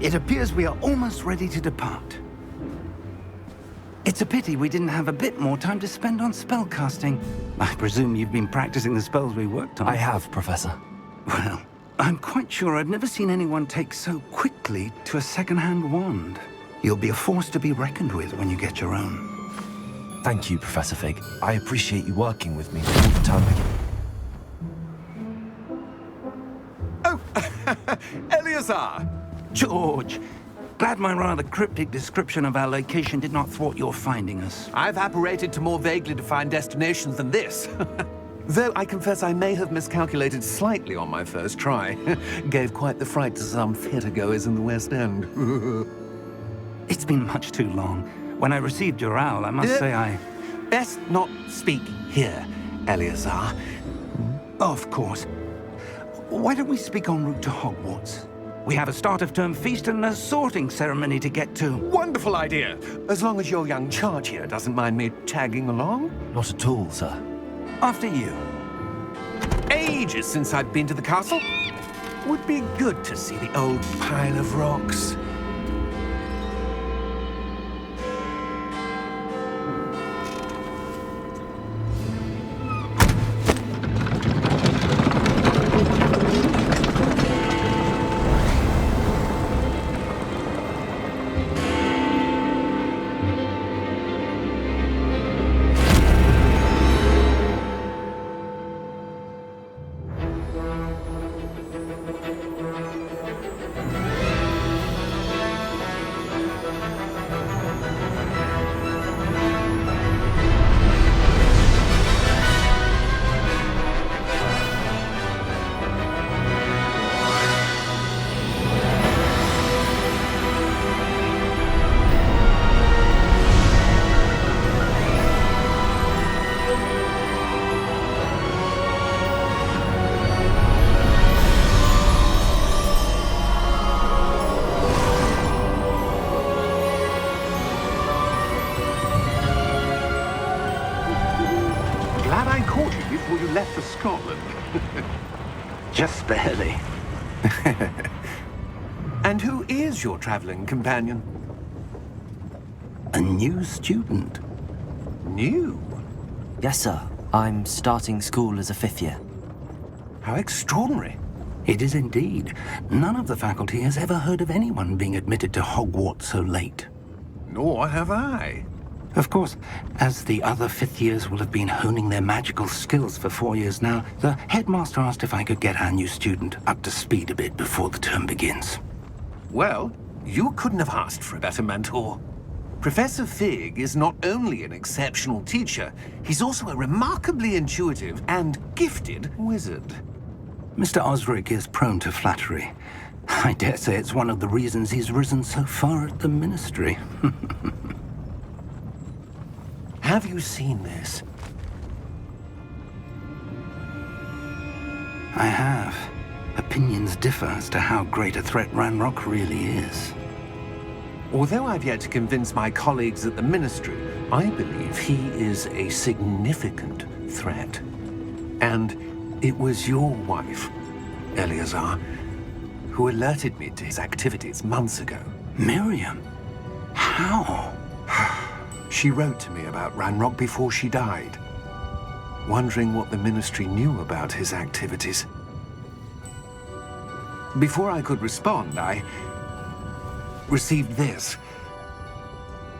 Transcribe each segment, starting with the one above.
It appears we are almost ready to depart. It's a pity we didn't have a bit more time to spend on spellcasting. I presume you've been practicing the spells we worked on. I have, Professor. Well, I'm quite sure I've never seen anyone take so quickly to a second-hand wand. You'll be a force to be reckoned with when you get your own. Thank you, Professor Fig. I appreciate you working with me all the time. Oh, Eleazar! George, glad my rather cryptic description of our location did not thwart your finding us. I've apparated to more vaguely defined destinations than this. Though I confess I may have miscalculated slightly on my first try. Gave quite the fright to some theatergoers in the West End. It's been much too long. When I received your owl, I must say I... Best not speak here, Eleazar. Of course. Why don't we speak en route to Hogwarts? We have a start-of-term feast and a sorting ceremony to get to. Wonderful idea! As long as your young charge here doesn't mind me tagging along. Not at all, sir. After you. Ages since I've been to the castle. Would be good to see the old pile of rocks. Glad I caught you before you left for Scotland. Just barely. And who is your traveling companion? A new student. New? Yes, sir. I'm starting school as a 5th year. How extraordinary. It is indeed. None of the faculty has ever heard of anyone being admitted to Hogwarts so late. Nor have I. Of course, as the other 5th years will have been honing their magical skills for 4 years now, the headmaster asked if I could get our new student up to speed a bit before the term begins. Well, you couldn't have asked for a better mentor. Professor Fig is not only an exceptional teacher, he's also a remarkably intuitive and gifted wizard. Mr. Osric is prone to flattery. I dare say it's one of the reasons he's risen so far at the ministry. Have you seen this? I have. Opinions differ as to how great a threat Ranrock really is. Although I've yet to convince my colleagues at the Ministry, I believe he is a significant threat. And it was your wife, Eleazar, who alerted me to his activities months ago. Miriam? How? She wrote to me about Ranrock before she died, wondering what the Ministry knew about his activities. Before I could respond, I received this.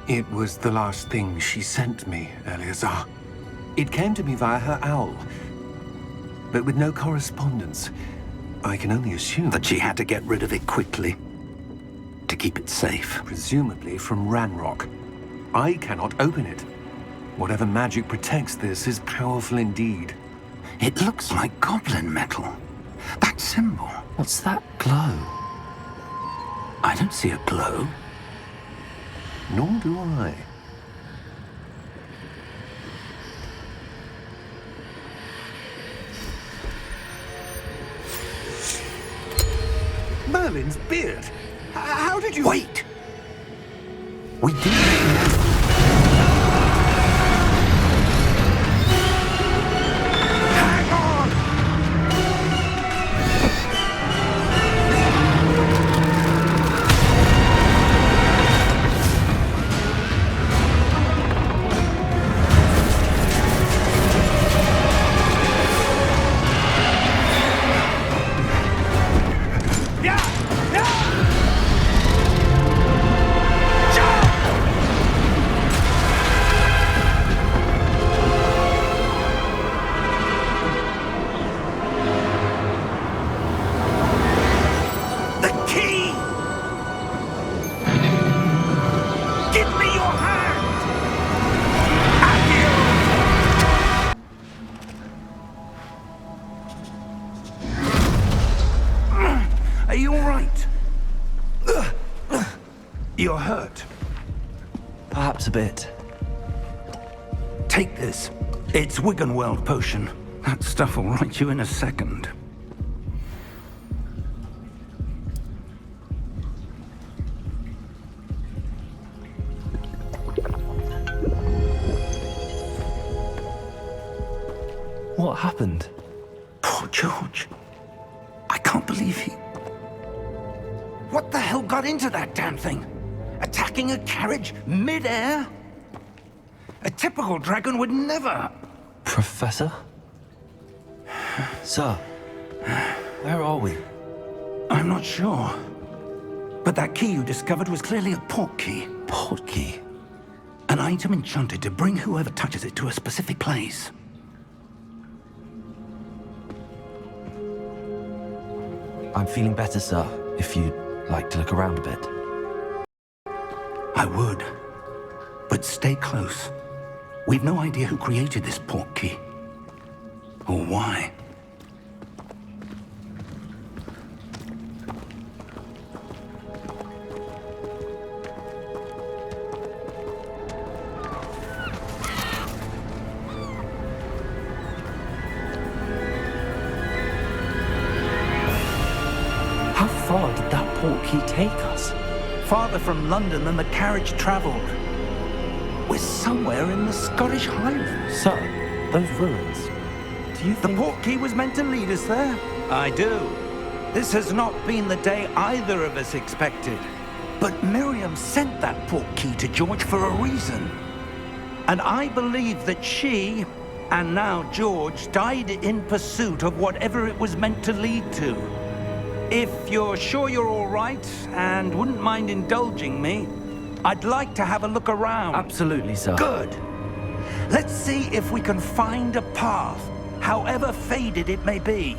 It was the last thing she sent me, Eleazar. It came to me via her owl, but with no correspondence. I can only assume That she had to get rid of it quickly, to keep it safe. presumably from Ranrock. I cannot open it. Whatever magic protects this is powerful indeed. It looks like goblin metal. That symbol. What's that glow? I don't see a glow. Nor do I. Merlin's beard. How did you... Wait! We do. Hang on! You're hurt. Perhaps a bit. Take this. It's Wiggenweld potion. That stuff will right you in a second. What happened? Poor George. I can't believe he... What the hell got into that damn thing? Attacking a carriage mid-air? A typical dragon would never... Professor? Sir, where are we? I'm not sure. But that key you discovered was clearly a port key. Port key? An item enchanted to bring whoever touches it to a specific place. I'm feeling better, sir, if you'd like to look around a bit. I would. But stay close. We've no idea who created this port key. Or why. How far did that port key take us? Farther from London than the carriage traveled. We're somewhere in the Scottish Highlands. Sir, those ruins. Do you The think... port key was meant to lead us there? I do. This has not been the day either of us expected. But Miriam sent that port key to George for a reason. And I believe that she, and now George, died in pursuit of whatever it was meant to lead to. If you're sure you're all right, and wouldn't mind indulging me, I'd like to have a look around. Absolutely, sir. Good. Let's see if we can find a path, however faded it may be.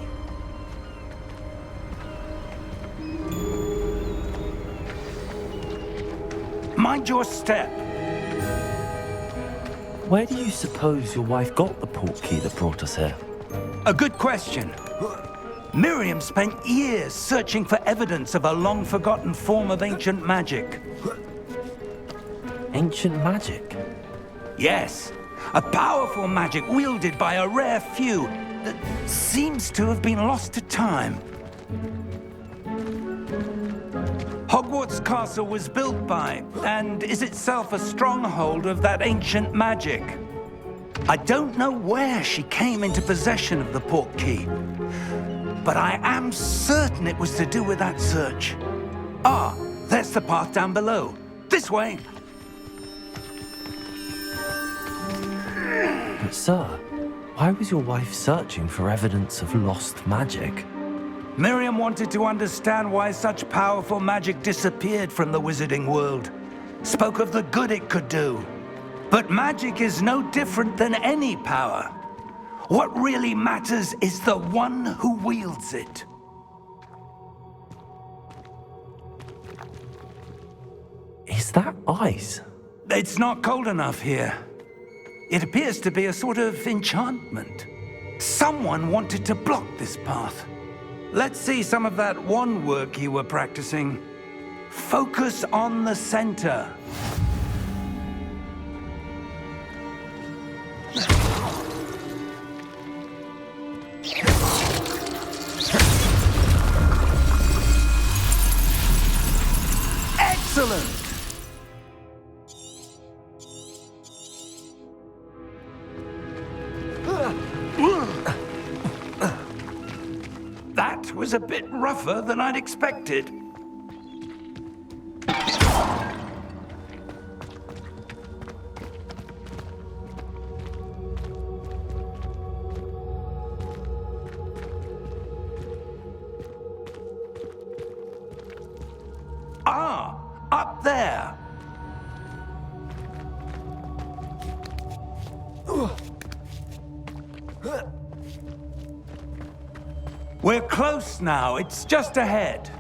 Mind your step. Where do you suppose your wife got the port key that brought us here? A good question. Miriam spent years searching for evidence of a long-forgotten form of ancient magic. Ancient magic? Yes, a powerful magic wielded by a rare few that seems to have been lost to time. Hogwarts Castle was built by, and is itself a stronghold of that ancient magic. I don't know where she came into possession of the port key, but I am certain it was to do with that search. Ah, there's the path down below. This way. But sir, why was your wife searching for evidence of lost magic? Miriam wanted to understand why such powerful magic disappeared from the wizarding world. Spoke of the good it could do. But magic is no different than any power. What really matters is the one who wields it. Is that ice? It's not cold enough here. It appears to be a sort of enchantment. Someone wanted to block this path. Let's see some of that wand work you were practicing. Focus on the center. Excellent! That was a bit rougher than I'd expected. Ah, up there. We're close now. It's just ahead.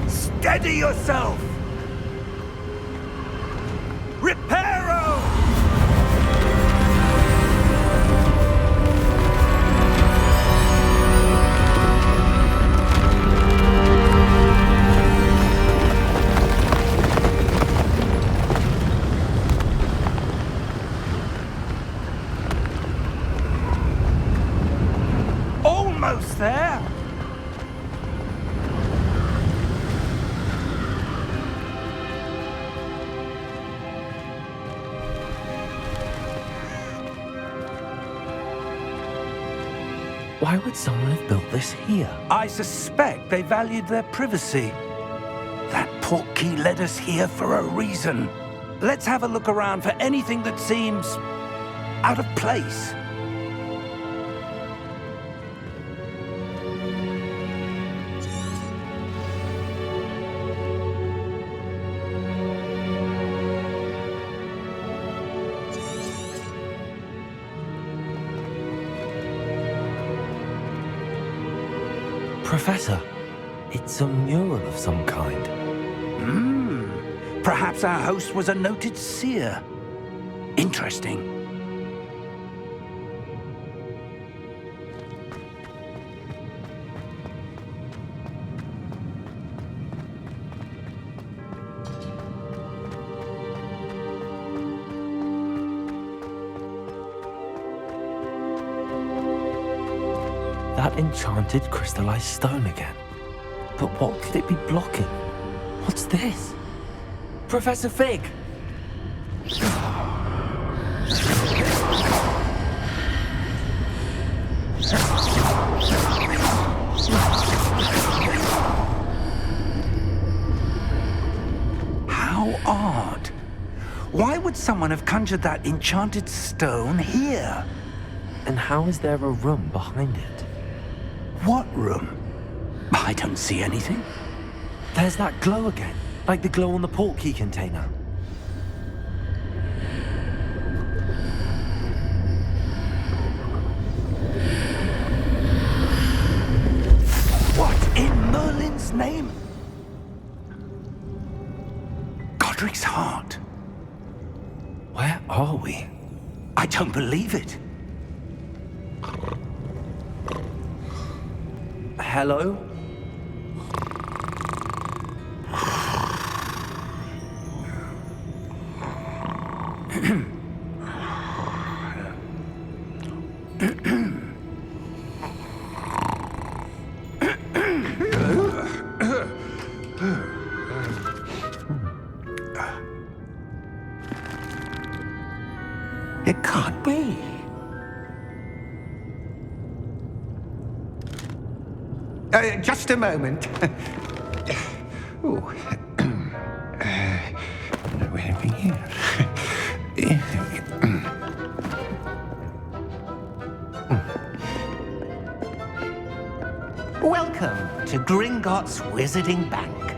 Steady yourself! Reparo! Why would someone have built this here? I suspect they valued their privacy. That portkey led us here for a reason. Let's have a look around for anything that seems out of place. Professor, it's a mural of some kind. Perhaps our host was a noted seer. Interesting. That enchanted crystallized stone again. But what could it be blocking? What's this? Professor Fig! How odd. Why would someone have conjured that enchanted stone here? And how is there a room behind it? What room? I don't see anything. There's that glow again, like the glow on the portkey container. What in Merlin's name? Godric's heart. Where are we? I don't believe it. Hello? It can't be. Just a moment. Ooh. Where are we here? Welcome to Gringotts Wizarding Bank.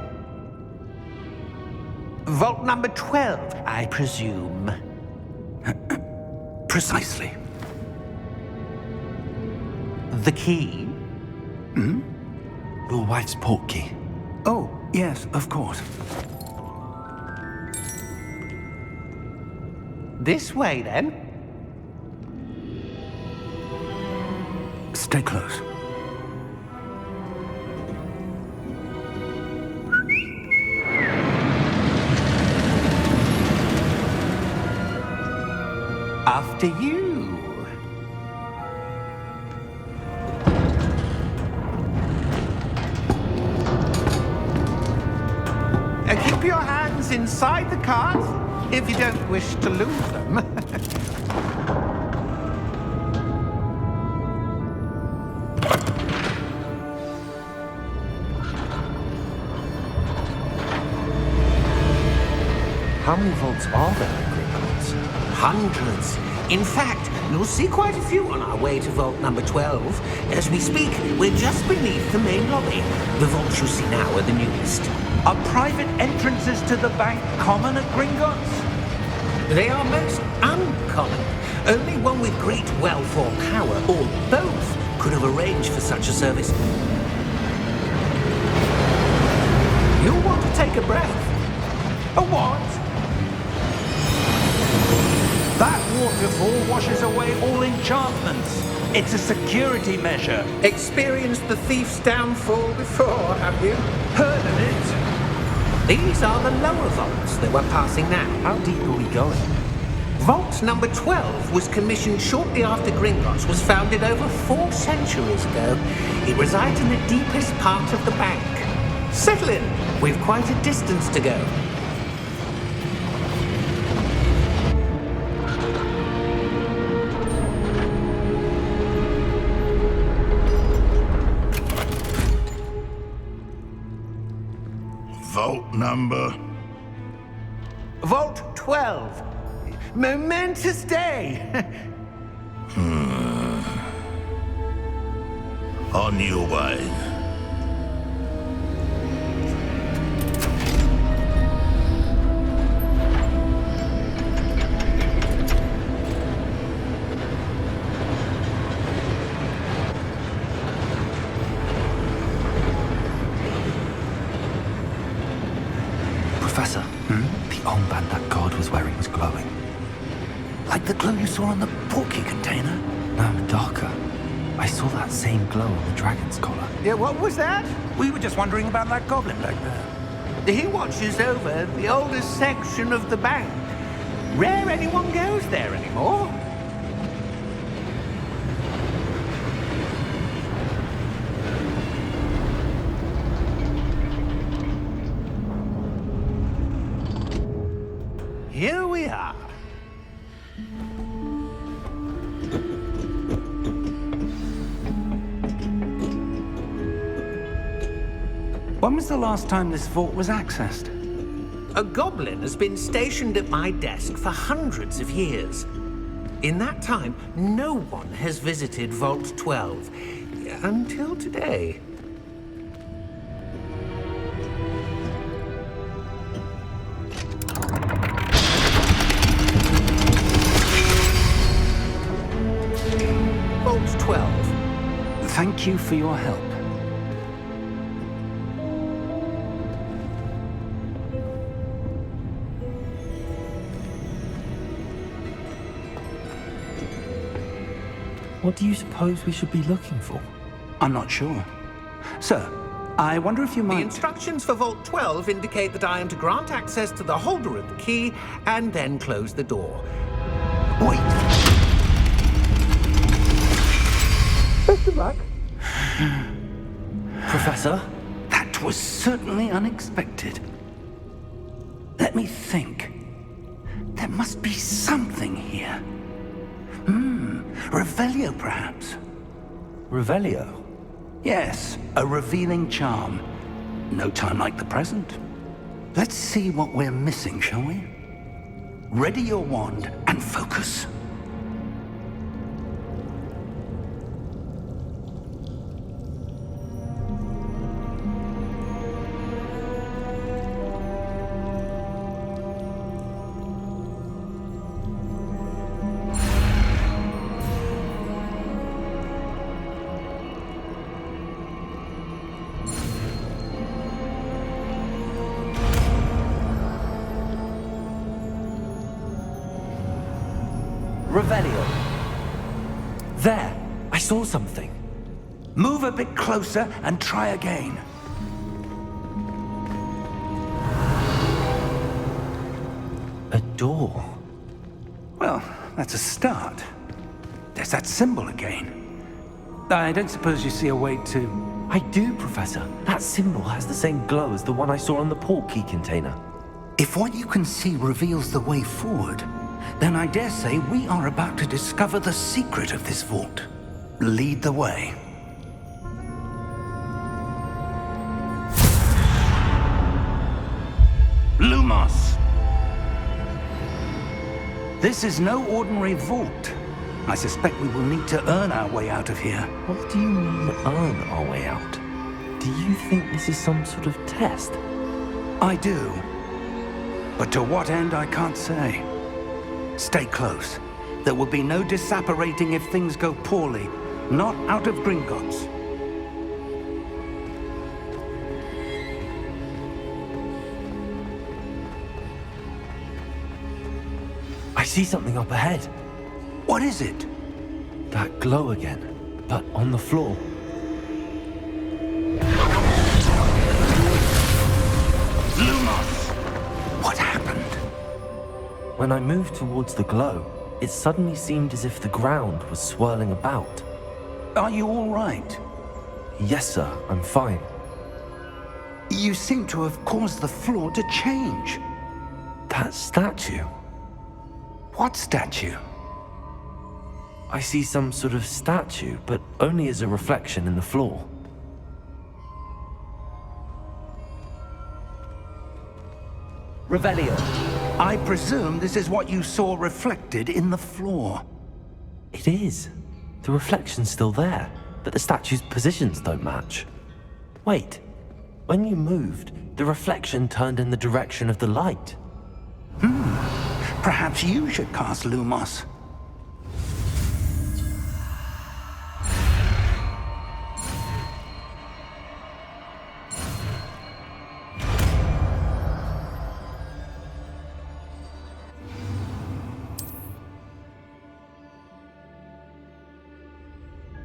Vault number 12, I presume. Precisely. The key? Your wife's portkey. Oh, yes, of course. This way, then. Stay close. After you. Keep your hands inside the cart if you don't wish to lose them. How many vaults are there in Gringotts? Hundreds. In fact, you'll see quite a few on our way to vault number 12. As we speak, we're just beneath the main lobby. The vaults you see now are the newest. Are private entrances to the bank common at Gringotts? They are most uncommon. Only one with great wealth or power, or both, could have arranged for such a service. You'll want to take a breath. A what? That waterfall washes away all enchantments. It's a security measure. Experienced the thief's downfall before, have you? Heard of it? These are the lower vaults that we're passing now. How deep are we going? Vault number 12 was commissioned shortly after Gringotts was founded over 4 centuries ago. It resides in the deepest part of the bank. Settle in. We've quite a distance to go. Vault number? Vault 12. Momentous day. On your way. Professor, the armband that guard was wearing was glowing. Like the glow you saw on the porky container? No, darker. I saw that same glow on the dragon's collar. Yeah, what was that? We were just wondering about that goblin back there. He watches over the oldest section of the bank. Rare anyone goes there anymore. Here we are. When was the last time this vault was accessed? A goblin has been stationed at my desk for hundreds of years. In that time, no one has visited Vault 12 until today. Vault 12. Thank you for your help. What do you suppose we should be looking for? I'm not sure. Sir, I wonder if you The might... instructions for Vault 12 indicate that I am to grant access to the holder of the key and then close the door. Wait! Best of luck. Professor? That was certainly unexpected. Let me think. There must be something here. Revelio, perhaps? Revelio? Yes, a revealing charm. No time like the present. Let's see what we're missing, shall we? Ready your wand and focus. Revelio. There! I saw something. Move a bit closer and try again. A door. Well, that's a start. There's that symbol again. I don't suppose you see a way to... I do, Professor. That symbol has the same glow as the one I saw on the port key container. If what you can see reveals the way forward, then I dare say we are about to discover the secret of this vault. Lead the way. Lumos! This is no ordinary vault. I suspect we will need to earn our way out of here. What do you mean, earn our way out? Do you think this is some sort of test? I do. But to what end, I can't say. Stay close. There will be no disapparating if things go poorly. Not out of Gringotts. I see something up ahead. What is it? That glow again, but on the floor. Lumos! What happened? When I moved towards the glow, it suddenly seemed as if the ground was swirling about. Are you all right? Yes, sir, I'm fine. You seem to have caused the floor to change. That statue. What statue? I see some sort of statue, but only as a reflection in the floor. Revelio. I presume this is what you saw reflected in the floor. It is. The reflection's still there, but the statue's positions don't match. Wait, when you moved, the reflection turned in the direction of the light. Perhaps you should cast Lumos.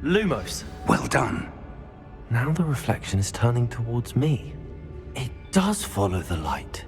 Lumos. Well done. Now the reflection is turning towards me. It does follow the light.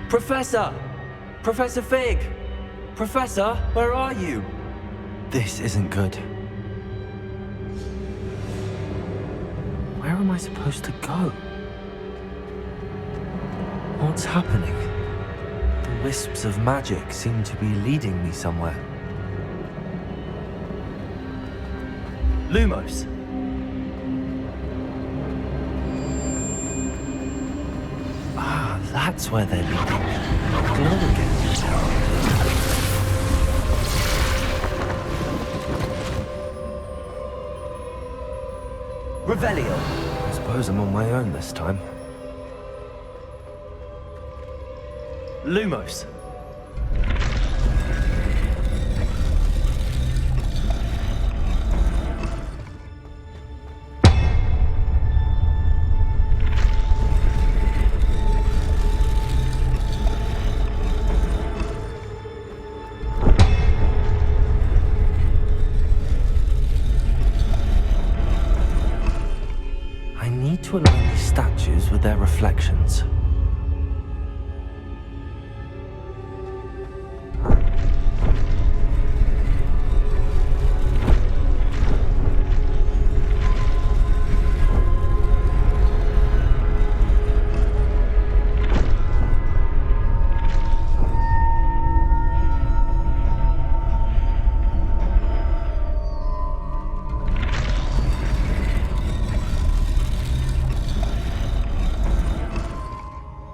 Professor! Professor Fig! Professor, where are you? This isn't good. Where am I supposed to go? What's happening? The wisps of magic seem to be leading me somewhere. Lumos! That's where they're leading. Glow again. Revelio. I suppose I'm on my own this time. Lumos. To align these statues with their reflections.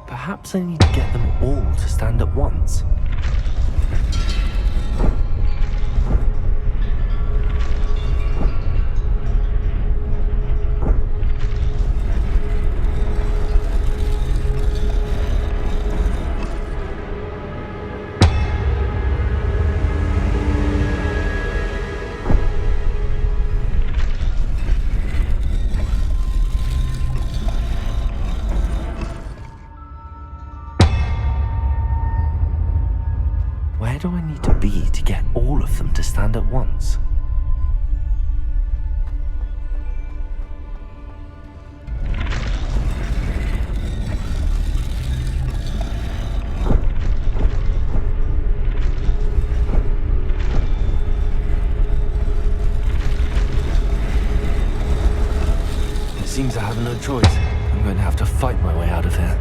Perhaps I need to get them all to stand at once. Seems I have no choice. I'm going to have to fight my way out of here.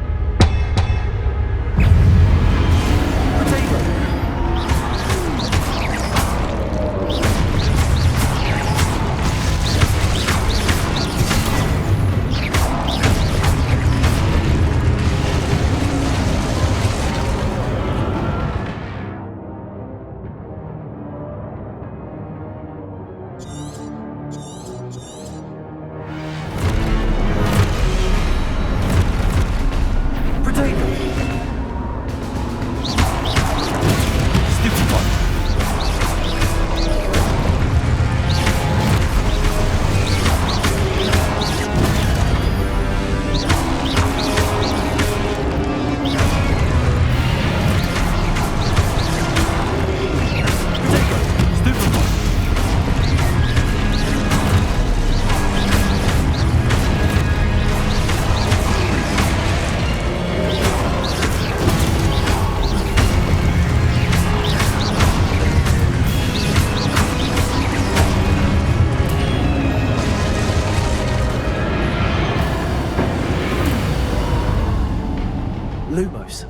Lumos.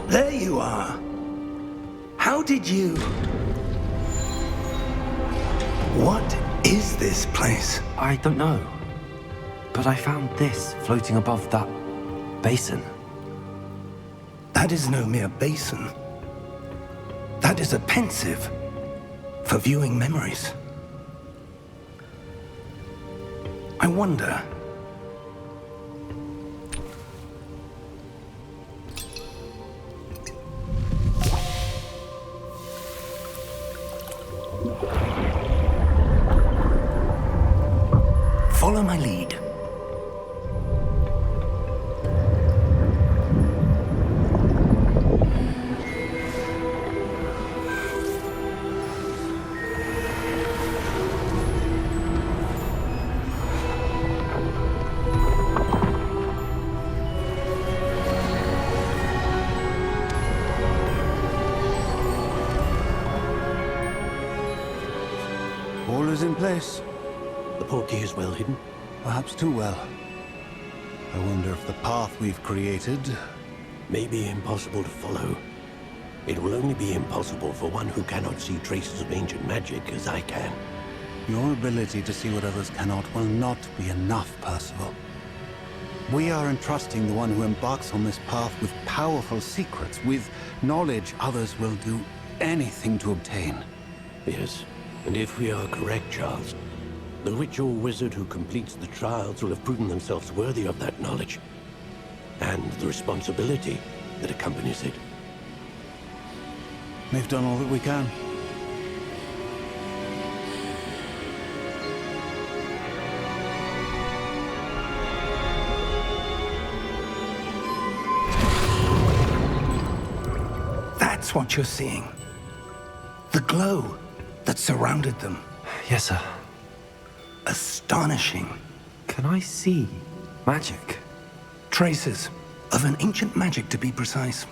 There you are. How did you... What is this place? I don't know. But I found this floating above that basin. That is no mere basin. That is a pensive for viewing memories. I wonder... Follow my lead. All is in place. The portkey is well hidden. Perhaps too well. I wonder if the path we've created... May be impossible to follow. It will only be impossible for one who cannot see traces of ancient magic as I can. Your ability to see what others cannot will not be enough, Percival. We are entrusting the one who embarks on this path with powerful secrets, with knowledge others will do anything to obtain. Yes, and if we are correct, Charles, the witch or wizard who completes the trials will have proven themselves worthy of that knowledge, and the responsibility that accompanies it. We've done all that we can. That's what you're seeing. The glow that surrounded them. Yes, sir. Astonishing. Can I see magic? Traces of an ancient magic, to be precise.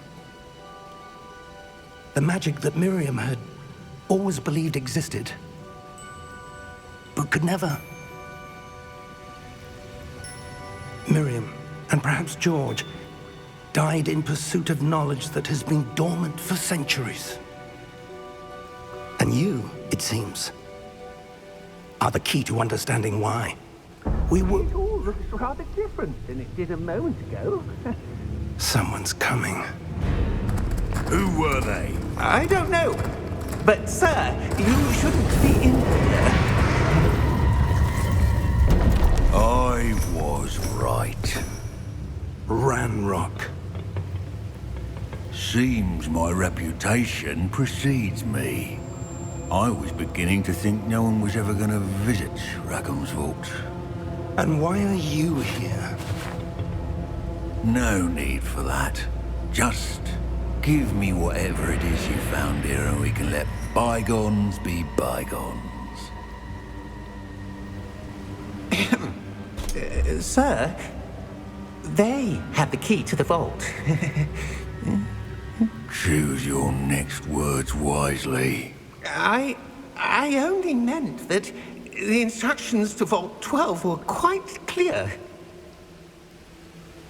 The magic that Miriam had always believed existed, but could never. Miriam, and perhaps George, died in pursuit of knowledge that has been dormant for centuries. it seems, are the key to understanding why. We were... It all looks rather different than it did a moment ago. Someone's coming. Who were they? I don't know. But, sir, you shouldn't be in here. I was right. Ranrock. Seems my reputation precedes me. I was beginning to think no one was ever going to visit Rackham's vault. And why are you here? No need for that. Just give me whatever it is you found here and we can let bygones be bygones. Sir, they have the key to the vault. Choose your next words wisely. I only meant that the instructions to Vault 12 were quite clear.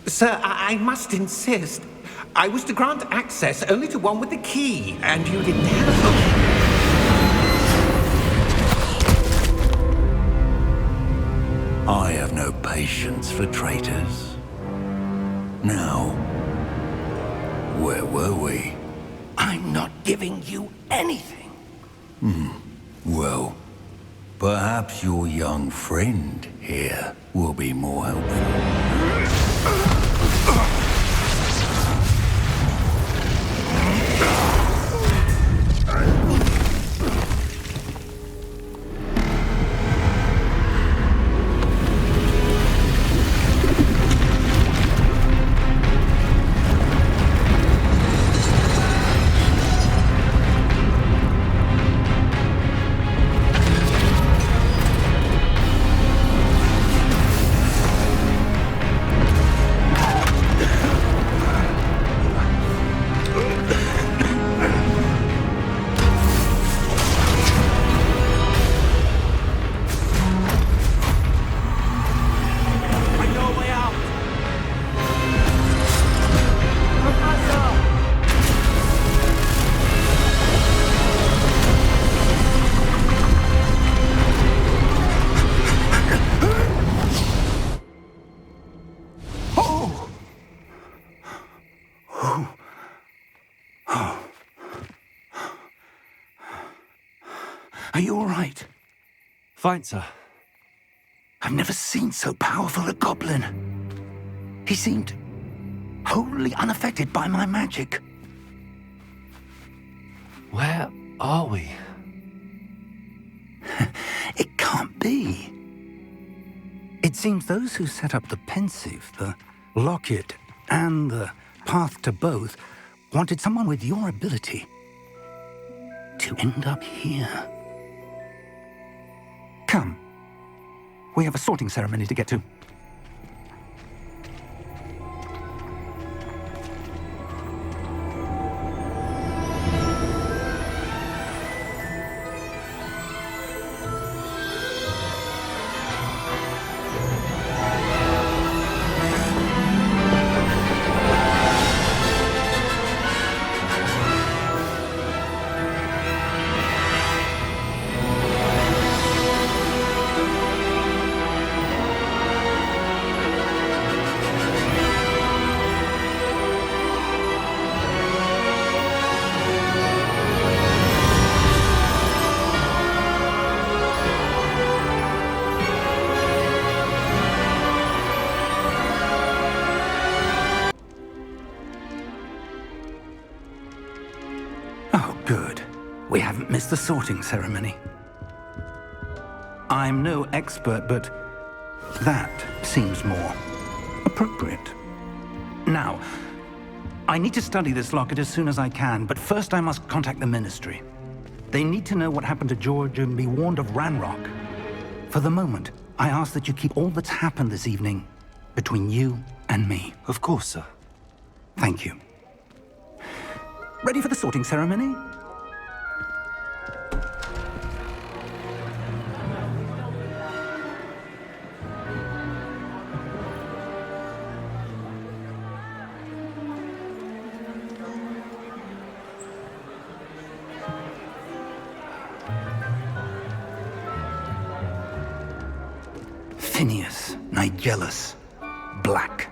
Sir, I must insist. I was to grant access only to one with the key, and you didn't have I have no patience for traitors. Now, where were we? I'm not giving you anything. Well, perhaps your young friend here will be more helpful. Are you all right? Fine, sir. I've never seen so powerful a goblin. He seemed wholly unaffected by my magic. Where are we? It can't be. It seems those who set up the pensive, the locket, and the path to both wanted someone with your ability to end up here. Come. We have a sorting ceremony to get to. Oh, good. We haven't missed the sorting ceremony. I'm no expert, but that seems more appropriate. Now, I need to study this locket as soon as I can, but first I must contact the Ministry. They need to know what happened to George and be warned of Ranrock. For the moment, I ask that you keep all that's happened this evening between you and me. Of course, sir. Thank you. Ready for the sorting ceremony? Phineas, Nigellus, Black.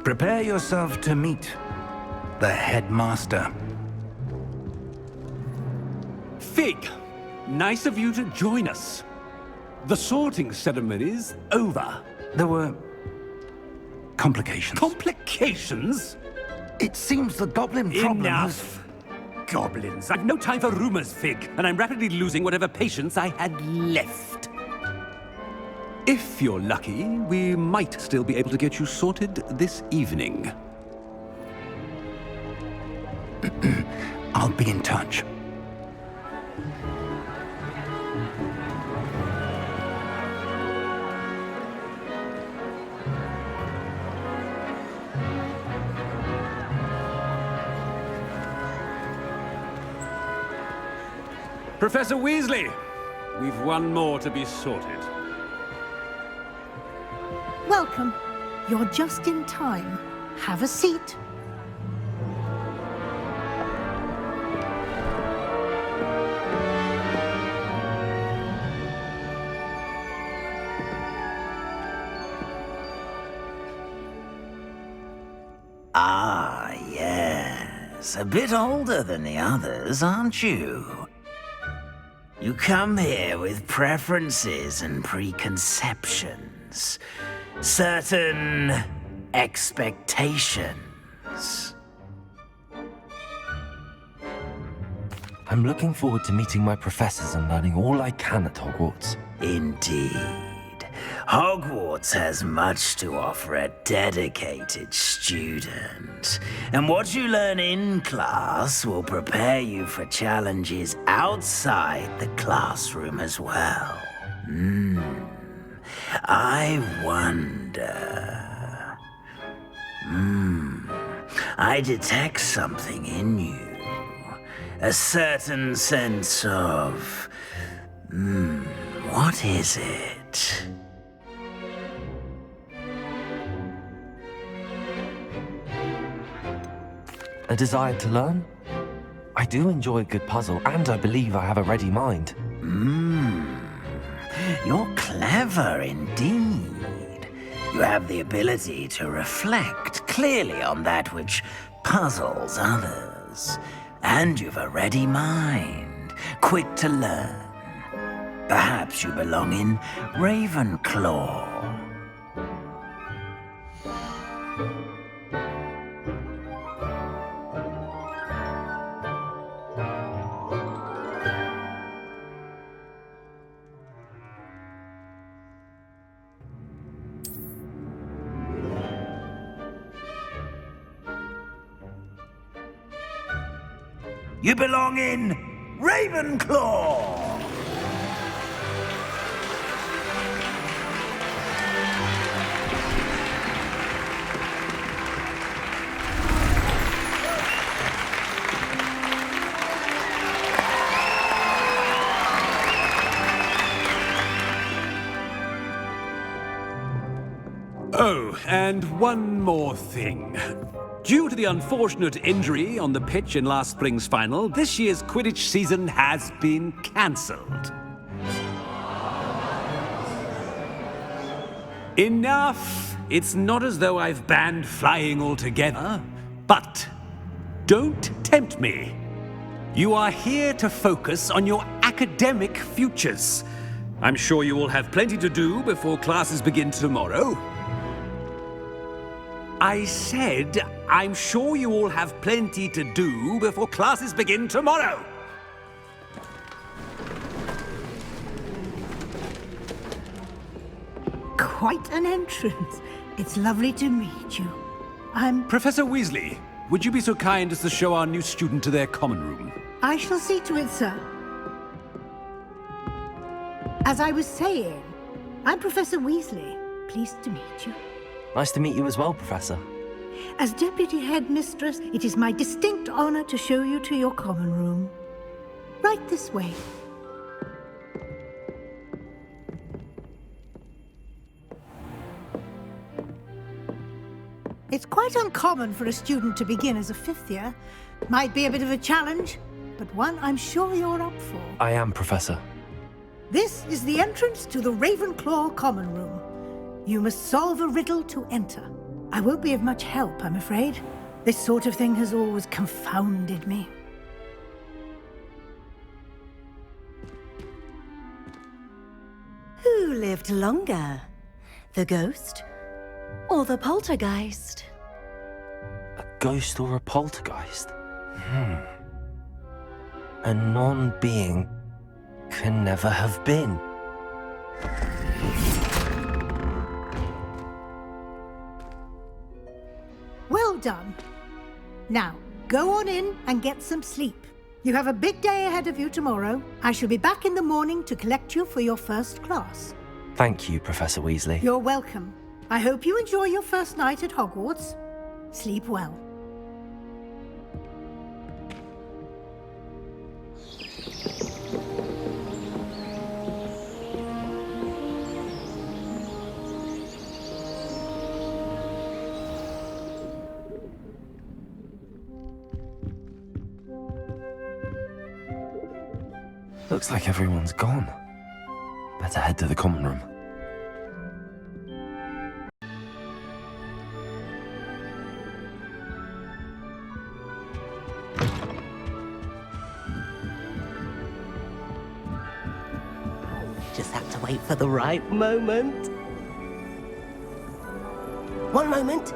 Prepare yourself to meet the headmaster. Fig, nice of you to join us. The sorting ceremony's over. There were complications. Complications? It seems the goblin problem has... Enough! Goblins. I've no time for rumors, Fig, and I'm rapidly losing whatever patience I had left. If you're lucky, we might still be able to get you sorted this evening. I'll be in touch. Professor Weasley, we've one more to be sorted. Welcome. You're just in time. Have a seat. Ah, yes. A bit older than the others, aren't you? You come here with preferences and preconceptions. Certain expectations. I'm looking forward to meeting my professors and learning all I can at Hogwarts. Indeed. Hogwarts has much to offer a dedicated student. And what you learn in class will prepare you for challenges outside the classroom as well. I wonder... I detect something in you. A certain sense of... what is it? A desire to learn? I do enjoy a good puzzle, and I believe I have a ready mind. You're clever indeed. You have the ability to reflect clearly on that which puzzles others. And you've a ready mind, quick to learn. Perhaps you belong in Ravenclaw. You belong in Ravenclaw! Oh, and one more thing. Due to the unfortunate injury on the pitch in last spring's final, this year's Quidditch season has been cancelled. Enough! It's not as though I've banned flying altogether, but don't tempt me. You are here to focus on your academic futures. I'm sure you will have plenty to do before classes begin tomorrow. I said, I'm sure you all have plenty to do before classes begin tomorrow. Quite an entrance. It's lovely to meet you. I'm... Professor Weasley, would you be so kind as to show our new student to their common room? I shall see to it, sir. As I was saying, I'm Professor Weasley. Pleased to meet you. Nice to meet you as well, Professor. As Deputy Headmistress, it is my distinct honor to show you to your common room. Right this way. It's quite uncommon for a student to begin as a fifth year. Might be a bit of a challenge, but one I'm sure you're up for. I am, Professor. This is the entrance to the Ravenclaw Common Room. You must solve a riddle to enter. I won't be of much help, I'm afraid. This sort of thing has always confounded me. Who lived longer? The ghost or the poltergeist? A ghost or a poltergeist? A non-being can never have been. Well done. Now, go on in and get some sleep. You have a big day ahead of you tomorrow. I shall be back in the morning to collect you for your first class. Thank you, Professor Weasley. You're welcome. I hope you enjoy your first night at Hogwarts. Sleep well. Looks like everyone's gone. Better head to the common room. Just have to wait for the right moment. One moment.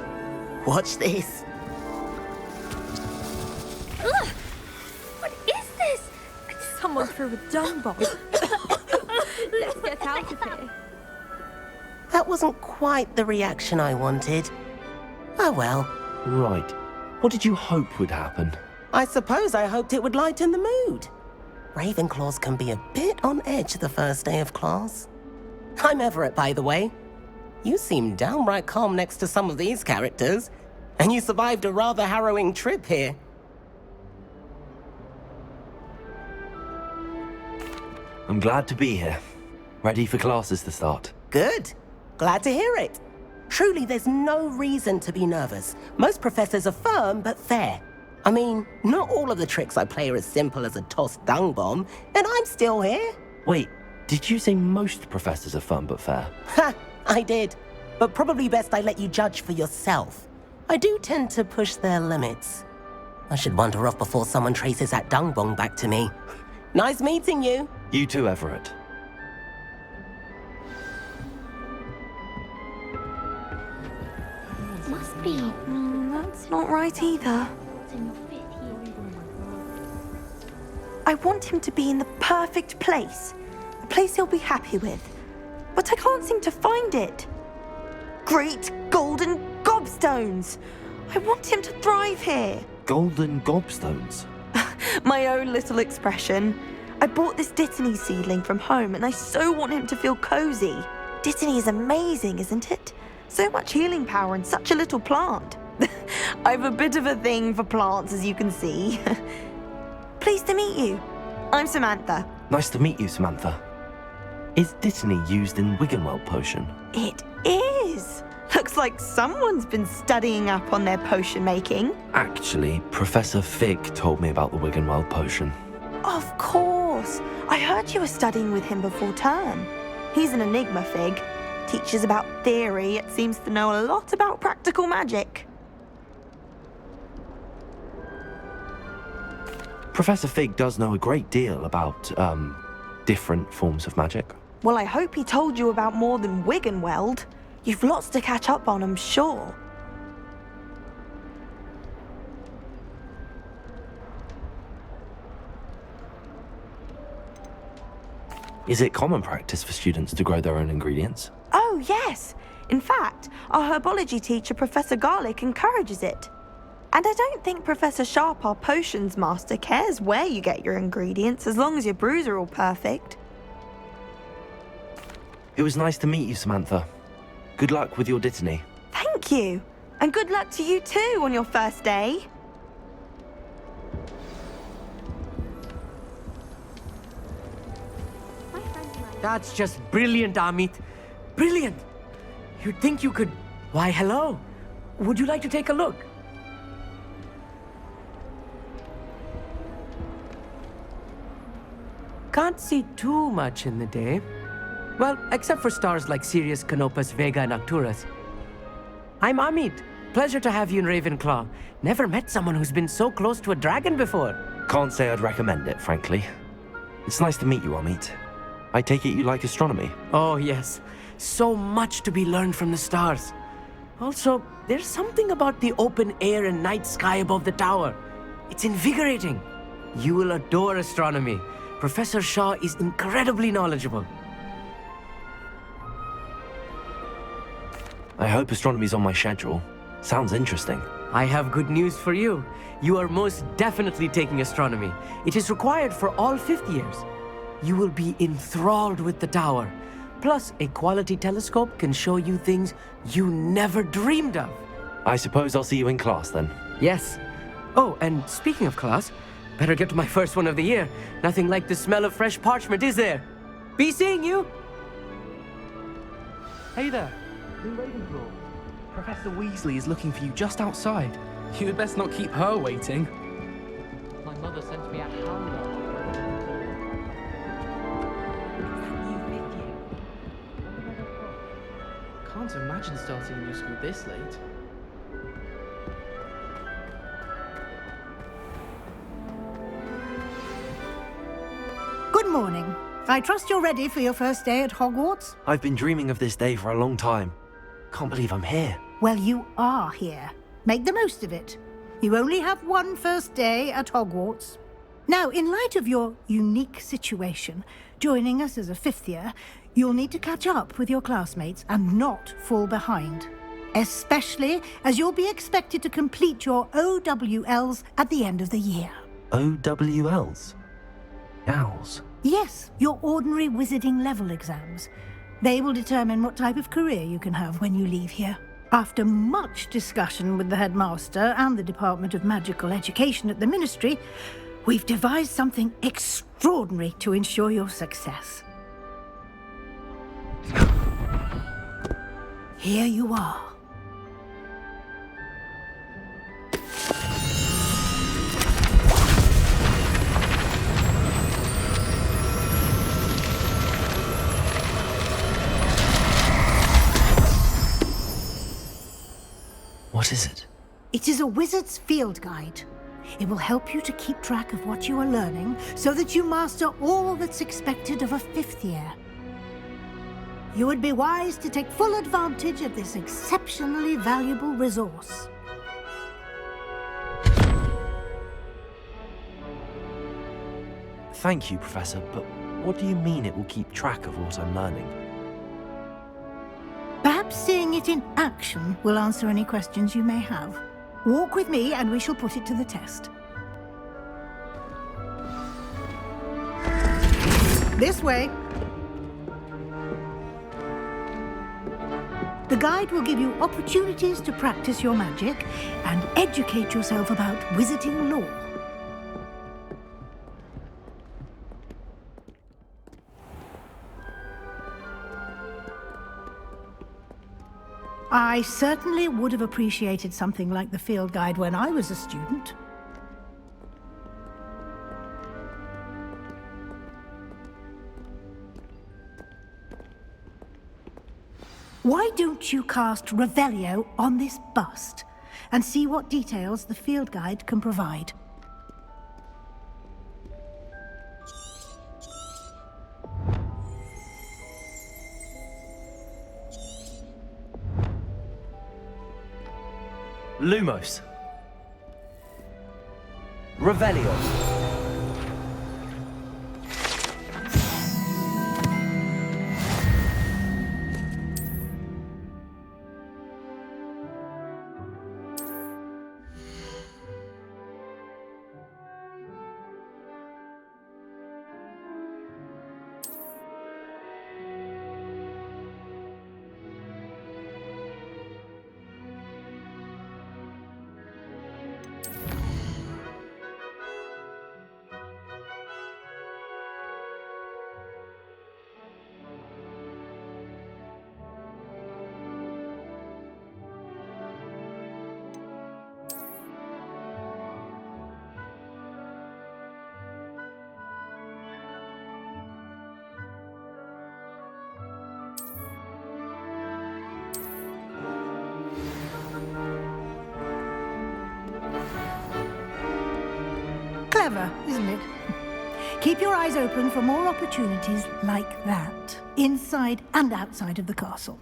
Watch this. Ugh! What is this? Someone threw a dung bomb. Let's get out of here. That wasn't quite the reaction I wanted. Oh well. Right. What did you hope would happen? I suppose I hoped it would lighten the mood. Ravenclaws can be a bit on edge the first day of class. I'm Everett, by the way. You seem downright calm next to some of these characters, and you survived a rather harrowing trip here. I'm glad to be here. Ready for classes to start. Good. Glad to hear it. Truly, there's no reason to be nervous. Most professors are firm but fair. I mean, not all of the tricks I play are as simple as a tossed dung bomb, and I'm still here. Wait, did you say most professors are fun but fair? Ha! I did. But probably best I let you judge for yourself. I do tend to push their limits. I should wander off before someone traces that dung bomb back to me. Nice meeting you. You too, Everett. Must be. That's not right either. I want him to be in the perfect place. A place he'll be happy with. But I can't seem to find it. Great golden gobstones! I want him to thrive here. Golden gobstones? My own little expression. I bought this Dittany seedling from home and I so want him to feel cozy. Dittany is amazing, isn't it? So much healing power in such a little plant. I've a bit of a thing for plants, as you can see. Pleased to meet you. I'm Samantha. Nice to meet you, Samantha. Is Dittany used in Wiggenweld potion? It is. Looks like someone's been studying up on their potion making. Actually, Professor Fig told me about the Wiggenweld potion. Of course. I heard you were studying with him before term. He's an enigma, Fig. Teaches about theory, yet seems to know a lot about practical magic. Professor Fig does know a great deal about, different forms of magic. Well, I hope he told you about more than Wiggenweld. You've lots to catch up on, I'm sure. Is it common practice for students to grow their own ingredients? Oh, yes. In fact, our herbology teacher, Professor Garlick, encourages it. And I don't think Professor Sharp, our potions master, cares where you get your ingredients, as long as your brews are all perfect. It was nice to meet you, Samantha. Good luck with your Dittany. Thank you. And good luck to you too on your first day. That's just brilliant, Amit. Brilliant. You'd think you could... Why, hello. Would you like to take a look? can't see too much in the day. Well, except for stars like Sirius, Canopus, Vega, and Arcturus. I'm Amit. Pleasure to have you in Ravenclaw. Never met someone who's been so close to a dragon before. Can't say I'd recommend it, frankly. It's nice to meet you, Amit. I take it you like astronomy? Oh, yes. So much to be learned from the stars. Also, there's something about the open air and night sky above the tower. It's invigorating. You will adore astronomy. Professor Shaw is incredibly knowledgeable. I hope astronomy's on my schedule. Sounds interesting. I have good news for you. You are most definitely taking astronomy. It is required for all fifth years. You will be enthralled with the tower. Plus, a quality telescope can show you things you never dreamed of. I suppose I'll see you in class then. Yes. Oh, and speaking of class, better get to my first one of the year. Nothing like the smell of fresh parchment, is there? Be seeing you! Hey there. New Ravenclaw. Professor Weasley is looking for you just outside. You'd best not keep her waiting. My mother sent me a calendar. Can't imagine starting a new school this late. Good morning. I trust you're ready for your first day at Hogwarts? I've been dreaming of this day for a long time. Can't believe I'm here. Well, you are here. Make the most of it. You only have one first day at Hogwarts. Now, in light of your unique situation, joining us as a fifth year, you'll need to catch up with your classmates and not fall behind. Especially as you'll be expected to complete your OWLs at the end of the year. OWLs? Owls? Yes, your ordinary wizarding level exams. They will determine what type of career you can have when you leave here. After much discussion with the headmaster and the Department of Magical Education at the Ministry, we've devised something extraordinary to ensure your success. Here you are. What is it? It is a wizard's field guide. It will help you to keep track of what you are learning so that you master all that's expected of a fifth year. You would be wise to take full advantage of this exceptionally valuable resource. Thank you, Professor, but what do you mean it will keep track of what I'm learning? Perhaps seeing it in action will answer any questions you may have. Walk with me and we shall put it to the test. This way. The guide will give you opportunities to practice your magic and educate yourself about wizarding lore. I certainly would have appreciated something like the field guide when I was a student. Why don't you cast Revelio on this bust and see what details the field guide can provide? Lumos. Revelio. Clever, isn't it? Keep your eyes open for more opportunities like that, inside and outside of the castle.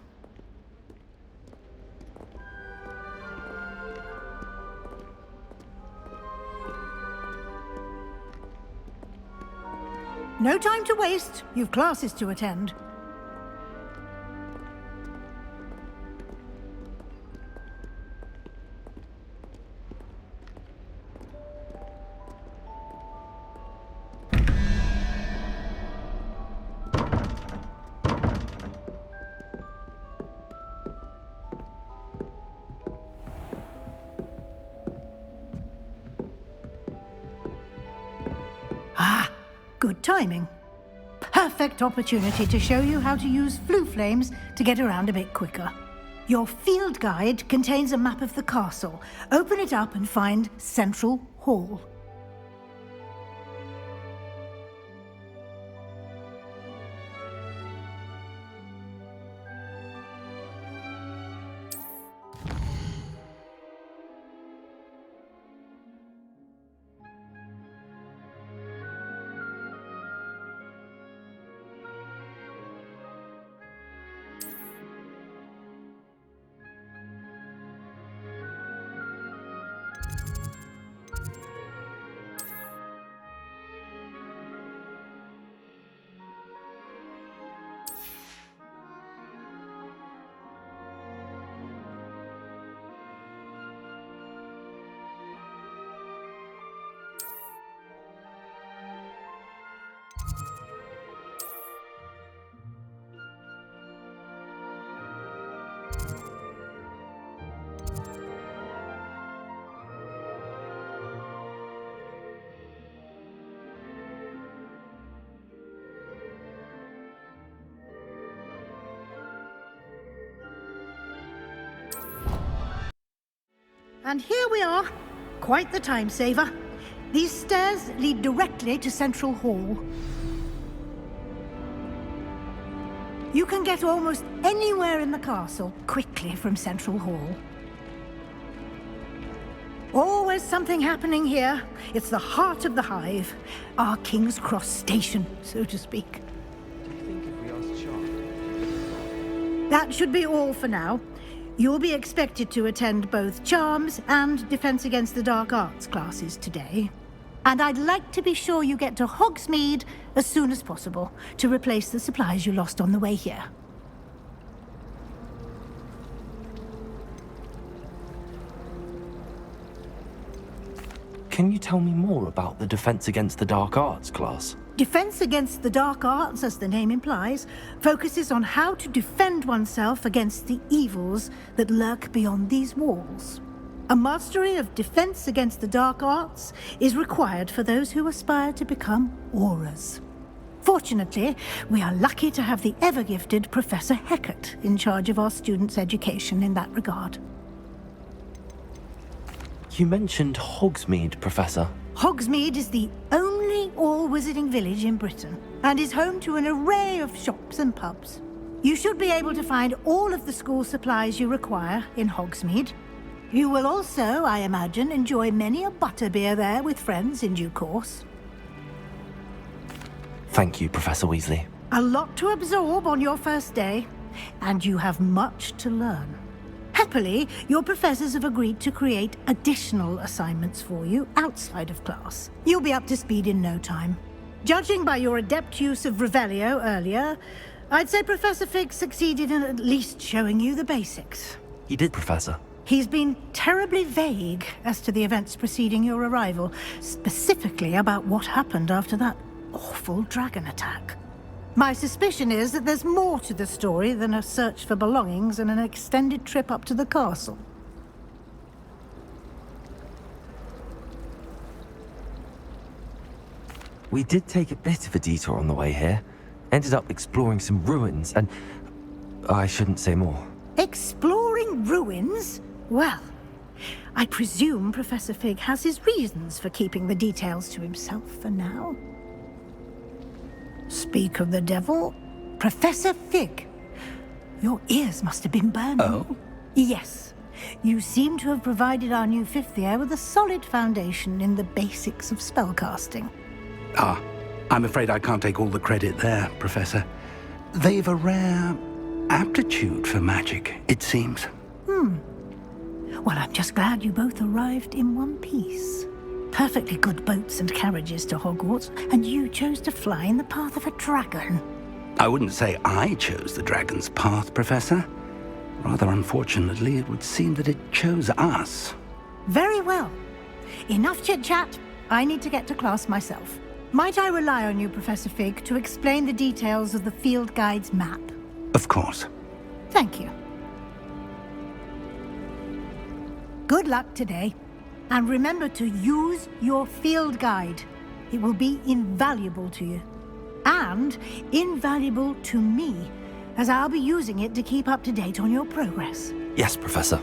No time to waste. You've classes to attend. Good timing. Perfect opportunity to show you how to use flue flames to get around a bit quicker. Your field guide contains a map of the castle. Open it up and find Central Hall. And here we are. Quite the time saver. These stairs lead directly to Central Hall. You can get almost anywhere in the castle quickly from Central Hall. Always something happening here. It's the heart of the hive. Our King's Cross station, so to speak. That should be all for now. You'll be expected to attend both Charms and Defense Against the Dark Arts classes today. And I'd like to be sure you get to Hogsmeade as soon as possible to replace the supplies you lost on the way here. Can you tell me more about the Defense Against the Dark Arts class? Defense Against the Dark Arts, as the name implies, focuses on how to defend oneself against the evils that lurk beyond these walls. A mastery of Defense Against the Dark Arts is required for those who aspire to become Aurors. Fortunately, we are lucky to have the ever-gifted Professor Hecat in charge of our students' education in that regard. You mentioned Hogsmeade, Professor. Hogsmeade is the only all-wizarding village in Britain and is home to an array of shops and pubs. You should be able to find all of the school supplies you require in Hogsmeade. You will also, I imagine, enjoy many a butterbeer there with friends in due course. Thank you, Professor Weasley. A lot to absorb on your first day, and you have much to learn. Happily, your professors have agreed to create additional assignments for you outside of class. You'll be up to speed in no time. Judging by your adept use of Revelio earlier, I'd say Professor Fig succeeded in at least showing you the basics. He did, Professor. He's been terribly vague as to the events preceding your arrival, specifically about what happened after that awful dragon attack. My suspicion is that there's more to the story than a search for belongings and an extended trip up to the castle. We did take a bit of a detour on the way here. Ended up exploring some ruins and... I shouldn't say more. Exploring ruins? Well, I presume Professor Fig has his reasons for keeping the details to himself for now. Speak of the devil, Professor Fig. Your ears must have been burning. Oh? Yes. You seem to have provided our new fifth year with a solid foundation in the basics of spellcasting. Ah, I'm afraid I can't take all the credit there, Professor. They've a rare aptitude for magic, it seems. Well, I'm just glad you both arrived in one piece. Perfectly good boats and carriages to Hogwarts, and you chose to fly in the path of a dragon. I wouldn't say I chose the dragon's path, Professor. Rather unfortunately, it would seem that it chose us. Very well. Enough chit-chat. I need to get to class myself. Might I rely on you, Professor Fig, to explain the details of the field guide's map? Of course. Thank you. Good luck today. And remember to use your field guide. It will be invaluable to you. And invaluable to me, as I'll be using it to keep up to date on your progress. Yes, Professor.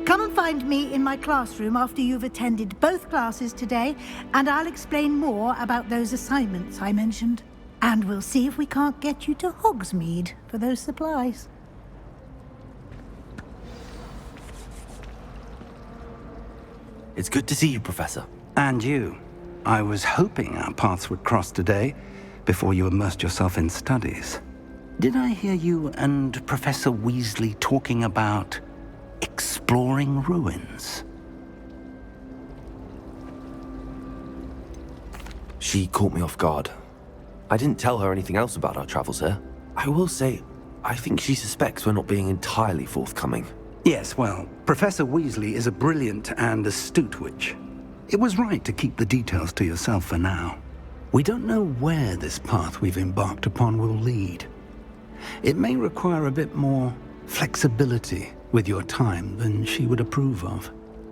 Come and find me in my classroom after you've attended both classes today, and I'll explain more about those assignments I mentioned. And we'll see if we can't get you to Hogsmeade for those supplies. It's good to see you, Professor. And you. I was hoping our paths would cross today, before you immersed yourself in studies. Did I hear you and Professor Weasley talking about exploring ruins? She caught me off guard. I didn't tell her anything else about our travels here. I will say, I think she suspects we're not being entirely forthcoming. Yes, well, Professor Weasley is a brilliant and astute witch. It was right to keep the details to yourself for now. We don't know where this path we've embarked upon will lead. It may require a bit more flexibility with your time than she would approve of.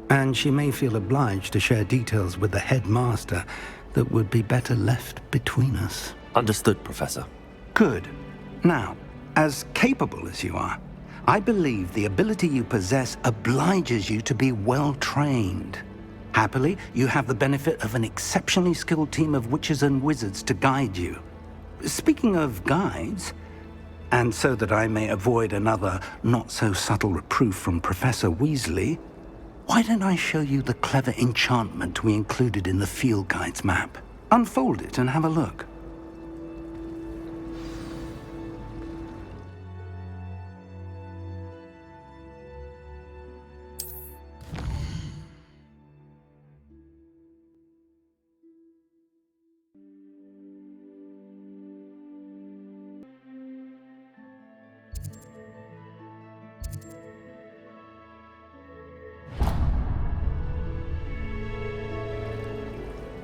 And she may feel obliged to share details with the headmaster that would be better left between us. Understood, Professor. Good. Now, as capable as you are, I believe the ability you possess obliges you to be well-trained. Happily, you have the benefit of an exceptionally skilled team of witches and wizards to guide you. Speaking of guides, and so that I may avoid another not-so-subtle reproof from Professor Weasley, why don't I show you the clever enchantment we included in the field guide's map? Unfold it and have a look.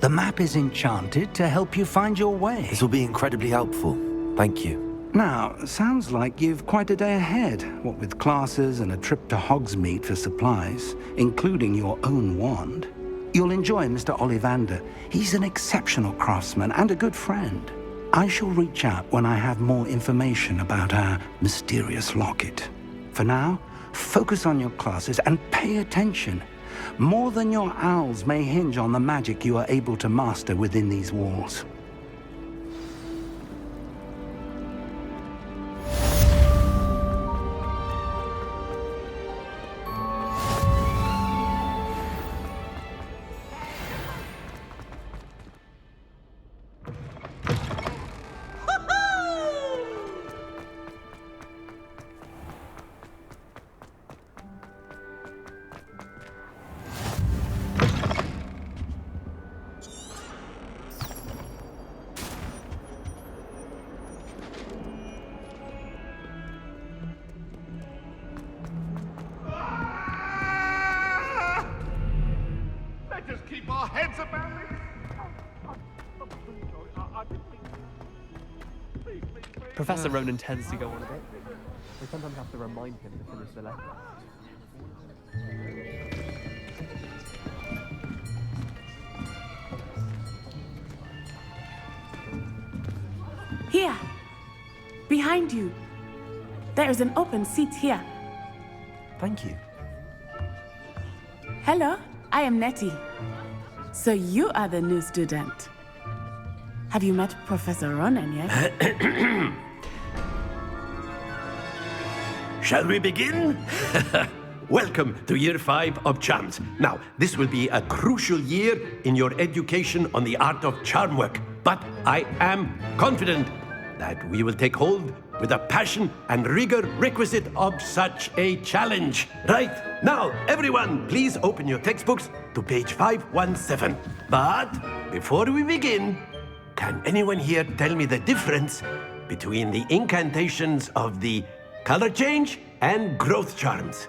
The map is enchanted to help you find your way. This will be incredibly helpful. Thank you. Now, sounds like you've quite a day ahead, what with classes and a trip to Hogsmeade for supplies, including your own wand. You'll enjoy Mr. Ollivander. He's an exceptional craftsman and a good friend. I shall reach out when I have more information about our mysterious locket. For now, focus on your classes and pay attention. More than your owls may hinge on the magic you are able to master within these walls. Professor Ronan tends to go on a bit. We sometimes have to remind him to finish the letter. Here, behind you. There is an open seat here. Thank you. Hello, I am Nettie. So you are the new student. Have you met Professor Ronan yet? Shall we begin? welcome to year 5 of charms. Now, this will be a crucial year in your education on the art of charm work. But I am confident that we will take hold with the passion and rigor requisite of such a challenge. Right, now, everyone, please open your textbooks to page 517. But before we begin, can anyone here tell me the difference between the incantations of the color change and growth charms?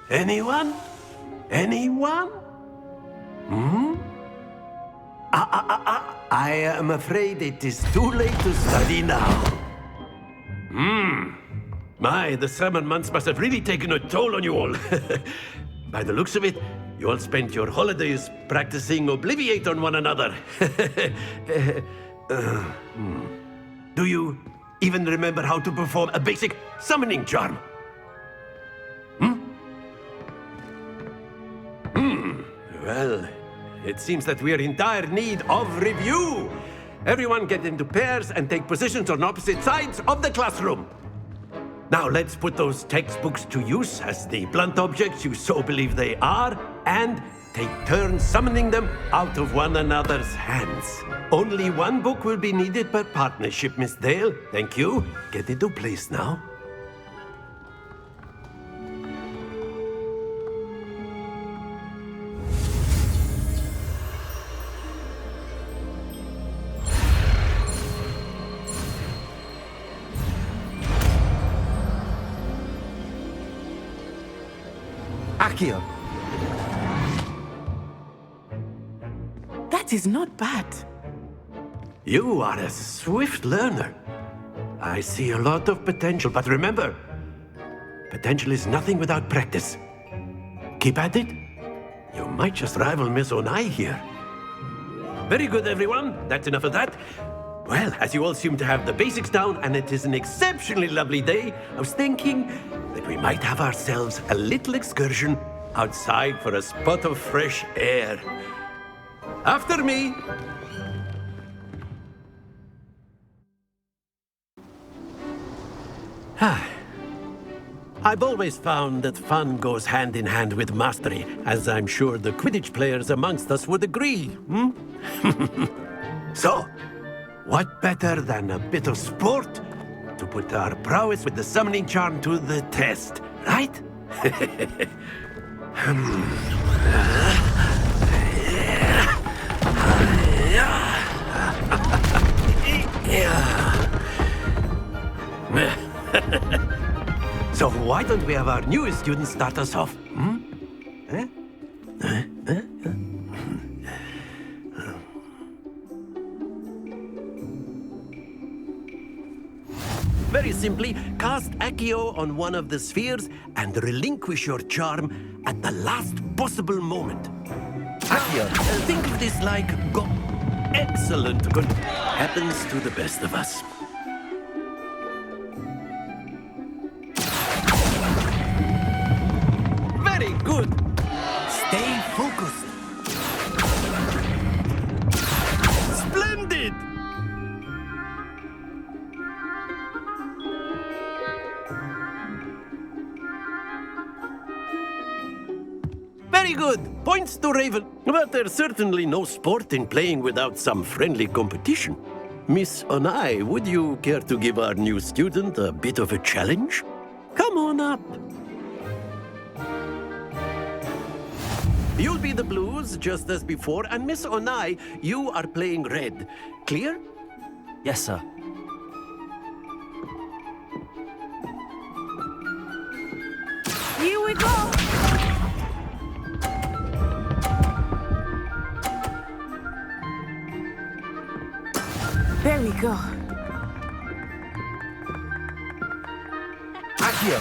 Anyone? Anyone? I am afraid it is too late to study now. My, the summer months must have really taken a toll on you all. By the looks of it, you all spent your holidays practicing Obliviate on one another. Do you even remember how to perform a basic summoning charm? Well, it seems that we are in dire need of review. Everyone get into pairs and take positions on opposite sides of the classroom. Now let's put those textbooks to use as the blunt objects you so believe they are, and take turns summoning them out of one another's hands. Only one book will be needed per partnership, Miss Dale. Thank you. Get into place now. Accio. That is not bad. You are a swift learner. I see a lot of potential, but remember, potential is nothing without practice. Keep at it. You might just rival Miss Onai here. Very good, everyone. That's enough of that. Well, as you all seem to have the basics down, and it is an exceptionally lovely day, I was thinking that we might have ourselves a little excursion outside for a spot of fresh air. After me. I've always found that fun goes hand in hand with mastery, as I'm sure the Quidditch players amongst us would agree. So, what better than a bit of sport to put our prowess with the summoning charm to the test, right? So why don't we have our newest student start us off? Very simply, cast Accio on one of the spheres and relinquish your charm at the last possible moment. Accio, think of this like excellent. Good. Happens to the best of us. Very good. Stay focused. Splendid. Very good. Points to Raven. But there's certainly no sport in playing without some friendly competition. Miss Onai, would you care to give our new student a bit of a challenge? Come on up. You'll be the blues, just as before, and Miss Onai, you are playing red. Clear? Yes, sir. Here we go! There we go. Accio.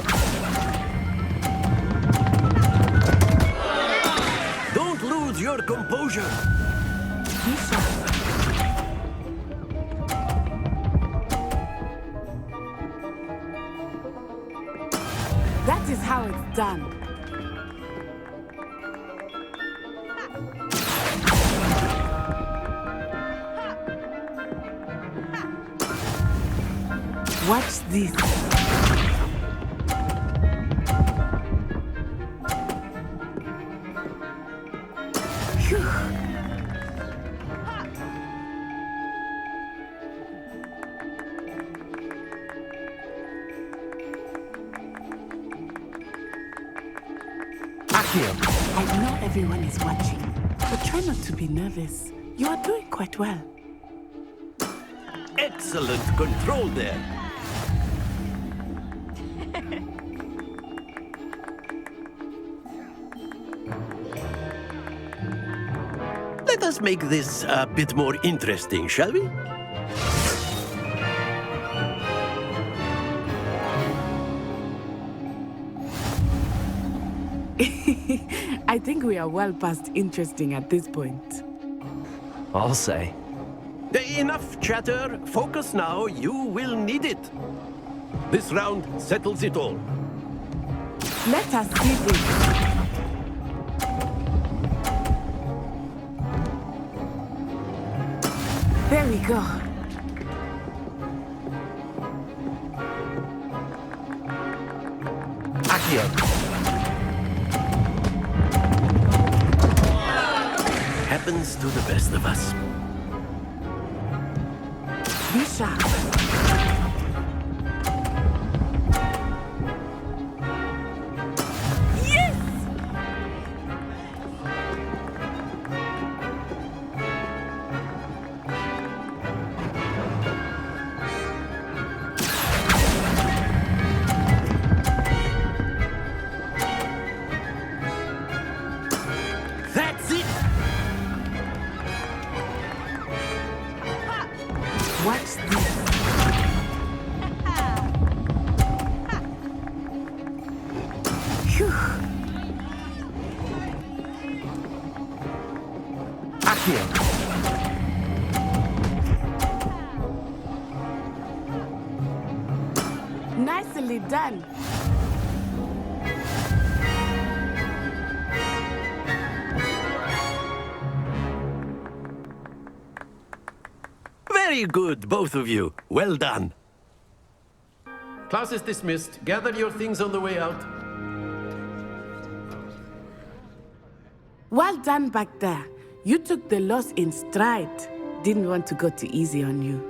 Don't lose your composure. That is how it's done. Watch this. I know everyone is watching, but try not to be nervous. You are doing quite well. Excellent control there. Let us make this a bit more interesting, shall we? I think we are well past interesting at this point. I'll say. Enough chatter. Focus now. You will need it. This round settles it all. Let us see this. There we go. Accio. Happens to the best of us. Be sharp. Yes! That's it! Watch this. Phew. Accio. Nicely done. Very good, both of you. Well done. Class is dismissed. Gather your things on the way out. Well done back there. You took the loss in stride. Didn't want to go too easy on you.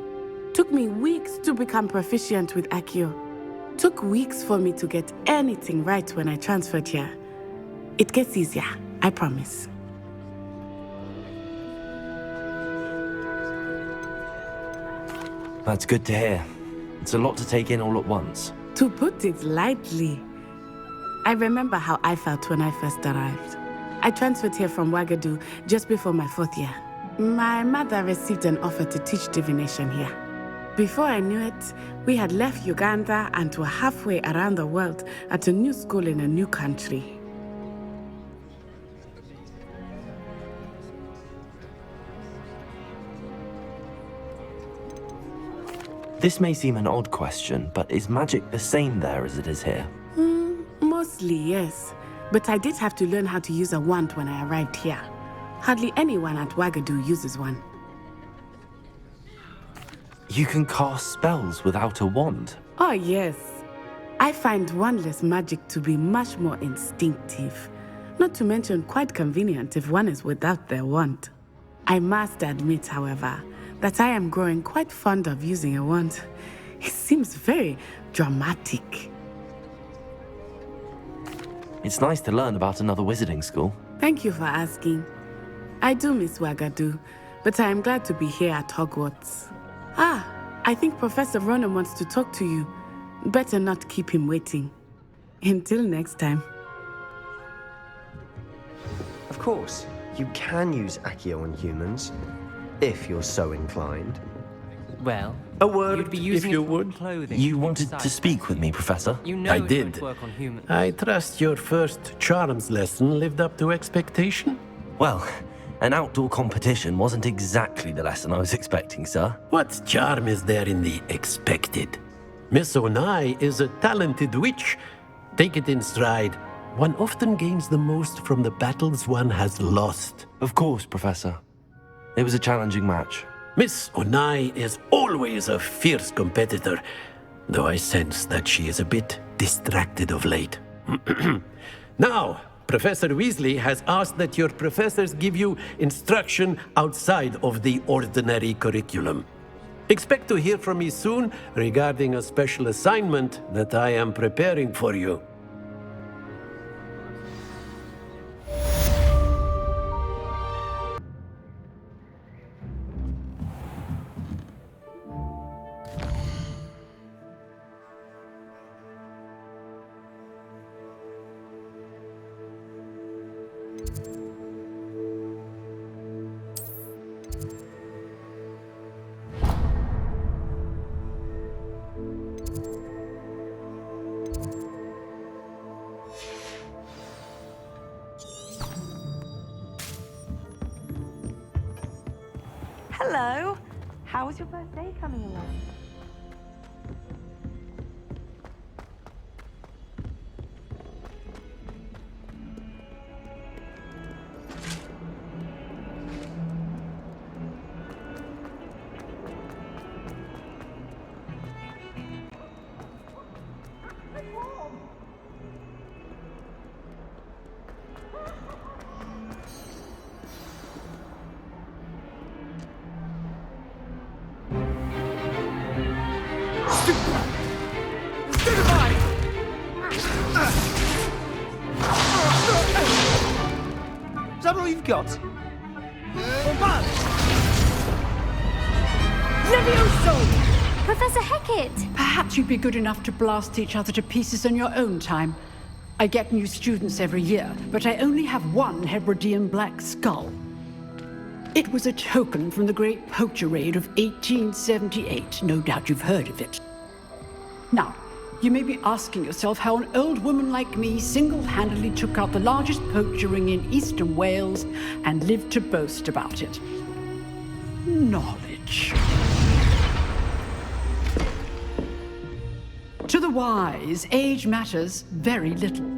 Took me weeks to become proficient with Accio. Took weeks for me to get anything right when I transferred here. It gets easier, I promise. That's good to hear. It's a lot to take in all at once. To put it lightly, I remember how I felt when I first arrived. I transferred here from Ouagadougou just before my 4th year. My mother received an offer to teach divination here. Before I knew it, we had left Uganda and were halfway around the world at a new school in a new country. This may seem an odd question, but is magic the same there as it is here? Mostly, yes. But I did have to learn how to use a wand when I arrived here. Hardly anyone at Ouagadougou uses one. You can cast spells without a wand? Oh, yes. I find wandless magic to be much more instinctive. Not to mention quite convenient if one is without their wand. I must admit, however, that I am growing quite fond of using a wand. It seems very dramatic. It's nice to learn about another wizarding school. Thank you for asking. I do miss Ouagadougou, but I am glad to be here at Hogwarts. Ah, I think Professor Ronan wants to talk to you. Better not keep him waiting. Until next time. Of course, you can use Accio on humans, if you're so inclined. Well, a word, you'd be using if you it for would. clothing. You wanted to speak with me, Professor? You know I it did. won't work on humans. I trust your first charms lesson lived up to expectation? Well, an outdoor competition wasn't exactly the lesson I was expecting, sir. What charm is there in the expected? Miss Onai is a talented witch. Take it in stride. One often gains the most from the battles one has lost. Of course, Professor. It was a challenging match. Miss Onai is always a fierce competitor, though I sense that she is a bit distracted of late. Now, Professor Weasley has asked that your professors give you instruction outside of the ordinary curriculum. Expect to hear from me soon regarding a special assignment that I am preparing for you. Hello. How was your first day coming along? Is that all you've got? Levioso! Professor Hecat! Perhaps you'd be good enough to blast each other to pieces on your own time. I get new students every year, but I only have one Hebridean black skull. It was a token from the Great Poacher Raid of 1878. No doubt you've heard of it. Now, you may be asking yourself how an old woman like me single-handedly took out the largest poacher ring in eastern Wales and lived to boast about it. Knowledge. To the wise, age matters very little.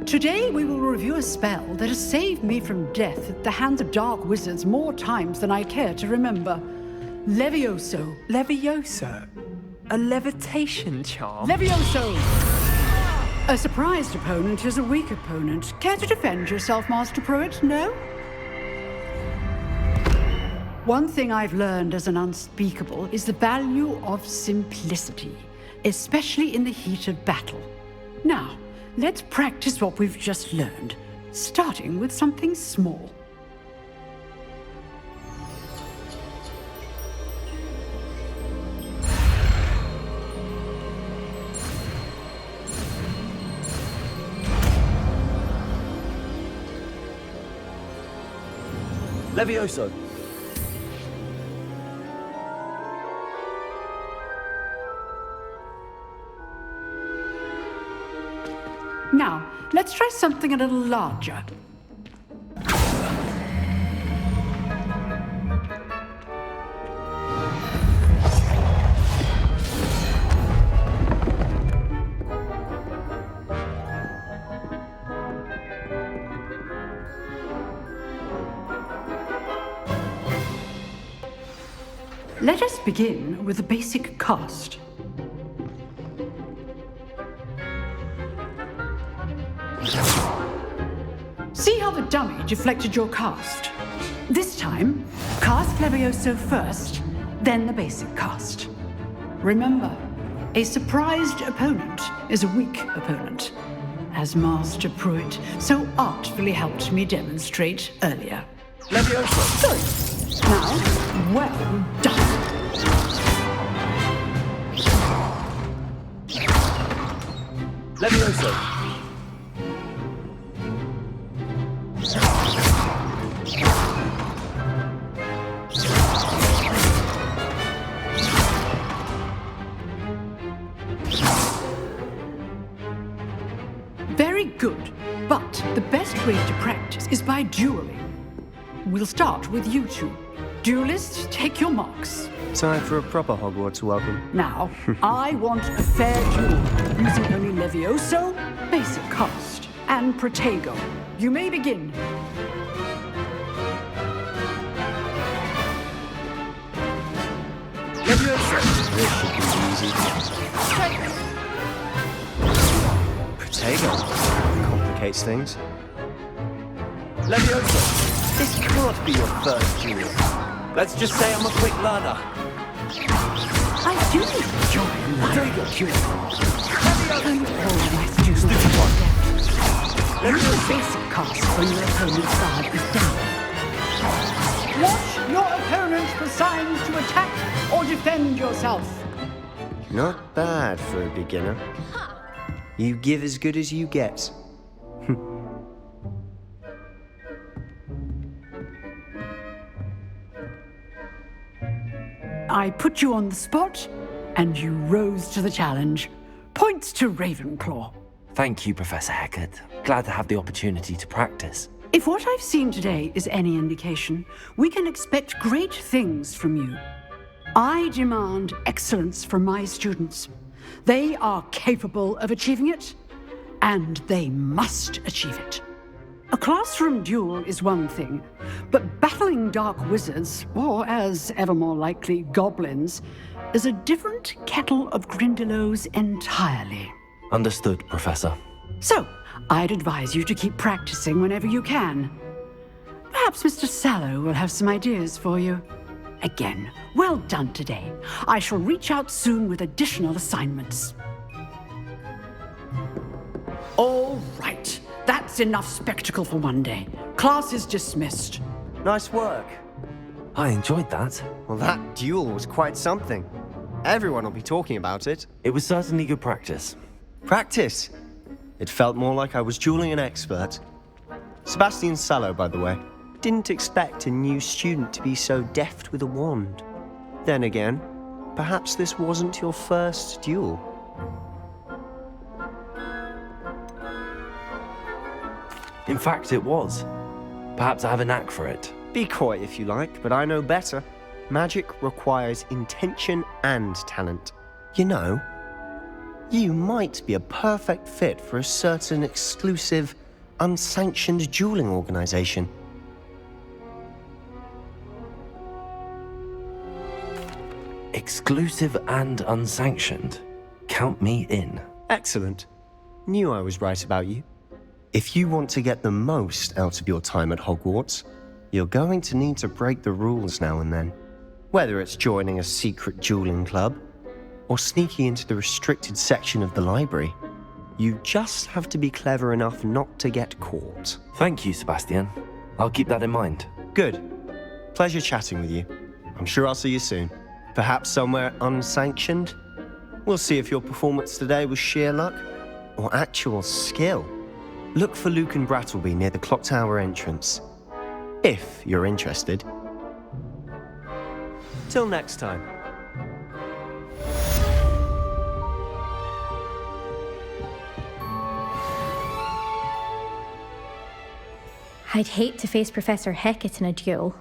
Today we will review a spell that has saved me from death at the hands of dark wizards more times than I care to remember. Levioso. Levioso? A levitation charm? Levioso! A surprised opponent is a weak opponent. Care to defend yourself, Master Pruitt? No? One thing I've learned as an unspeakable is the value of simplicity, especially in the heat of battle. Now, let's practice what we've just learned, starting with something small. Levioso. Now, let's try something a little larger. Let us begin with a basic cast. See how the dummy deflected your cast? This time, cast Levioso first, then the basic cast. Remember, a surprised opponent is a weak opponent, as Master Pruitt so artfully helped me demonstrate earlier. Levioso! Good. Now, well done. Levioso! Very good, but the best way to practice is by dueling. We'll start with you two. Duelists, take your marks. Time for a proper Hogwarts welcome. Now, I want a fair duel, using only Levioso, basic cast, and Protego. You may begin. Levioso! This should be easy. Protego complicates things. Levioso! This can't be your first duel. Let's just say I'm a quick learner. I do enjoy Protego. And always do Stupid one. Use the basic cast when your opponent's guard is down. Watch your opponent for signs to attack or defend yourself. Not bad for a beginner. You give as good as you get. I put you on the spot, and you rose to the challenge. Points to Ravenclaw. Thank you, Professor Hecat. Glad to have the opportunity to practice. If what I've seen today is any indication, we can expect great things from you. I demand excellence from my students. They are capable of achieving it, and they must achieve it. A classroom duel is one thing, but battling dark wizards, or as ever more likely, goblins, is a different kettle of Grindylows entirely. Understood, Professor. So, I'd advise you to keep practicing whenever you can. Perhaps Mr. Sallow will have some ideas for you. Again, well done today. I shall reach out soon with additional assignments. All right. That's enough spectacle for one day. Class is dismissed. Nice work. I enjoyed that. Well, that duel was quite something. Everyone will be talking about it. It was certainly good practice. Practice? It felt more like I was dueling an expert. Sebastian Sallow, by the way. Didn't expect a new student to be so deft with a wand. Then again, perhaps this wasn't your first duel. In fact, it was. Perhaps I have a knack for it. Be coy if you like, but I know better. Magic requires intention and talent. You know, you might be a perfect fit for a certain exclusive, unsanctioned dueling organization. Exclusive and unsanctioned. Count me in. Excellent. Knew I was right about you. If you want to get the most out of your time at Hogwarts, you're going to need to break the rules now and then. Whether it's joining a secret dueling club, or sneaking into the restricted section of the library, you just have to be clever enough not to get caught. Thank you, Sebastian. I'll keep that in mind. Good. Pleasure chatting with you. I'm sure I'll see you soon. Perhaps somewhere unsanctioned? We'll see if your performance today was sheer luck, or actual skill. Look for Luke and Brattleby near the clock tower entrance, if you're interested. Till next time. I'd hate to face Professor Hecat in a duel.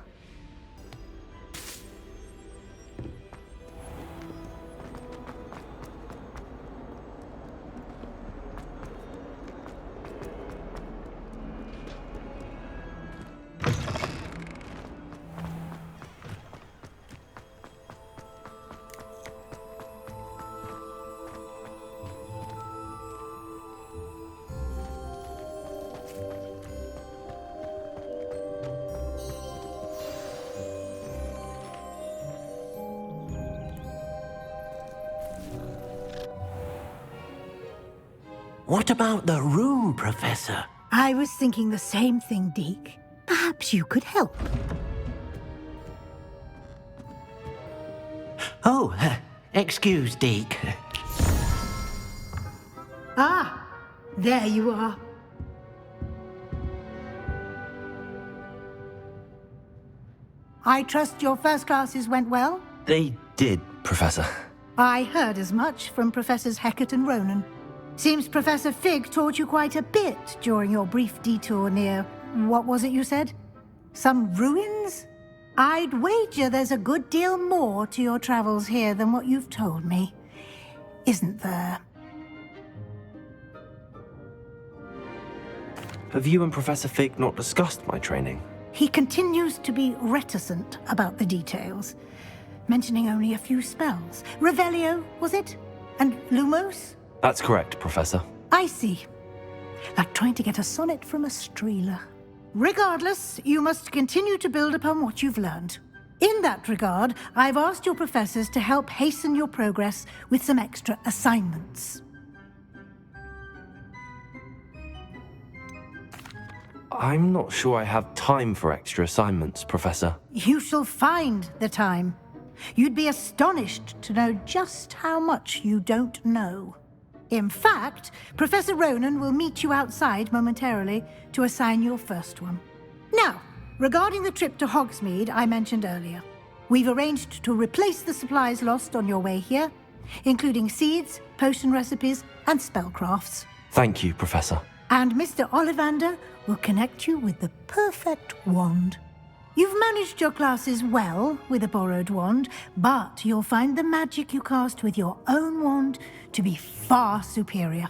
What about the room, Professor? I was thinking the same thing, Deke. Perhaps you could help. Oh, excuse, Deke. Ah, there you are. I trust your first classes went well? They did, Professor. I heard as much from Professors Hecat and Ronan. Seems Professor Fig taught you quite a bit during your brief detour near, what was it you said? Some ruins? I'd wager there's a good deal more to your travels here than what you've told me. Isn't there? Have you and Professor Fig not discussed my training? He continues to be reticent about the details, mentioning only a few spells. Revelio, was it? And Lumos? That's correct, Professor. I see. Like trying to get a sonnet from a streeler. Regardless, you must continue to build upon what you've learned. In that regard, I've asked your professors to help hasten your progress with some extra assignments. I'm not sure I have time for extra assignments, Professor. You shall find the time. You'd be astonished to know just how much you don't know. In fact, Professor Ronan will meet you outside momentarily to assign your first one. Now, regarding the trip to Hogsmeade I mentioned earlier, we've arranged to replace the supplies lost on your way here, including seeds, potion recipes, and spellcrafts. Thank you, Professor. And Mr. Ollivander will connect you with the perfect wand. You've managed your classes well with a borrowed wand, but you'll find the magic you cast with your own wand to be far superior.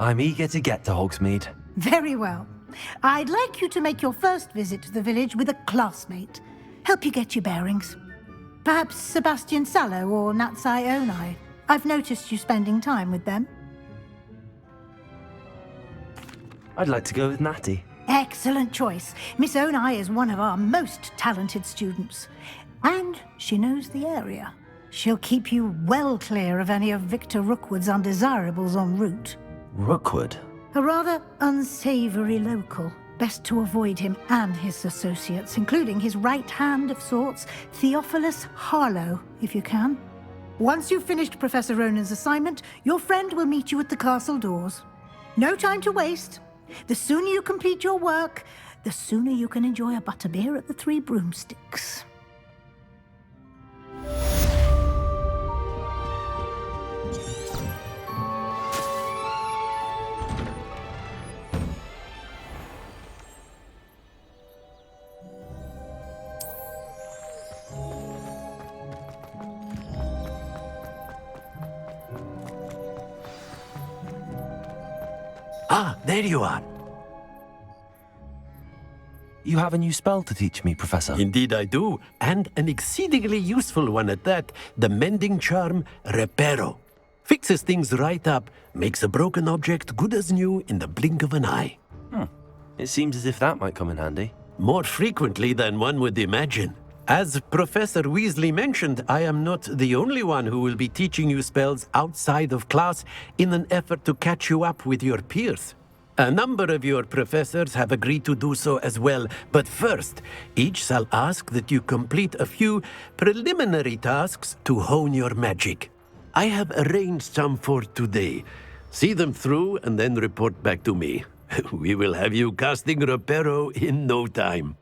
I'm eager to get to Hogsmeade. Very well. I'd like you to make your first visit to the village with a classmate. Help you get your bearings. Perhaps Sebastian Sallow or Natsai Onai. I've noticed you spending time with them. I'd like to go with Natty. Excellent choice. Miss Onai is one of our most talented students. And she knows the area. She'll keep you well clear of any of Victor Rookwood's undesirables en route. Rookwood? A rather unsavory local. Best to avoid him and his associates, including his right hand of sorts, Theophilus Harlow, if you can. Once you've finished Professor Ronan's assignment, your friend will meet you at the castle doors. No time to waste. The sooner you complete your work, the sooner you can enjoy a butterbeer at the Three Broomsticks. Ah, there you are. You have a new spell to teach me, Professor. Indeed I do, and an exceedingly useful one at that. The mending charm, Reparo. Fixes things right up, makes a broken object good as new in the blink of an eye. It seems as if that might come in handy. More frequently than one would imagine. As Professor Weasley mentioned, I am not the only one who will be teaching you spells outside of class in an effort to catch you up with your peers. A number of your professors have agreed to do so as well, but first, each shall ask that you complete a few preliminary tasks to hone your magic. I have arranged some for today. See them through and then report back to me. We will have you casting Reparo in no time.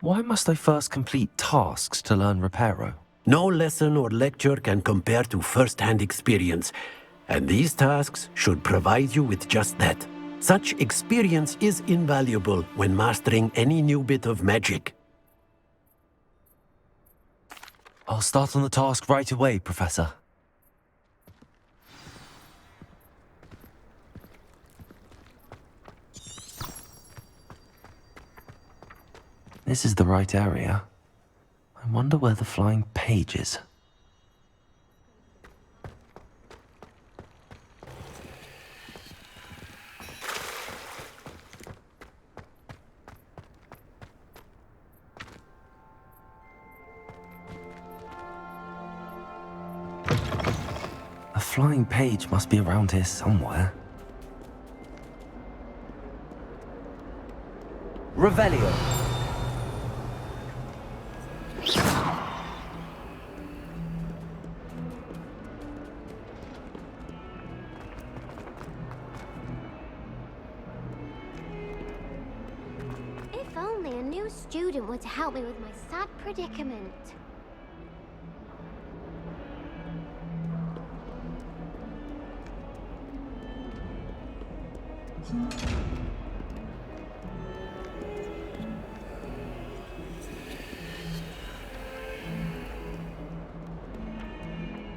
Why must I first complete tasks to learn Reparo? No lesson or lecture can compare to first-hand experience, and these tasks should provide you with just that. Such experience is invaluable when mastering any new bit of magic. I'll start on the task right away, Professor. This is the right area. I wonder where the flying page is. A flying page must be around here somewhere. Revelio. If only a new student were to help me with my sad predicament.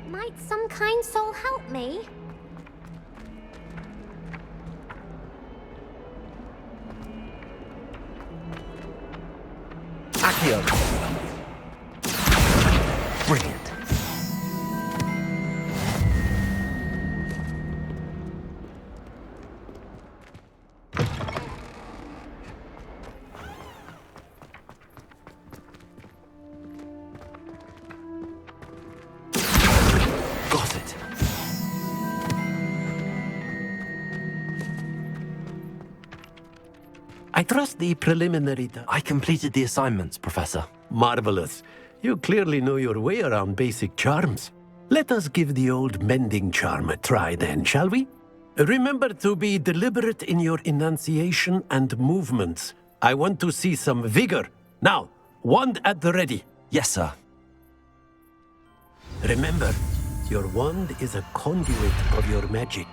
Might some kind soul help me? Accio. Brilliant. Got it. I trust the preliminary... I completed the assignments, Professor. Marvelous. You clearly know your way around basic charms. Let us give the old mending charm a try then, shall we? Remember to be deliberate in your enunciation and movements. I want to see some vigor. Now, Wand at the ready. Yes, sir. Remember, your wand is a conduit of your magic.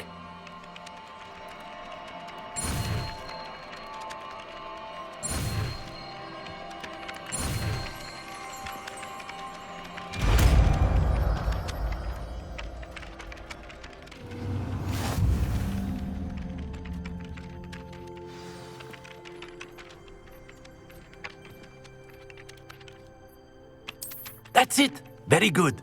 That's it! Very good.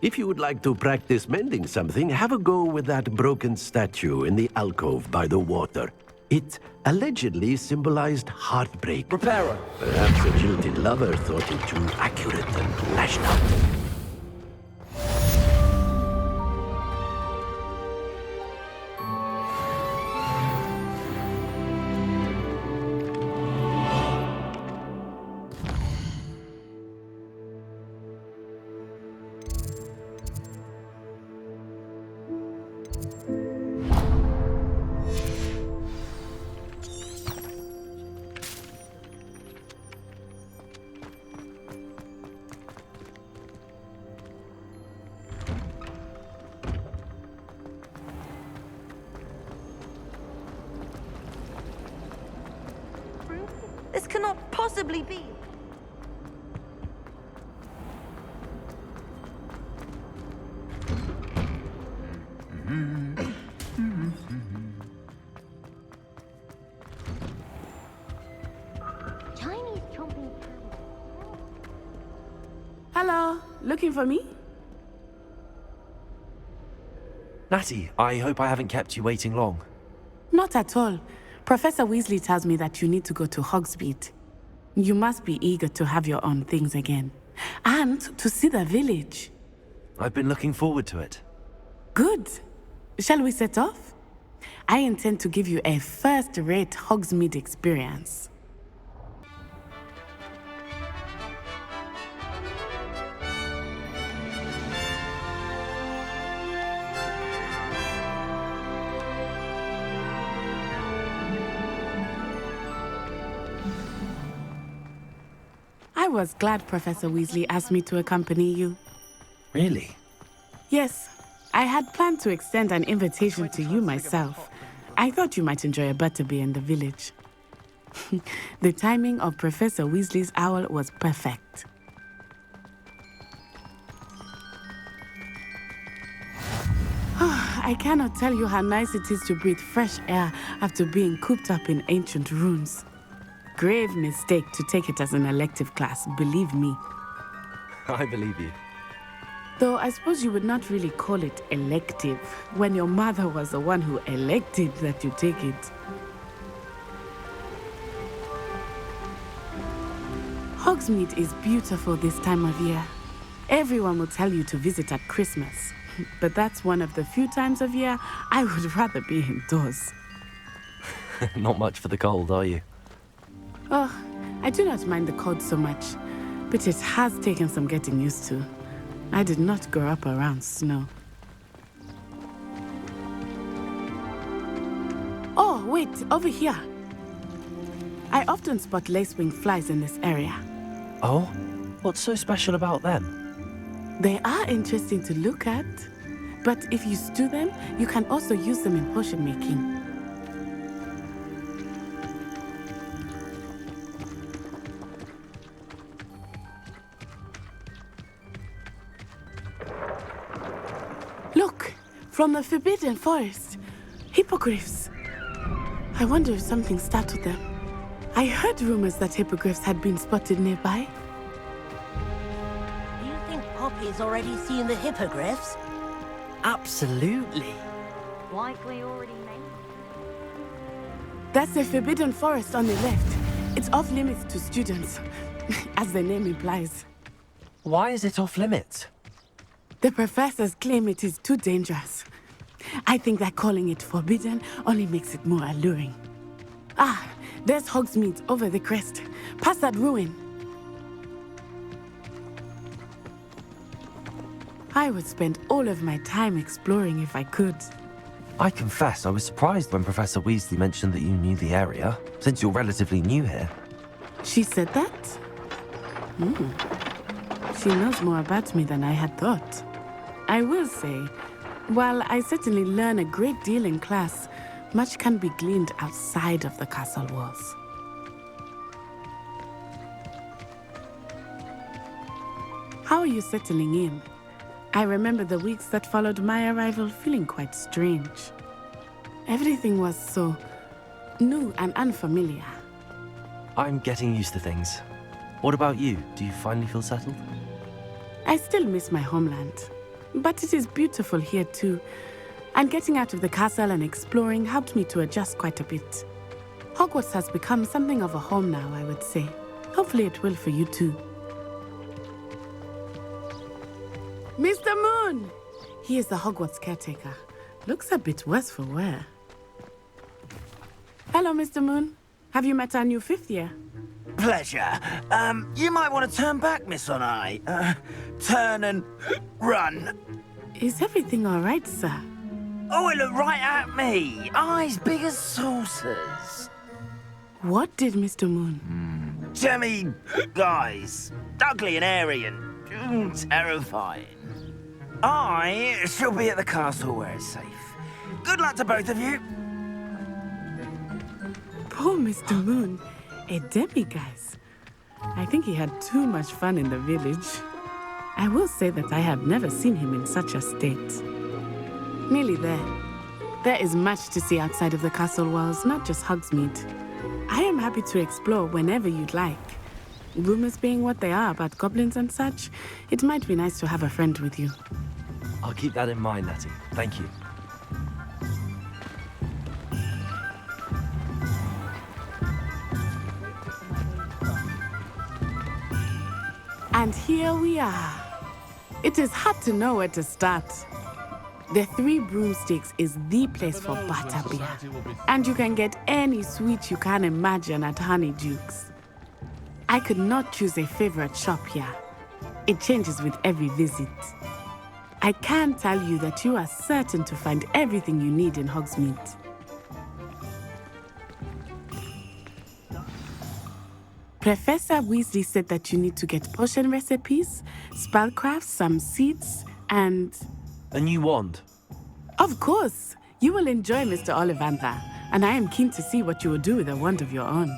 If you would like to practice mending something, have a go with that broken statue in the alcove by the water. It allegedly symbolized heartbreak. Repairer. Perhaps a jilted lover thought it too accurate and lashed out. This cannot possibly be. Chinese chomping. Hello, looking for me? Natty, I hope I haven't kept you waiting long. Not at all. Professor Weasley tells me that you need to go to Hogsmeade. You must be eager to have your own things again. And to see the village. I've been looking forward to it. Good. Shall we set off? I intend to give you a first-rate Hogsmeade experience. I was glad Professor Weasley asked me to accompany you. Really? Yes, I had planned to extend an invitation to you myself. I thought you might enjoy a butterbeer in the village. The timing of Professor Weasley's owl was perfect. I cannot tell you how nice it is to breathe fresh air after being cooped up in ancient ruins. Grave mistake to take it as an elective class, believe me. I believe you. Though I suppose you would not really call it elective when your mother was the one who elected that you take it. Hogsmeade is beautiful this time of year. Everyone will tell you to visit at Christmas, but that's one of the few times of year I would rather be indoors. Not much for the cold, are you? Oh, I do not mind the cold so much, but it has taken some getting used to. I did not grow up around snow. Oh, wait, over here. I often spot lacewing flies in this area. Oh? What's so special about them? They are interesting to look at, but if you stew them, you can also use them in potion making. Look, from the Forbidden Forest, hippogriffs. I wonder if something startled them. I heard rumors that hippogriffs had been spotted nearby. Do you think Poppy's already seen the hippogriffs? Absolutely. Likely already made. That's the Forbidden Forest on the left. It's off limits to students, as the name implies. Why is it off limits? The professors claim it is too dangerous. I think that calling it forbidden only makes it more alluring. Ah, there's Hogsmeade over the crest, past that ruin. I would spend all of my time exploring if I could. I confess I was surprised when Professor Weasley mentioned that you knew the area, since you're relatively new here. She said that? She knows more about me than I had thought. I will say, while I certainly learn a great deal in class, much can be gleaned outside of the castle walls. How are you settling in? I remember the weeks that followed my arrival feeling quite strange. Everything was so new and unfamiliar. I'm getting used to things. What about you? Do you finally feel settled? I still miss my homeland, but it is beautiful here too. And getting out of the castle and exploring helped me to adjust quite a bit. Hogwarts has become something of a home now, I would say. Hopefully it will for you too. Mr. Moon! He is the Hogwarts caretaker. Looks a bit worse for wear. Hello, Mr. Moon. Have you met our new fifth year? Pleasure. You might want to turn back, Miss Onai. Turn and run. Is everything all right, sir? Oh, it looked right at me. Eyes big as saucers. What did Mr. Moon? Jemmy guys. Ugly and airy and terrifying. I shall be at the castle where it's safe. Good luck to both of you. Poor Mr. Moon. A demiguise. I think he had too much fun in the village. I will say that I have never seen him in such a state. Nearly there. There is much to see outside of the castle walls, not just Hogsmeade. I am happy to explore whenever you'd like. Rumors being what they are about goblins and such, it might be nice to have a friend with you. I'll keep that in mind, Natty. Thank you. And here we are. It is hard to know where to start. The Three Broomsticks is the place for butterbeer. And you can get any sweet you can imagine at Honeydukes. I could not choose a favorite shop here. It changes with every visit. I can tell you that you are certain to find everything you need in Hogsmeade. Professor Weasley said that you need to get potion recipes, spellcrafts, some seeds, and... A new wand? Of course! You will enjoy Mr. Ollivander, and I am keen to see what you will do with a wand of your own.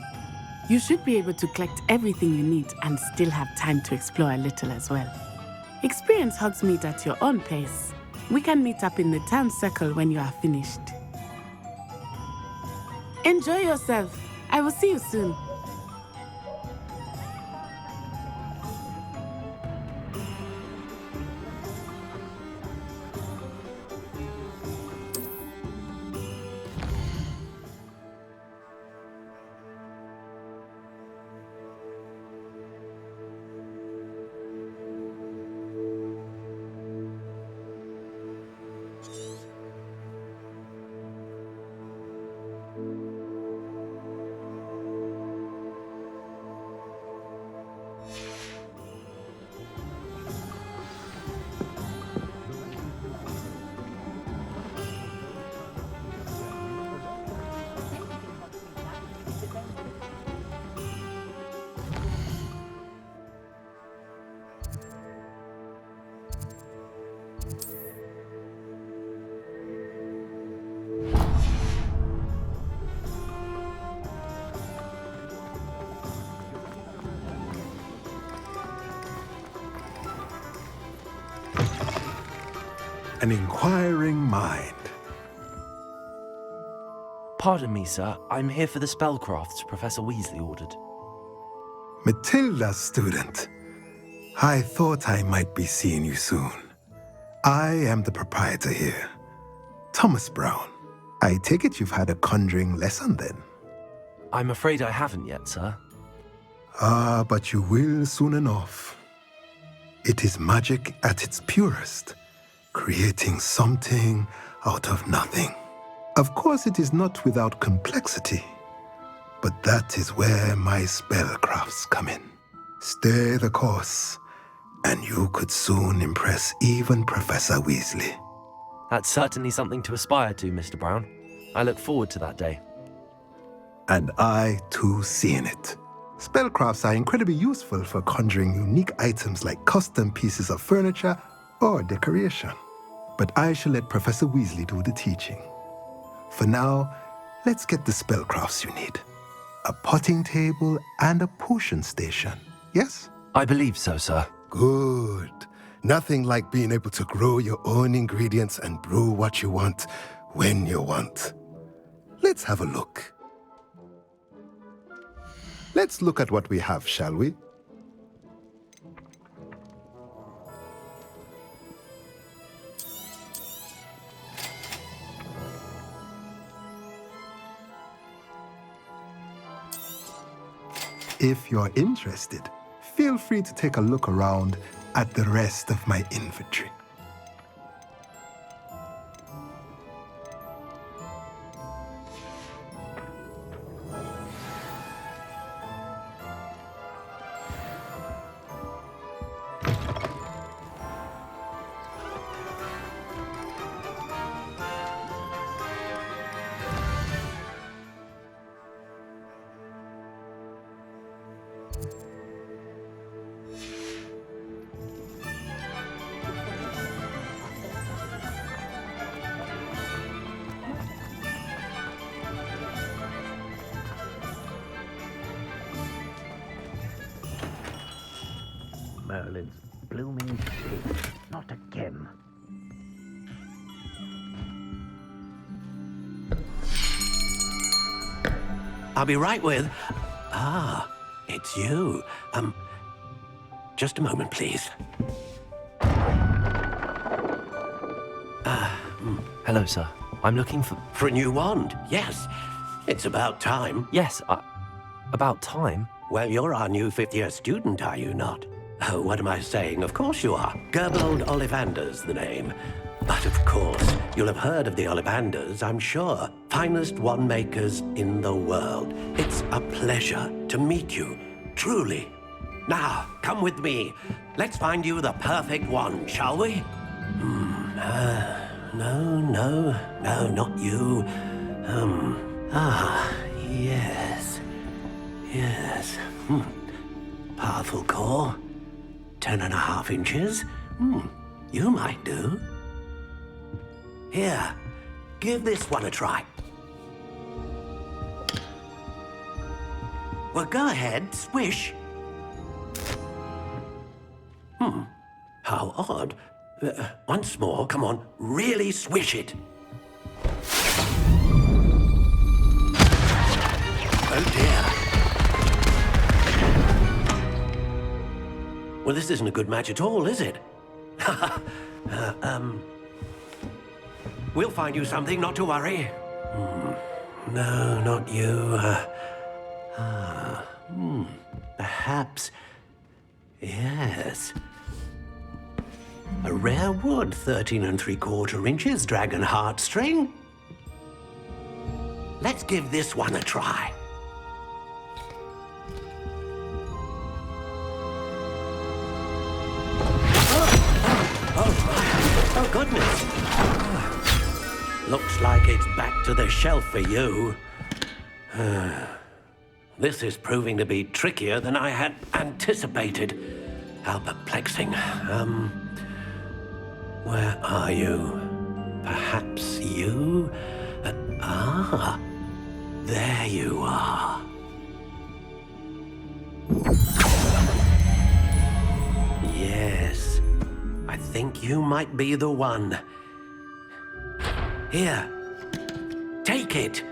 You should be able to collect everything you need and still have time to explore a little as well. Experience Hogsmeade at your own pace. We can meet up in the town circle when you are finished. Enjoy yourself. I will see you soon. An inquiring mind. Pardon me, sir. I'm here for the spellcrafts Professor Weasley ordered. Matilda's student. I thought I might be seeing you soon. I am the proprietor here, Thomas Brown. I take it you've had a conjuring lesson then? I'm afraid I haven't yet, sir. Ah, but you will soon enough. It is magic at its purest, creating something out of nothing. Of course, it is not without complexity, but that is where my spellcrafts come in. Stay the course, and you could soon impress even Professor Weasley. That's certainly something to aspire to, Mr. Brown. I look forward to that day. And I, too, seeing it. Spellcrafts are incredibly useful for conjuring unique items like custom pieces of furniture or decoration. But I shall let Professor Weasley do the teaching. For now, let's get the spellcrafts you need. A potting table and a potion station, yes? I believe so, sir. Good. Nothing like being able to grow your own ingredients and brew what you want when you want. Let's have a look. Let's look at what we have, shall we? If you're interested, feel free to take a look around at the rest of my inventory. Merlin's blooming shit. Not again. I'll be right with... Ah, it's you. Just a moment, please. Hello, sir. I'm looking for... For a new wand, yes. It's about time. Yes, about time? Well, you're our new fifth-year student, are you not? Oh, what am I saying? Of course you are. Gerbold Ollivander's the name. But of course, you'll have heard of the Ollivanders, I'm sure. Finest wand makers in the world. It's a pleasure to meet you, truly. Now, come with me. Let's find you the perfect wand, shall we? No, not you. Yes. Powerful core. 10.5 inches. You might do. Here, give this one a try. Well, go ahead, swish. How odd. Once more, come on, really swish it. Oh dear. Well, this isn't a good match at all, is it? We'll find you something, not to worry. No, not you. Perhaps... Yes. A rare wood, 13 3/4 inches, dragon heartstring. Let's give this one a try. Oh, goodness. Looks like it's back to the shelf for you. This is proving to be trickier than I had anticipated. How perplexing. Where are you? Perhaps you? There you are. Yes, I think you might be the one. Here, take it.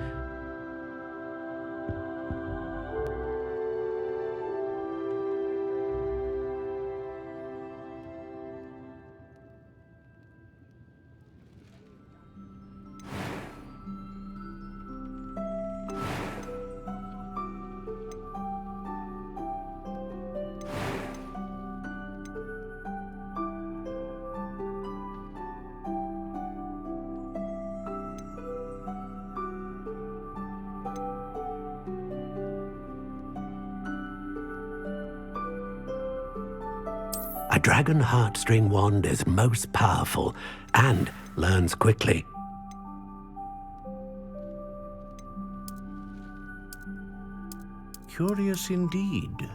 A dragon heartstring wand is most powerful and learns quickly. Curious indeed.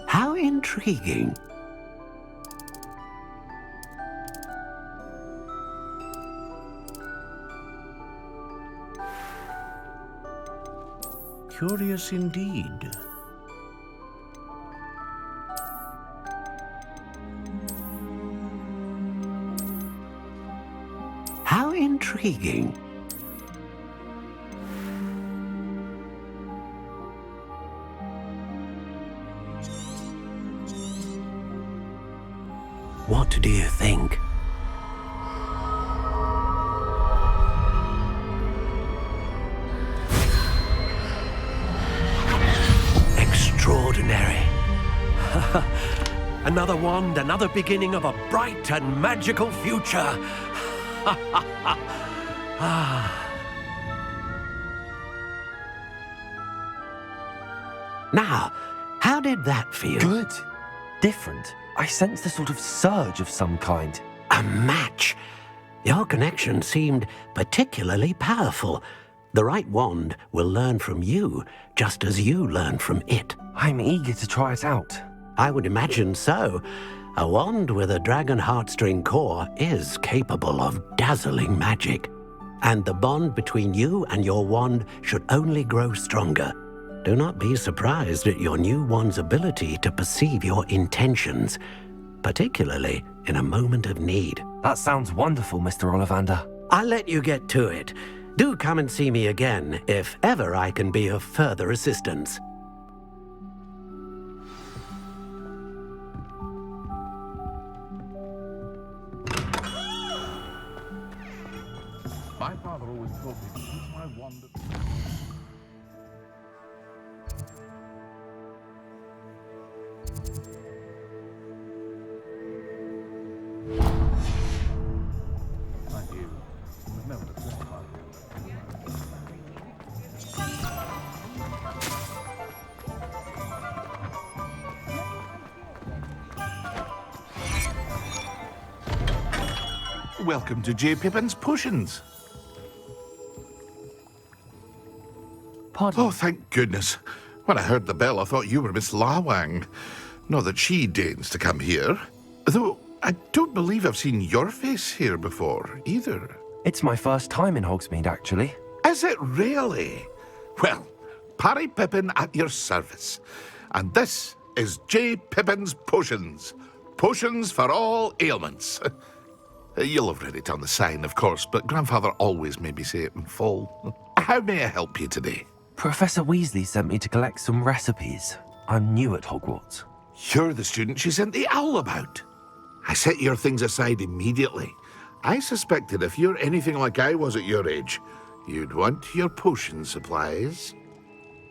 How intriguing. Curious indeed. How intriguing. What do you think? Extraordinary. Another wand, another beginning of a bright and magical future. Now, how did that feel? Good. Different. I sensed a sort of surge of some kind. A match. Your connection seemed particularly powerful. The right wand will learn from you, just as you learn from it. I'm eager to try it out. I would imagine so. A wand with a dragon heartstring core is capable of dazzling magic. And the bond between you and your wand should only grow stronger. Do not be surprised at your new wand's ability to perceive your intentions, particularly in a moment of need. That sounds wonderful, Mr. Ollivander. I'll let you get to it. Do come and see me again if ever I can be of further assistance. My father always told me to use my wand. Mind you, remember the flip part. Welcome to J. Pippin's Potions. Pardon? Oh, thank goodness. When I heard the bell, I thought you were Miss Lawang. Not that she deigns to come here. Though, I don't believe I've seen your face here before, either. It's my first time in Hogsmeade, actually. Is it really? Well, Parry Pippin at your service. And this is J. Pippin's Potions. Potions for all ailments. You'll have read it on the sign, of course, but Grandfather always made me say it in full. How may I help you today? Professor Weasley sent me to collect some recipes. I'm new at Hogwarts. You're the student she sent the owl about. I set your things aside immediately. I suspected if you're anything like I was at your age, you'd want your potion supplies.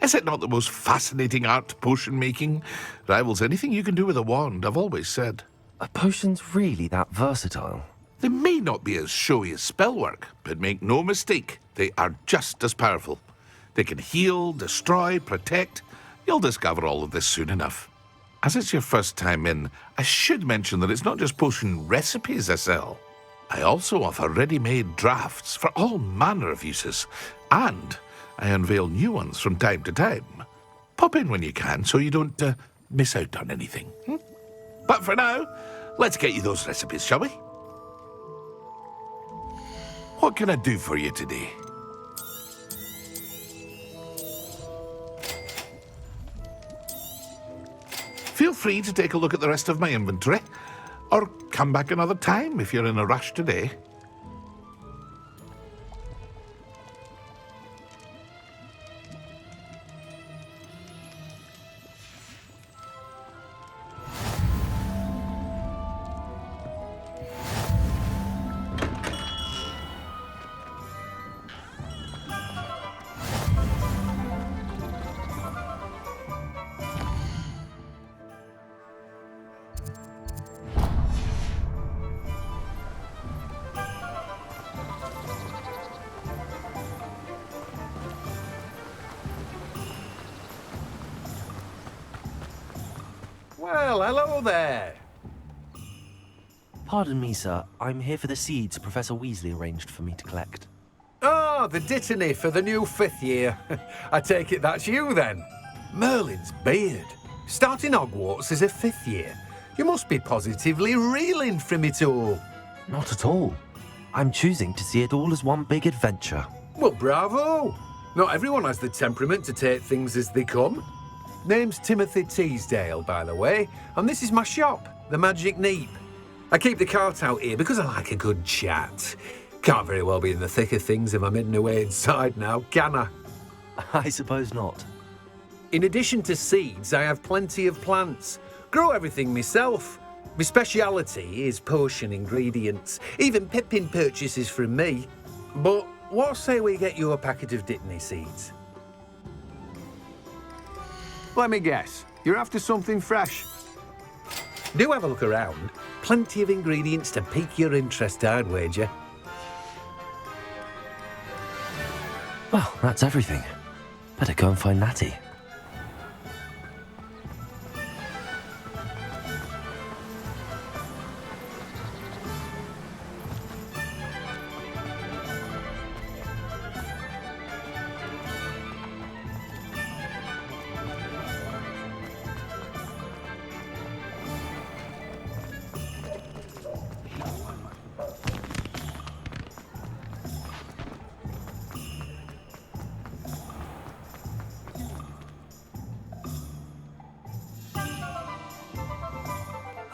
Is it not the most fascinating art, potion making? Rivals anything you can do with a wand, I've always said. Are potions really that versatile? They may not be as showy as spellwork, but make no mistake, they are just as powerful. They can heal, destroy, protect. You'll discover all of this soon enough. As it's your first time in, I should mention that it's not just potion recipes I sell. I also offer ready-made drafts for all manner of uses, and I unveil new ones from time to time. Pop in when you can so you don't miss out on anything. But for now, let's get you those recipes, shall we? What can I do for you today? Feel free to take a look at the rest of my inventory, or come back another time if you're in a rush today. Well, hello there. Pardon me, sir. I'm here for the seeds Professor Weasley arranged for me to collect. Oh, the dittany for the new 5th year. I take it that's you, then. Merlin's beard. Starting Hogwarts as a 5th year. You must be positively reeling from it all. Not at all. I'm choosing to see it all as one big adventure. Well, bravo. Not everyone has the temperament to take things as they come. Name's Timothy Teasdale, by the way, and this is my shop, the Magic Neep. I keep the cart out here because I like a good chat. Can't very well be in the thick of things if I'm hidden away inside now, can I? I suppose not. In addition to seeds, I have plenty of plants. Grow everything myself. My speciality is potion ingredients. Even Pippin purchases from me. But what say we get you a packet of Dittany seeds? Let me guess. You're after something fresh. Do have a look around. Plenty of ingredients to pique your interest, I'd wager. Well, that's everything. Better go and find Natty.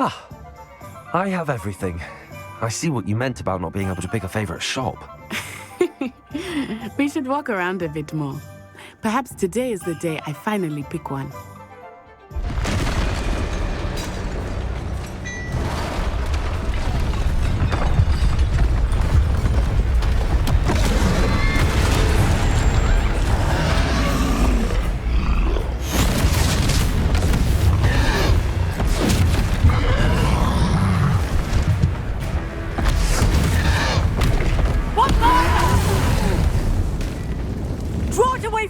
Ah, I have everything. I see what you meant about not being able to pick a favorite shop. We should walk around a bit more. Perhaps today is the day I finally pick one.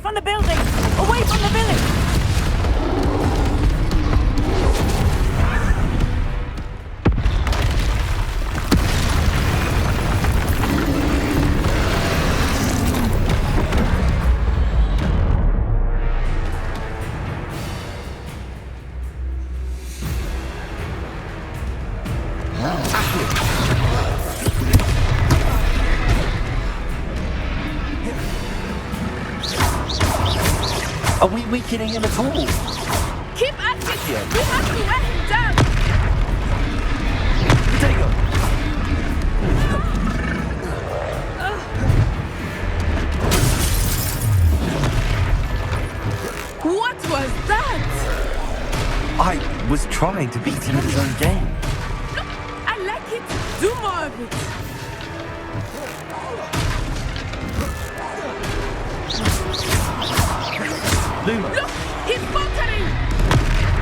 From the building! Away from the village! Are we weakening him at all? Keep at it! We have to wear him down! Diego! What was that? I was trying to beat him at his own game. I like it. Do more of it. Luma. Look, he's faltering.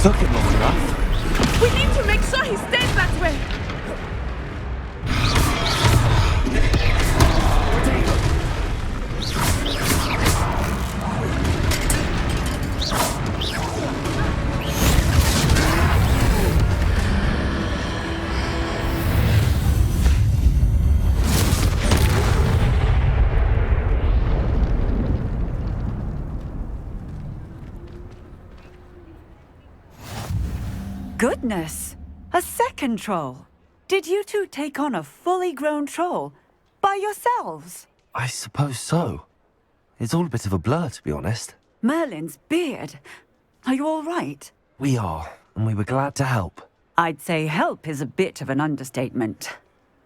Took him long enough. We need to make sure he stays that way. Goodness! A second troll! Did you two take on a fully grown troll? By yourselves? I suppose so. It's all a bit of a blur, to be honest. Merlin's beard. Are you all right? We are, and we were glad to help. I'd say help is a bit of an understatement.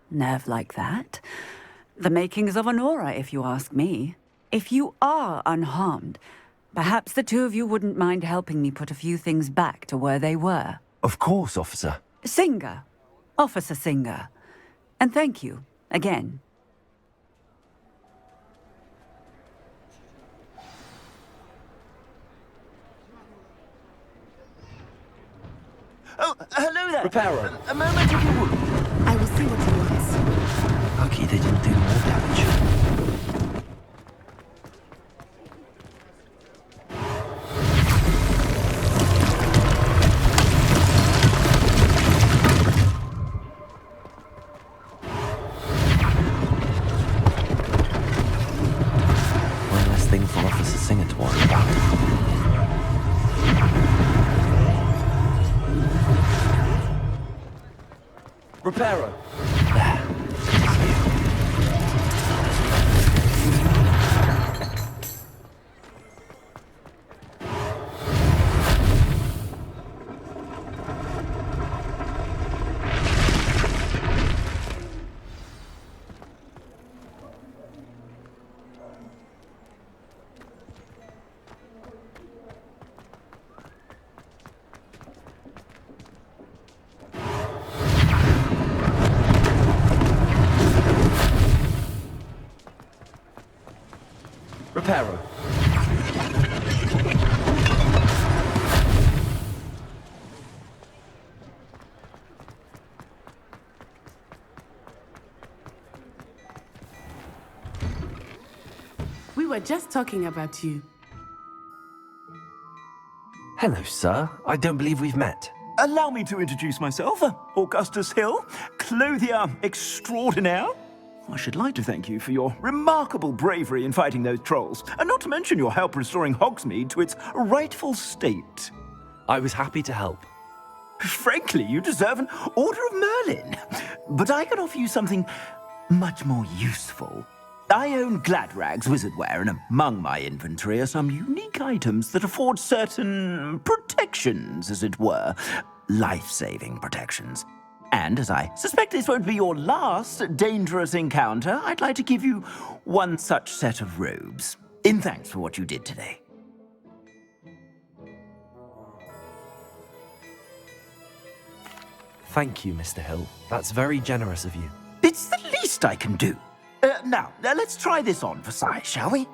Nerve like that. The makings of an aura, if you ask me. If you are unharmed, perhaps the two of you wouldn't mind helping me put a few things back to where they were. Of course, officer. Singer. Officer Singer. And thank you, again. Oh, hello there. Reparo. A moment if you would. I will see what he wants. Lucky they didn't do more damage. Reparo. Reparo. We were just talking about you. Hello, sir. I don't believe we've met. Allow me to introduce myself, Augustus Hill, clothier extraordinaire. I should like to thank you for your remarkable bravery in fighting those trolls, and not to mention your help restoring Hogsmeade to its rightful state. I was happy to help. Frankly, you deserve an Order of Merlin. But I can offer you something much more useful. I own Gladrag's wizardware, and among my inventory are some unique items that afford certain protections, as it were. Life-saving protections. And as I suspect this won't be your last dangerous encounter, I'd like to give you one such set of robes, in thanks for what you did today. Thank you, Mr. Hill. That's very generous of you. It's the least I can do. Now, let's try this on for size, shall we?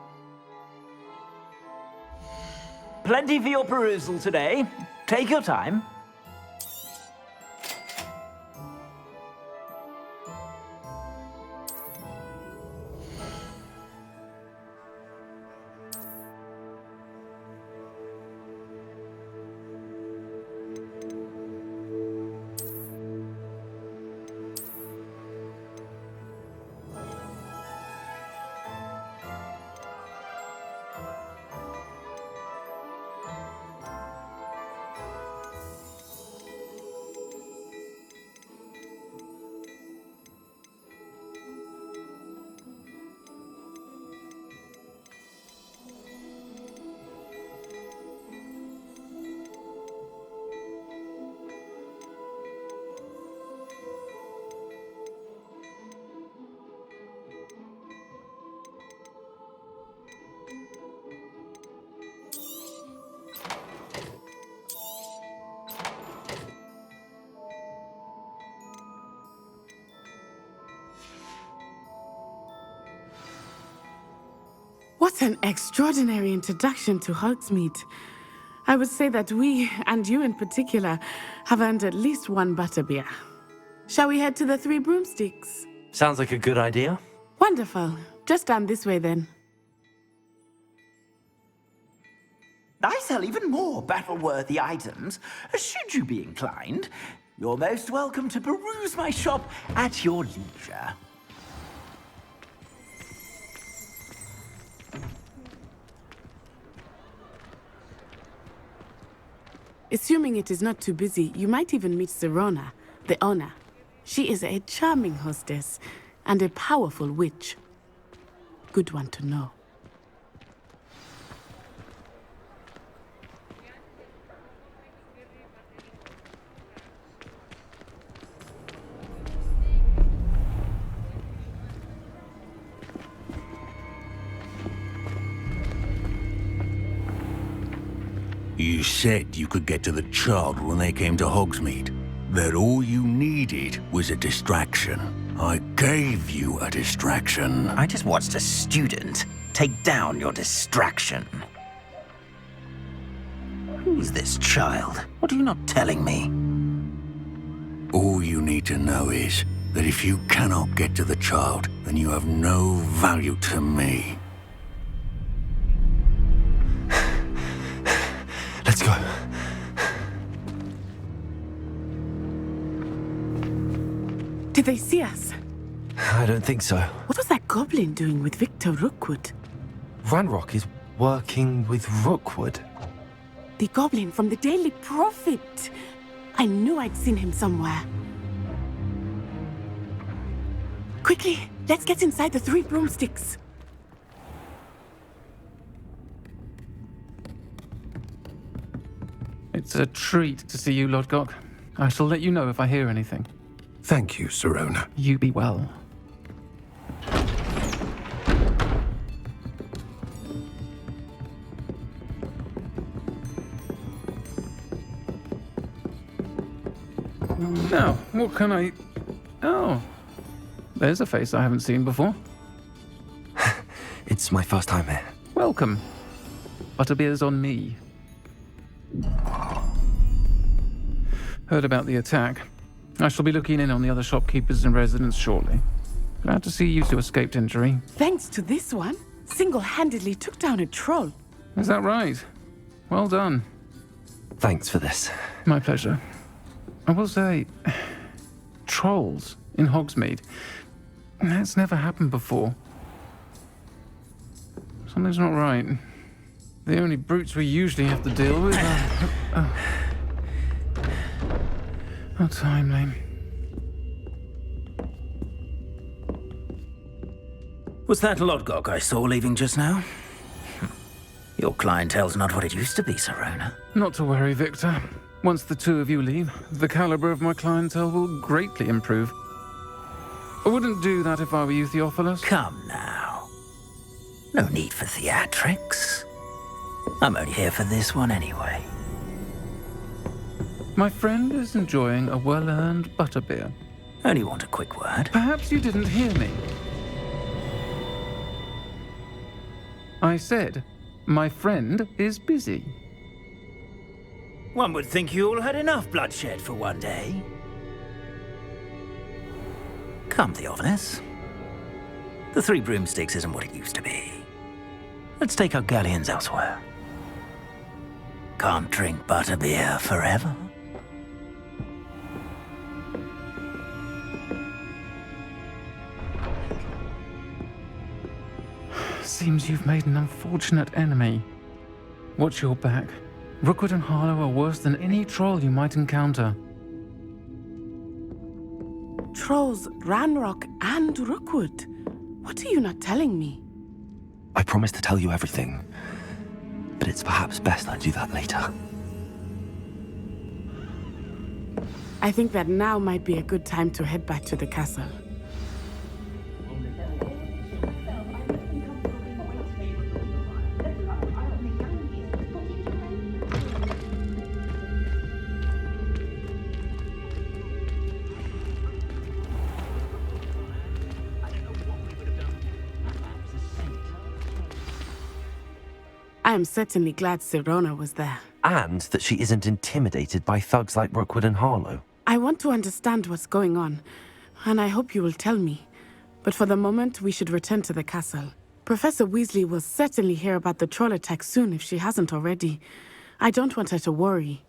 Plenty for your perusal today. Take your time. What an extraordinary introduction to Hogsmeade. I would say that we, and you in particular, have earned at least one butterbeer. Shall we head to the Three Broomsticks? Sounds like a good idea. Wonderful. Just down this way then. I sell even more battle-worthy items. Should you be inclined, you're most welcome to peruse my shop at your leisure. Assuming it is not too busy, you might even meet Serona, the owner. She is a charming hostess and a powerful witch. Good one to know. You said you could get to the child when they came to Hogsmeade. That all you needed was a distraction. I gave you a distraction. I just watched a student take down your distraction. Who's this child? What are you not telling me? All you need to know is that if you cannot get to the child, then you have no value to me. Let's go. Did they see us? I don't think so. What was that goblin doing with Victor Rookwood? Ranrock is working with Rookwood. The goblin from the Daily Prophet. I knew I'd seen him somewhere. Quickly, let's get inside the 3 broomsticks. It's a treat to see you, Lodgok. I shall let you know if I hear anything. Thank you, Sirona. You be well. Now, what can I... Oh, there's a face I haven't seen before. It's my first time here. Welcome. Butterbeer's on me. Heard about the attack. I shall be looking in on the other shopkeepers and residents shortly. Glad to see you two escaped injury. Thanks to this one, single-handedly took down a troll. Is that right? Well done. Thanks for this. My pleasure. I will say, trolls in Hogsmeade. That's never happened before. Something's not right. The only brutes we usually have to deal with are... How timely. Was that Lodgok I saw leaving just now? Your clientele's not what it used to be, Sirona. Not to worry, Victor. Once the two of you leave, the caliber of my clientele will greatly improve. I wouldn't do that if I were you, Theophilus. Come now. No need for theatrics. I'm only here for this one anyway. My friend is enjoying a well-earned butterbeer. Only want a quick word. Perhaps you didn't hear me. I said, my friend is busy. One would think you all had enough bloodshed for one day. Come, Theophilus. The 3 broomsticks isn't what it used to be. Let's take our galleons elsewhere. Can't drink butterbeer forever. Seems you've made an unfortunate enemy. Watch your back. Rookwood and Harlow are worse than any troll you might encounter. Trolls, Ranrock, and Rookwood. What are you not telling me? I promised to tell you everything, but it's perhaps best I do that later. I think that now might be a good time to head back to the castle. I am certainly glad Sirona was there. And that she isn't intimidated by thugs like Rookwood and Harlow. I want to understand what's going on, and I hope you will tell me. But for the moment, we should return to the castle. Professor Weasley will certainly hear about the troll attack soon if she hasn't already. I don't want her to worry.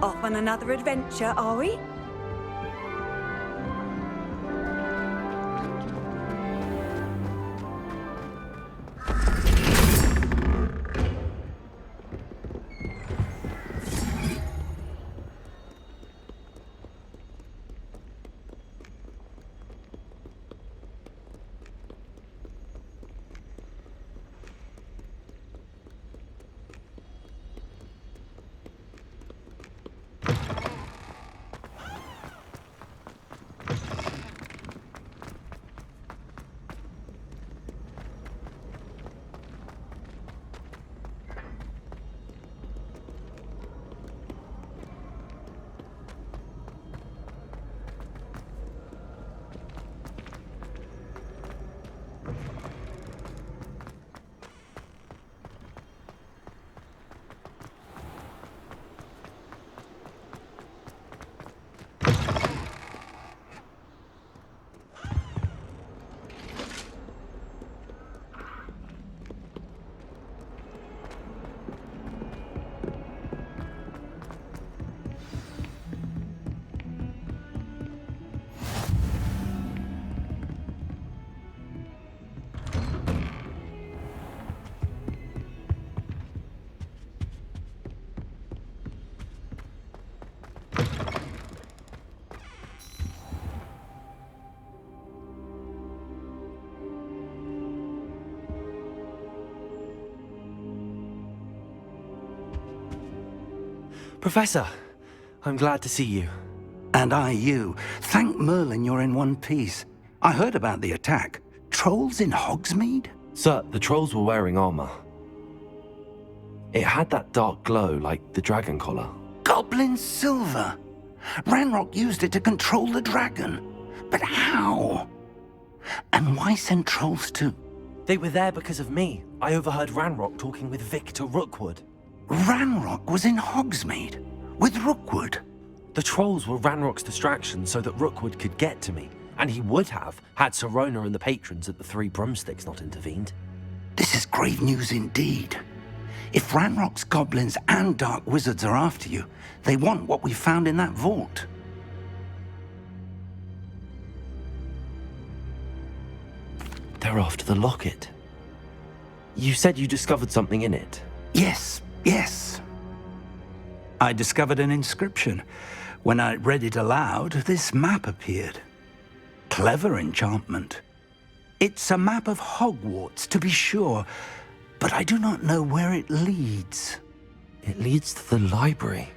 Off on another adventure, are we? Professor, I'm glad to see you. And I you. Thank Merlin you're in one piece. I heard about the attack. Trolls in Hogsmeade? Sir, the trolls were wearing armor. It had that dark glow like the dragon collar. Goblin silver. Ranrock used it to control the dragon. But how? And why send trolls to... They were there because of me. I overheard Ranrock talking with Victor Rookwood. Ranrock was in Hogsmeade? With Rookwood? The trolls were Ranrock's distraction so that Rookwood could get to me. And he would have, had Sirona and the patrons at the Three Broomsticks not intervened. This is grave news indeed. If Ranrock's goblins and dark wizards are after you, they want what we found in that vault. They're after the locket. You said you discovered something in it. Yes. I discovered an inscription. When I read it aloud, this map appeared. Clever enchantment. It's a map of Hogwarts, to be sure, but I do not know where it leads. It leads to the library.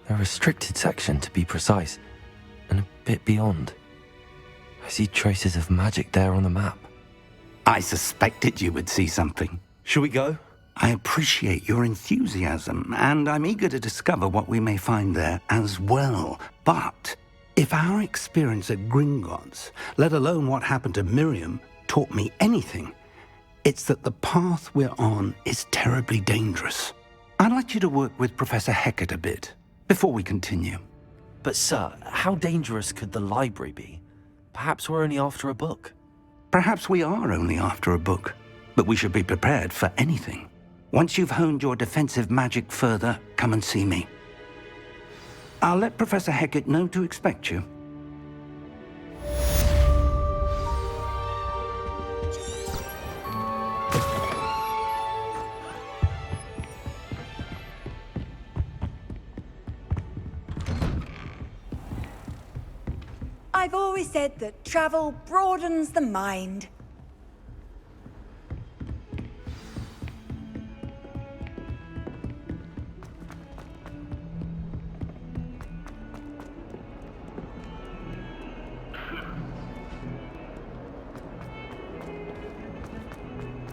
A restricted section, to be precise, and a bit beyond. I see traces of magic there on the map. I suspected you would see something. Shall we go? I appreciate your enthusiasm, and I'm eager to discover what we may find there as well. But if our experience at Gringotts, let alone what happened to Miriam, taught me anything, it's that the path we're on is terribly dangerous. I'd like you to work with Professor Hecat a bit before we continue. But sir, how dangerous could the library be? Perhaps we're only after a book. Perhaps we are only after a book, but we should be prepared for anything. Once you've honed your defensive magic further, come and see me. I'll let Professor Hecat know to expect you. I've always said that travel broadens the mind.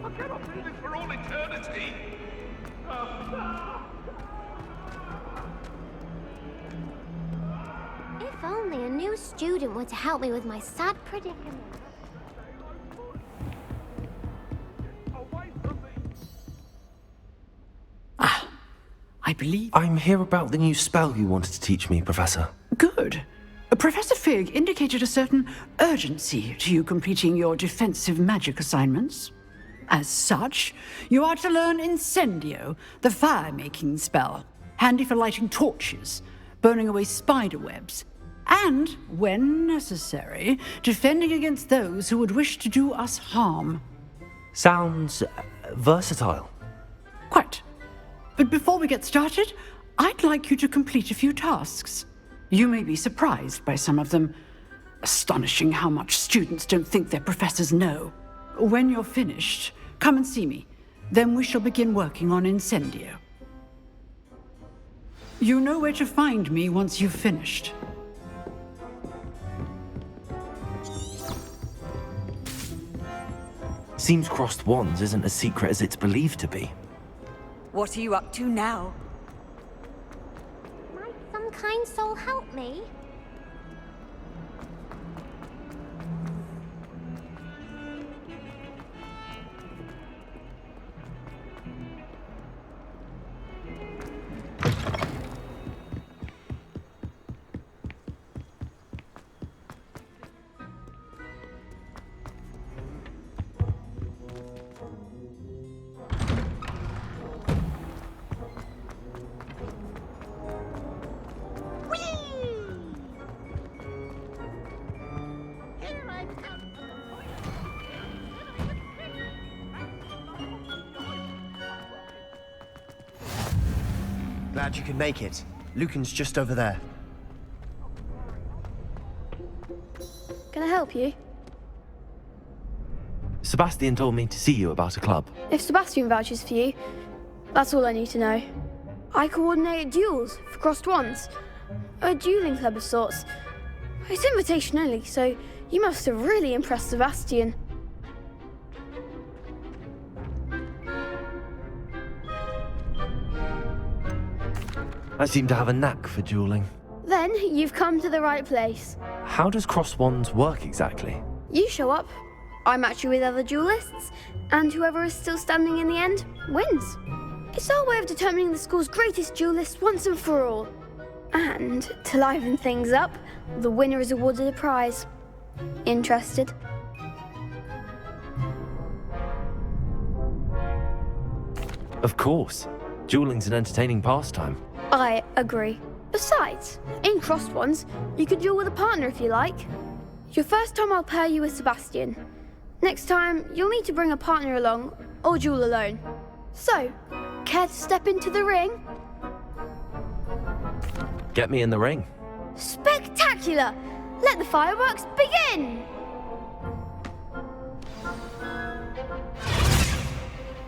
I cannot do this for all eternity. If only a new student were to help me with my sad predicament. I believe... I'm here about the new spell you wanted to teach me, Professor. Good. Professor Fig indicated a certain urgency to you completing your defensive magic assignments. As such, you are to learn Incendio, the fire-making spell, handy for lighting torches, burning away spider webs, and, when necessary, defending against those who would wish to do us harm. Sounds versatile. Quite. But before we get started, I'd like you to complete a few tasks. You may be surprised by some of them. Astonishing how much students don't think their professors know. When you're finished, come and see me. Then we shall begin working on Incendio. You know where to find me once you've finished. Seems crossed wands isn't as secret as it's believed to be. What are you up to now? Might some kind soul help me? Glad you could make it. Lucan's just over there. Can I help you? Sebastian told me to see you about a club. If Sebastian vouches for you, that's all I need to know. I coordinate duels for crossed wands. A dueling club of sorts. It's invitation only, so you must have really impressed Sebastian. I seem to have a knack for dueling. Then you've come to the right place. How does crossed wands work exactly? You show up, I match you with other duelists, and whoever is still standing in the end wins. It's our way of determining the school's greatest duelist once and for all. And to liven things up, the winner is awarded a prize. Interested? Of course. Dueling's an entertaining pastime. I agree. Besides, in crossed ones, you could duel with a partner if you like. Your first time I'll pair you with Sebastian. Next time, you'll need to bring a partner along, or duel alone. So, care to step into the ring? Get me in the ring. Spectacular! Let the fireworks begin!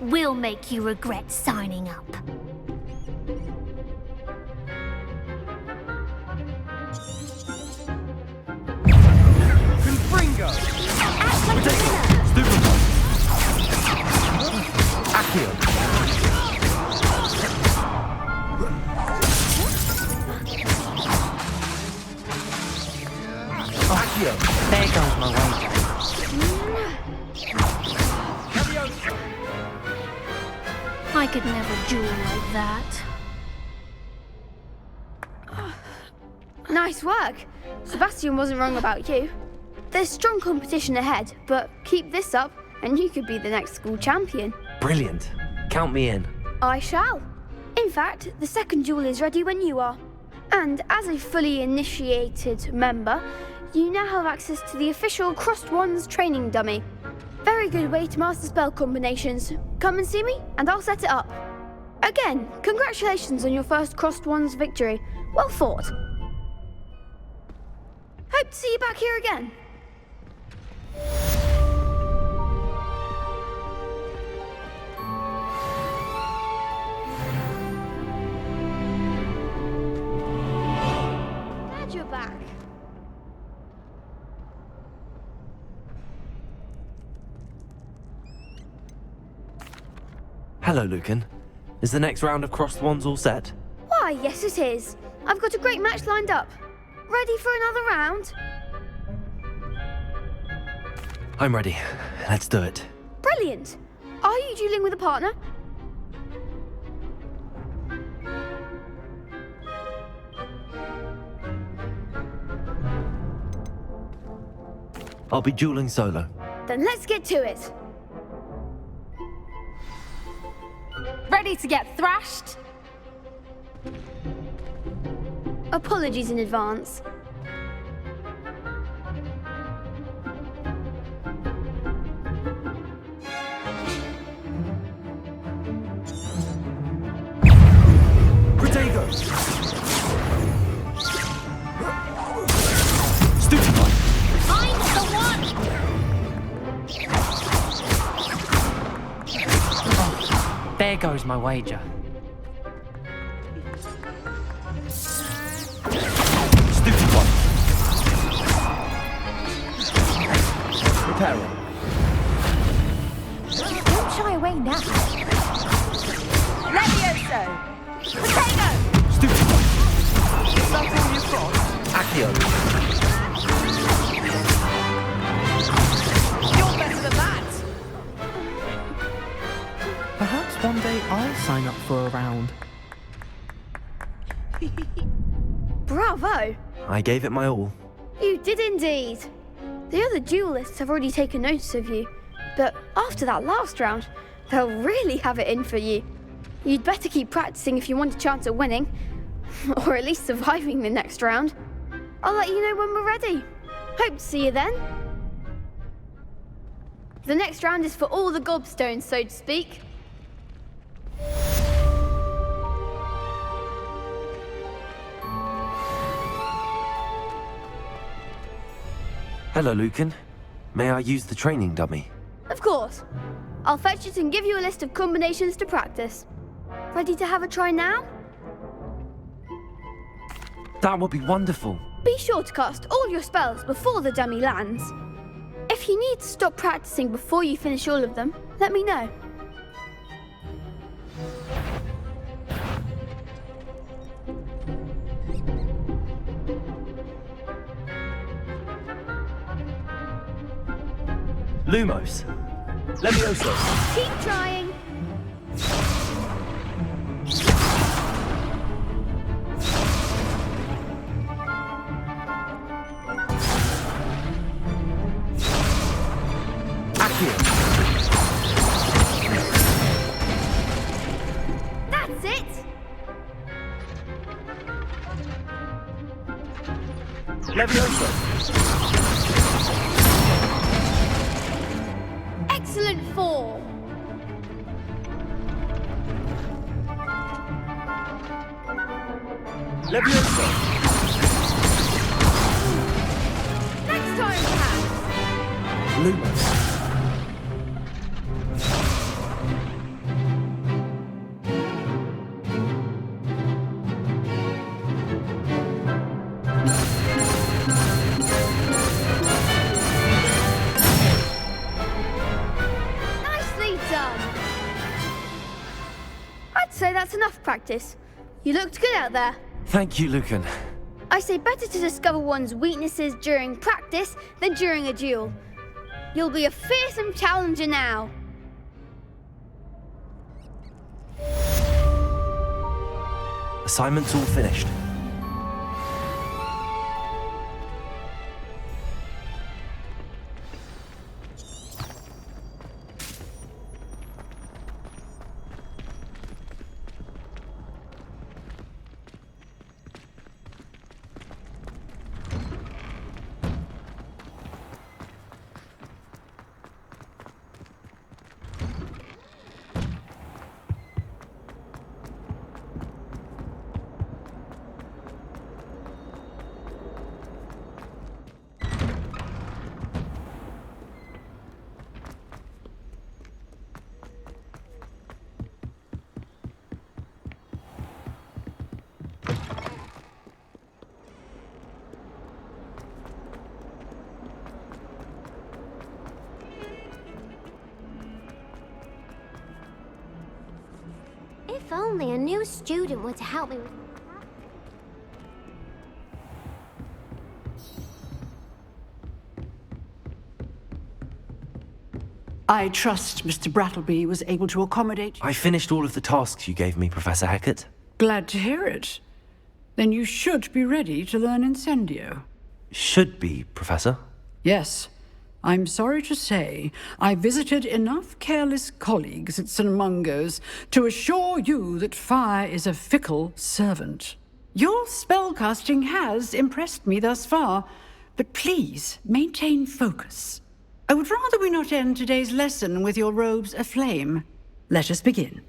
We'll make you regret signing up. Confringo! Accio! Accio! There goes my wager. I could never duel like that. Nice work. Sebastian wasn't wrong about you. There's strong competition ahead, but keep this up and you could be the next school champion. Brilliant. Count me in. I shall. In fact, the second duel is ready when you are. And as a fully initiated member, you now have access to the official Crossed Wands training dummy. Very good way to master spell combinations. Come and see me, and I'll set it up. Again, congratulations on your first Crossed Wands victory. Well fought. Hope to see you back here again. Glad you're back. Hello, Lucan. Is the next round of crossed wands all set? Why, yes it is. I've got a great match lined up. Ready for another round? I'm ready. Let's do it. Brilliant. Are you dueling with a partner? I'll be dueling solo. Then let's get to it. Ready to get thrashed? Apologies in advance. Protego! Stupid one! I'm the one! Oh, there goes my wager. Stupid one! Reparo. Don't shy away now. Levioso! Potato! Stupid one! Is that all you've got? Accio. You're better than that! Perhaps one day I'll sign up for a round. Bravo! I gave it my all. You did indeed. The other duelists have already taken notice of you, but after that last round, they'll really have it in for you. You'd better keep practicing if you want a chance at winning, or at least surviving the next round. I'll let you know when we're ready. Hope to see you then. The next round is for all the gobstones, so to speak. Hello, Lucan. May I use the training dummy? Of course. I'll fetch it and give you a list of combinations to practice. Ready to have a try now? That would be wonderful. Be sure to cast all your spells before the dummy lands. If you need to stop practicing before you finish all of them, let me know. Lumos. Levioso. Keep trying. That's it. Levioso. Excellent form. Levioso. Next time, perhaps. Lumos. Nicely done. I'd say that's enough practice. You looked good out there. Thank you, Lucan. I say better to discover one's weaknesses during practice than during a duel. You'll be a fearsome challenger now. Assignment's all finished. If only a new student were to help me with... I trust Mr. Brattleby was able to accommodate. I finished all of the tasks you gave me, Professor Hackett. Glad to hear it. Then you should be ready to learn Incendio. Should be, Professor. Yes. I'm sorry to say, I visited enough careless colleagues at St. Mungo's to assure you that fire is a fickle servant. Your spellcasting has impressed me thus far, but please maintain focus. I would rather we not end today's lesson with your robes aflame. Let us begin.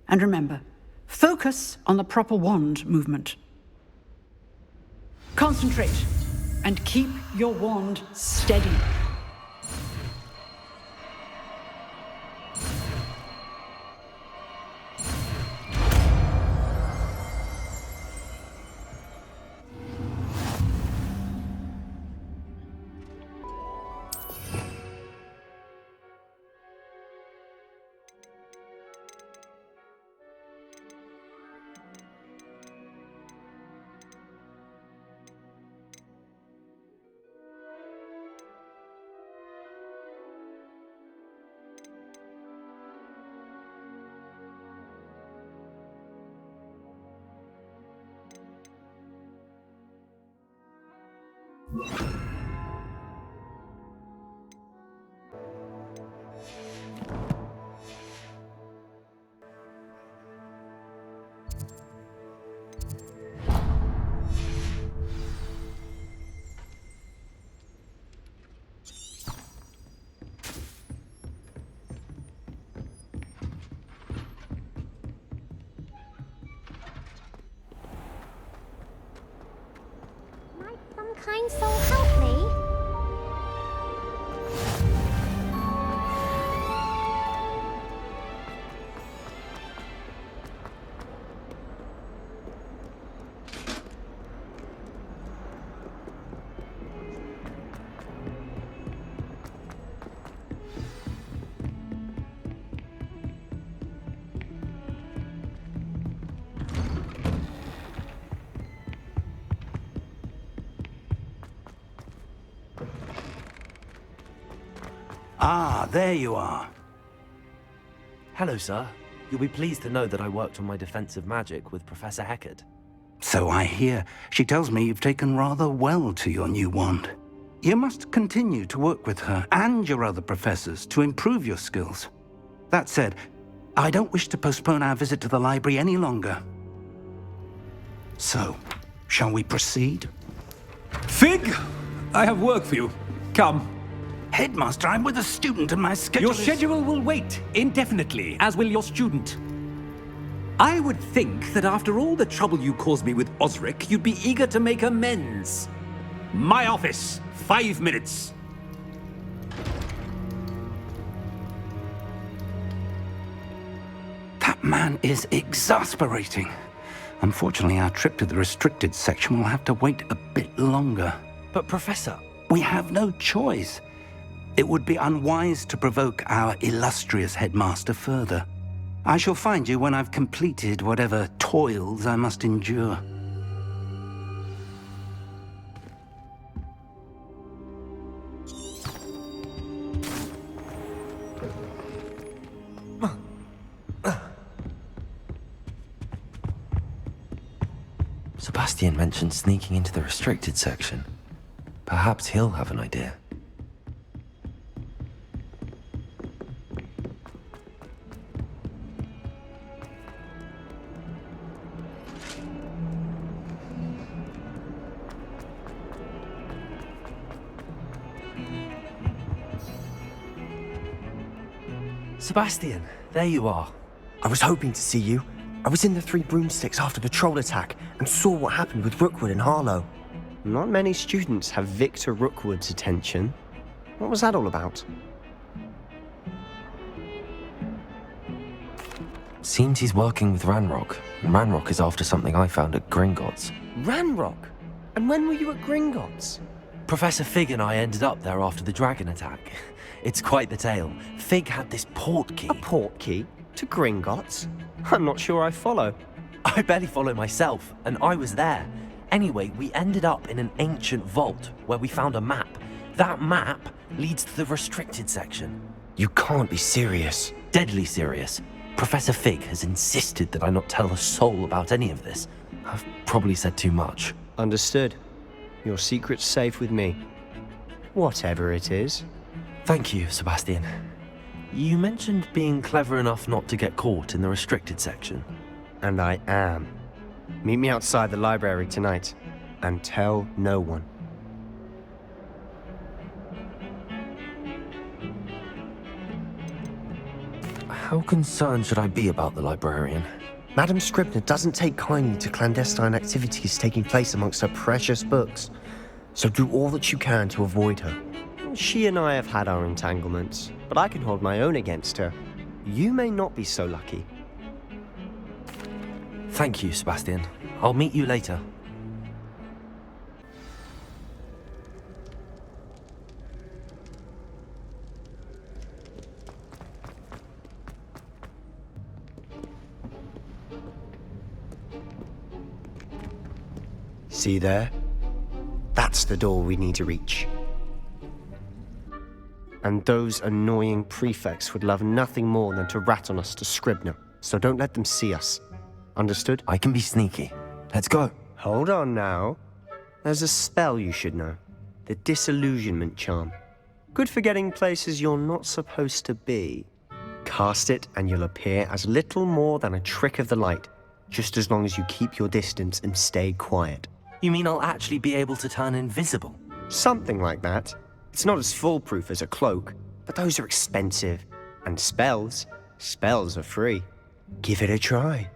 And remember, focus on the proper wand movement. Concentrate, and keep your wand steady. Might some kind soul help me? Ah, there you are. Hello, sir. You'll be pleased to know that I worked on my defensive magic with Professor Heckard. So I hear. She tells me you've taken rather well to your new wand. You must continue to work with her and your other professors to improve your skills. That said, I don't wish to postpone our visit to the library any longer. So, shall we proceed? Fig! I have work for you. Come. Headmaster, I'm with a student and my schedule Your schedule will wait indefinitely, as will your student. I would think that after all the trouble you caused me with Osric, you'd be eager to make amends. My office, 5 minutes. That man is exasperating. Unfortunately, our trip to the restricted section will have to wait a bit longer. But Professor... We have no choice. It would be unwise to provoke our illustrious headmaster further. I shall find you when I've completed whatever toils I must endure. Sebastian mentioned sneaking into the restricted section. Perhaps he'll have an idea. Sebastian, there you are. I was hoping to see you. I was in the Three Broomsticks after the troll attack and saw what happened with Rookwood and Harlow. Not many students have Victor Rookwood's attention. What was that all about? Seems he's working with Ranrock, and Ranrock is after something I found at Gringotts. Ranrock? And when were you at Gringotts? Professor Fig and I ended up there after the dragon attack. It's quite the tale. Fig had this port key. A port key? To Gringotts? I'm not sure I follow. I barely follow myself, and I was there. Anyway, we ended up in an ancient vault where we found a map. That map leads to the restricted section. You can't be serious. Deadly serious. Professor Fig has insisted that I not tell a soul about any of this. I've probably said too much. Understood. Your secret's safe with me. Whatever it is. Thank you, Sebastian. You mentioned being clever enough not to get caught in the restricted section. And I am. Meet me outside the library tonight, and tell no one. How concerned should I be about the librarian? Madam Scribner doesn't take kindly to clandestine activities taking place amongst her precious books, so do all that you can to avoid her. She and I have had our entanglements, but I can hold my own against her. You may not be so lucky. Thank you, Sebastian. I'll meet you later. See there? That's the door we need to reach. And those annoying prefects would love nothing more than to rat on us to Scribner, so don't let them see us. Understood? I can be sneaky. Let's go. Hold on now. There's a spell you should know. The Disillusionment Charm. Good for getting places you're not supposed to be. Cast it and you'll appear as little more than a trick of the light, just as long as you keep your distance and stay quiet. You mean I'll actually be able to turn invisible? Something like that. It's not as foolproof as a cloak, but those are expensive. And spells are free. Give it a try.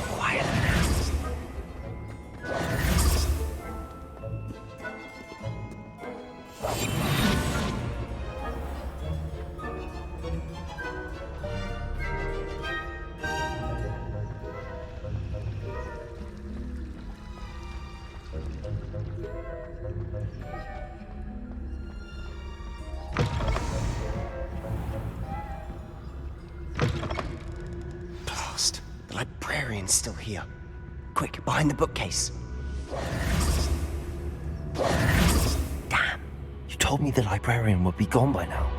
Quietly now. Blast. The librarian's still here. Quick, behind the bookcase. Damn. You told me the librarian would be gone by now.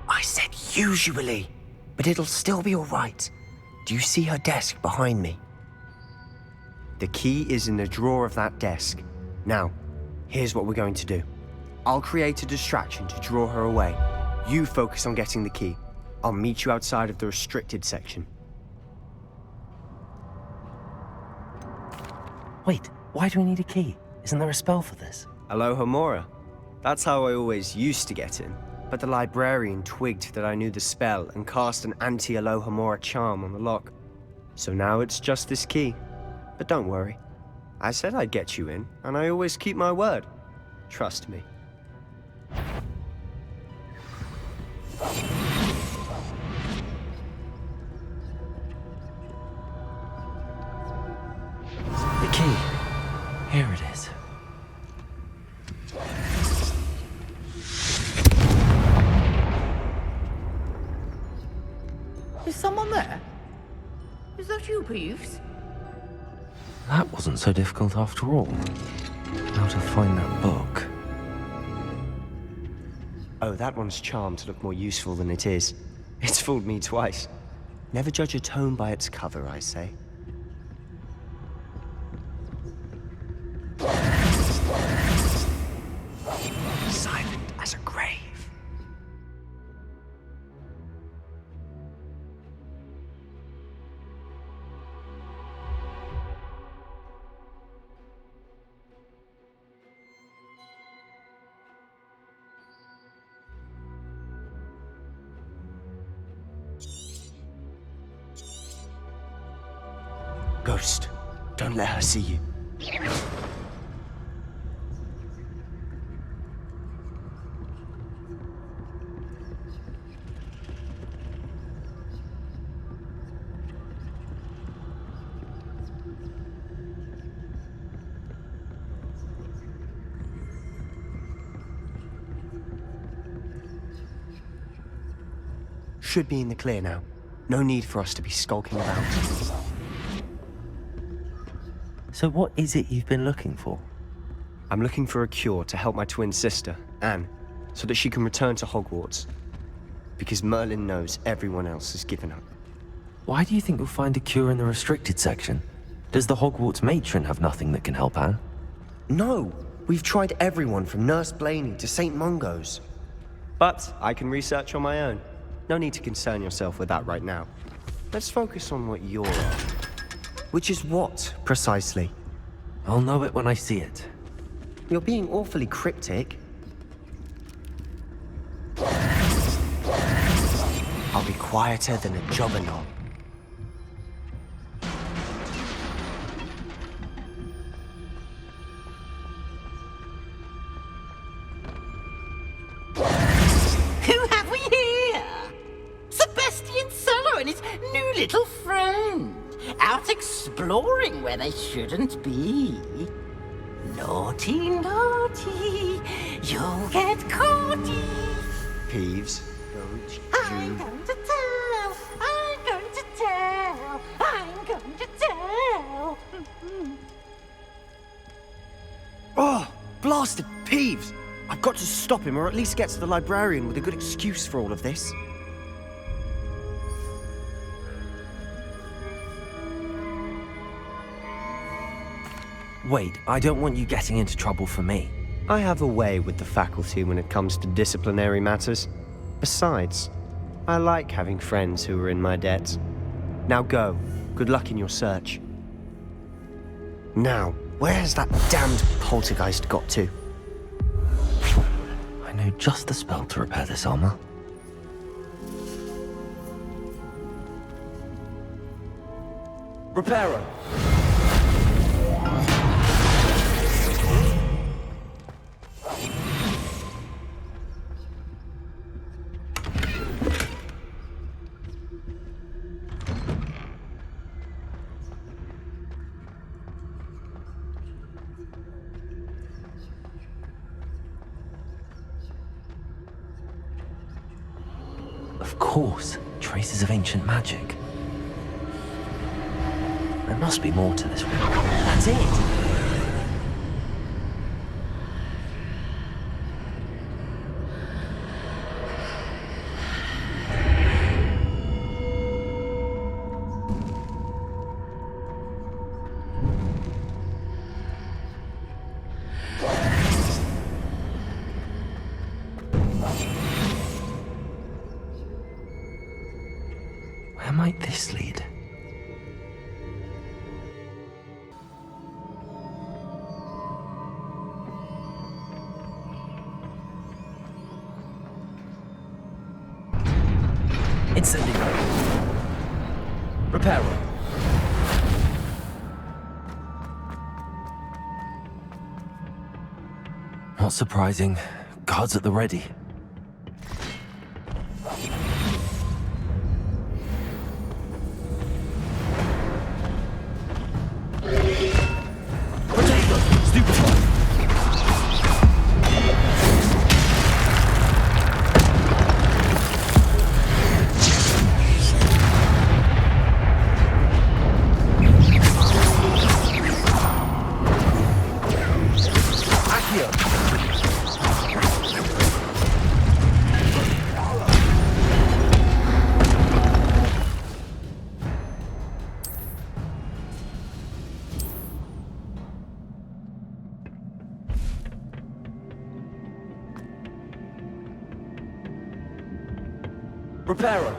I said usually, but it'll still be all right. Do you see her desk behind me? The key is in the drawer of that desk. Now, here's what we're going to do. I'll create a distraction to draw her away. You focus on getting the key. I'll meet you outside of the restricted section. Wait, why do we need a key? Isn't there a spell for this? Alohomora. That's how I always used to get in. But the librarian twigged that I knew the spell and cast an anti-Alohomora charm on the lock. So now it's just this key. But don't worry. I said I'd get you in, and I always keep my word. Trust me. The key. Here it is. Is someone there? Is that you, Peeves? That wasn't so difficult after all. How to find that book. Oh, that one's charmed to look more useful than it is. It's fooled me twice. Never judge a tome by its cover, I say. Silent as a grave. Ghost, don't let her see you. Should be in the clear now. No need for us to be skulking about. So what is it you've been looking for? I'm looking for a cure to help my twin sister, Anne, so that she can return to Hogwarts. Because Merlin knows everyone else has given up. Why do you think you'll find a cure in the restricted section? Does the Hogwarts matron have nothing that can help Anne? No! We've tried everyone from Nurse Blaney to St. Mungo's. But I can research on my own. No need to concern yourself with that right now. Let's focus on what you're after. Which is what, precisely? I'll know it when I see it. You're being awfully cryptic. I'll be quieter than a jobberknoll. Who have we here? Sebastian Solo and his new little friend. Out exploring where they shouldn't be. Naughty, naughty, you'll get caughty. Peeves, don't I'm going to tell, I'm going to tell, I'm going to tell. Oh, blasted Peeves! I've got to stop him, or at least get to the librarian with a good excuse for all of this. Wait, I don't want you getting into trouble for me. I have a way with the faculty when it comes to disciplinary matters. Besides, I like having friends who are in my debt. Now go. Good luck in your search. Now, where has that damned poltergeist got to? I know just the spell to repair this armor. Reparo. Of course, traces of ancient magic. There must be more to this room. That's it! Where might this lead? Incendio. Reparo. Not surprising. Guards at the ready. Reparo.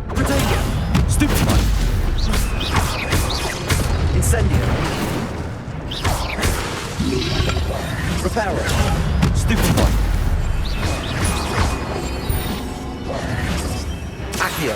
Protegia. Stupefy. Incendio. Reparo. Stupefy. Accio.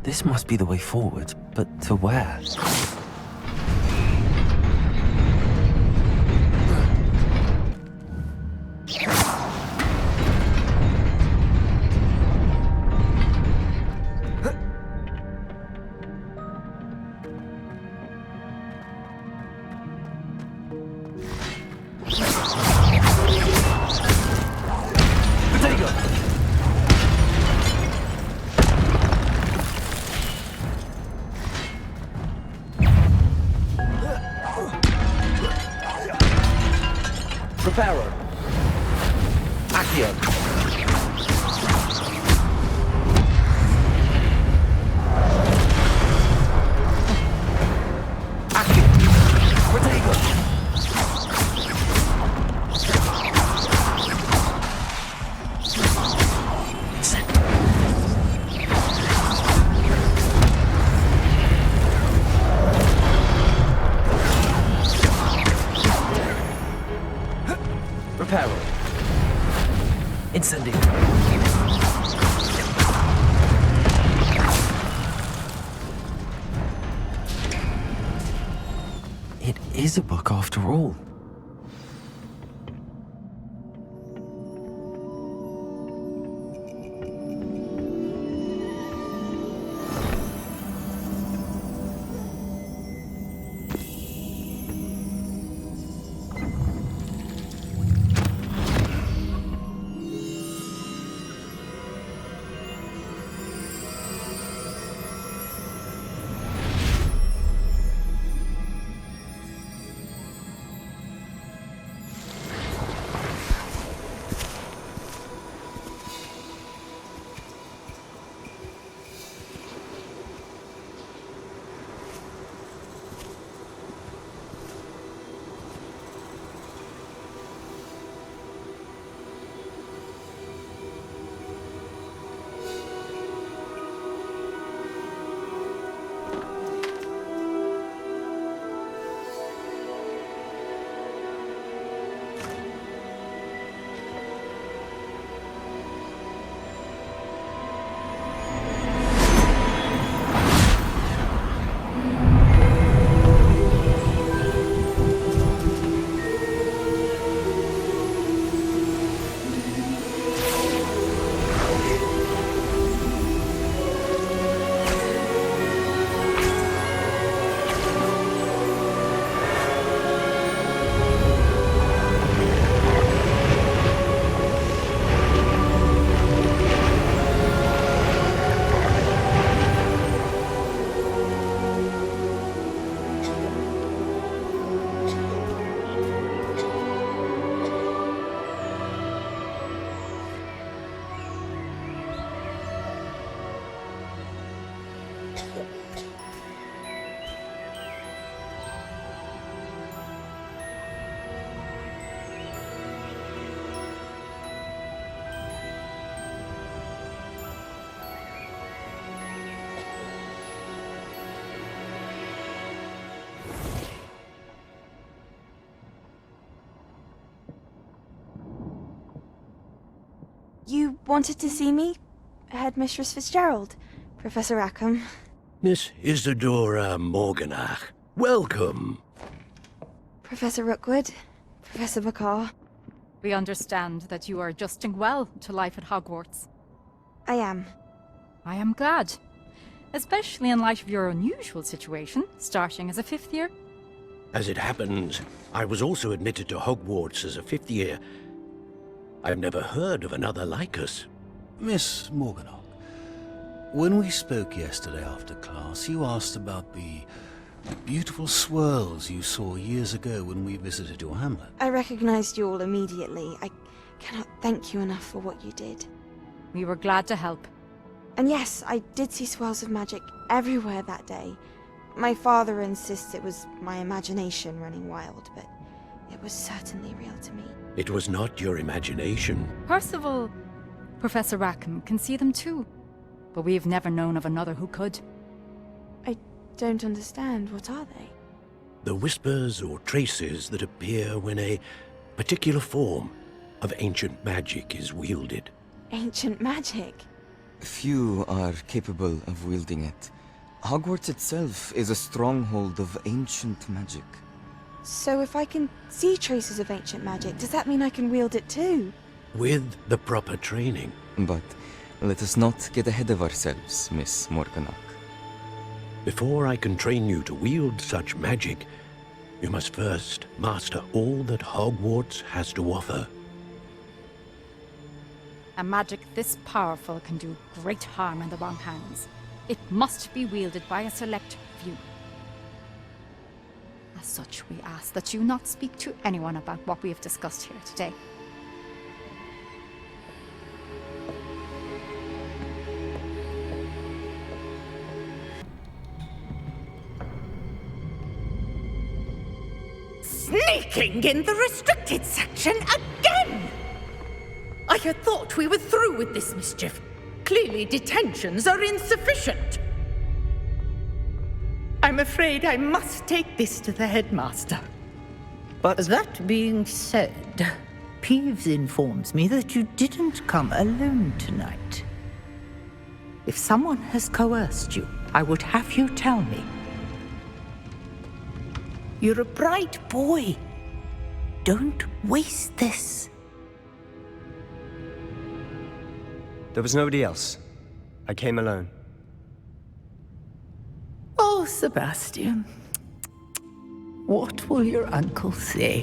This must be the way forward, but to where? Reparo. Accio. Accio. Protego. Reparo. Incendio. It is a book after all. You wanted to see me? Headmistress Fitzgerald, Professor Rackham. Miss Isadora Morganach, welcome. Professor Rookwood, Professor Bakar. We understand that you are adjusting well to life at Hogwarts. I am. I am glad. Especially in light of your unusual situation, starting as a 5th year. As it happens, I was also admitted to Hogwarts as a 5th year. I've never heard of another like us. Miss Morganach, when we spoke yesterday after class, you asked about the beautiful swirls you saw years ago when we visited your hamlet. I recognized you all immediately. I cannot thank you enough for what you did. We were glad to help. And yes, I did see swirls of magic everywhere that day. My father insists it was my imagination running wild, but it was certainly real to me. It was not your imagination. Percival, Professor Rackham can see them too. But we've never known of another who could. I don't understand. What are they? The whispers or traces that appear when a particular form of ancient magic is wielded. Ancient magic? Few are capable of wielding it. Hogwarts itself is a stronghold of ancient magic. So if I can see traces of ancient magic, does that mean I can wield it too? With the proper training. But let us not get ahead of ourselves, Miss Morganach. Before I can train you to wield such magic, you must first master all that Hogwarts has to offer. A magic this powerful can do great harm in the wrong hands. It must be wielded by a select few. As such, we ask that you not speak to anyone about what we have discussed here today. Sneaking in the restricted section again! I had thought we were through with this mischief. Clearly detentions are insufficient. I'm afraid I must take this to the headmaster. But that being said, Peeves informs me that you didn't come alone tonight. If someone has coerced you, I would have you tell me. You're a bright boy. Don't waste this. There was nobody else. I came alone. Oh, Sebastian. What will your uncle say?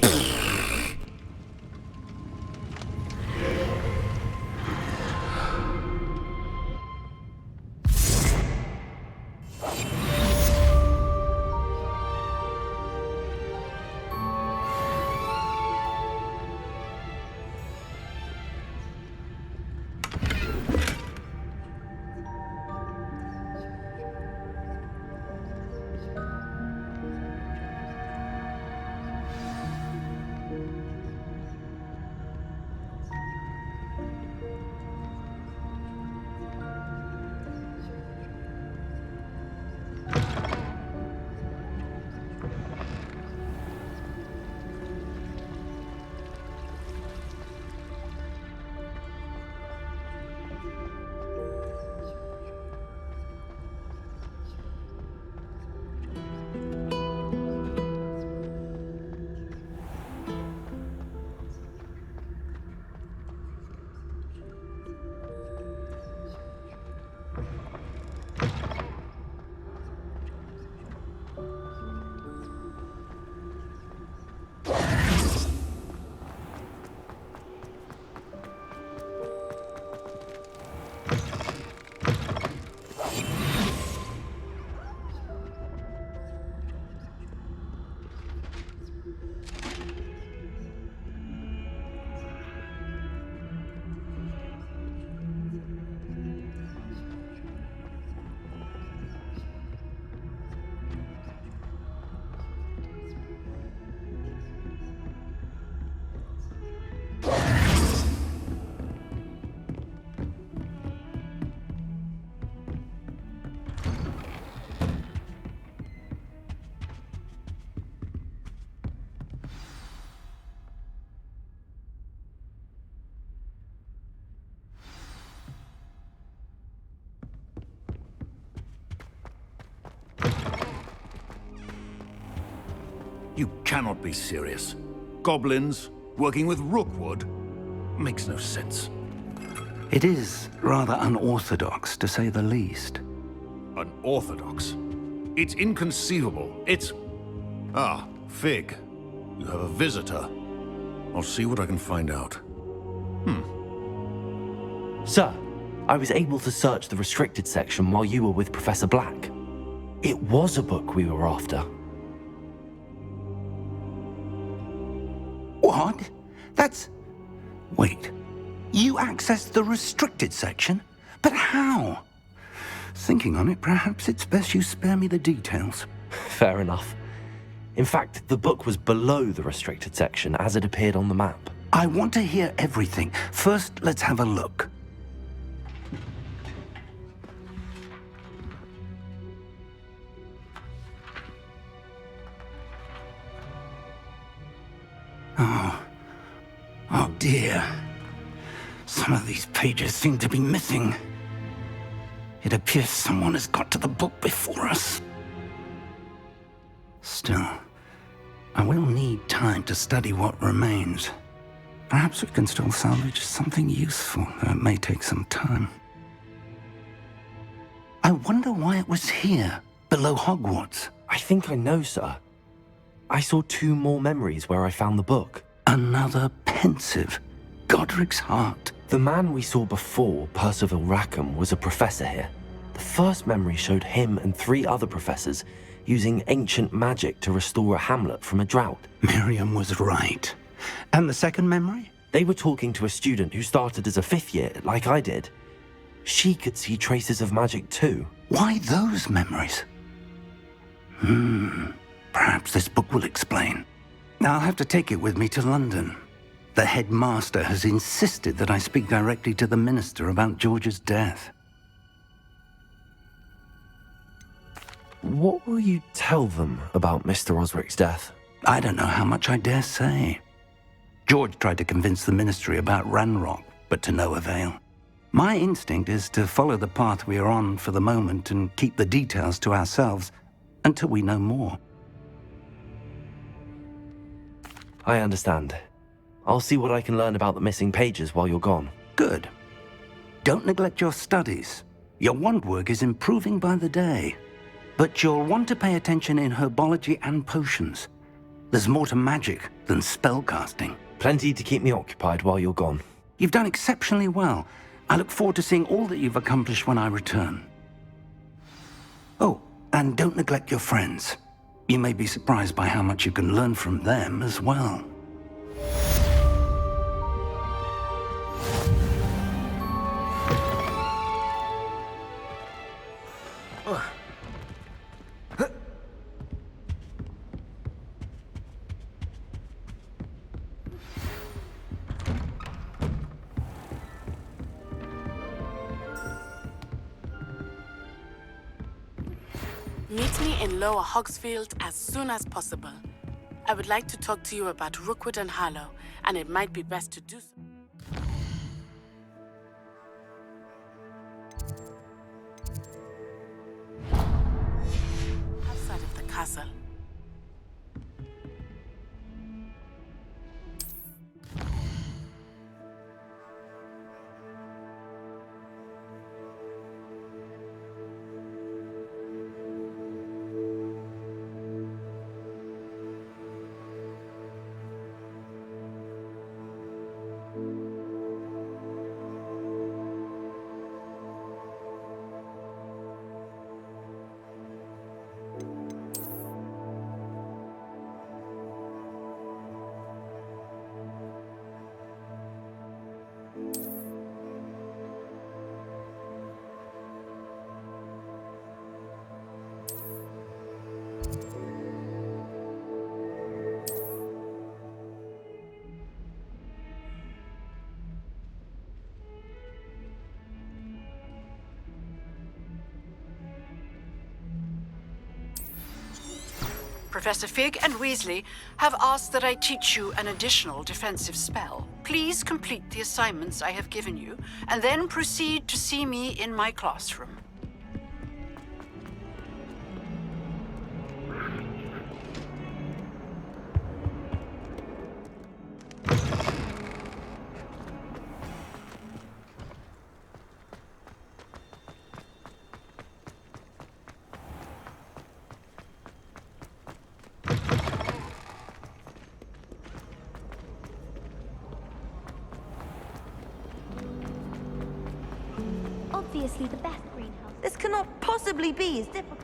You cannot be serious. Goblins working with Rookwood? Makes no sense. It is rather unorthodox, to say the least. Unorthodox? It's inconceivable. It's... Ah, Fig. You have a visitor. I'll see what I can find out. Sir, I was able to search the restricted section while you were with Professor Black. It was a book we were after. What? That's... Wait. You accessed the restricted section? But how? Thinking on it, perhaps it's best you spare me the details. Fair enough. In fact, the book was below the restricted section as it appeared on the map. I want to hear everything. First, let's have a look. Oh dear. Some of these pages seem to be missing. It appears someone has got to the book before us. Still, I will need time to study what remains. Perhaps we can still salvage something useful, though it may take some time. I wonder why it was here, below Hogwarts. I think I know, sir. I saw 2 more memories where I found the book. Another pensive. Godric's heart. The man we saw before, Percival Rackham, was a professor here. The first memory showed him and 3 other professors using ancient magic to restore a hamlet from a drought. Miriam was right. And the second memory? They were talking to a student who started as a 5th year, like I did. She could see traces of magic too. Why those memories? Perhaps this book will explain. I'll have to take it with me to London. The headmaster has insisted that I speak directly to the minister about George's death. What will you tell them about Mr. Osric's death? I don't know how much I dare say. George tried to convince the ministry about Ranrock, but to no avail. My instinct is to follow the path we are on for the moment and keep the details to ourselves until we know more. I understand. I'll see what I can learn about the missing pages while you're gone. Good. Don't neglect your studies. Your wand work is improving by the day. But you'll want to pay attention in herbology and potions. There's more to magic than spellcasting. Plenty to keep me occupied while you're gone. You've done exceptionally well. I look forward to seeing all that you've accomplished when I return. Oh, and don't neglect your friends. You may be surprised by how much you can learn from them as well. Meet me in Lower Hogsfield as soon as possible. I would like to talk to you about Rookwood and Harlow, and it might be best to do so. Outside of the castle. Professor Fig and Weasley have asked that I teach you an additional defensive spell. Please complete the assignments I have given you, and then proceed to see me in my classroom. obviously the best greenhouse. This cannot possibly be as difficult.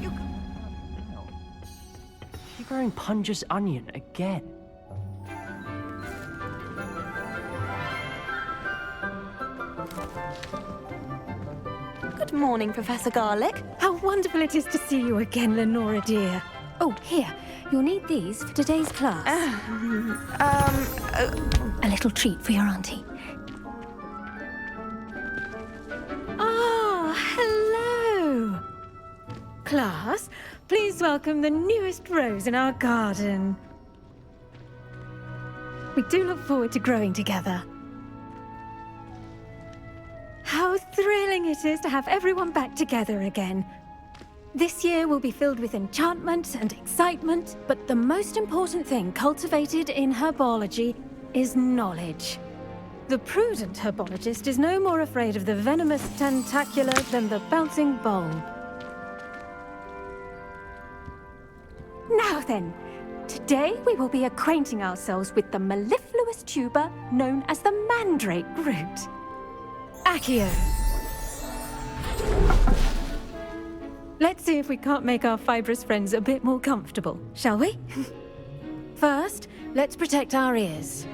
You're growing Punja's onion again. Good morning, Professor Garlic. How wonderful it is to see you again, Lenora dear. Oh, here. You'll need these for today's class. A little treat for your auntie. Ah, hello. Class, please welcome the newest rose in our garden. We do look forward to growing together. How thrilling it is to have everyone back together again. This year will be filled with enchantment and excitement, but the most important thing cultivated in herbology is knowledge. The prudent herbologist is no more afraid of the venomous tentacular than the bouncing bulb. Now then, today we will be acquainting ourselves with the mellifluous tuber known as the mandrake root. Accio. Let's see if we can't make our fibrous friends a bit more comfortable, shall we? First, let's protect our ears.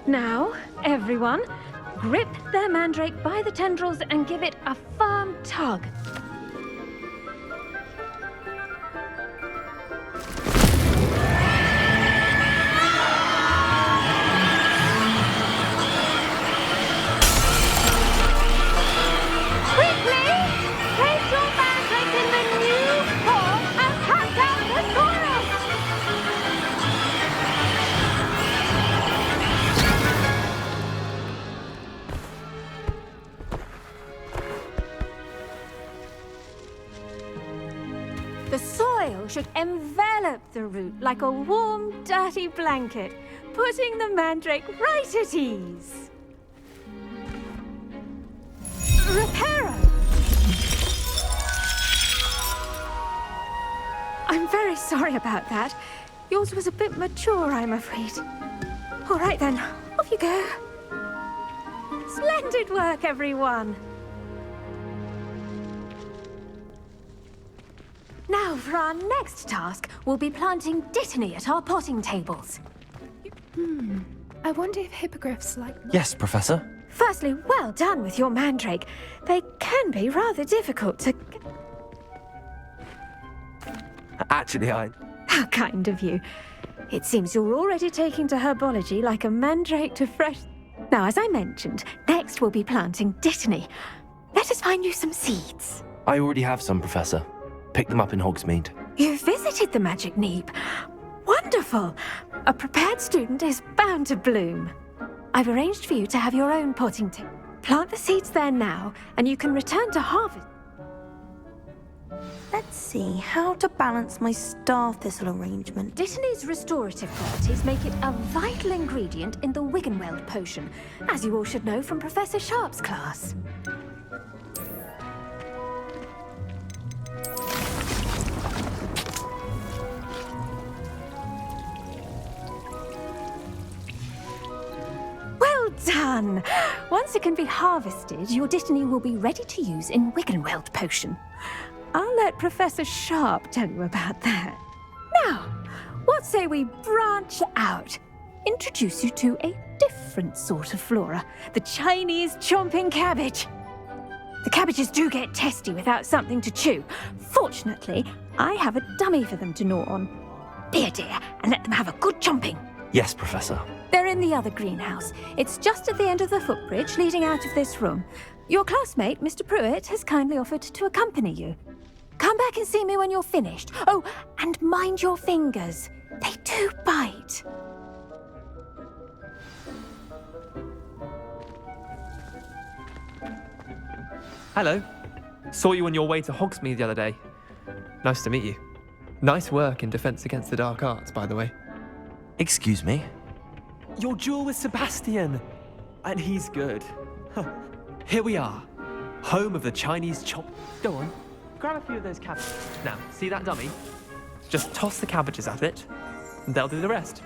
Now, everyone, grip their mandrake by the tendrils and give it a firm tug. The soil should envelop the root like a warm, dirty blanket, putting the mandrake right at ease. Reparo! I'm very sorry about that. Yours was a bit mature, I'm afraid. All right then, off you go. Splendid work, everyone. Now, for our next task, we'll be planting dittany at our potting tables. I wonder if hippogriffs like... Yes, Professor. Firstly, well done with your mandrake. They can be rather difficult to... Actually, How kind of you. It seems you're already taking to herbology like a mandrake to fresh... Now, as I mentioned, next we'll be planting dittany. Let us find you some seeds. I already have some, Professor. Picked them up in Hogsmeade. You visited the Magic Neep. Wonderful! A prepared student is bound to bloom. I've arranged for you to have your own potting table. Plant the seeds there now, and you can return to harvest. Let's see how to balance my star thistle arrangement. Dittany's restorative properties make it a vital ingredient in the Wiggenweld potion, as you all should know from Professor Sharp's class. Well done! Once it can be harvested, your dittany will be ready to use in Wiggenweld potion. I'll let Professor Sharp tell you about that. Now, what say we branch out? Introduce you to a different sort of flora, the Chinese chomping cabbage. The cabbages do get testy without something to chew. Fortunately, I have a dummy for them to gnaw on. Be a dear and let them have a good chomping. Yes, Professor. They're in the other greenhouse. It's just at the end of the footbridge leading out of this room. Your classmate, Mr. Pruitt, has kindly offered to accompany you. Come back and see me when you're finished. Oh, and mind your fingers. They do bite. Hello. Saw you on your way to Hogsmeade the other day. Nice to meet you. Nice work in Defense Against the Dark Arts, by the way. Excuse me? Your duel with Sebastian! And he's good. Here we are. Home of the Chinese chop. Go on, grab a few of those cabbages. Now, see that dummy? Just toss the cabbages at it, and they'll do the rest.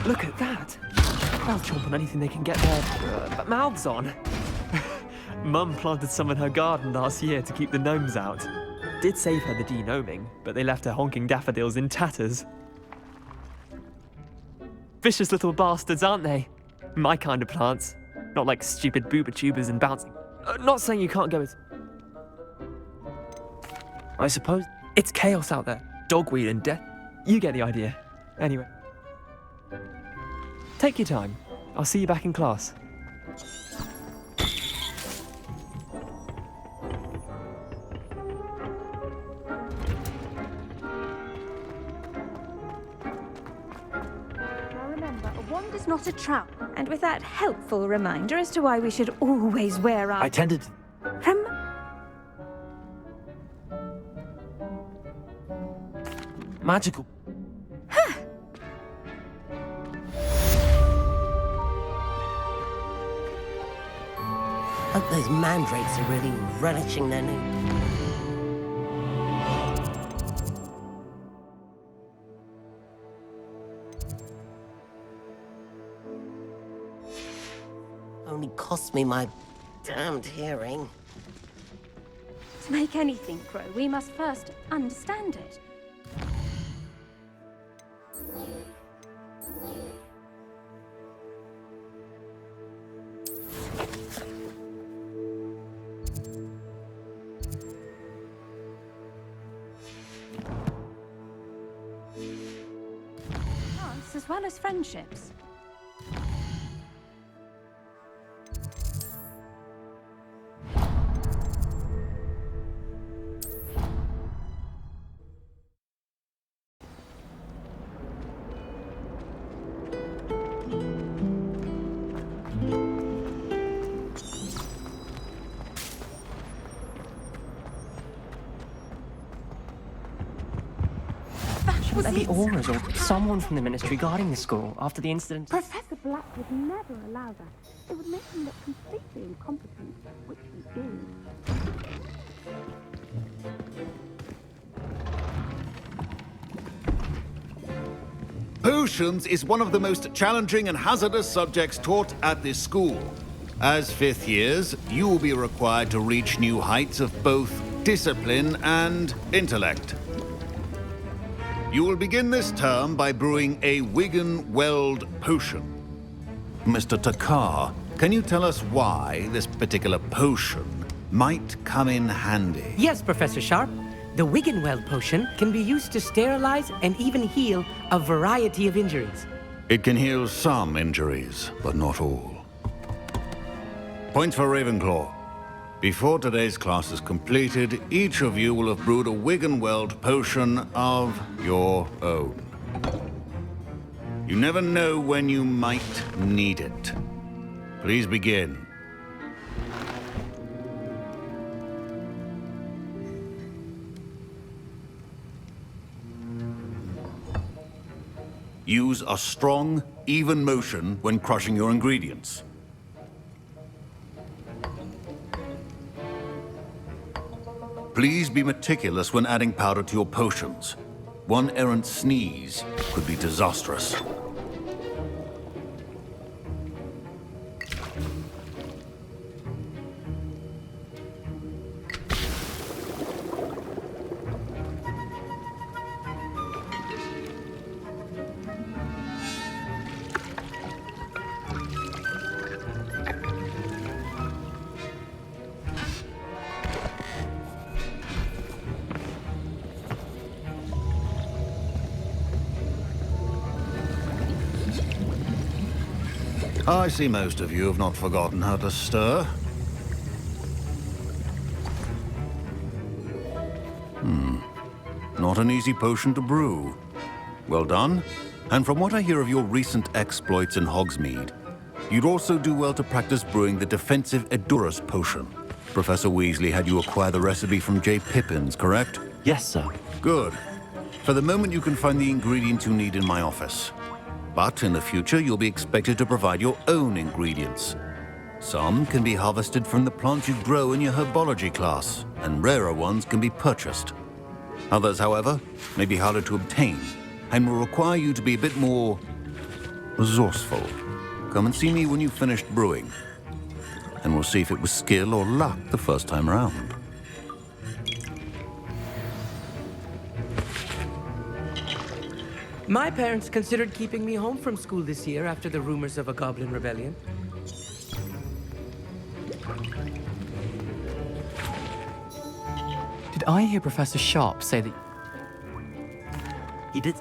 Look at that! They'll chomp on anything they can get their mouths on. Mum planted some in her garden last year to keep the gnomes out. Did save her the de-gnoming, but they left her honking daffodils in tatters. Vicious little bastards, aren't they? My kind of plants. Not like stupid booba tubers and bouncing. Not saying you can't go as... I suppose it's chaos out there. Dogweed and death. You get the idea. Anyway. Take your time. I'll see you back in class. Now remember, a wand is not a trap. And with that helpful reminder as to why we should always wear our... I tended to... Magical. Hope those mandrakes are really relishing their new... Only cost me my damned hearing. To make anything grow, we must first understand it. As well as friendships. Shouldn't there be auras or someone from the ministry guarding the school after the incident? Professor Black would never allow that. It would make him look completely incompetent, which he is. Potions is one of the most challenging and hazardous subjects taught at this school. As fifth years, you will be required to reach new heights of both discipline and intellect. You will begin this term by brewing a Wigan-Weld potion. Mr. Takar, can you tell us why this particular potion might come in handy? Yes, Professor Sharp. The Wigan-Weld potion can be used to sterilize and even heal a variety of injuries. It can heal some injuries, but not all. Points for Ravenclaw. Before today's class is completed, each of you will have brewed a Wigan-Weld potion of your own. You never know when you might need it. Please begin. Use a strong, even motion when crushing your ingredients. Please be meticulous when adding powder to your potions. One errant sneeze could be disastrous. I see most of you have not forgotten how to stir. Not an easy potion to brew. Well done. And from what I hear of your recent exploits in Hogsmeade, you'd also do well to practice brewing the defensive Edurus potion. Professor Weasley had you acquire the recipe from J. Pippin's, correct? Yes, sir. Good. For the moment, you can find the ingredients you need in my office. But in the future, you'll be expected to provide your own ingredients. Some can be harvested from the plants you grow in your herbology class, and rarer ones can be purchased. Others, however, may be harder to obtain, and will require you to be a bit more resourceful. Come and see me when you've finished brewing, and we'll see if it was skill or luck the first time around. My parents considered keeping me home from school this year after the rumors of a goblin rebellion. Did I hear Professor Sharp say that... He did...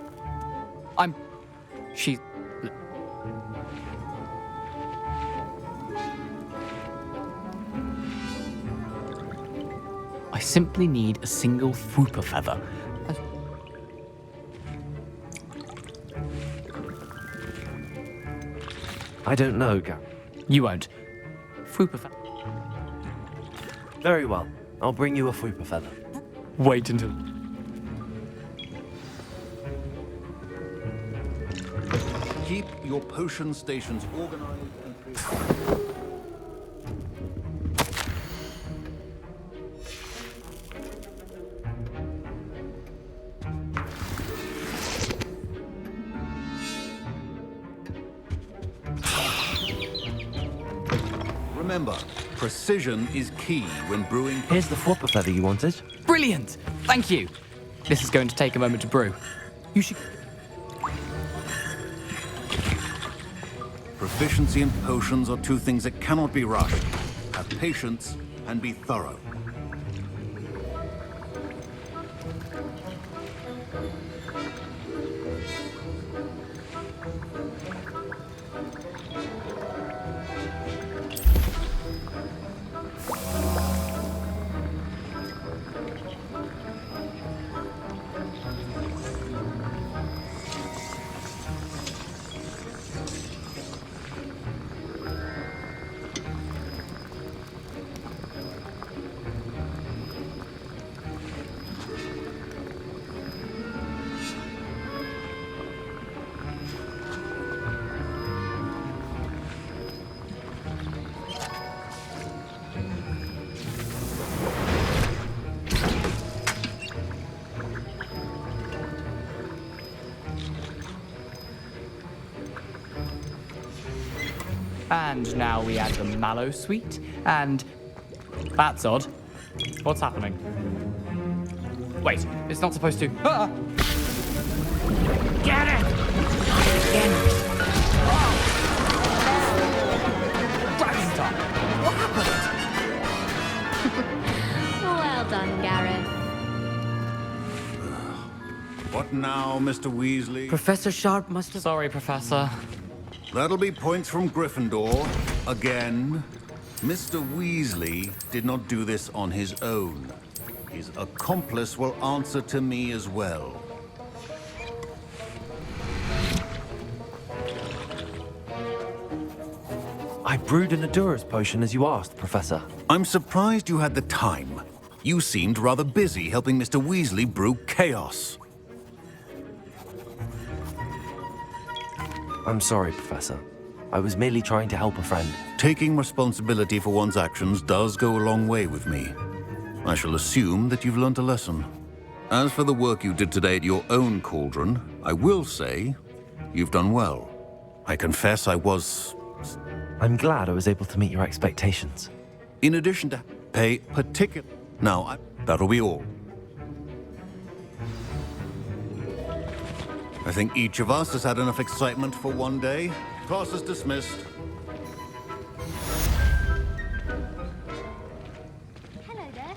She... I simply need a single Fwooper feather. I don't know, Gary. You won't. Fwooper feather. Very well. I'll bring you a Fwooper feather. Wait until... Keep your potion stations organized and... Remember, precision is key when brewing... Here's the Fwooper feather you wanted. Brilliant! Thank you! This is going to take a moment to brew. You should... Proficiency and potions are two things that cannot be rushed. Have patience and be thorough. And now we add the mallow sweet, and... That's odd. What's happening? Wait, it's not supposed to... Ah! Get it! Get it! Dragon time! What happened? Well done, Gareth. What now, Mr. Weasley? Professor Sharp must have... Sorry, Professor. That'll be points from Gryffindor. Again. Mr. Weasley did not do this on his own. His accomplice will answer to me as well. I brewed an Edurus potion as you asked, Professor. I'm surprised you had the time. You seemed rather busy helping Mr. Weasley brew chaos. I'm sorry, Professor. I was merely trying to help a friend. Taking responsibility for one's actions does go a long way with me. I shall assume that you've learnt a lesson. As for the work you did today at your own cauldron, I will say you've done well. I confess I was... I'm glad I was able to meet your expectations. In addition to pay particular... Now, that'll be all. I think each of us has had enough excitement for one day. Class is dismissed. Hello there.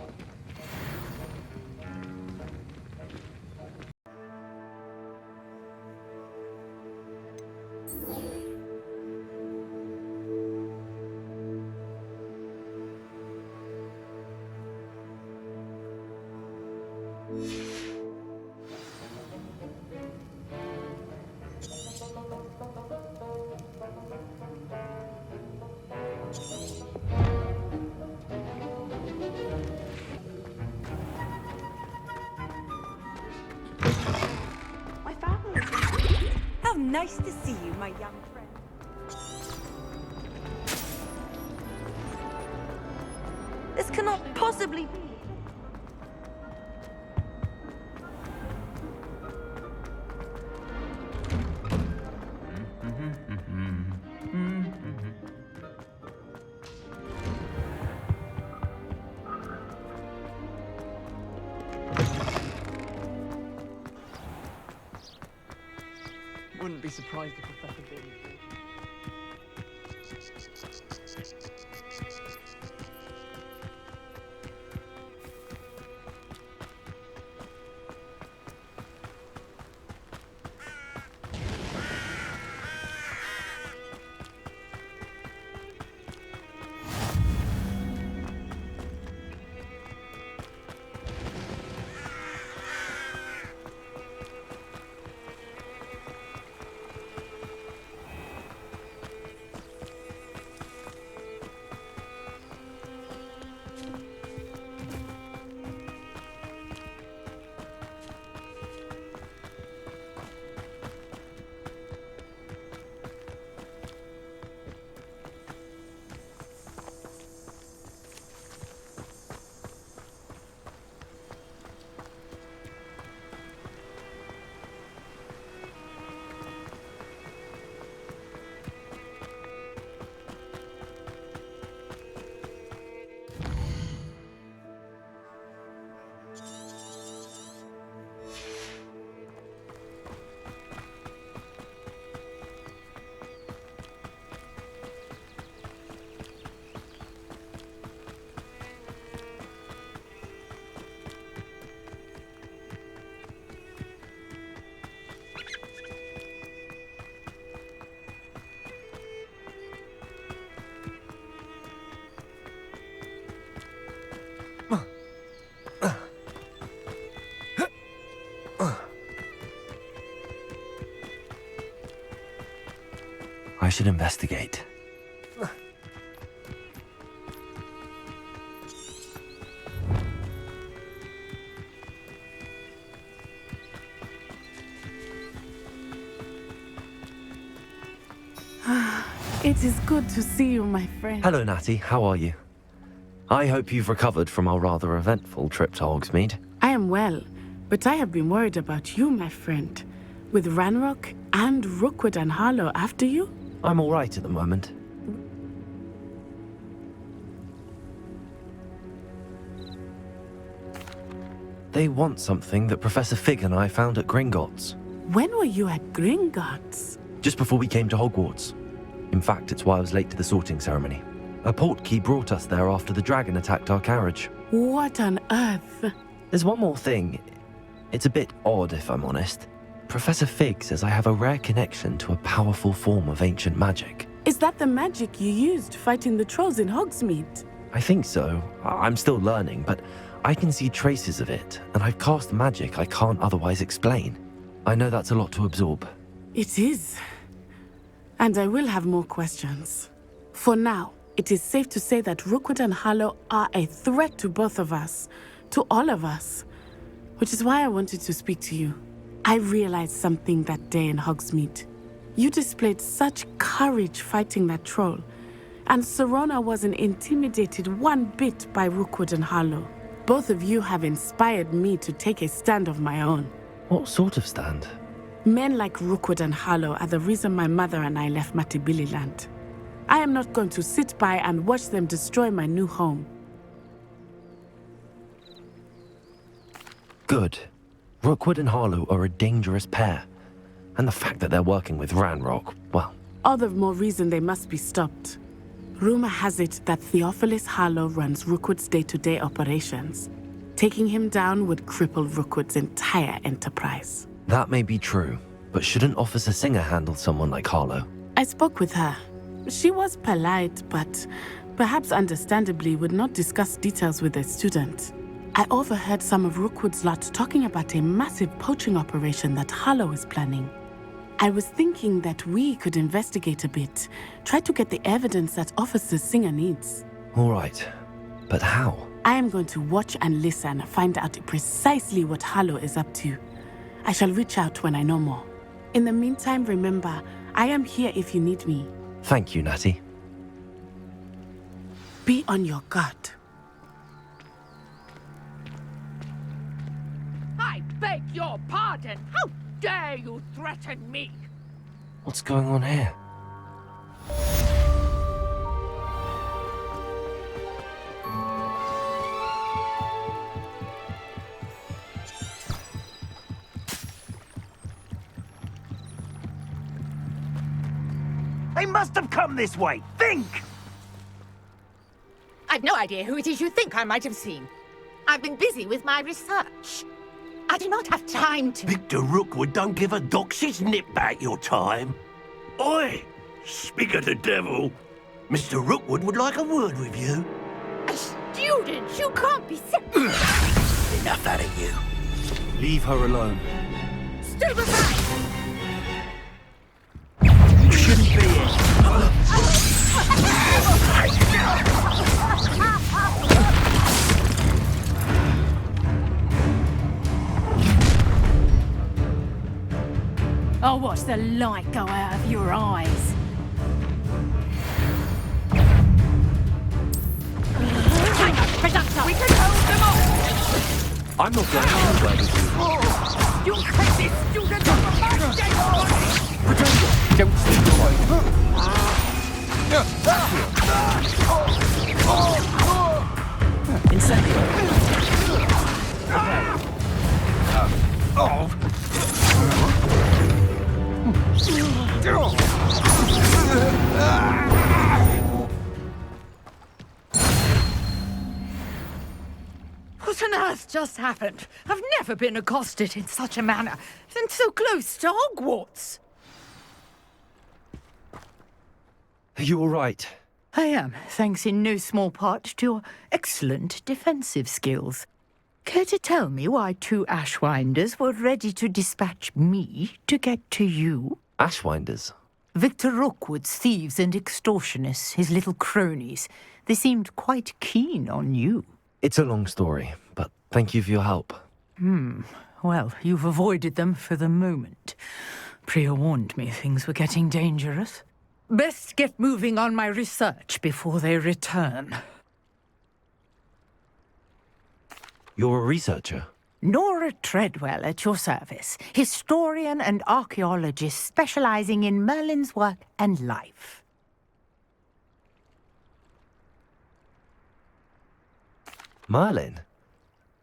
Nice to see you, my young friend. This cannot possibly be. Wouldn't be surprised if Professor did. I should investigate. It is good to see you, my friend. Hello, Natty. How are you? I hope you've recovered from our rather eventful trip to Hogsmeade. I am well, but I have been worried about you, my friend. With Ranrock and Rookwood and Harlow after you? I'm all right at the moment. They want something that Professor Fig and I found at Gringotts. When were you at Gringotts? Just before we came to Hogwarts. In fact, it's why I was late to the sorting ceremony. A portkey brought us there after the dragon attacked our carriage. What on earth? There's one more thing. It's a bit odd, if I'm honest. Professor Fig says I have a rare connection to a powerful form of ancient magic. Is that the magic you used fighting the trolls in Hogsmeade? I think so. I'm still learning, but I can see traces of it, and I've cast magic I can't otherwise explain. I know that's a lot to absorb. It is. And I will have more questions. For now, it is safe to say that Rookwood and Harlow are a threat to both of us, to all of us, which is why I wanted to speak to you. I realized something that day in Hogsmeade. You displayed such courage fighting that troll, and Serona wasn't intimidated one bit by Rookwood and Harlow. Both of you have inspired me to take a stand of my own. What sort of stand? Men like Rookwood and Harlow are the reason my mother and I left Matabeleland. I am not going to sit by and watch them destroy my new home. Good. Rookwood and Harlow are a dangerous pair. And the fact that they're working with Ranrock, well... All the more reason they must be stopped. Rumor has it that Theophilus Harlow runs Rookwood's day-to-day operations. Taking him down would cripple Rookwood's entire enterprise. That may be true, but shouldn't Officer Singer handle someone like Harlow? I spoke with her. She was polite, but perhaps understandably would not discuss details with a student. I overheard some of Rookwood's lot talking about a massive poaching operation that Harlow is planning. I was thinking that we could investigate a bit, try to get the evidence that Officer Singer needs. All right, but how? I am going to watch and listen, find out precisely what Harlow is up to. I shall reach out when I know more. In the meantime, remember, I am here if you need me. Thank you, Natty. Be on your guard. I beg your pardon. How dare you threaten me? What's going on here? They must have come this way. Think! I've no idea who it is you think I might have seen. I've been busy with my research. I do not have time to... Victor Rookwood don't give a doxy's nip back your time. Oi! Speak of the devil. Mr. Rookwood would like a word with you. A student? You can't be serious. Enough out of you. Leave her alone. Stay behind! You shouldn't be here. I'll watch the light go out of your eyes. We can hold them off! I'm not going anywhere with you. You crazy student of the Don't sneak away. Incendio. What on earth just happened? I've never been accosted in such a manner, and so close to Hogwarts. Are you all right? I am, thanks in no small part to your excellent defensive skills. Care to tell me why two Ashwinders were ready to dispatch me to get to you? Ashwinders? Victor Rookwood's thieves and extortionists, his little cronies. They seemed quite keen on you. It's a long story, but thank you for your help. Well, you've avoided them for the moment. Priya warned me things were getting dangerous. Best get moving on my research before they return. You're a researcher? Nora Treadwell at your service, historian and archaeologist specializing in Merlin's work and life. Merlin?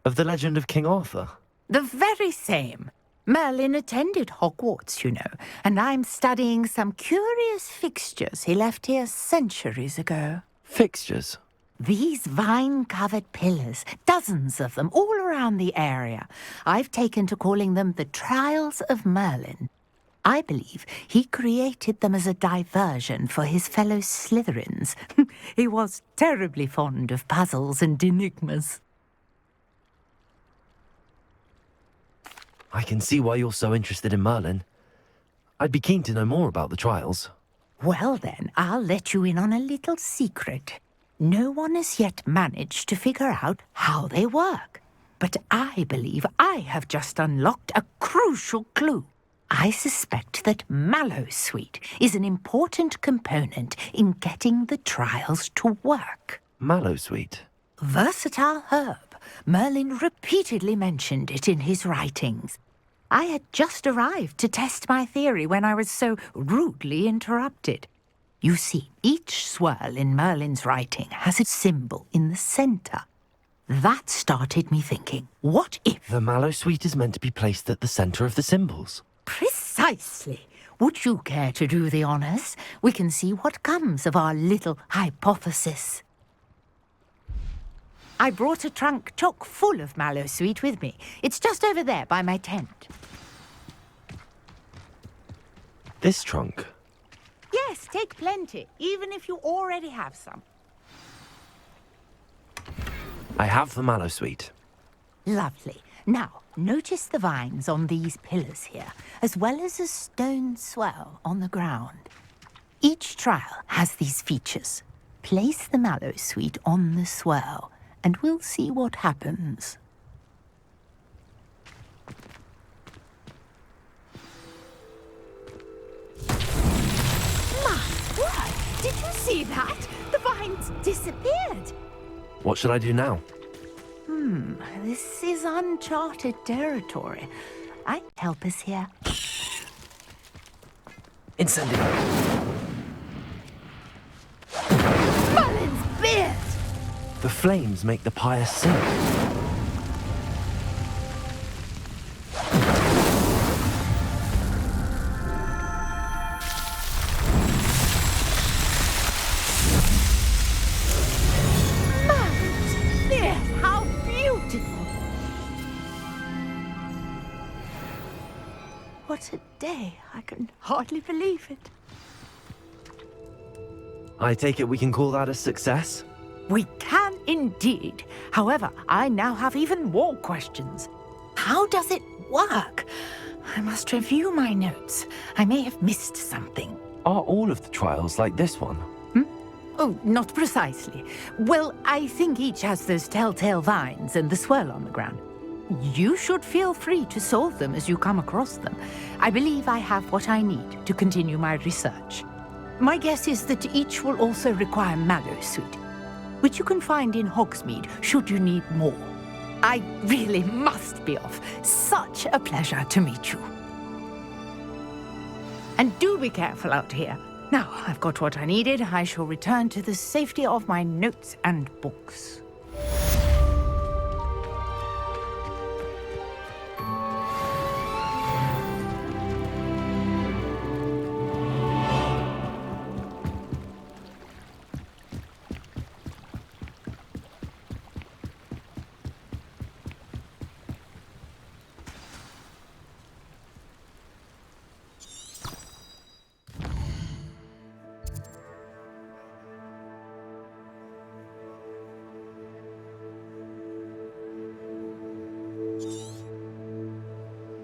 Of the legend of King Arthur? The very same. Merlin attended Hogwarts, you know, and I'm studying some curious fixtures he left here centuries ago. Fixtures? These vine-covered pillars, dozens of them, all around the area. I've taken to calling them the Trials of Merlin. I believe he created them as a diversion for his fellow Slytherins. He was terribly fond of puzzles and enigmas. I can see why you're so interested in Merlin. I'd be keen to know more about the trials. Well then, I'll let you in on a little secret. No one has yet managed to figure out how they work. But I believe I have just unlocked a crucial clue. I suspect that Mallowsweet is an important component in getting the trials to work. Mallowsweet? Versatile herb. Merlin repeatedly mentioned it in his writings. I had just arrived to test my theory when I was so rudely interrupted. You see, each swirl in Merlin's writing has a symbol in the center. That started me thinking, what if... The Mallowsweet is meant to be placed at the center of the symbols. Precisely. Would you care to do the honors? We can see what comes of our little hypothesis. I brought a trunk chock full of Mallowsweet with me. It's just over there by my tent. This trunk? Yes, take plenty, even if you already have some. I have the Mallowsweet. Lovely. Now, notice the vines on these pillars here, as well as a stone swell on the ground. Each trial has these features. Place the Mallowsweet on the swell, and we'll see what happens. see that? The vines disappeared. What should I do now? This is uncharted territory. I help us here. Incendio. Merlin's beard! The flames make the pyre sink. Merlin's beard! How beautiful! What a day. I can hardly believe it. I take it we can call that a success? We can indeed. However, I now have even more questions. How does it work? I must review my notes. I may have missed something. Are all of the trials like this one? Oh, not precisely. Well, I think each has those telltale vines and the swirl on the ground. You should feel free to solve them as you come across them. I believe I have what I need to continue my research. My guess is that each will also require mallow sweet, which you can find in Hogsmeade should you need more. I really must be off. Such a pleasure to meet you. And do be careful out here. Now, I've got what I needed. I shall return to the safety of my notes and books.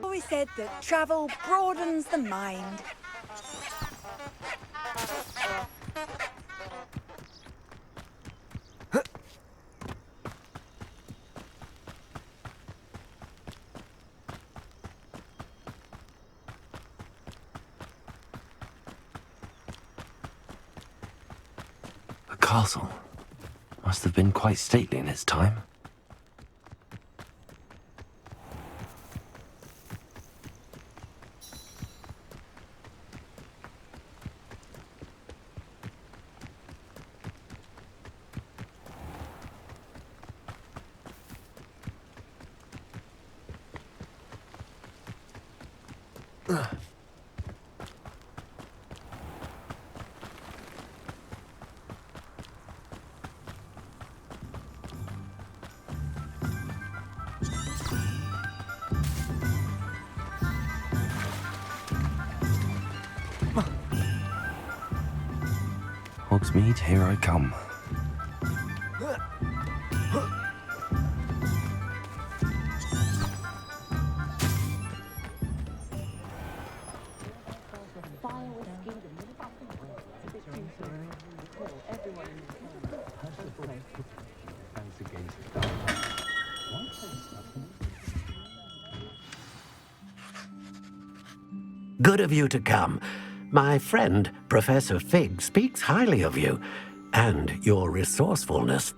Always said that travel broadens the mind. The castle must have been quite stately in its time. Hogsmeade, here I come. Good of you to come. My friend, Professor Fig, speaks highly of you and your resourcefulness.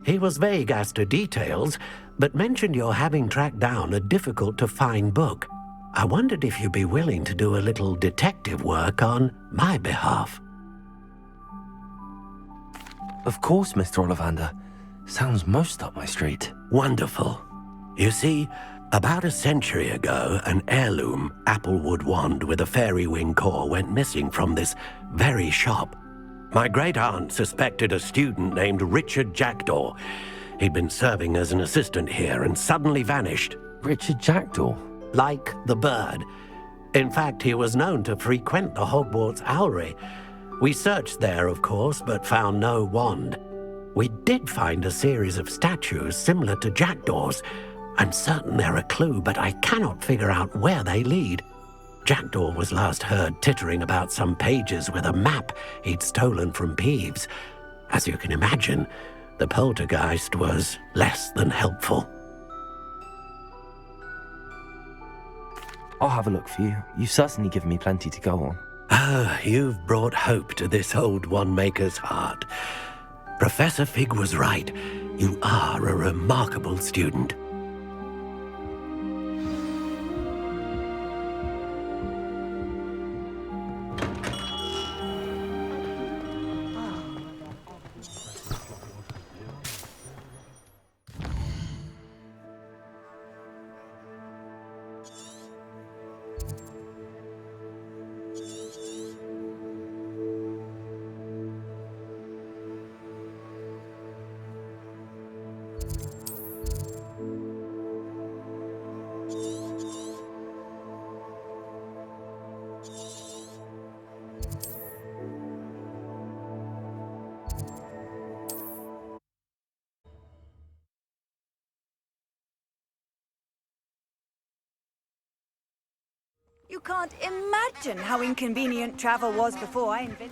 He was vague as to details, but mentioned your having tracked down a difficult-to-find book. I wondered if you'd be willing to do a little detective work on my behalf. Of course, Mr. Ollivander. Sounds most up my street. Wonderful. You see, about a century ago, an heirloom applewood wand with a fairy wing core went missing from this very shop. My great-aunt suspected a student named Richard Jackdaw. He'd been serving as an assistant here and suddenly vanished. Richard Jackdaw? Like the bird. In fact, he was known to frequent the Hogwarts Owlery. We searched there, of course, but found no wand. We did find a series of statues similar to Jackdaw's. I'm certain they're a clue, but I cannot figure out where they lead. Jackdaw was last heard tittering about some pages with a map he'd stolen from Peeves. As you can imagine, the poltergeist was less than helpful. I'll have a look for you. You've certainly given me plenty to go on. You've brought hope to this old one-maker's heart. Professor Fig was right. You are a remarkable student. You can't imagine how inconvenient travel was before I invented.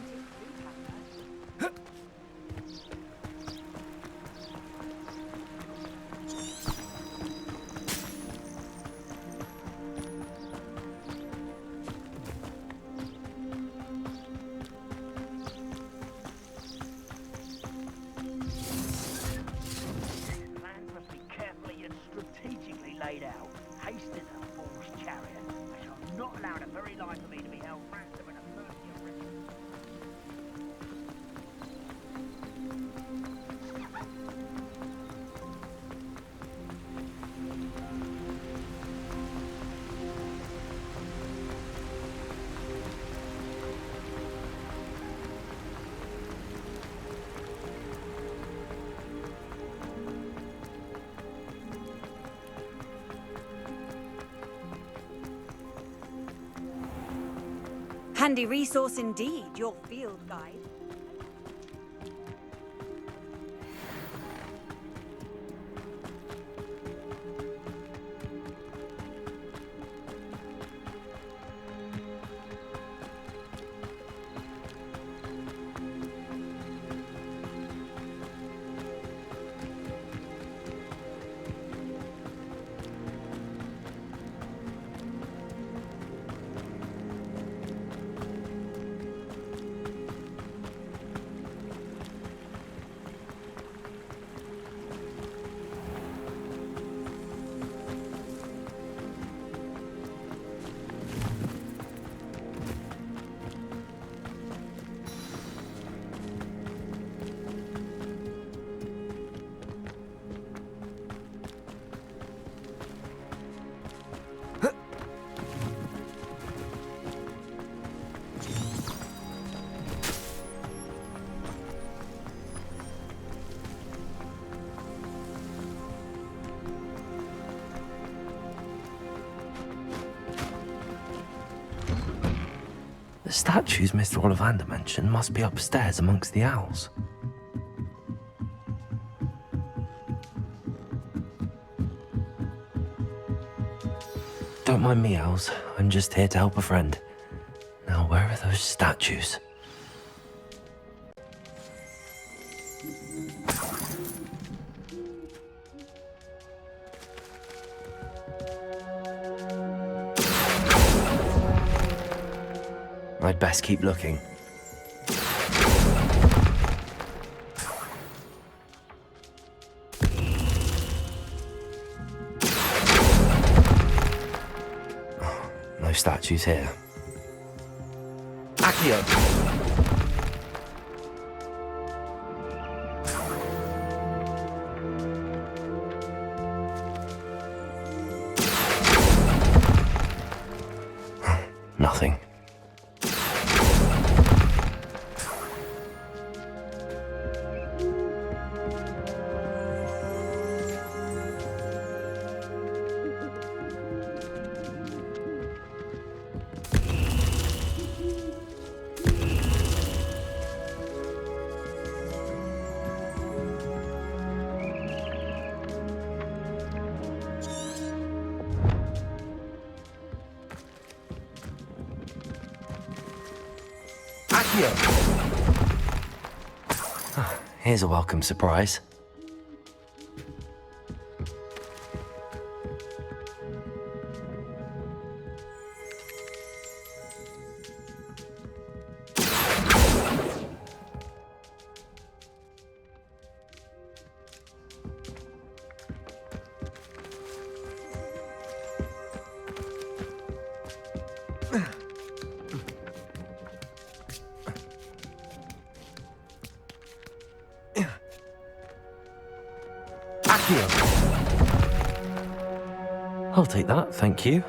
Plans must be carefully and strategically laid out. Haste is a fool's chariot. I shall not allow the very life of me to be held ransom at the mercy of riches. Handy resource indeed, your field guide. The statues Mr. Ollivander mentioned must be upstairs amongst the owls. Don't mind me, owls. I'm just here to help a friend. Now, where are those statues? I'd best keep looking. Oh, no statues here. Accio! Nothing. Here's a welcome surprise. I'll take that, thank you.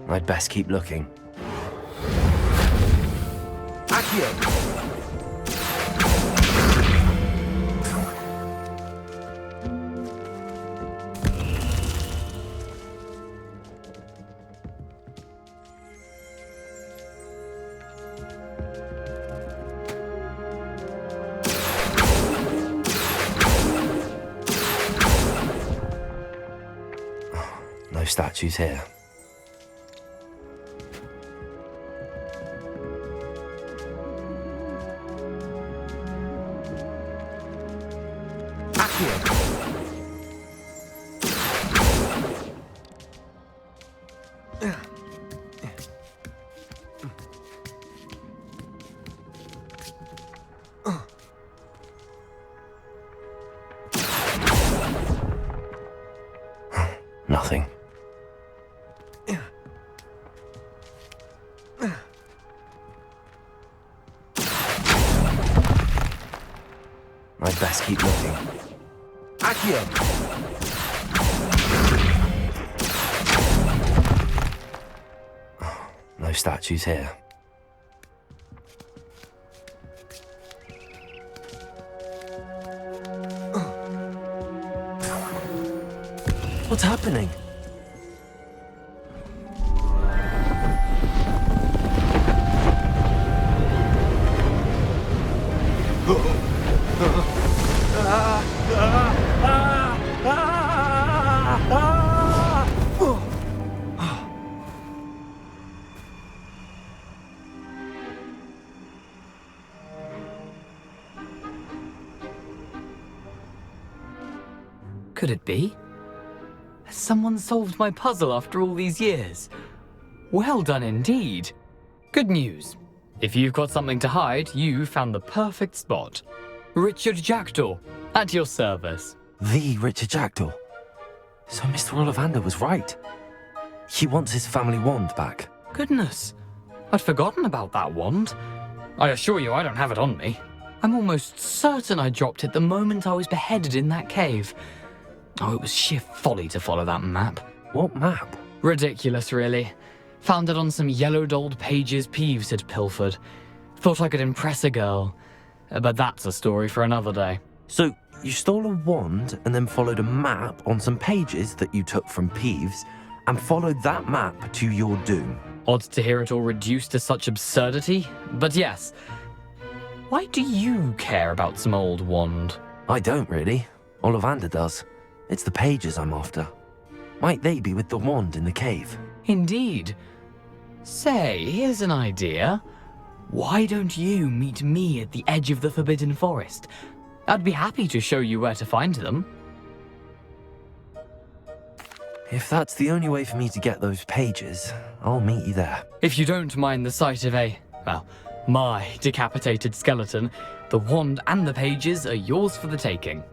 I'd best keep looking. Accio! No statues here. Nothing. I'd best keep looking. Accio! No statues here. What's happening? Could it be? Has someone solved my puzzle after all these years? Well done indeed. Good news. If you've got something to hide, you found the perfect spot. Richard Jackdaw, at your service. The Richard Jackdaw. So Mr. Ollivander was right. He wants his family wand back. Goodness, I'd forgotten about that wand. I assure you I don't have it on me. I'm almost certain I dropped it the moment I was beheaded in that cave. Oh, it was sheer folly to follow that map. What map? Ridiculous, really. Found it on some yellowed old pages Peeves had pilfered. Thought I could impress a girl. But that's a story for another day. So, you stole a wand and then followed a map on some pages that you took from Peeves and followed that map to your doom. Odd to hear it all reduced to such absurdity, but yes. Why do you care about some old wand? I don't really. Ollivander does. It's the pages I'm after. Might they be with the wand in the cave? Indeed. Say, here's an idea. Why don't you meet me at the edge of the Forbidden Forest? I'd be happy to show you where to find them. If that's the only way for me to get those pages, I'll meet you there. If you don't mind the sight of my decapitated skeleton, the wand and the pages are yours for the taking.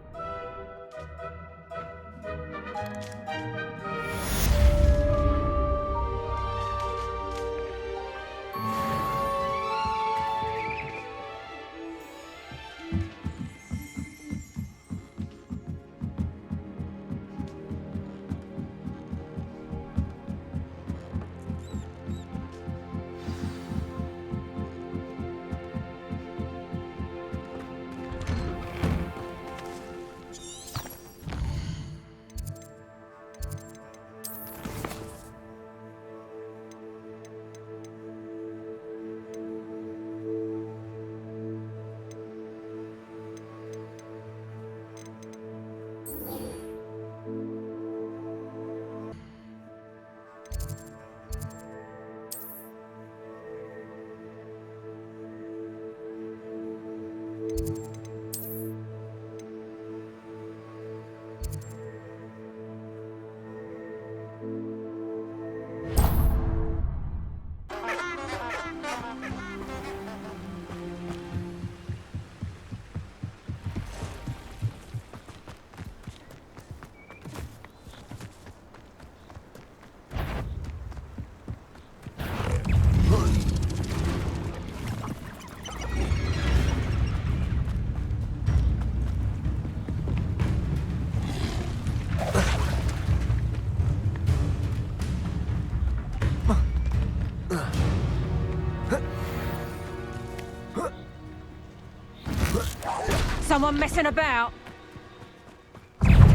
messing about.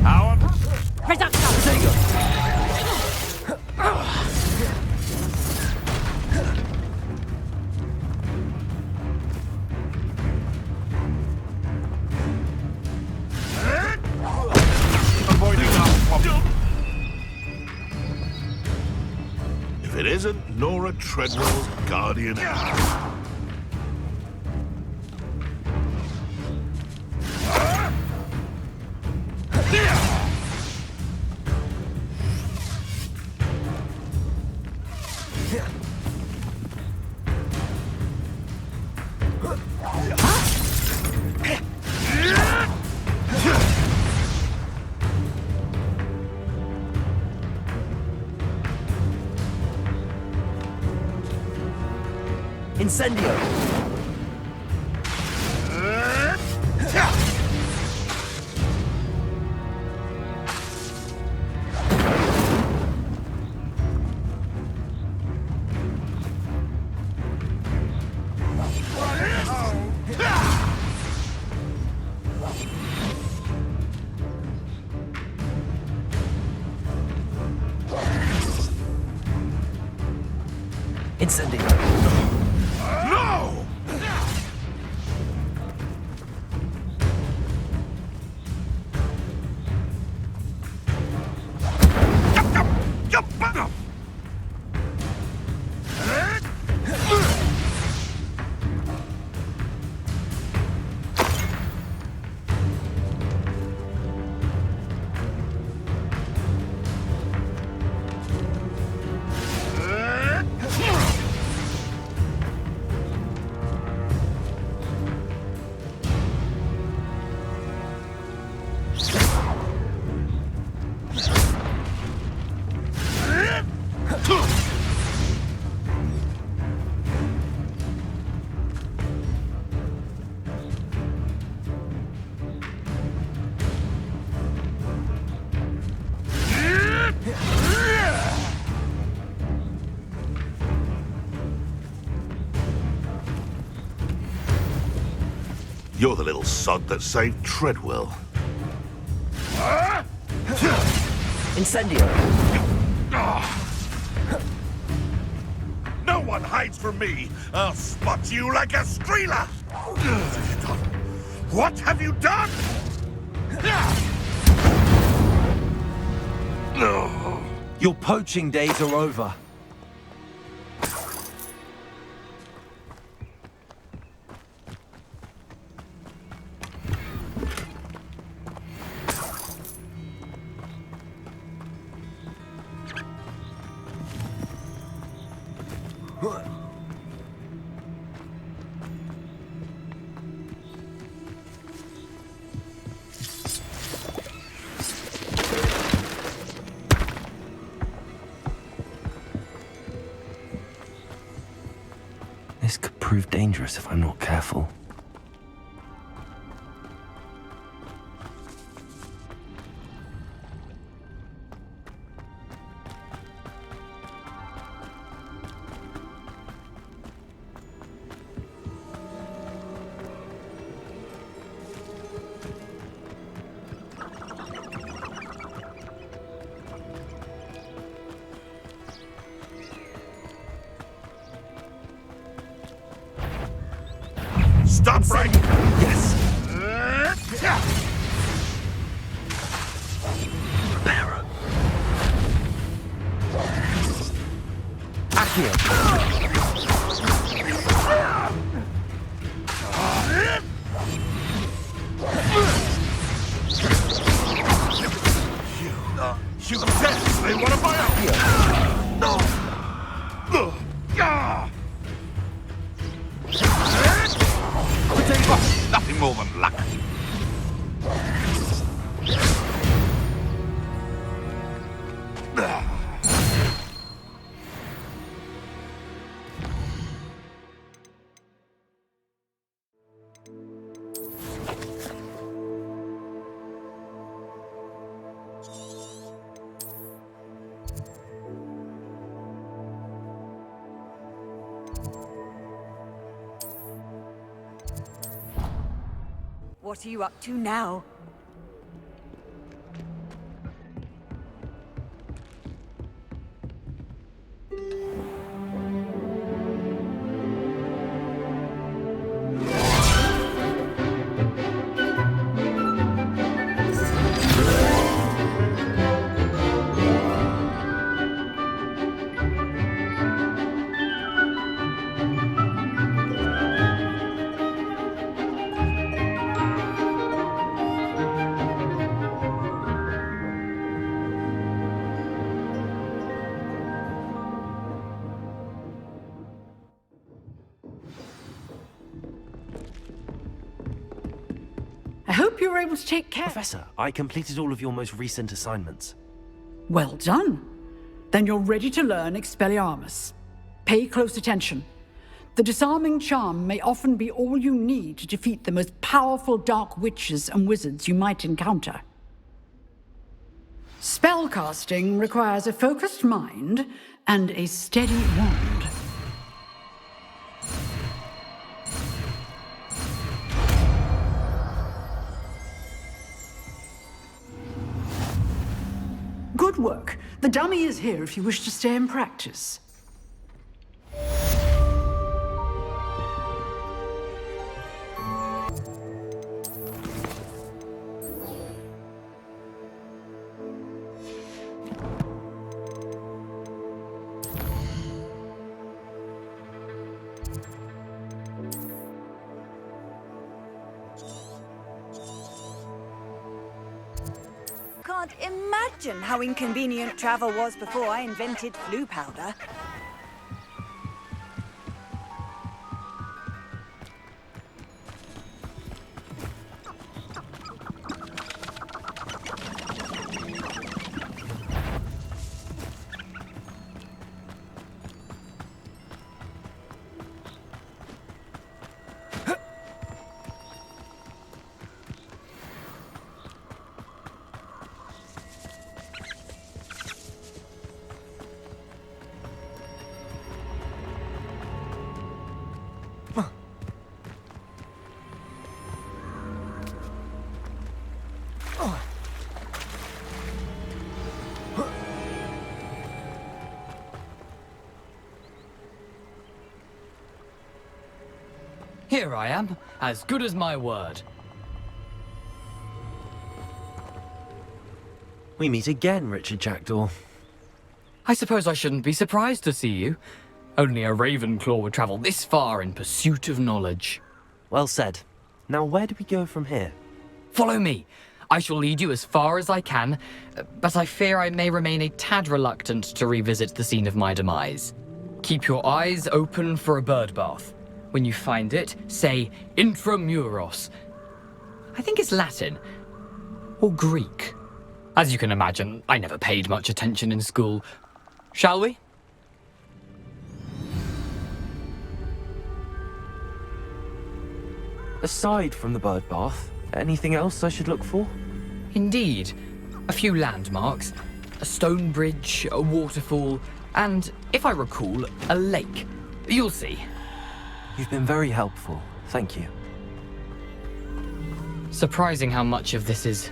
Howard? Avoiding that problem. If it isn't Nora Treadwell's guardian angel. Incendio! Incendio! No! You're the little sod that saved Treadwell. Incendio! No one hides from me! I'll spot you like a streeler! What have you done? Your poaching days are over. This could prove dangerous if I'm not careful. Stop right! Yes! Reparo. Accio! You definitely want to buy out! No! Nothing more than luck. What are you up to now? I hope you were able to take care. Professor, I completed all of your most recent assignments. Well done. Then you're ready to learn Expelliarmus. Pay close attention. The disarming charm may often be all you need to defeat the most powerful dark witches and wizards you might encounter. Spellcasting requires a focused mind and a steady wand. Good work. The dummy is here if you wish to stay and practice. Can't imagine how inconvenient travel was before I invented flu powder. Here I am, as good as my word. We meet again, Richard Jackdaw. I suppose I shouldn't be surprised to see you. Only a Ravenclaw would travel this far in pursuit of knowledge. Well said. Now where do we go from here? Follow me. I shall lead you as far as I can, but I fear I may remain a tad reluctant to revisit the scene of my demise. Keep your eyes open for a bird bath. When you find it, say Intramuros. I think it's Latin. Or Greek. As you can imagine, I never paid much attention in school. Shall we? Aside from the bird bath, anything else I should look for? Indeed. A few landmarks. A stone bridge, a waterfall, and, if I recall, a lake. You'll see. You've been very helpful. Thank you. Surprising how much of this is,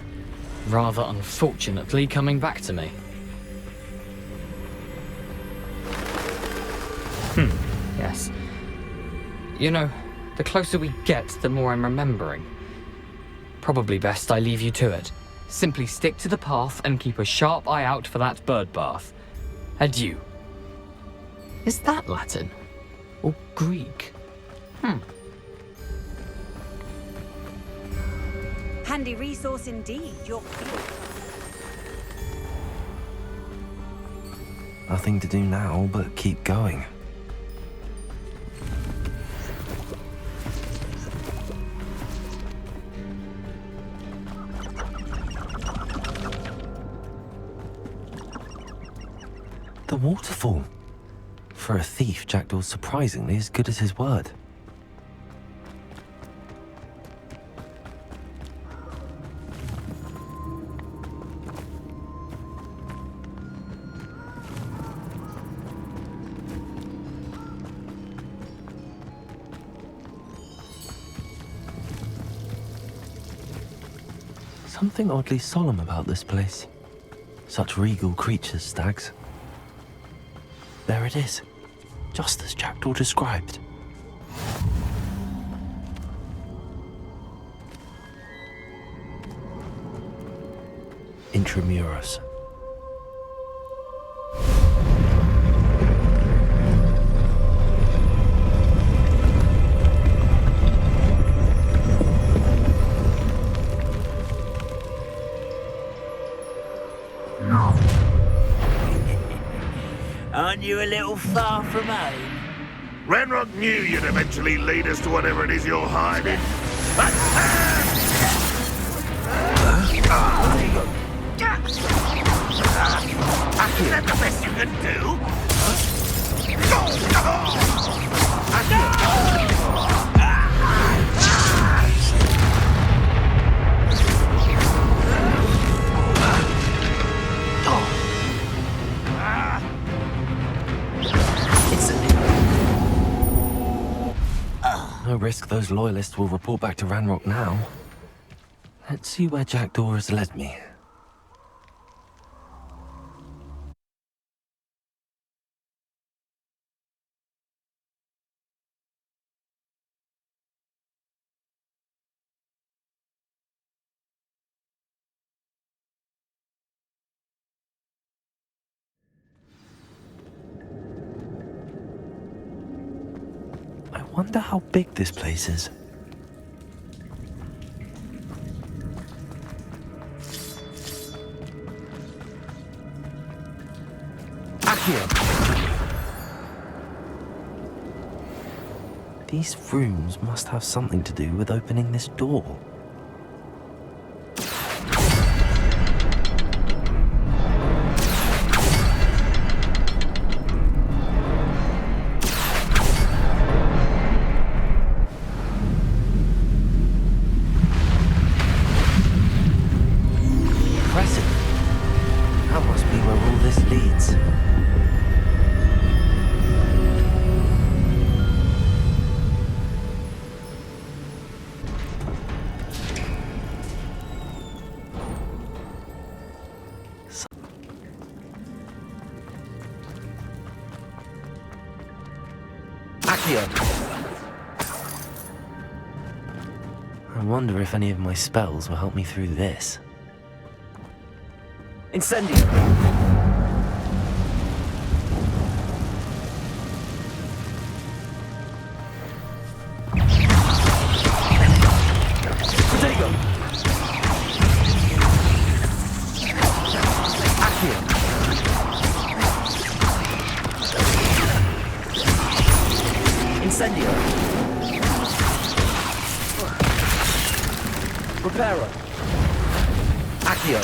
rather unfortunately, coming back to me. Yes. You know, the closer we get, the more I'm remembering. Probably best I leave you to it. Simply stick to the path and keep a sharp eye out for that bird bath. Adieu. Is that Latin? Or Greek? Handy resource indeed, your Nothing to do now but keep going. The waterfall. For a thief, Jackdaw's surprisingly as good as his word. something oddly solemn about this place. Such regal creatures, stags. There it is, just as Jackdaw described. Intramuros. Aren't you a little far from home? Ranrock knew you'd eventually lead us to whatever it is you're hiding. Is that the best you can do? No risk those loyalists will report back to Ranrock now. Let's see where Jackdaw has led me. I wonder how big this place is. These rooms must have something to do with opening this door. Impressive. That must be where all this leads. I wonder if any of my spells will help me through this. Incendio! Protego! Accio! Incendio! Reparo! Accio!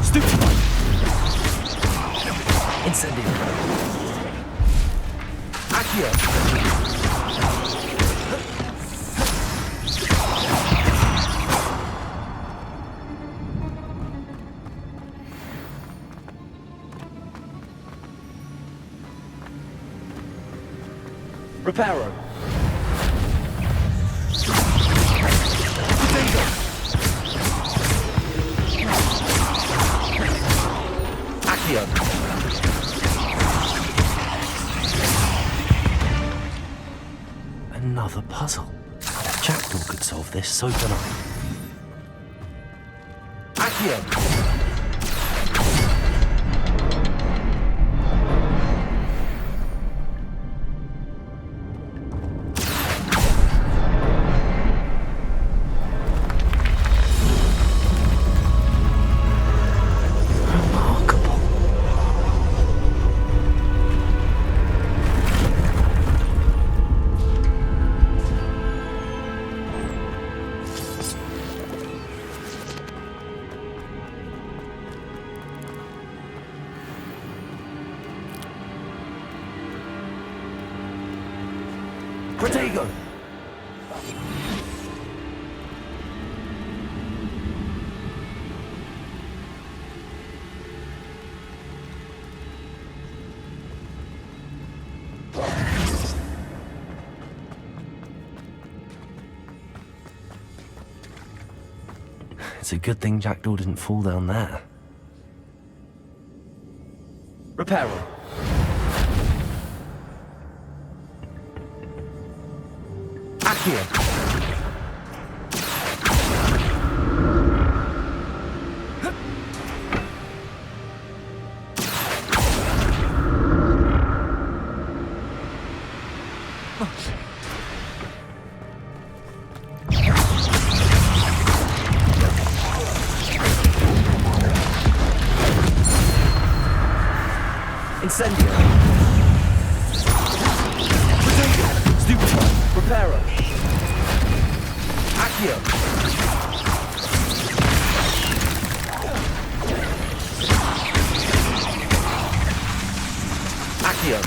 Stupefy! Incendio! Accio! Reparo! Accio! Another puzzle. Jackdaw could solve this, so can I. Accio! Protego! It's a good thing Jackdaw didn't fall down there. Reparo. Accio. Incendio. Potato. Stupefy. Reparo. Accio. Accio.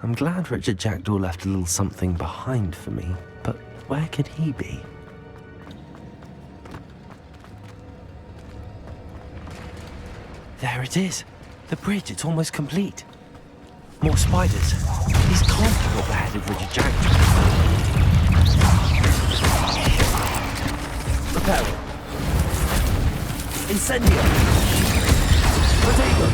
I'm glad Richard Jackdaw left a little something behind for me, but where could he be? There it is. The bridge, it's almost complete. More spiders. These can't be what beheaded Richard Jackdaw. Reparo. Incendio. Potato.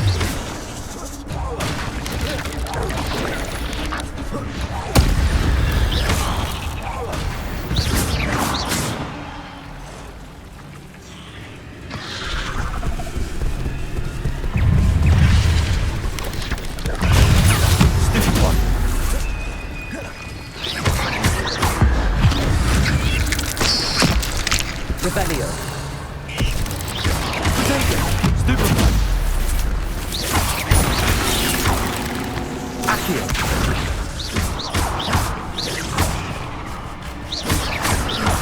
Rebellion. Stupefy. Accio.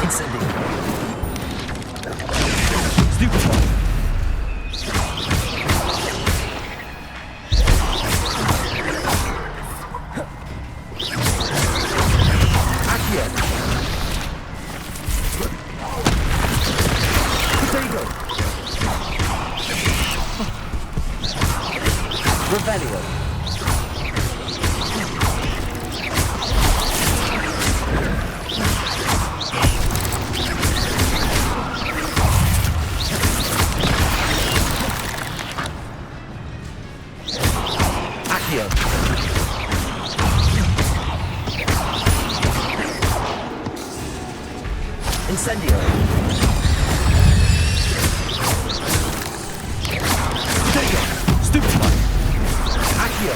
Incendio. Stupefy. Accio. Rebellion. Accio. Incendio. Stupefy. Accio.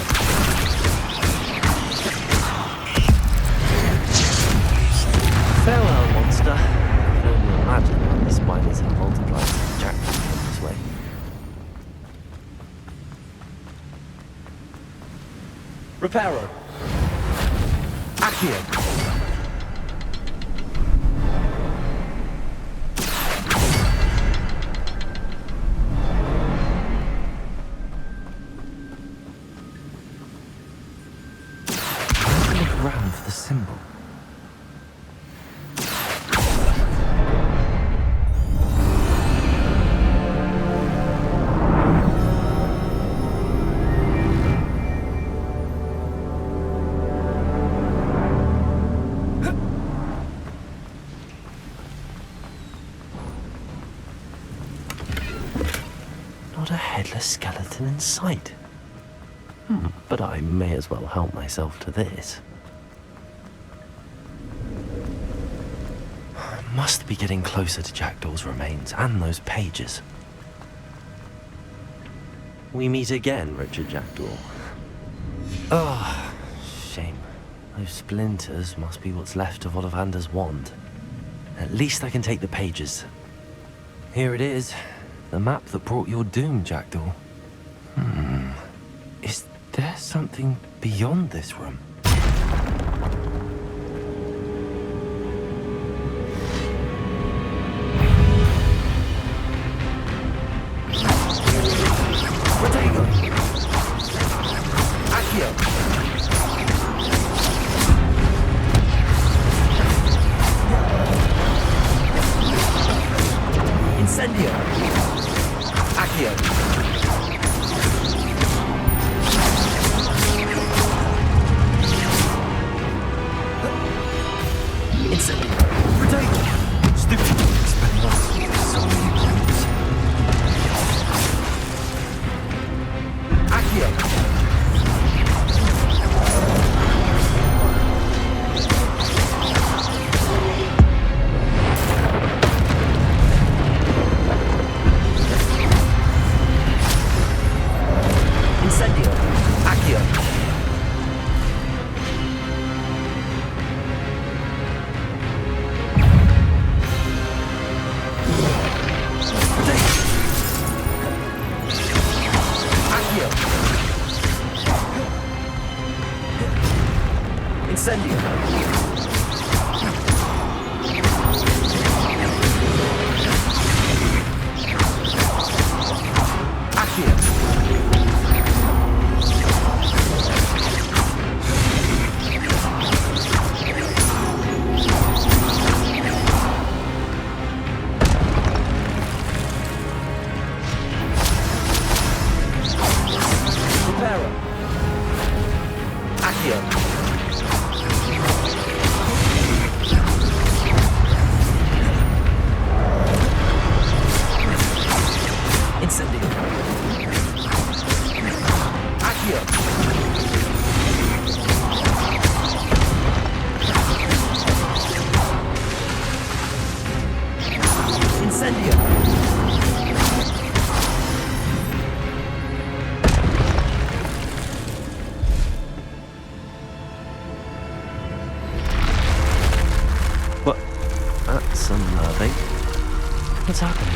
Farewell, monster. I can only imagine how the spiders have multiplied since Jack came this way. Reparo. Accio. Around for the symbol. Not a headless skeleton in sight. But I may as well help myself to this. Must be getting closer to Jackdaw's remains and those pages. We meet again, Richard Jackdaw. Ah, shame. Those splinters must be what's left of Ollivander's wand. At least I can take the pages. Here it is. The map that brought your doom, Jackdaw. Is there something beyond this room? Incendio! Accio! Incendio! Protego! Stupid! Expelliarmus! So many points. Accio! Incendio! Accio! Accio! Incendio! Accio! Preparo! Accio! Incendio! Accio! Incendio! What? That's unnerving. What's happening?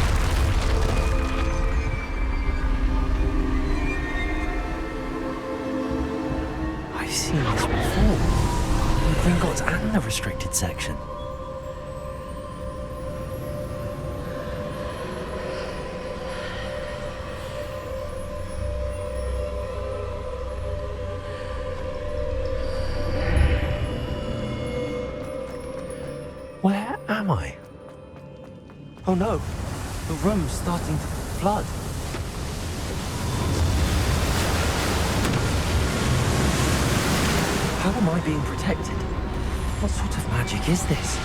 I've seen this before. The Gringotts and the restricted section. Where am I? Oh no, the room's starting to flood. How am I being protected? What sort of magic is this?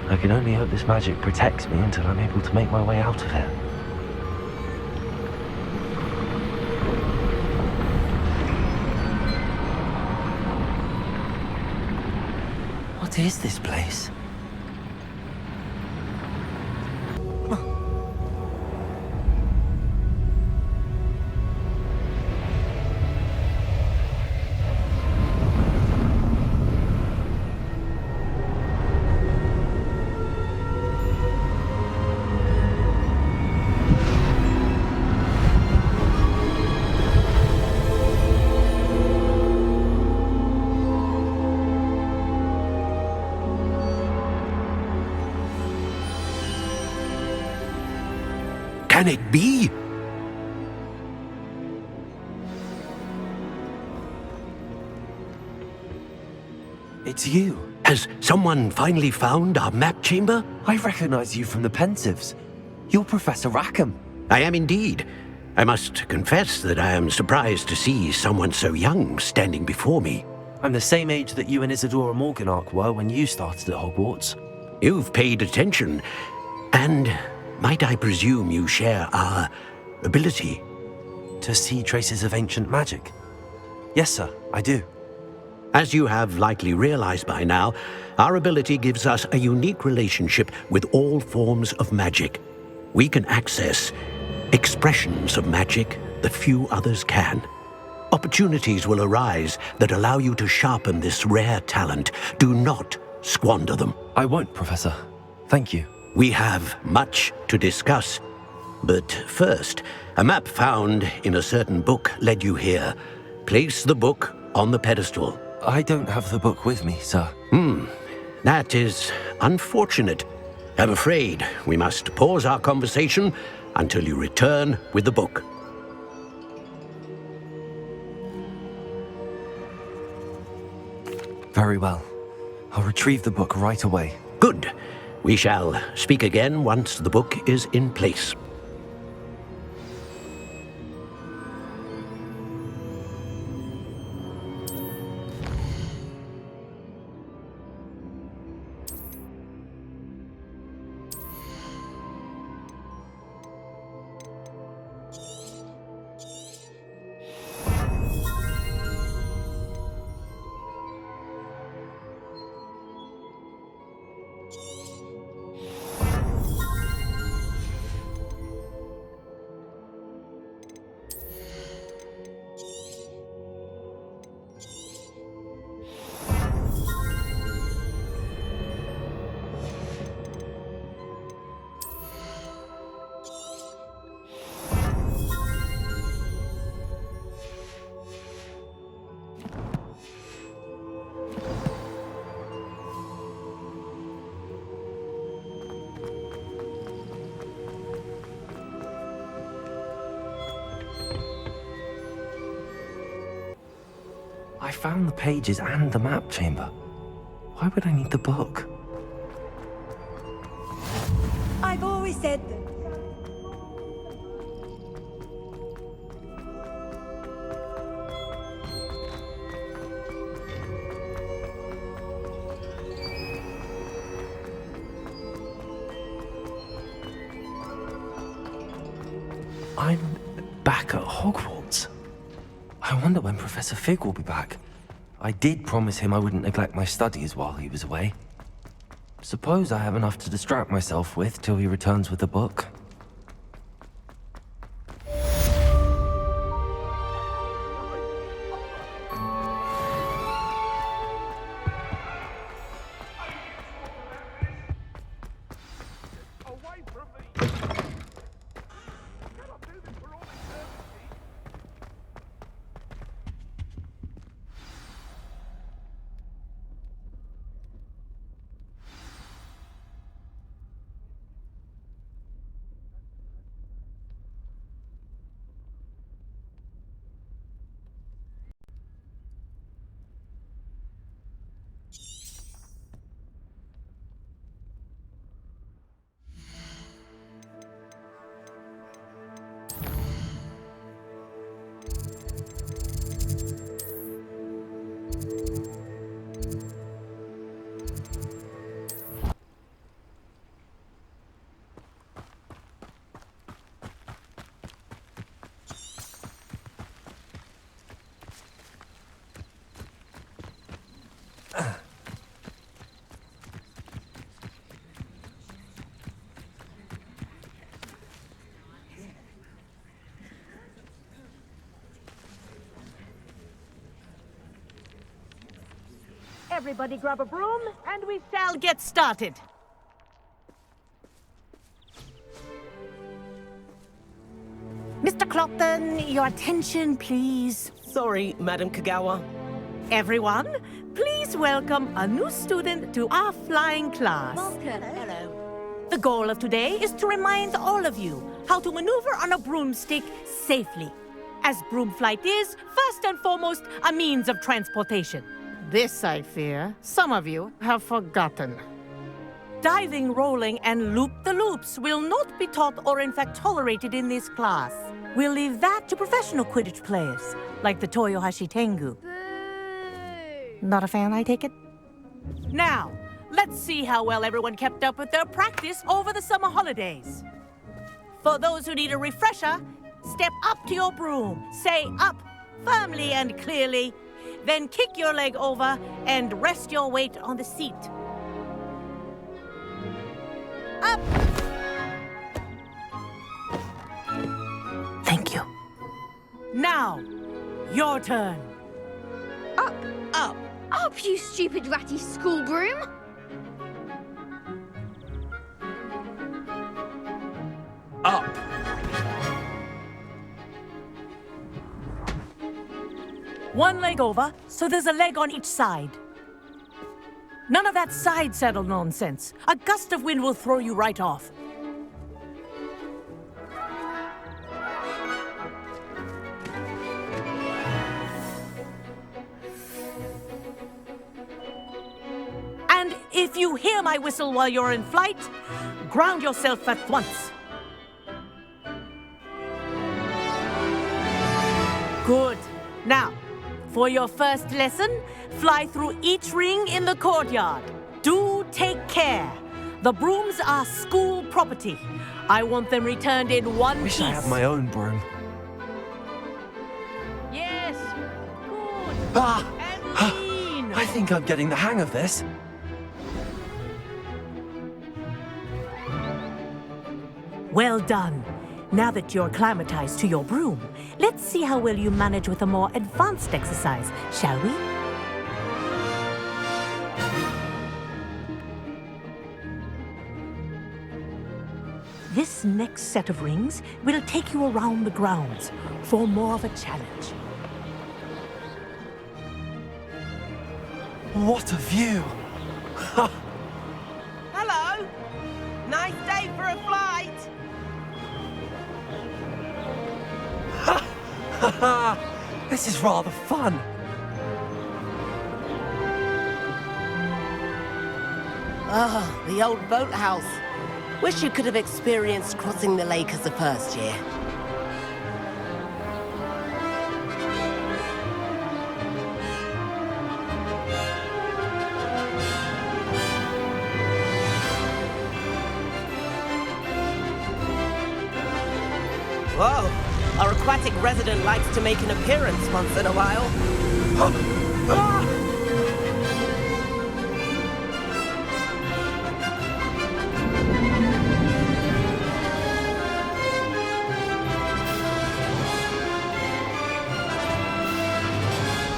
I can only hope this magic protects me until I'm able to make my way out of here. What is this place? Can it be? It's you. Has someone finally found our map chamber? I recognize you from the Pensives. You're Professor Rackham. I am indeed. I must confess that I am surprised to see someone so young standing before me. I'm the same age that you and Isadora Morganach were when you started at Hogwarts. You've paid attention, and might I presume you share our ability? To see traces of ancient magic? Yes, sir, I do. As you have likely realized by now, our ability gives us a unique relationship with all forms of magic. We can access expressions of magic that few others can. Opportunities will arise that allow you to sharpen this rare talent. Do not squander them. I won't, Professor. Thank you. We have much to discuss. But first, a map found in a certain book led you here. Place the book on the pedestal. I don't have the book with me, sir. That is unfortunate. I'm afraid we must pause our conversation until you return with the book. Very well. I'll retrieve the book right away. Good. We shall speak again once the book is in place. I found the pages and the map chamber. Why would I need the book? I've always said that. I'm back at Hogwarts. I wonder when Professor Fig will be back. I did promise him I wouldn't neglect my studies while he was away. Suppose I have enough to distract myself with till he returns with the book. Everybody grab a broom, and we shall get started. Mr. Clopton, your attention, please. Sorry, Madam Kagawa. Everyone, please welcome a new student to our flying class. Hello. The goal of today is to remind all of you how to maneuver on a broomstick safely, as broom flight is, first and foremost, a means of transportation. This, I fear, some of you have forgotten. Diving, rolling, and loop-the-loops will not be taught or in fact tolerated in this class. We'll leave that to professional Quidditch players, like the Toyohashi Tengu. Not a fan, I take it? Now, let's see how well everyone kept up with their practice over the summer holidays. For those who need a refresher, step up to your broom, say up firmly and clearly, then kick your leg over and rest your weight on the seat. Up! Thank you. Now, your turn. Up! Up! Up, you stupid ratty school broom! Up! One leg over, so there's a leg on each side. None of that side saddle nonsense. A gust of wind will throw you right off. you hear my whistle while you're in flight, ground yourself at once. Good. Now, for your first lesson, fly through each ring in the courtyard. Do take care. The brooms are school property. I want them returned in one piece. Wish I had my own broom. Yes. Good. Ah! And clean. I think I'm getting the hang of this. Well done. Now that you're acclimatized to your broom, let's see how well you manage with a more advanced exercise, shall we? This next set of rings will take you around the grounds for more of a challenge. What a view! Hello! Nice day for a flight! This is rather fun. Ah, the old boathouse. Wish you could have experienced crossing the lake as a first year. Whoa! Our aquatic resident likes to make an appearance once in a while.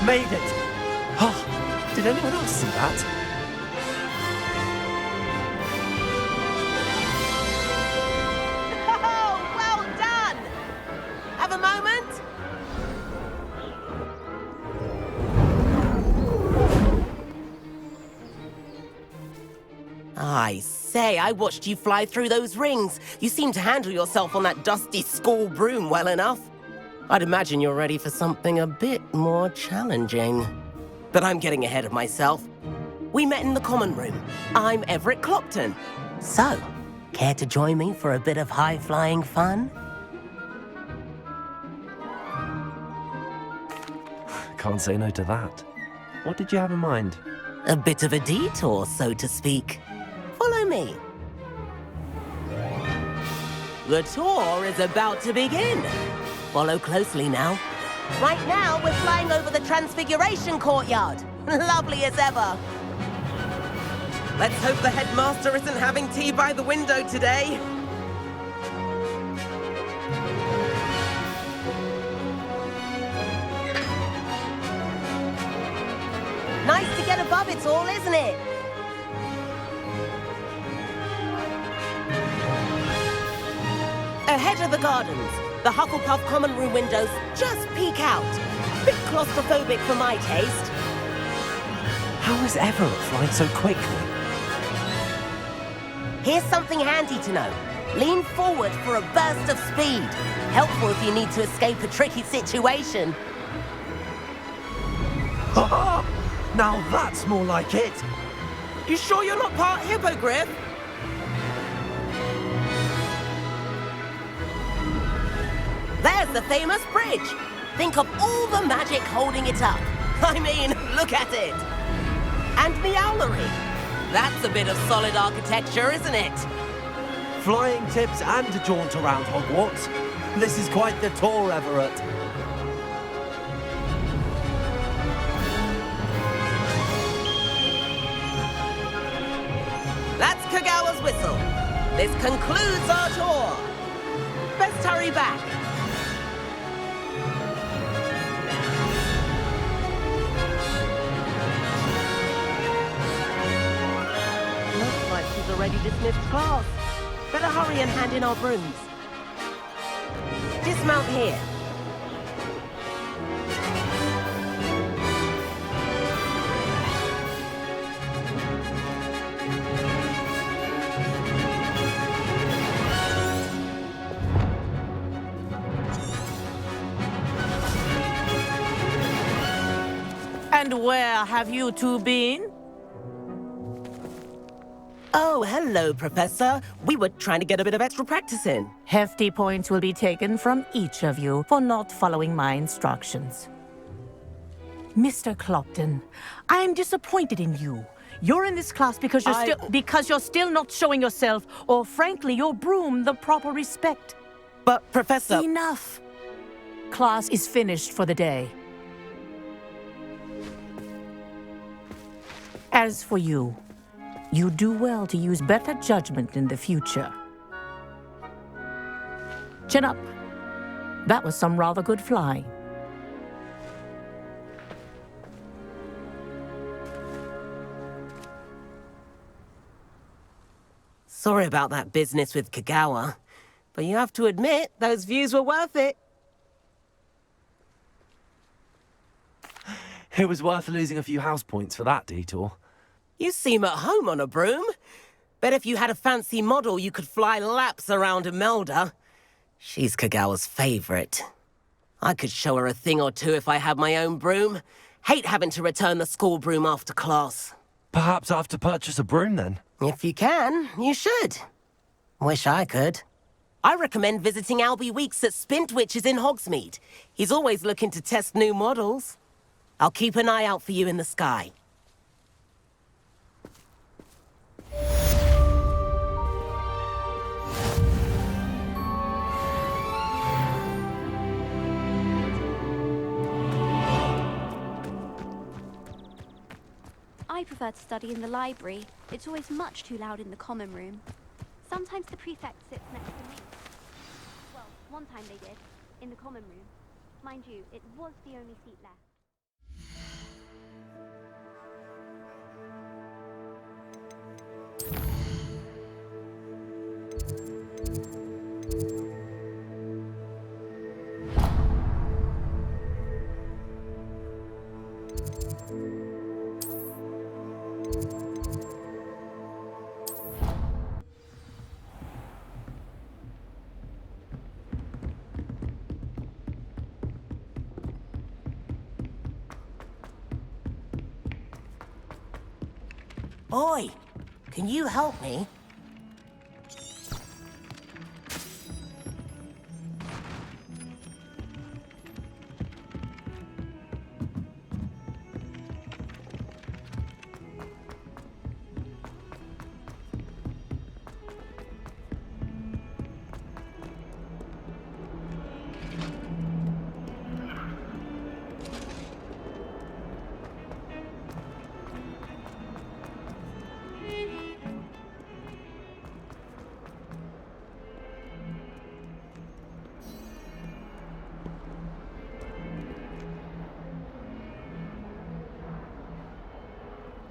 Made it! Oh, did anyone else see that? Oh, well done! Have a moment? I say, I watched you fly through those rings. You seem to handle yourself on that dusty school broom well enough. I'd imagine you're ready for something a bit more challenging. But I'm getting ahead of myself. We met in the common room. I'm Everett Clopton. So, care to join me for a bit of high-flying fun? Can't say no to that. What did you have in mind? A bit of a detour, so to speak. Follow me. The tour is about to begin. Follow closely now. Right now, we're flying over the Transfiguration Courtyard. Lovely as ever. Let's hope the headmaster isn't having tea by the window today. Nice to get above it all, isn't it? Ahead of the gardens, the Hufflepuff common room windows just peek out. Bit claustrophobic for my taste. How is Everett flying so quickly? Here's something handy to know. Lean forward for a burst of speed. Helpful if you need to escape a tricky situation. Now that's more like it. You sure you're not part hippogriff? There's the famous bridge. Think of all the magic holding it up. I mean, look at it. And the owlery. That's a bit of solid architecture, isn't it? Flying tips and a jaunt around Hogwarts. This is quite the tour, Everett. That's Kagawa's whistle. This concludes our tour. Best hurry back. Looks like she's already dismissed class. Better hurry and hand in our brooms. Dismount here. And where have you two been? Oh, hello, Professor. We were trying to get a bit of extra practice in. Hefty points will be taken from each of you for not following my instructions. Mr. Clopton, I am disappointed in you. You're in this class because you're still not showing yourself, or frankly, your broom the proper respect. But, Professor... Enough. Class is finished for the day. As for you, you do well to use better judgment in the future. Chin up. That was some rather good flying. Sorry about that business with Kagawa, but you have to admit, those views were worth it. It was worth losing a few house points for that detour. You seem at home on a broom. Bet if you had a fancy model, you could fly laps around Imelda. She's Kagawa's favorite. I could show her a thing or two if I had my own broom. Hate having to return the school broom after class. Perhaps I have to purchase a broom then? If you can, you should. Wish I could. I recommend visiting Albie Weeks at Spintwitches in Hogsmeade. He's always looking to test new models. I'll keep an eye out for you in the sky. I prefer to study in the library. It's always much too loud in the common room. Sometimes the prefect sits next to me. Well, one time they did, in the common room. Mind you, it was the only seat left. Oi, can you help me?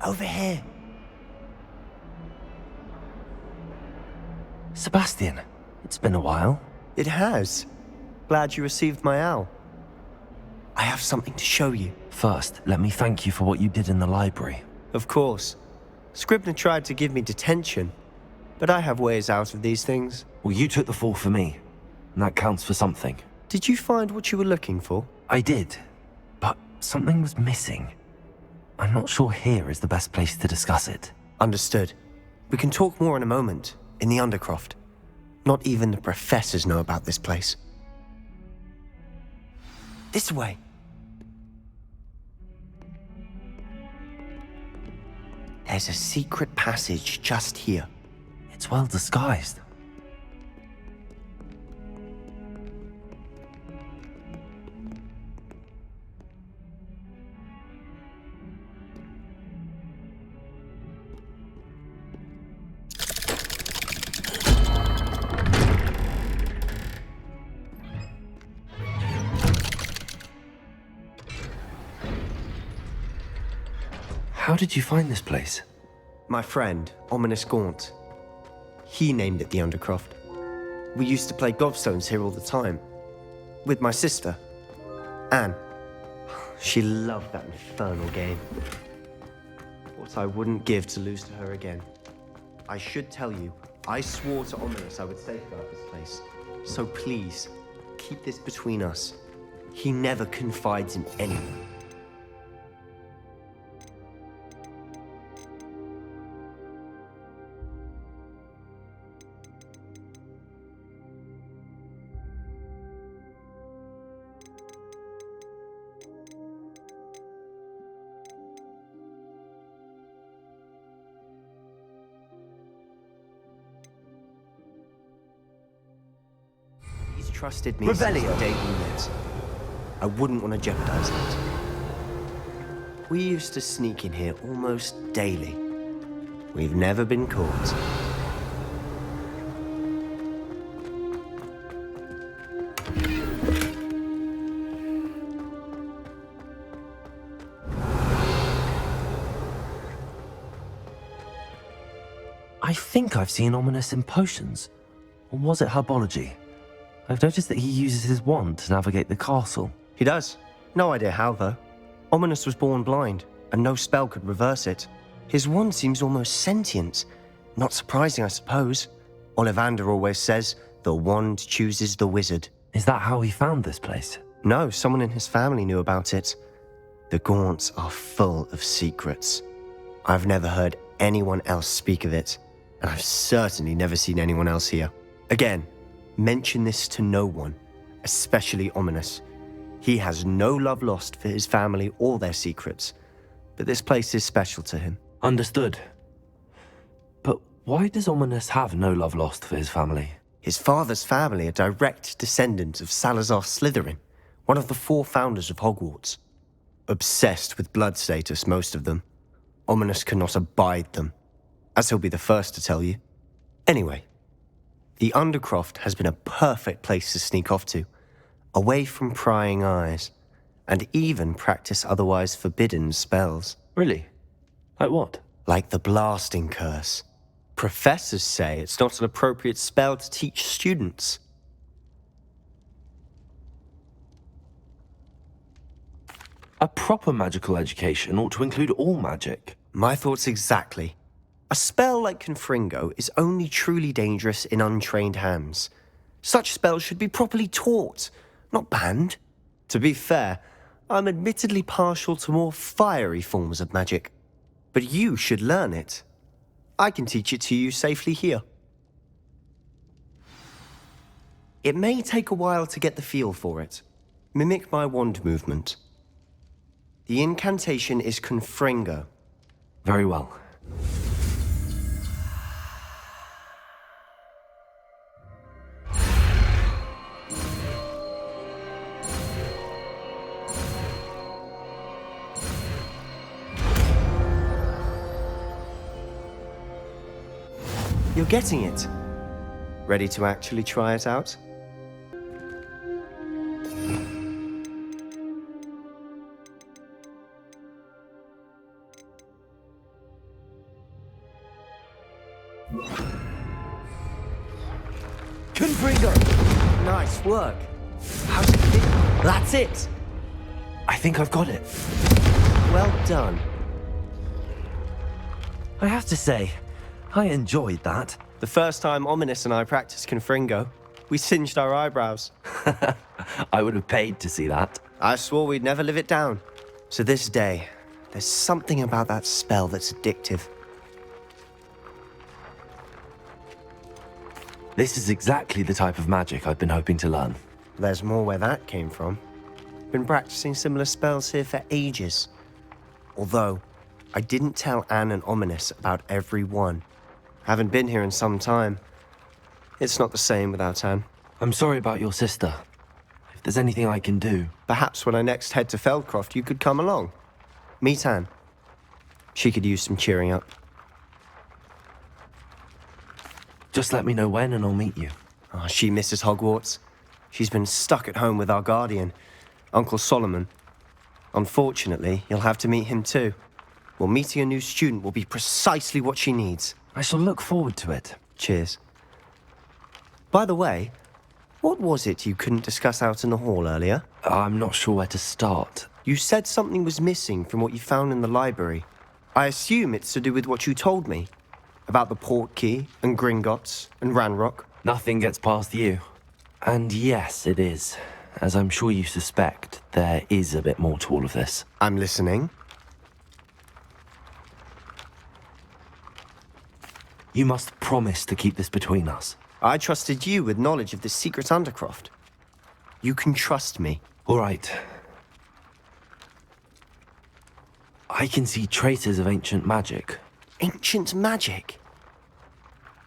Over here. Sebastian, it's been a while. It has. Glad you received my owl. I have something to show you. First, let me thank you for what you did in the library. Of course. Scribner tried to give me detention, but I have ways out of these things. Well, you took the fall for me, and that counts for something. Did you find what you were looking for? I did, but something was missing. I'm not sure here is the best place to discuss it. Understood. We can talk more in a moment, in the Undercroft. Not even the professors know about this place. This way. There's a secret passage just here. It's well disguised. How did you find this place? My friend, Ominous Gaunt. He named it the Undercroft. We used to play gobstones here all the time. With my sister, Anne. She loved that infernal game. What I wouldn't give to lose to her again. I should tell you, I swore to Ominous I would safeguard this place. So please, keep this between us. He never confides in anyone. trusted me Revelio. since the day we met. I wouldn't want to jeopardize that. We used to sneak in here almost daily. We've never been caught. I think I've seen Ominous in potions. Or was it herbology? I've noticed that he uses his wand to navigate the castle. He does. No idea how, though. Ominous was born blind, and no spell could reverse it. His wand seems almost sentient. Not surprising, I suppose. Ollivander always says, the wand chooses the wizard. Is that how he found this place? No, someone in his family knew about it. The Gaunts are full of secrets. I've never heard anyone else speak of it, and I've certainly never seen anyone else here. Again, mention this to no one, especially Ominous. He has no love lost for his family or their secrets, but this place is special to him. Understood. But why does Ominous have no love lost for his family? His father's family are direct descendants of Salazar Slytherin, one of the 4 founders of Hogwarts. Obsessed with blood status, most of them. Ominous cannot abide them, as he'll be the first to tell you. Anyway, the Undercroft has been a perfect place to sneak off to, away from prying eyes, and even practice otherwise forbidden spells. Really? Like what? Like the blasting curse. Professors say it's not an appropriate spell to teach students. A proper magical education ought to include all magic. My thoughts exactly. A spell like Confringo is only truly dangerous in untrained hands. Such spells should be properly taught, not banned. To be fair, I'm admittedly partial to more fiery forms of magic. But you should learn it. I can teach it to you safely here. It may take a while to get the feel for it. Mimic my wand movement. The incantation is Confringo. Very well. You're getting it. Ready to actually try it out? Confringo! Nice work. How's it feel? That's it! I think I've got it. Well done. I have to say, I enjoyed that. The first time Ominous and I practiced Confringo, we singed our eyebrows. I would have paid to see that. I swore we'd never live it down. To this day, there's something about that spell that's addictive. This is exactly the type of magic I've been hoping to learn. There's more where that came from. Been practicing similar spells here for ages. Although, I didn't tell Anne and Ominous about every one. Haven't been here in some time. It's not the same without Anne. I'm sorry about your sister. If there's anything I can do... Perhaps when I next head to Feldcroft, you could come along. Meet Anne. She could use some cheering up. Just let me know when and I'll meet you. Oh, she misses Hogwarts. She's been stuck at home with our guardian, Uncle Solomon. Unfortunately, you'll have to meet him too. Well, meeting a new student will be precisely what she needs. I shall look forward to it. Cheers. By the way, what was it you couldn't discuss out in the hall earlier? I'm not sure where to start. You said something was missing from what you found in the library. I assume it's to do with what you told me. About the Portkey, and Gringotts, and Ranrock. Nothing gets past you. And yes, it is. As I'm sure you suspect, there is a bit more to all of this. I'm listening. You must promise to keep this between us. I trusted you with knowledge of the secret Undercroft. You can trust me. All right. I can see traces of ancient magic. Ancient magic?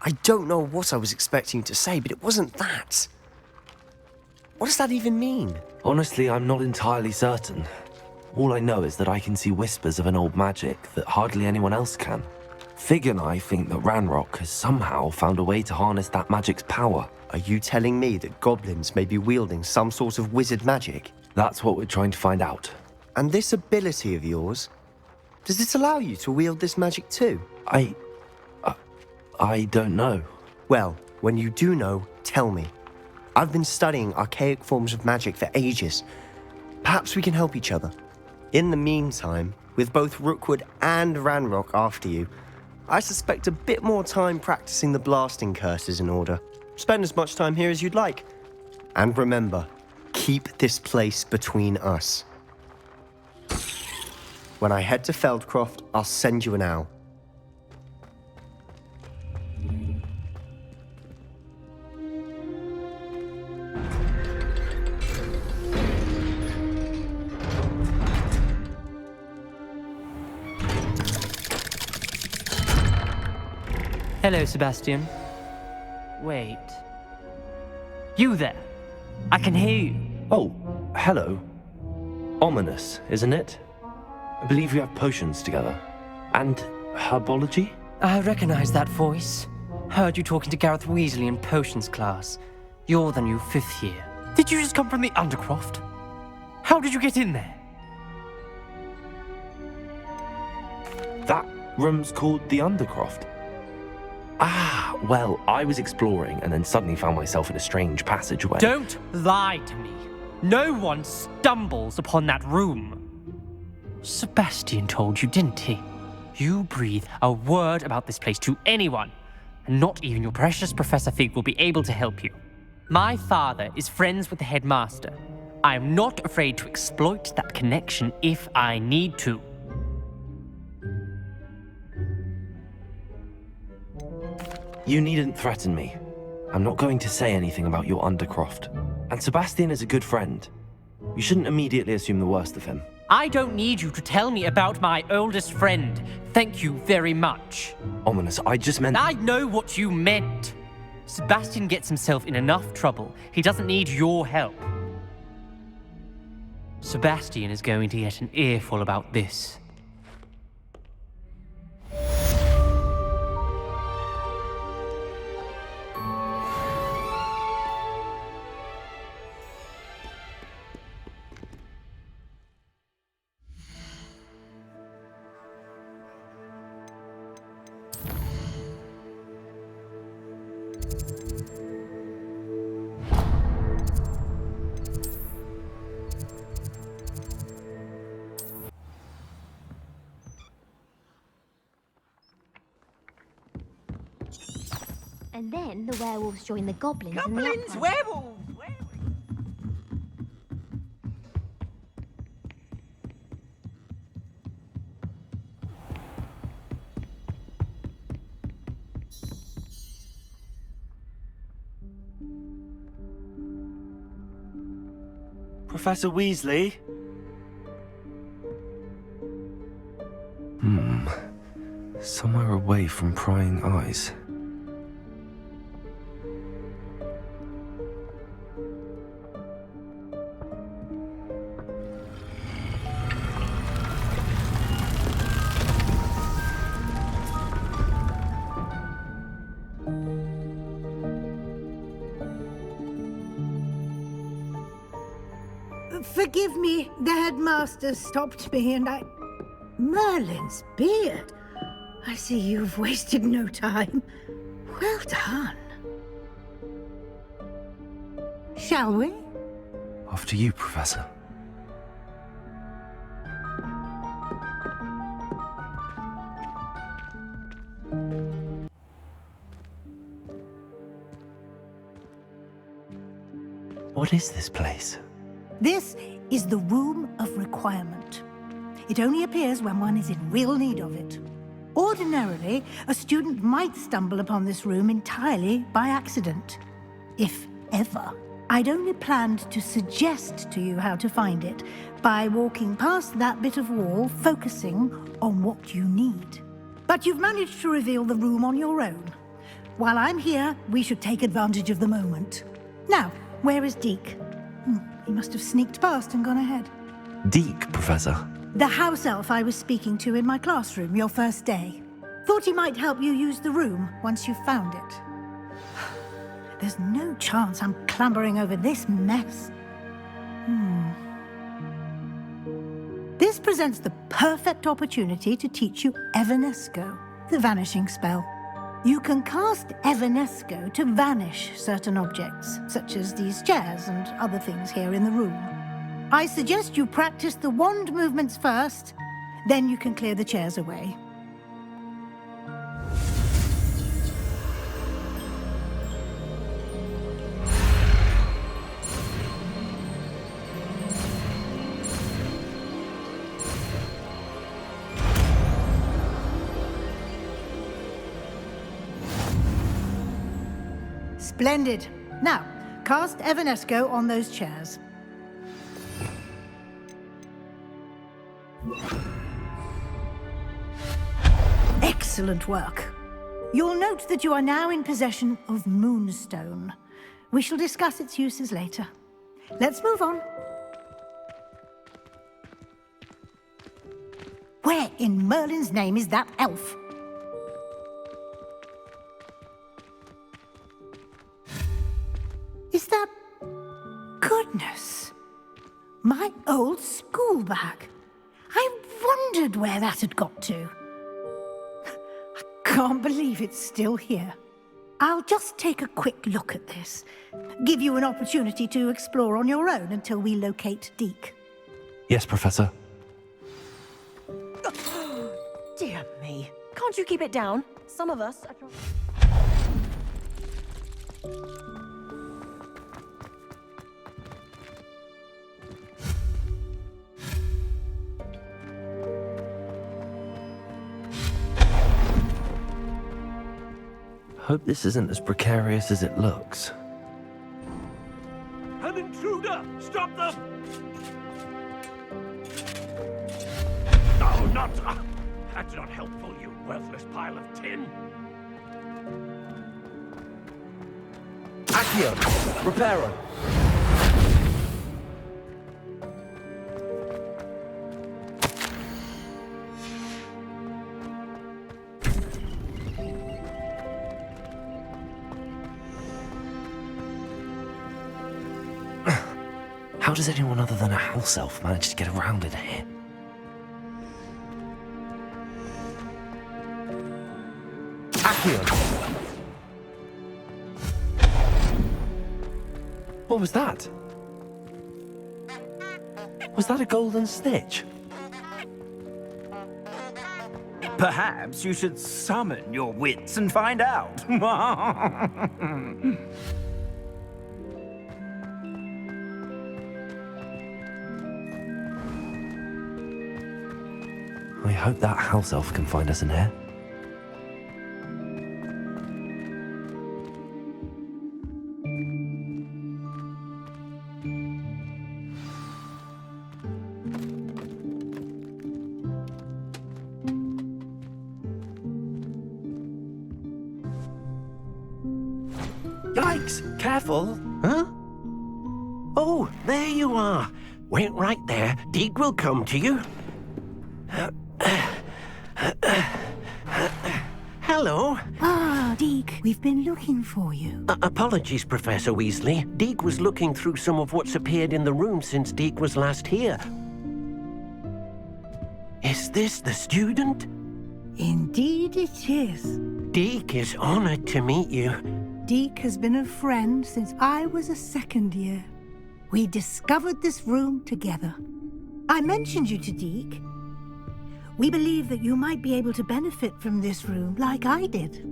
I don't know what I was expecting you to say, but it wasn't that. What does that even mean? Honestly, I'm not entirely certain. All I know is that I can see whispers of an old magic that hardly anyone else can. Fig and I think that Ranrock has somehow found a way to harness that magic's power. Are you telling me that goblins may be wielding some sort of wizard magic? That's what we're trying to find out. And this ability of yours, does this allow you to wield this magic too? I don't know. Well, when you do know, tell me. I've been studying archaic forms of magic for ages. Perhaps we can help each other. In the meantime, with both Rookwood and Ranrock after you, I suspect a bit more time practicing the blasting curse is in order. Spend as much time here as you'd like. And remember, keep this place between us. When I head to Feldcroft, I'll send you an owl. Hello, Sebastian. Wait. You there? I can hear you. Oh, hello. Ominous, isn't it? I believe we have potions together. And herbology? I recognize that voice. Heard you talking to Gareth Weasley in potions class. You're the new 5th year. Did you just come from the Undercroft? How did you get in there? That room's called the Undercroft. Ah, well, I was exploring and then suddenly found myself in a strange passageway. Don't lie to me. No one stumbles upon that room. Sebastian told you, didn't he? You breathe a word about this place to anyone, and not even your precious Professor Fig will be able to help you. My father is friends with the headmaster. I am not afraid to exploit that connection if I need to. You needn't threaten me. I'm not going to say anything about your Undercroft. And Sebastian is a good friend. You shouldn't immediately assume the worst of him. I don't need you to tell me about my oldest friend. Thank you very much. Ominous, I just meant... I know what you meant. Sebastian gets himself in enough trouble. He doesn't need your help. Sebastian is going to get an earful about this. And then the werewolves join the goblins in the Goblins, upper. werewolves! Professor Weasley? Somewhere away from prying eyes. Forgive me, the headmaster stopped me and I... Merlin's beard. I see you've wasted no time. Well done. Shall we? After you, Professor. What is this place? This is the Room of Requirement. It only appears when one is in real need of it. Ordinarily, a student might stumble upon this room entirely by accident. If ever. I'd only planned to suggest to you how to find it by walking past that bit of wall, focusing on what you need. But you've managed to reveal the room on your own. While I'm here, we should take advantage of the moment. Now, where is Deke? He must have sneaked past and gone ahead. Deke, Professor. The house elf I was speaking to in my classroom your first day. Thought he might help you use the room once you found it. There's no chance I'm clambering over this mess. This presents the perfect opportunity to teach you Evanesco, the vanishing spell. You can cast Evanesco to vanish certain objects, such as these chairs and other things here in the room. I suggest you practice the wand movements first, then you can clear the chairs away. Splendid. Now, cast Evanesco on those chairs. Excellent work. You'll note that you are now in possession of Moonstone. We shall discuss its uses later. Let's move on. Where in Merlin's name is that elf? Is that... Goodness! My old school bag. I wondered where that had got to. I can't believe it's still here. I'll just take a quick look at this. Give you an opportunity to explore on your own until we locate Deke. Yes, Professor. Dear me. Can't you keep it down? Some of us are trying... Hope this isn't as precarious as it looks. An intruder! Stop them! No, not... that's not helpful, you worthless pile of tin. Accio! Reparo! How does anyone other than a house elf manage to get around in here? Accio! What was that? Was that a golden snitch? Perhaps you should summon your wits and find out. I hope that house elf can find us in here. Yikes! Careful! Huh? Oh, there you are. Wait right there. Deke will come to you. Hello. Ah, Deke, we've been looking for you. Apologies, Professor Weasley. Deke was looking through some of what's appeared in the room since Deke was last here. Is this the student? Indeed it is. Deke is honored to meet you. Deke has been a friend since I was a second year. We discovered this room together. I mentioned you to Deke. We believe that you might be able to benefit from this room like I did.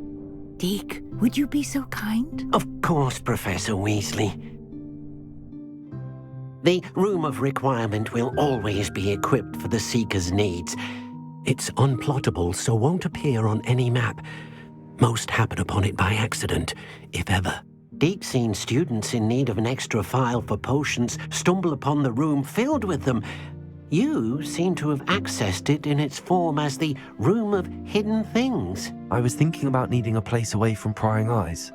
Deke, would you be so kind? Of course, Professor Weasley. The Room of Requirement will always be equipped for the Seeker's needs. It's unplottable, so won't appear on any map. Most happen upon it by accident, if ever. Deke's seen students in need of an extra file for potions stumble upon the room filled with them. You seem to have accessed it in its form as the Room of Hidden Things. I was thinking about needing a place away from prying eyes.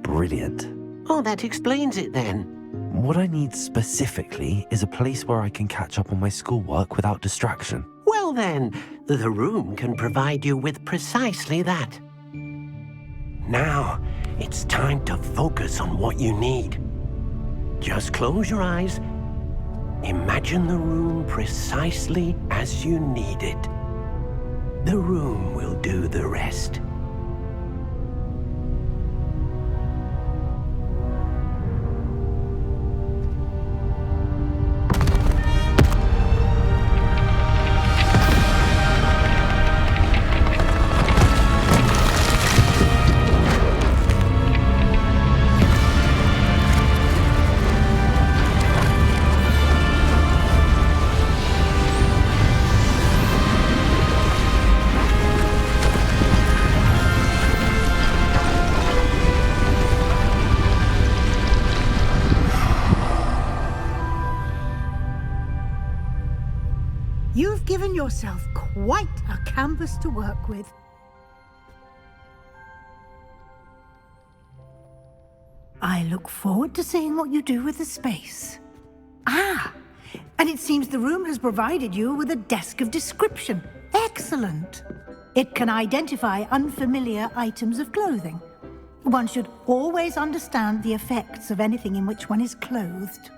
Brilliant. Oh, that explains it then. What I need specifically is a place where I can catch up on my schoolwork without distraction. Well then, the room can provide you with precisely that. Now, it's time to focus on what you need. Just close your eyes. Imagine the room precisely as you need it. The room will do the rest. You've given yourself quite a canvas to work with. I look forward to seeing what you do with the space. Ah, and it seems the room has provided you with a desk of description. Excellent. It can identify unfamiliar items of clothing. One should always understand the effects of anything in which one is clothed.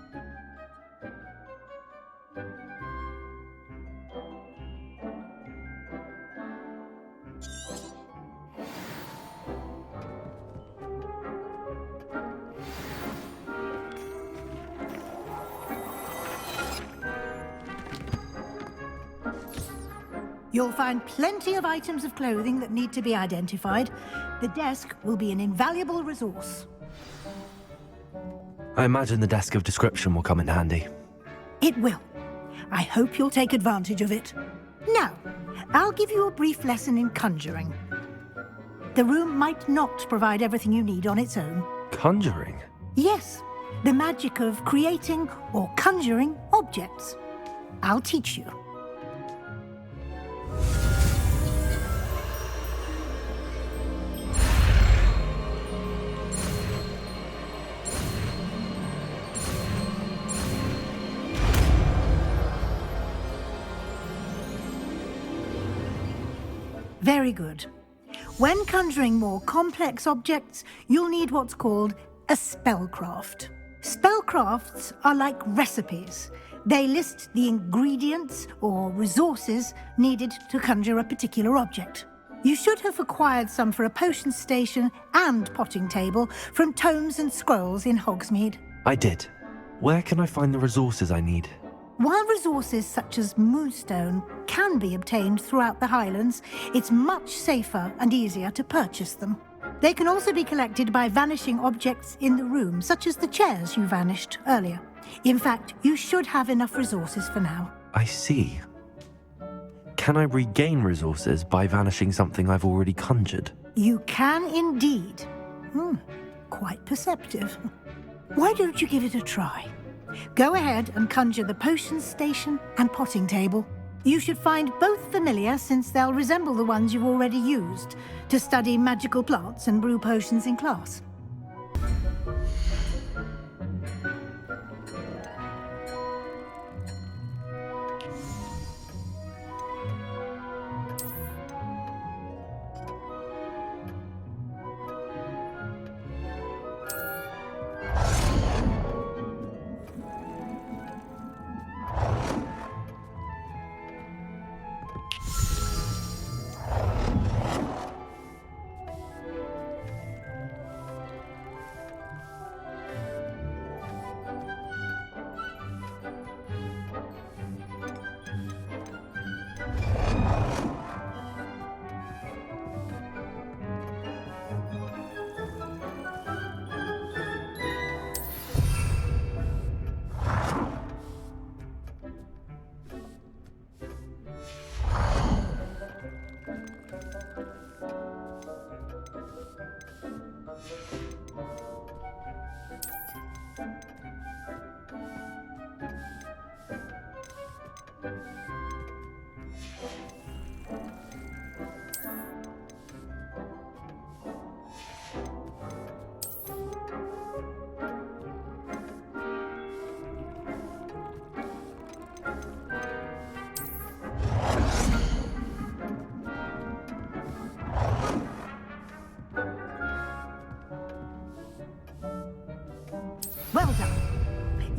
You'll find plenty of items of clothing that need to be identified. The desk will be an invaluable resource. I imagine the desk of description will come in handy. It will. I hope you'll take advantage of it. Now, I'll give you a brief lesson in conjuring. The room might not provide everything you need on its own. Conjuring? Yes, the magic of creating or conjuring objects. I'll teach you. Very good. When conjuring more complex objects, you'll need what's called a spellcraft. Spellcrafts are like recipes. They list the ingredients or resources needed to conjure a particular object. You should have acquired some for a potion station and potting table from tomes and scrolls in Hogsmeade. I did. Where can I find the resources I need? While resources such as moonstone can be obtained throughout the Highlands, it's much safer and easier to purchase them. They can also be collected by vanishing objects in the room, such as the chairs you vanished earlier. In fact, you should have enough resources for now. I see. Can I regain resources by vanishing something I've already conjured? You can indeed. Quite perceptive. Why don't you give it a try? Go ahead and conjure the potion station and potting table. You should find both familiar, since they'll resemble the ones you've already used to study magical plants and brew potions in class.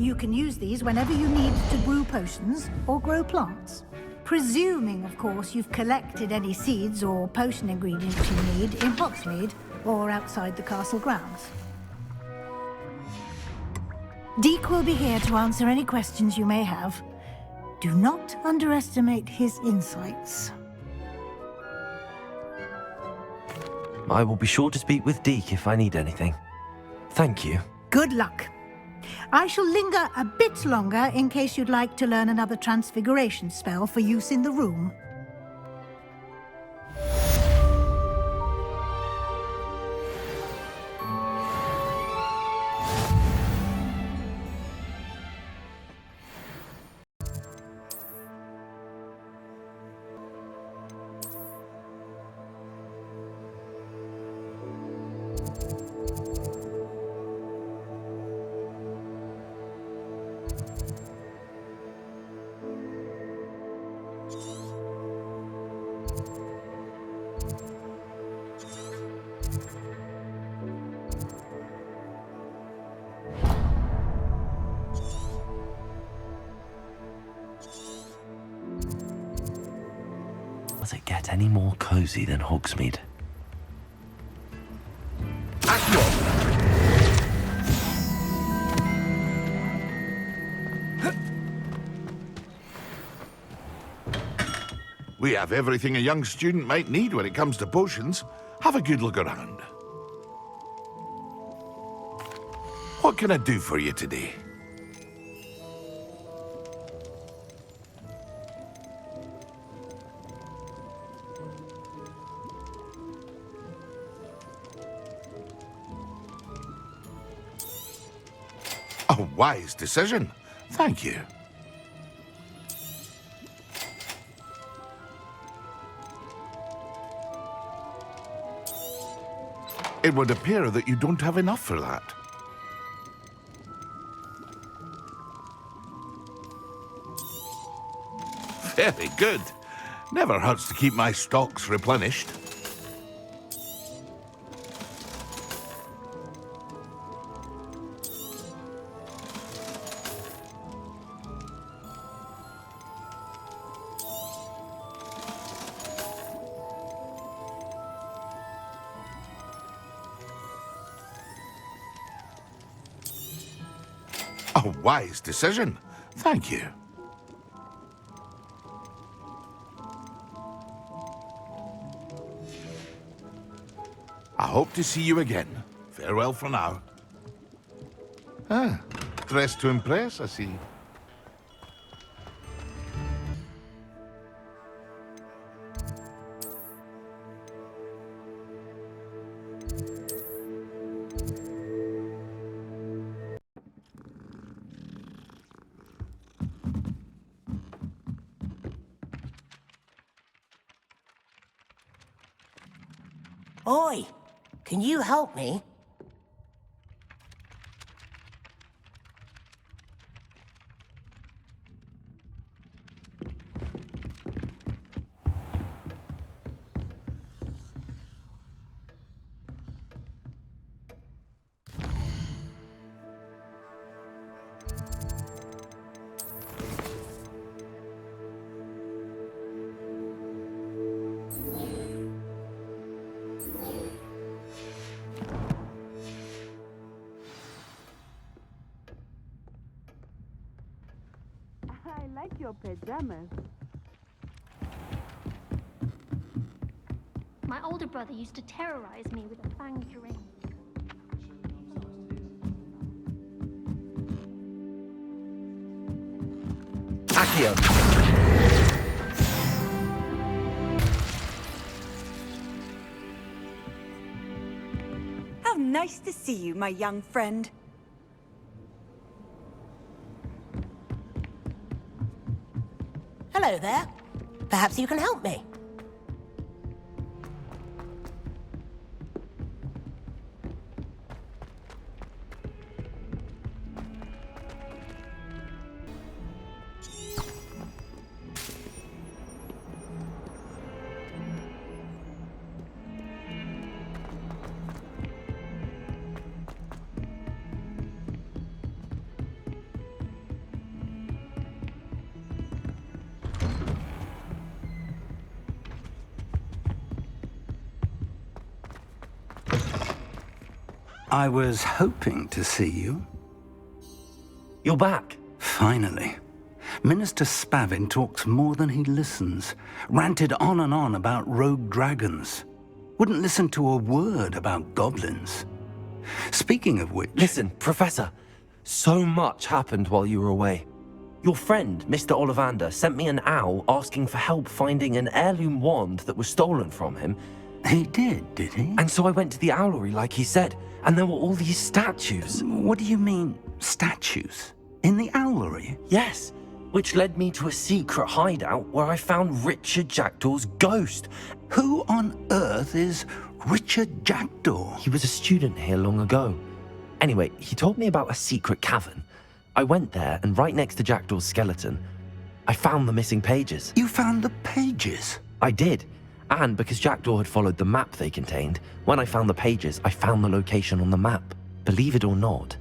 You can use these whenever you need to brew potions or grow plants. Presuming, of course, you've collected any seeds or potion ingredients you need in Hogsmeade or outside the castle grounds. Deke will be here to answer any questions you may have. Do not underestimate his insights. I will be sure to speak with Deke if I need anything. Thank you. Good luck. I shall linger a bit longer in case you'd like to learn another transfiguration spell for use in the room. Does it get any more cozy than Hogsmeade? We have everything a young student might need when it comes to potions. Have a good look around. What can I do for you today? A wise decision. Thank you. It would appear that you don't have enough for that. Very good. Never hurts to keep my stocks replenished. A wise decision. Thank you. I hope to see you again. Farewell for now. Ah, dressed to impress, I see. Oi, can you help me? I like your pajamas. My older brother used to terrorize me with a fanged ring. How nice to see you, my young friend. Hello there. Perhaps you can help me. I was hoping to see you. You're back. Finally. Minister Spavin talks more than he listens. Ranted on and on about rogue dragons. Wouldn't listen to a word about goblins. Speaking of which... Listen, Professor. So much happened while you were away. Your friend, Mr. Ollivander, sent me an owl asking for help finding an heirloom wand that was stolen from him. He did he? And so I went to the owlery like he said, and there were all these statues. What do you mean, statues? In the owlery? Yes, which led me to a secret hideout where I found Richard Jackdaw's ghost. Who on earth is Richard Jackdaw? He was a student here long ago. Anyway, he told me about a secret cavern. I went there, and right next to Jackdaw's skeleton, I found the missing pages. You found the pages? I did. And because Jackdaw had followed the map they contained, when I found the pages, I found the location on the map. Believe it or not,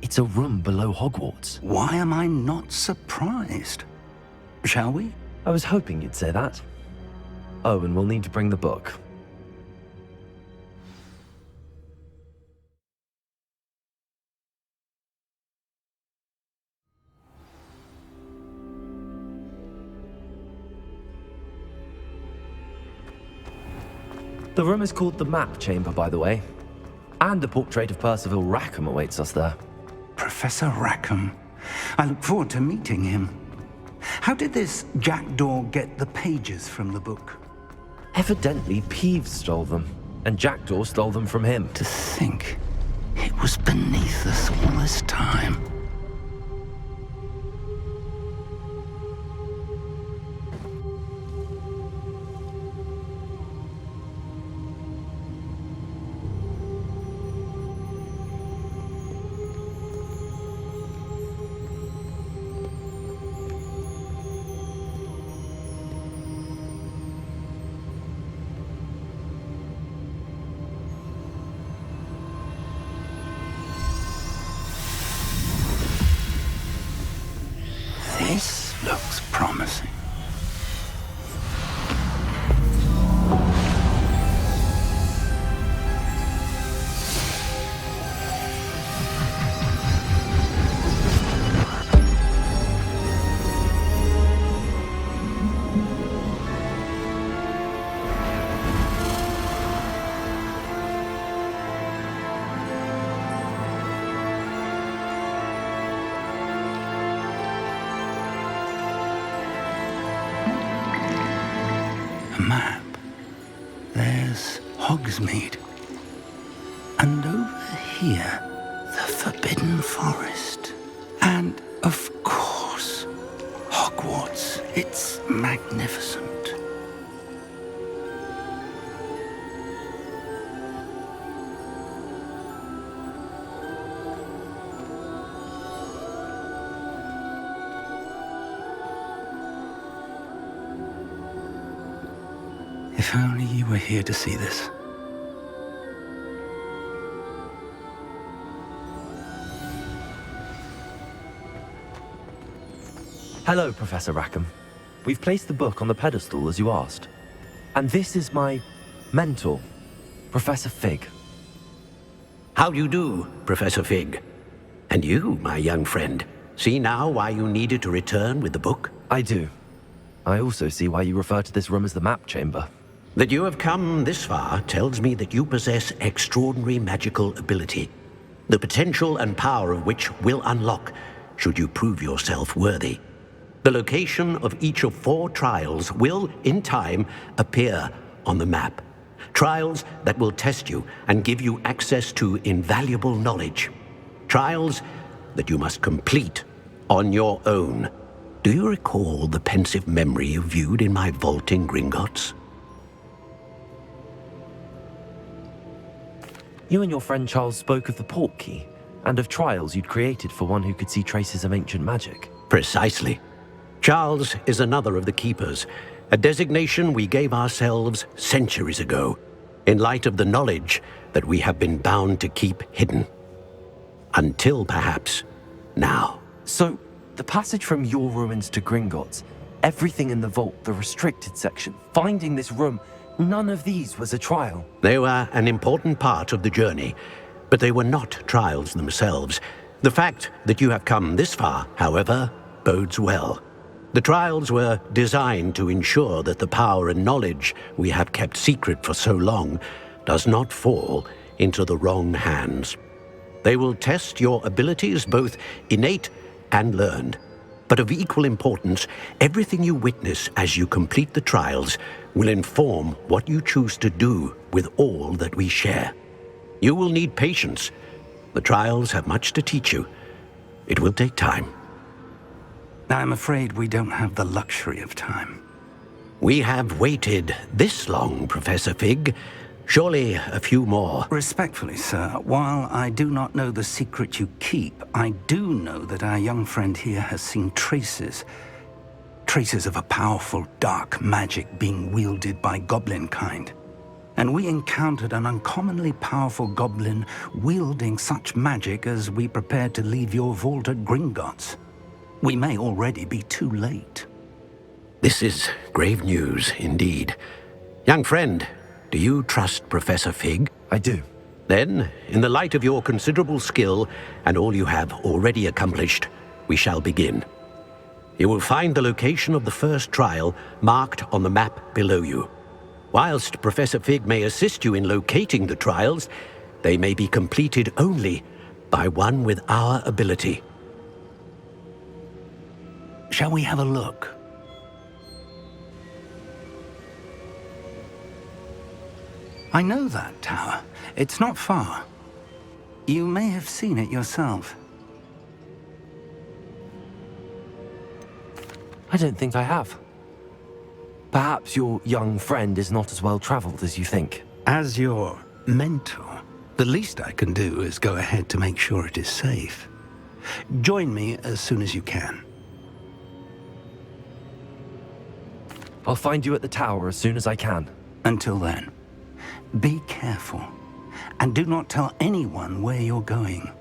it's a room below Hogwarts. Why am I not surprised? Shall we? I was hoping you'd say that. Oh, and we'll need to bring the book. The room is called the Map Chamber, by the way. And a portrait of Percival Rackham awaits us there. Professor Rackham. I look forward to meeting him. How did this Jackdaw get the pages from the book? Evidently, Peeves stole them, and Jackdaw stole them from him. To think, it was beneath us all this time. This looks promising. Map. There's Hogsmeade. And over here, the Forbidden Forest. And, of course, Hogwarts. It's magnificent. If only you were here to see this. Hello, Professor Rackham. We've placed the book on the pedestal as you asked. And this is my mentor, Professor Fig. How do you do, Professor Fig? And you, my young friend, see now why you needed to return with the book? I do. I also see why you refer to this room as the Map Chamber. That you have come this far tells me that you possess extraordinary magical ability, the potential and power of which will unlock should you prove yourself worthy. The location of each of 4 trials will, in time, appear on the map. Trials that will test you and give you access to invaluable knowledge. Trials that you must complete on your own. Do you recall the pensive memory you viewed in my vault in Gringotts? You and your friend Charles spoke of the portkey, and of trials you'd created for one who could see traces of ancient magic. Precisely. Charles is another of the Keepers, a designation we gave ourselves centuries ago, in light of the knowledge that we have been bound to keep hidden. Until, perhaps, now. So, the passage from your ruins to Gringotts, everything in the vault, the restricted section, finding this room, none of these was a trial. They were an important part of the journey, But they were not trials themselves. The fact that you have come this far, however, bodes well. The trials were designed to ensure that the power and knowledge we have kept secret for so long does not fall into the wrong hands. They will test your abilities, both innate and learned. But of equal importance, everything you witness as you complete the trials will inform what you choose to do with all that we share. You will need patience. The trials have much to teach you. It will take time. I'm afraid we don't have the luxury of time. We have waited this long, Professor Fig. Surely a few more. Respectfully, sir, while I do not know the secret you keep, I do know that our young friend here has seen traces of a powerful dark magic being wielded by goblin kind. And we encountered an uncommonly powerful goblin wielding such magic as we prepared to leave your vault at Gringotts. We may already be too late. This is grave news indeed. Young friend, do you trust Professor Fig? I do. Then, in the light of your considerable skill and all you have already accomplished, we shall begin. You will find the location of the first trial marked on the map below you. Whilst Professor Fig may assist you in locating the trials, they may be completed only by one with our ability. Shall we have a look? I know that tower. It's not far. You may have seen it yourself. I don't think I have. Perhaps your young friend is not as well traveled as you think. As your mentor, the least I can do is go ahead to make sure it is safe. Join me as soon as you can. I'll find you at the tower as soon as I can. Until then, be careful, and do not tell anyone where you're going.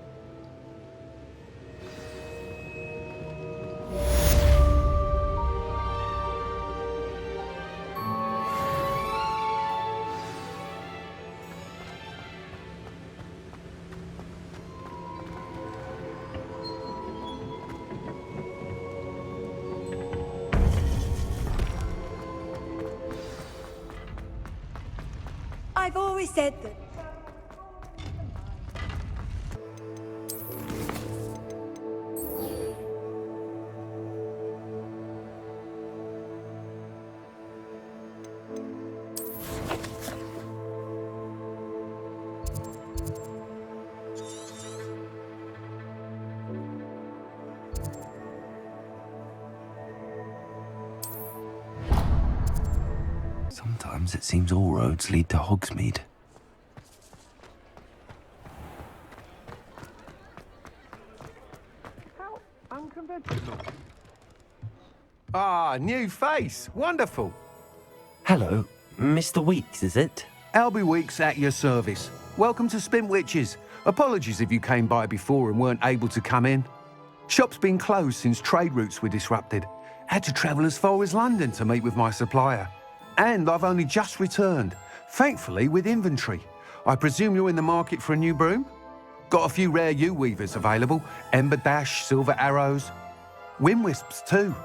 I've always said that. Sometimes it seems all roads lead to Hogsmeade. How unconventional. Ah, new face. Wonderful. Hello, Mr. Weeks, is it? Albie Weeks at your service. Welcome to Spintwitches. Apologies if you came by before and weren't able to come in. Shop's been closed since trade routes were disrupted. Had to travel as far as London to meet with my supplier. And I've only just returned, thankfully with inventory. I presume you're in the market for a new broom? Got a few rare yew-weavers available, Ember Dash, Silver Arrows. Wind Wisps too.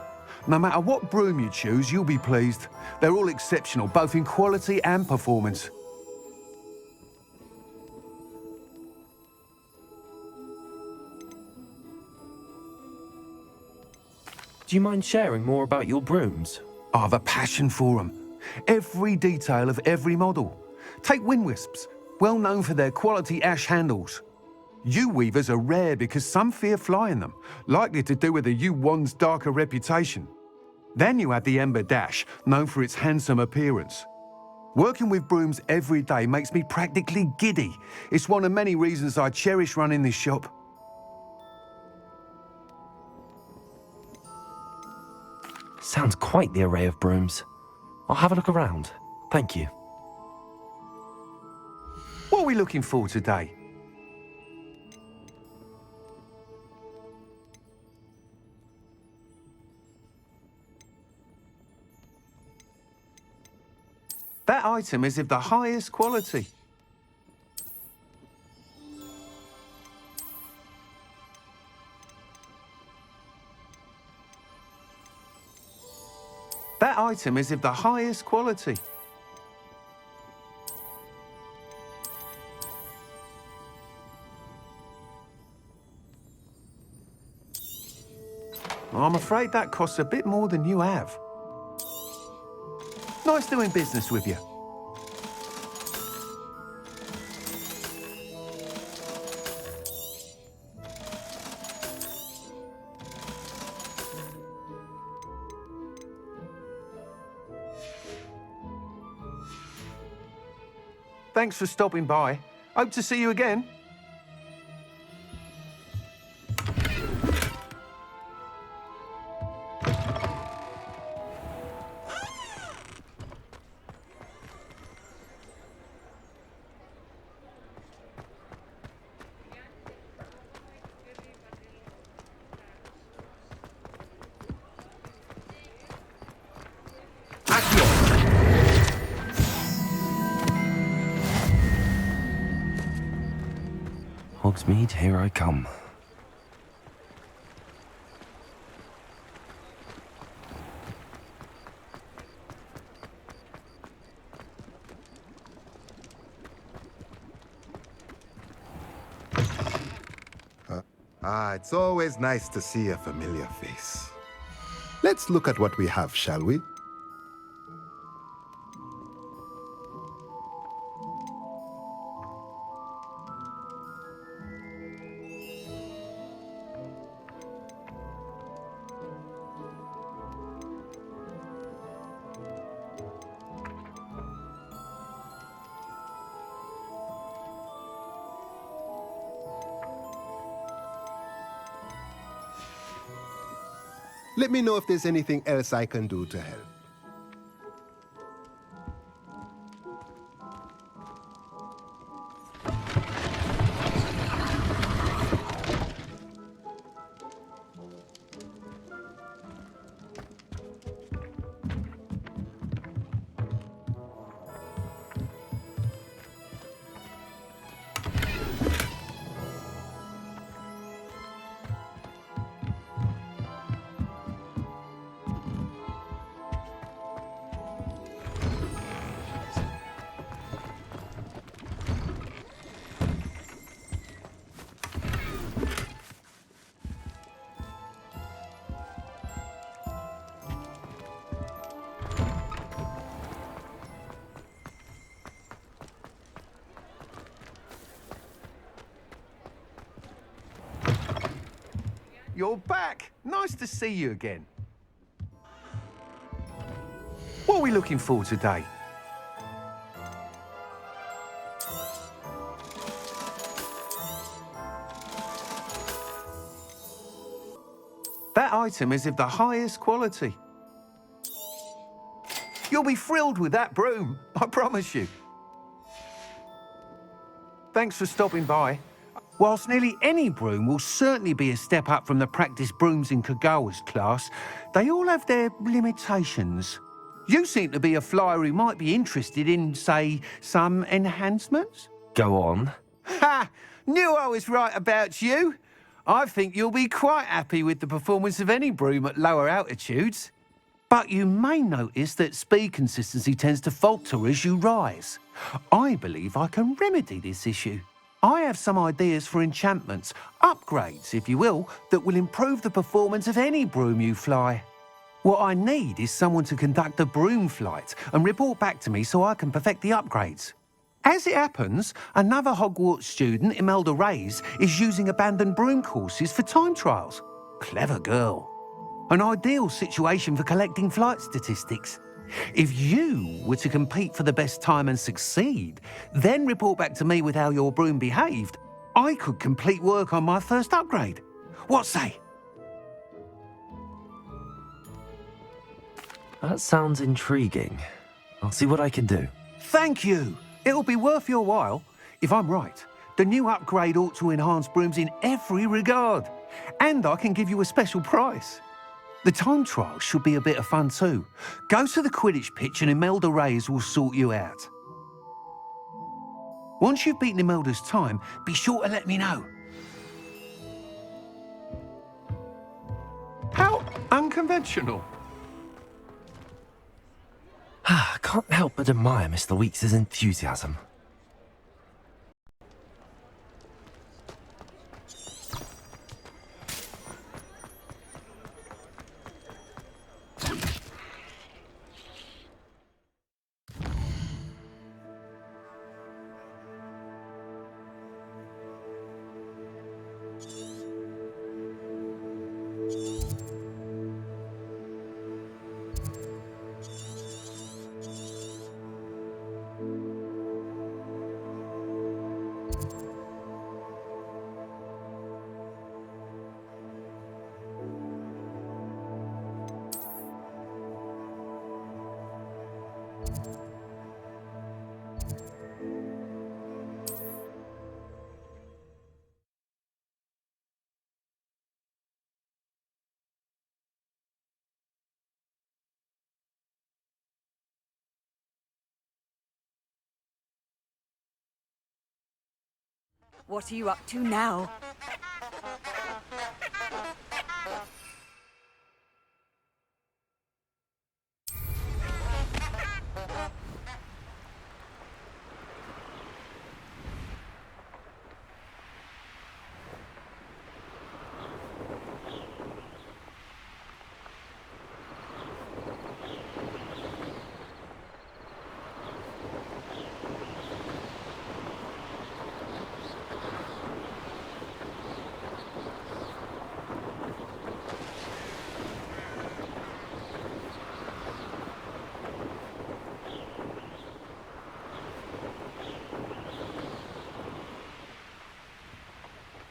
No matter what broom you choose, you'll be pleased. They're all exceptional, both in quality and performance. Do you mind sharing more about your brooms? I have a passion for them. Every detail of every model. Take Wind Wisps, well known for their quality ash handles. Yew weavers are rare because some fear flying them, likely to do with the yew wand's darker reputation. Then you have the Ember Dash, known for its handsome appearance. Working with brooms every day makes me practically giddy. It's one of many reasons I cherish running this shop. Sounds quite the array of brooms. I'll have a look around. Thank you. What are we looking for today? That item is of the highest quality. That item is of the highest quality. I'm afraid that costs a bit more than you have. Nice doing business with you. Thanks for stopping by. Hope to see you again. Hogsmeade, here I come. It's always nice to see a familiar face. Let's look at what we have, shall we? Let me know if there's anything else I can do to help. You're back. Nice to see you again. What are we looking for today? That item is of the highest quality. You'll be thrilled with that broom, I promise you. Thanks for stopping by. Whilst nearly any broom will certainly be a step up from the practice brooms in Kagawa's class, they all have their limitations. You seem to be a flyer who might be interested in, say, some enhancements? Go on. Ha! Knew I was right about you. I think you'll be quite happy with the performance of any broom at lower altitudes. But you may notice that speed consistency tends to falter as you rise. I believe I can remedy this issue. I have some ideas for enchantments, upgrades, if you will, that will improve the performance of any broom you fly. What I need is someone to conduct a broom flight and report back to me so I can perfect the upgrades. As it happens, another Hogwarts student, Imelda Reyes, is using abandoned broom courses for time trials. Clever girl. An ideal situation for collecting flight statistics. If you were to compete for the best time and succeed, then report back to me with how your broom behaved, I could complete work on my first upgrade. What say? That sounds intriguing. I'll see what I can do. Thank you. It'll be worth your while. If I'm right, the new upgrade ought to enhance brooms in every regard. And I can give you a special price. The time trial should be a bit of fun too. Go to the Quidditch pitch and Imelda Reyes will sort you out. Once you've beaten Imelda's time, be sure to let me know. How unconventional. can't help but admire Mr. Weeks' enthusiasm. What are you up to now?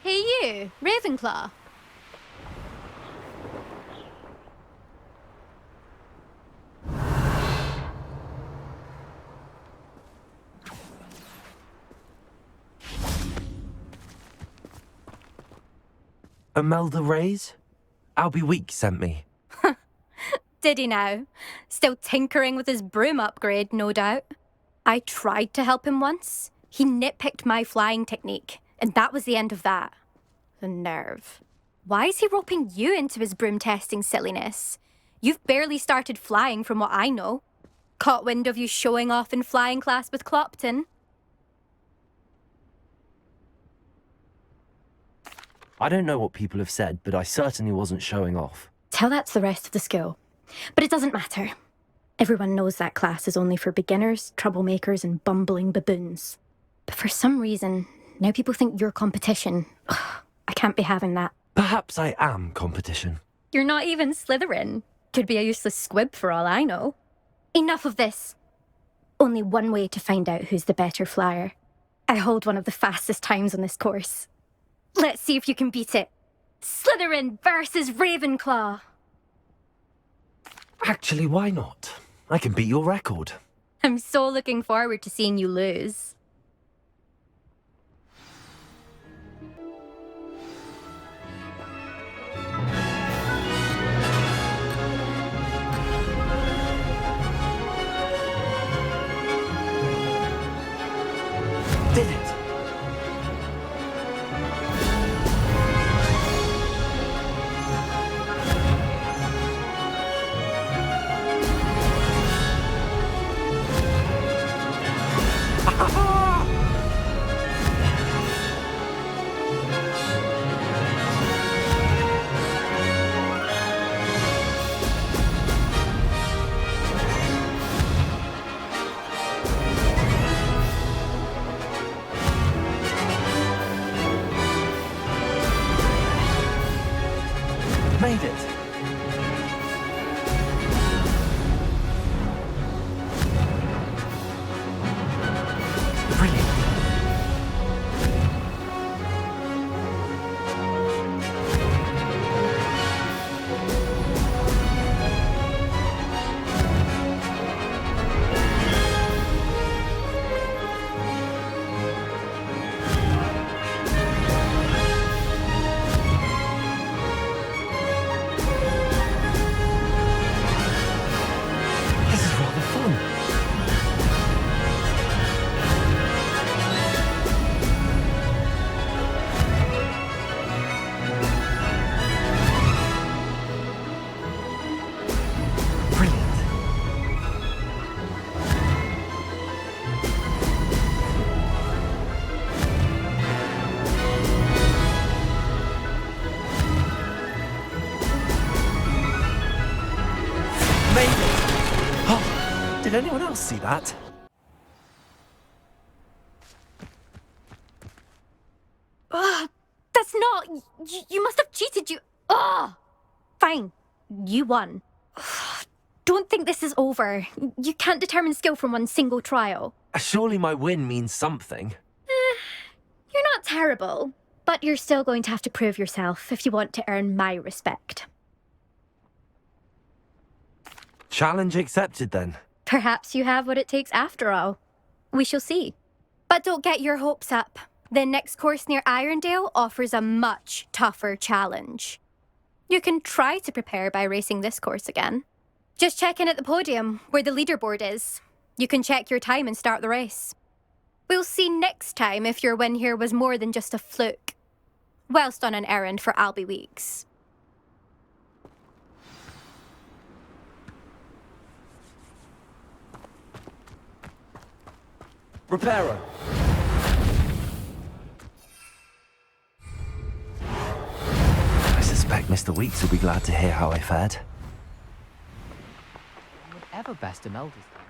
Hey you, Ravenclaw. Imelda Reyes? Albie Weeks sent me. Did he now? Still tinkering with his broom upgrade, no doubt. I tried to help him once. He nitpicked my flying technique, and that was the end of that. The nerve. Why is he roping you into his broom testing silliness? You've barely started flying from what I know. Caught wind of you showing off in flying class with Clopton. I don't know what people have said, but I certainly wasn't showing off. Tell that to the rest of the school. But it doesn't matter. Everyone knows that class is only for beginners, troublemakers, and bumbling baboons. But for some reason, now people think you're competition. Ugh, I can't be having that. Perhaps I am competition. You're not even Slytherin. Could be a useless squib for all I know. Enough of this. Only one way to find out who's the better flyer. I hold one of the fastest times on this course. Let's see if you can beat it. Slytherin versus Ravenclaw. Actually, why not? I can beat your record. I'm so looking forward to seeing you lose. Did it! Ha ha ha! anyone else see that? Ugh, that's not... You must have cheated, you... Ugh! Fine. You won. Don't think this is over. You can't determine skill from one single trial. Surely my win means something. You're not terrible, but you're still going to have to prove yourself if you want to earn my respect. Challenge accepted, then. Perhaps you have what it takes after all. We shall see. But don't get your hopes up. The next course near Irondale offers a much tougher challenge. You can try to prepare by racing this course again. Just check in at the podium, where the leaderboard is. You can check your time and start the race. We'll see next time if your win here was more than just a fluke, whilst on an errand for Albie Weeks. Reparo. I suspect Mr. Weeks will be glad to hear how I fared. Whatever best Imelda's done.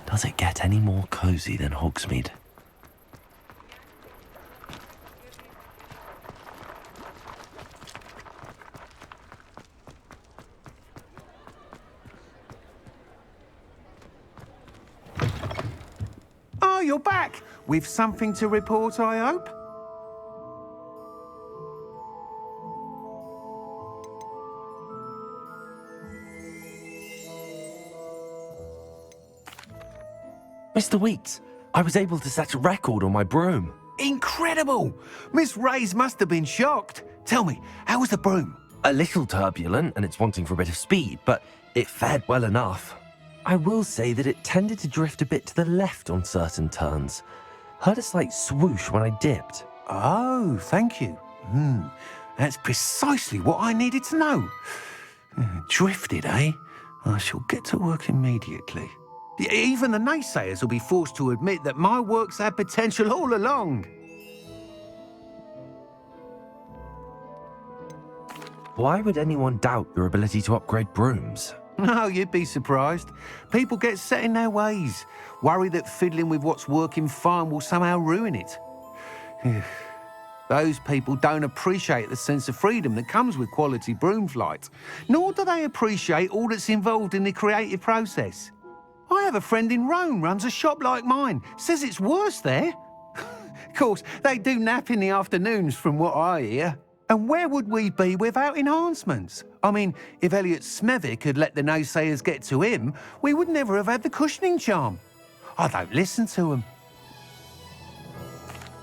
Does it get any more cozy than Hogsmeade? Oh, you're back! With something to report, I hope? Mr. Weeks, I was able to set a record on my broom. Incredible! Miss Reyes must have been shocked. Tell me, how was the broom? A little turbulent, and it's wanting for a bit of speed, but it fared well enough. I will say that it tended to drift a bit to the left on certain turns. Heard a slight swoosh when I dipped. Oh, thank you. That's precisely what I needed to know. Drifted, eh? I shall get to work immediately. Even the naysayers will be forced to admit that my work's had potential all along. Why would anyone doubt your ability to upgrade brooms? No, you'd be surprised. People get set in their ways, worry that fiddling with what's working fine will somehow ruin it. Those people don't appreciate the sense of freedom that comes with quality broom flight, nor do they appreciate all that's involved in the creative process. I have a friend in Rome runs a shop like mine, says it's worse there. Of course, they do nap in the afternoons from what I hear. And where would we be without enhancements? I mean, if Elliot Smethwick had let the naysayers get to him, we would never have had the cushioning charm. I don't listen to them.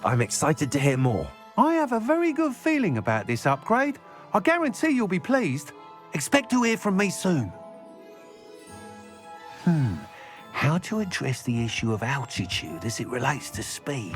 I'm excited to hear more. I have a very good feeling about this upgrade. I guarantee you'll be pleased. Expect to hear from me soon. How to address the issue of altitude as it relates to speed?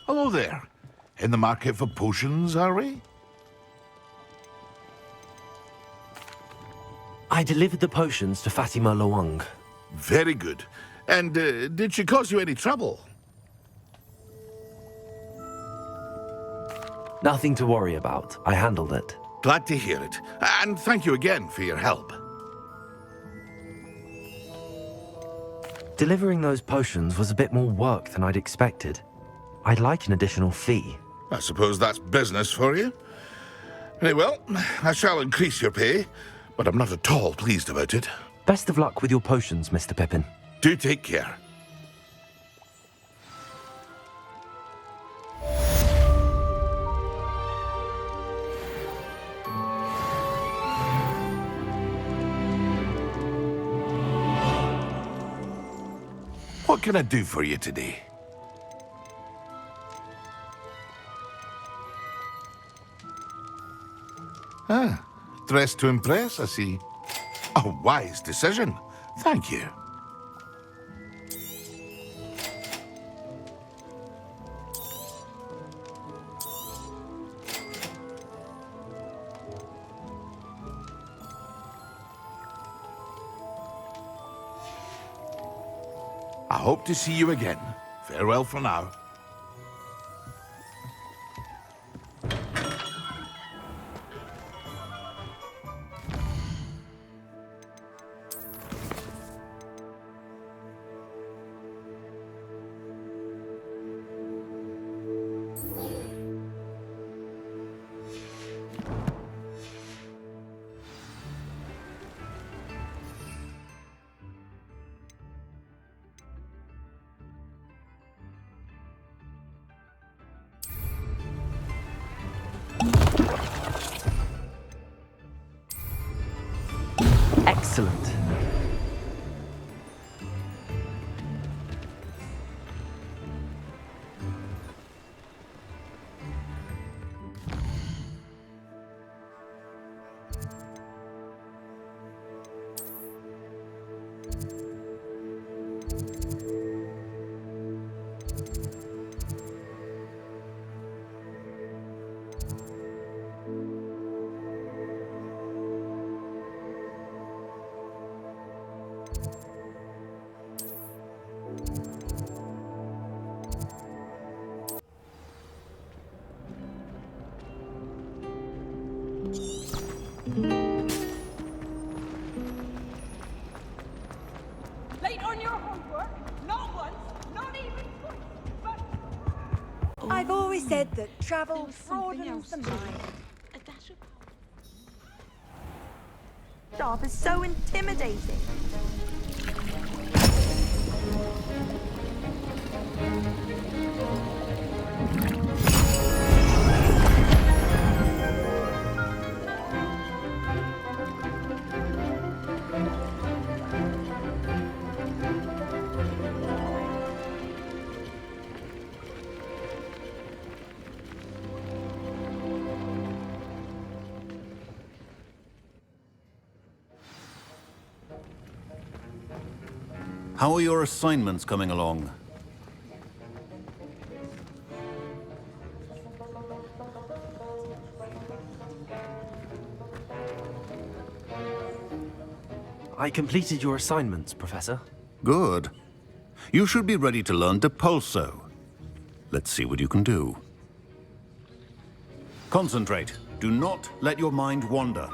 Hello there. In the market for potions, are we? I delivered the potions to Fatima Luang. Very good. And did she cause you any trouble? Nothing to worry about. I handled it. Glad to hear it. And thank you again for your help. Delivering those potions was a bit more work than I'd expected. I'd like an additional fee. I suppose that's business for you. Very well, I shall increase your pay, but I'm not at all pleased about it. Best of luck with your potions, Mr. Pippin. Do take care. What can I do for you today? Ah, dressed to impress, I see. A wise decision. Thank you. I hope to see you again. Farewell for now. Excellent. Late on your homework? Not once, not even twice, but... I've always said that travel broadens the mind. Job is so intimidating. How are your assignments coming along? I completed your assignments, Professor. Good. You should be ready to learn Depulso. Let's see what you can do. Concentrate. Do not let your mind wander.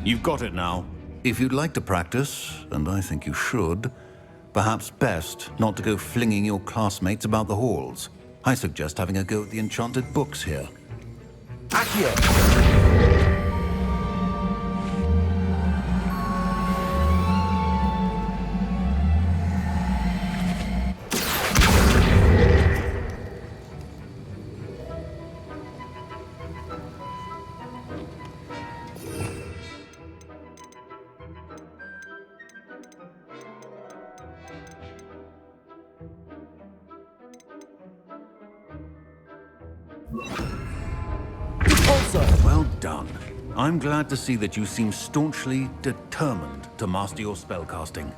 You've got it now. If you'd like to practice, and I think you should, perhaps best not to go flinging your classmates about the halls. I suggest having a go at the enchanted books here. Accio! Well done. I'm glad to see that you seem staunchly determined to master your spellcasting.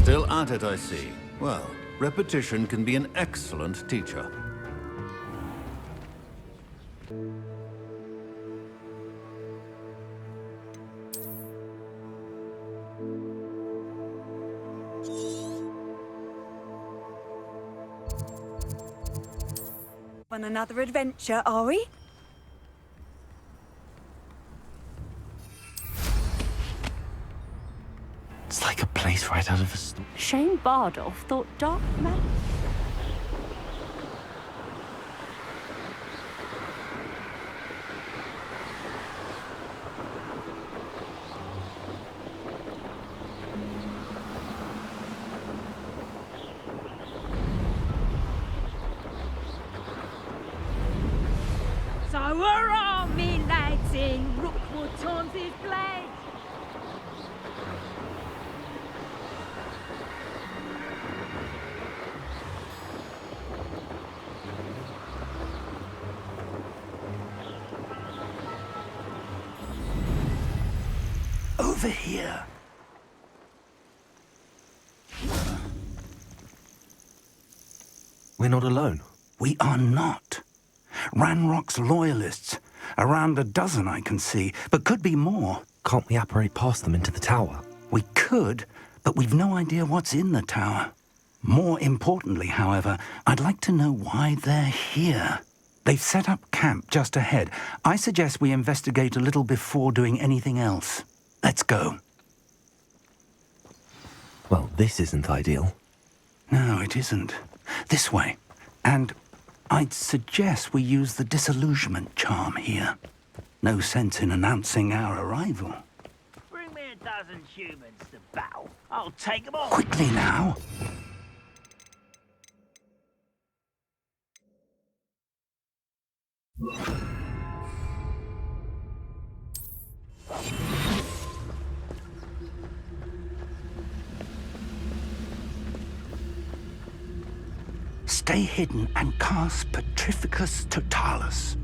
Still at it, I see. Well, repetition can be an excellent teacher. On another adventure, are we? It's like a place right out of a story. Shane Bardolph thought dark magic. So hurrah, me lads in Rookwood Taunton's blade! Over here. We're not alone. We are not. Ranrock's loyalists. Around a dozen I can see, but could be more. Can't we apparate past them into the tower? We could, but we've no idea what's in the tower. More importantly, however, I'd like to know why they're here. They've set up camp just ahead. I suggest we investigate a little before doing anything else. Let's go. Well, this isn't ideal. No, it isn't. This way. And I'd suggest we use the disillusionment charm here. No sense in announcing our arrival. Bring me a dozen humans to battle. I'll take them all. Quickly now. Stay hidden and cast Petrificus Totalis.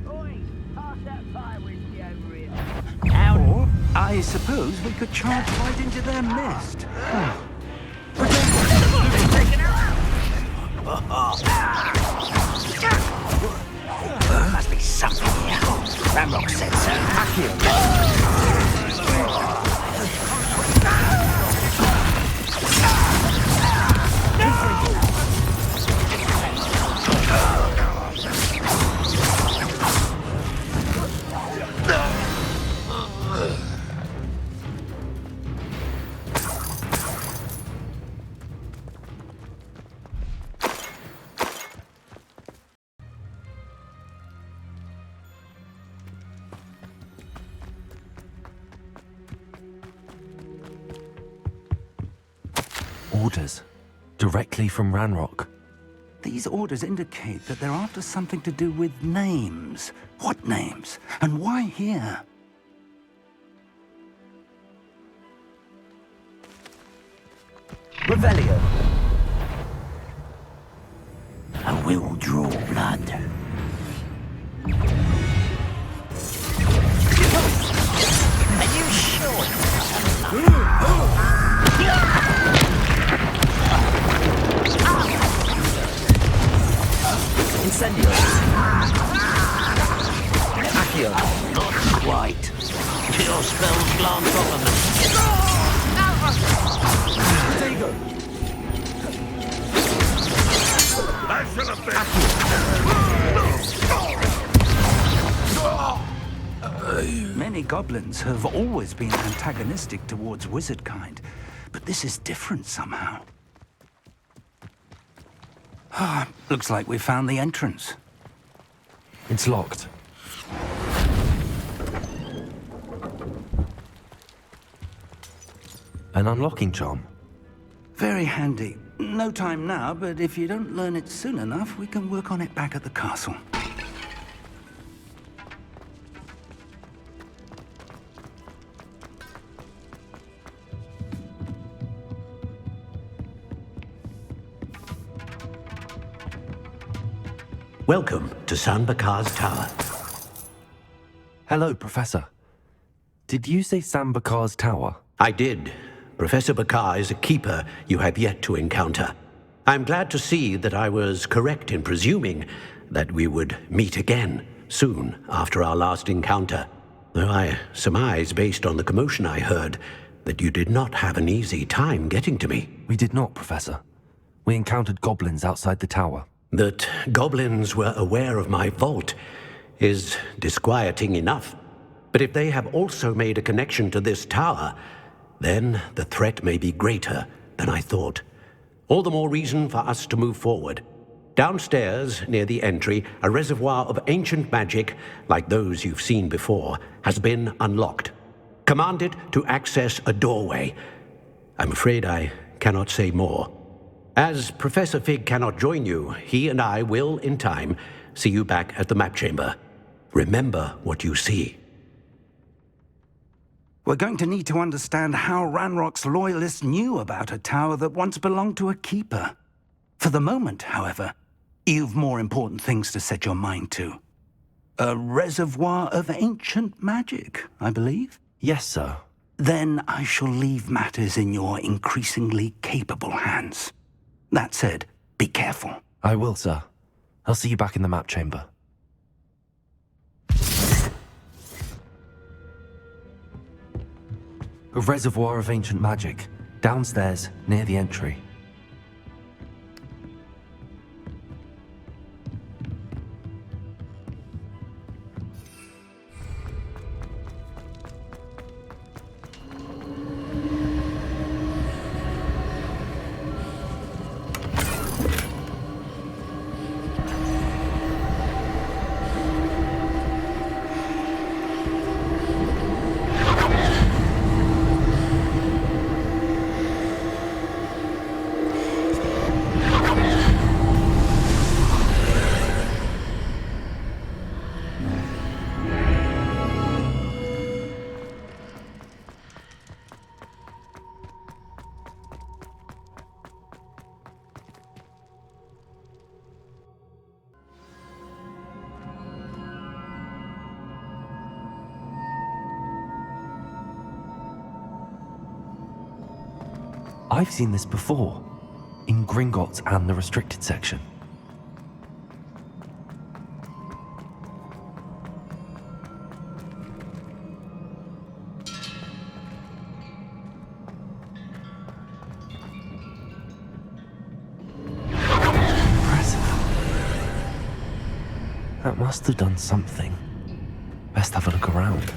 Oi, pass that fire whiskey over here. Or, I suppose we could charge right into their mist. Must be something here. Ramrock said so. Orders. Directly from Ranrock. These orders indicate that they're after something to do with names. What names? And why here? Revelio. I will draw blood. Are you sure? Incendio. Accio. Not quite. Your spells glance off of me. Tego. That should have been. Many goblins have always been antagonistic towards wizard kind, but this is different somehow. Looks like we found the entrance. It's locked. An unlocking charm. Very handy. No time now, but if you don't learn it soon enough, we can work on it back at the castle. Welcome to San Bakar's Tower. Hello, Professor. Did you say San Bakar's Tower? I did. Professor Bakar is a keeper you have yet to encounter. I'm glad to see that I was correct in presuming that we would meet again soon after our last encounter, though I surmise, based on the commotion I heard, that you did not have an easy time getting to me. We did not, Professor. We encountered goblins outside the tower. That goblins were aware of my vault is disquieting enough. But if they have also made a connection to this tower, then the threat may be greater than I thought. All the more reason for us to move forward. Downstairs, near the entry, a reservoir of ancient magic, like those you've seen before, has been unlocked. Command it to access a doorway. I'm afraid I cannot say more. As Professor Fig cannot join you, he and I will, in time, see you back at the map chamber. Remember what you see. We're going to need to understand how Ranrock's loyalists knew about a tower that once belonged to a keeper. For the moment, however, you've more important things to set your mind to. A reservoir of ancient magic, I believe? Yes, sir. Then I shall leave matters in your increasingly capable hands. That said, be careful. I will, sir. I'll see you back in the map chamber. A reservoir of ancient magic, downstairs, near the entry. I've seen this before, in Gringotts and the restricted section. Impressive. That must have done something. Best have a look around.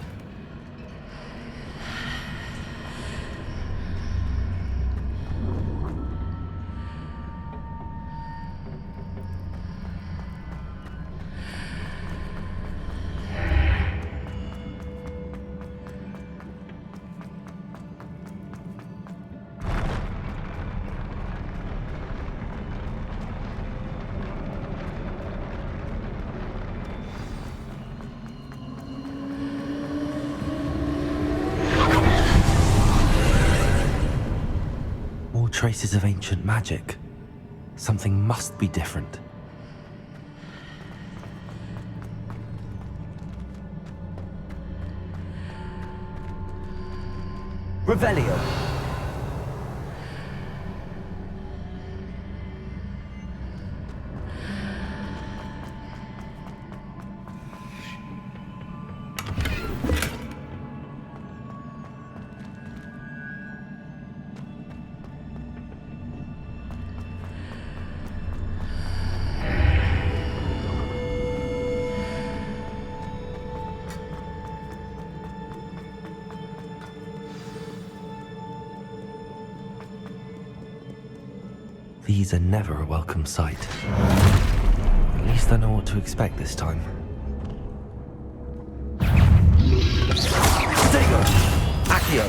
Traces of ancient magic. Something must be different. Revelio. These are never a welcome sight. At least I know what to expect this time. Stego! Accio!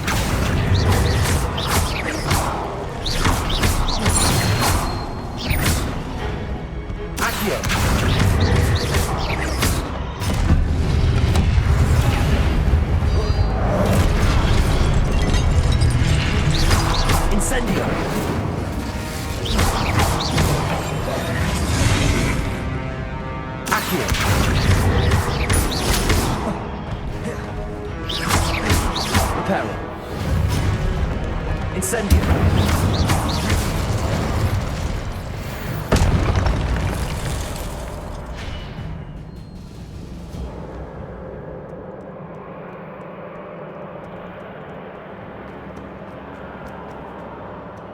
Accio! Incendio! peril. Incendio.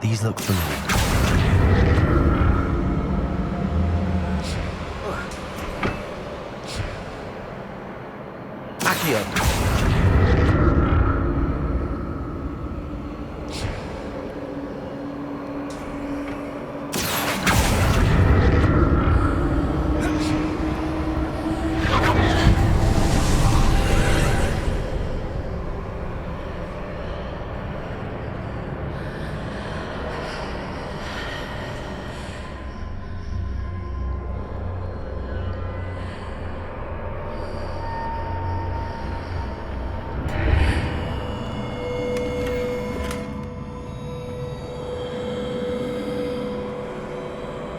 These look familiar. Accio.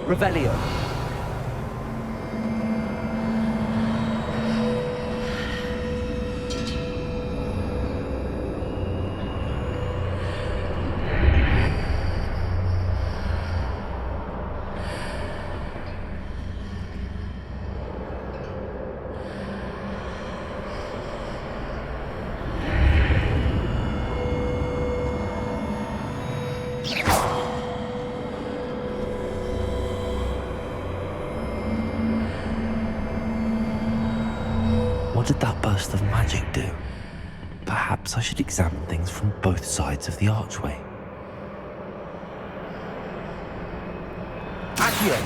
Revelio. What did that burst of magic do? Perhaps I should examine things from both sides of the archway. Accio!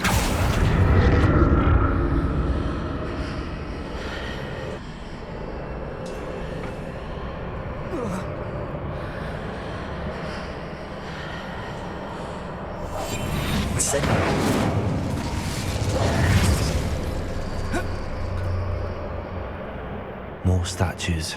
More statues.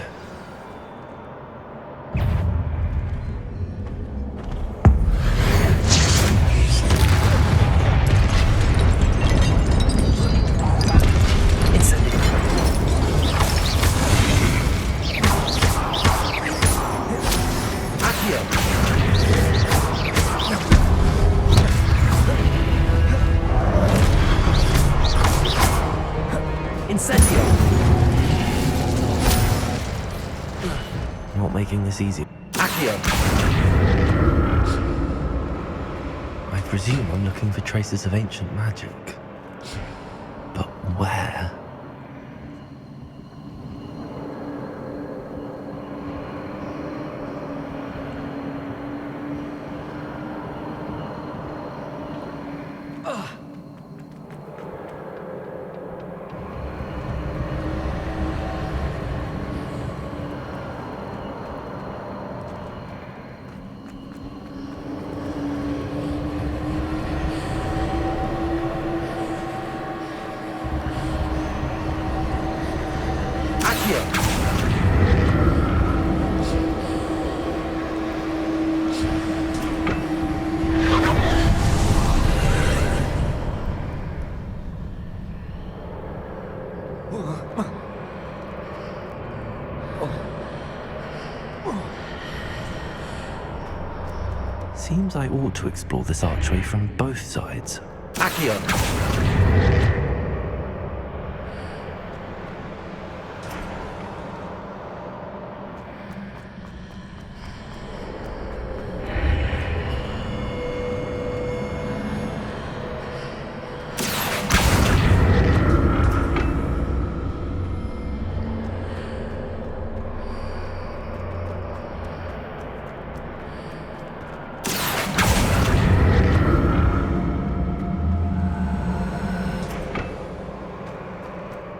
Not making this easy. Accio! I presume I'm looking for traces of ancient magic. But where? Seems I ought to explore this archway from both sides. Accio!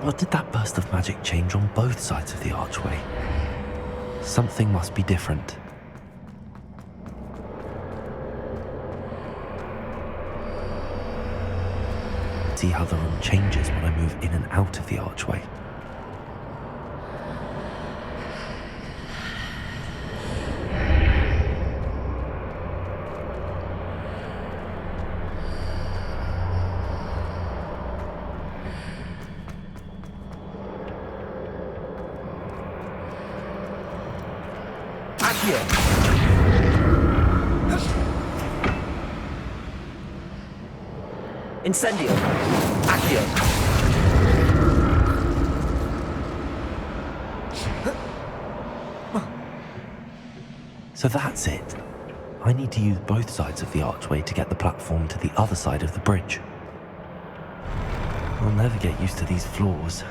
What did that burst of magic change on both sides of the archway? Something must be different. See how the room changes when I move in and out of the archway. Accio! Incendio! Accio! So that's it. I need to use both sides of the archway to get the platform to the other side of the bridge. I'll never get used to these floors.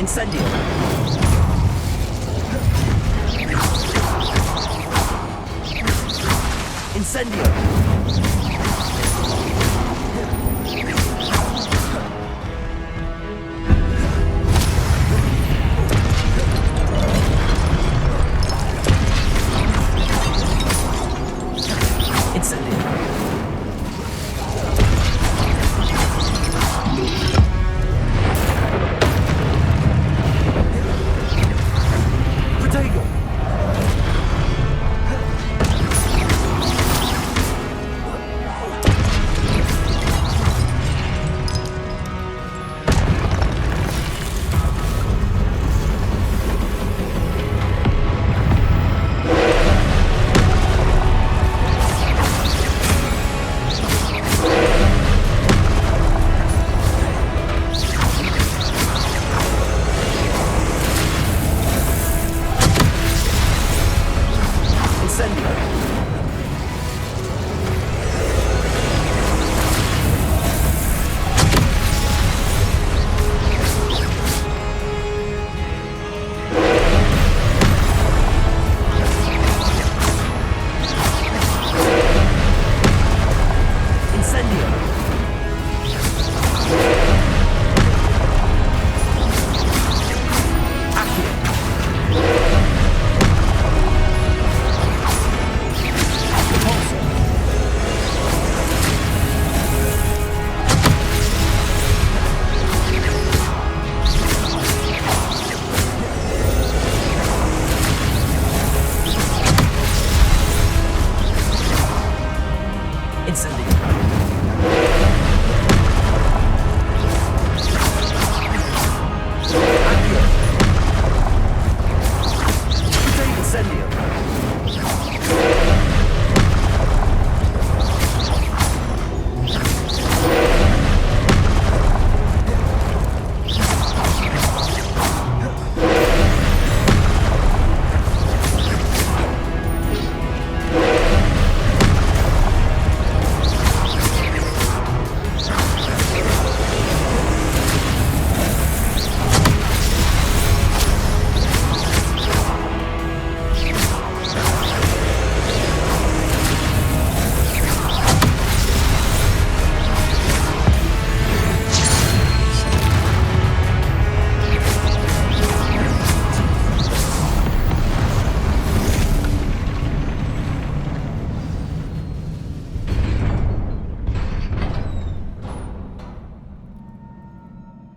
Incendio! Incendio!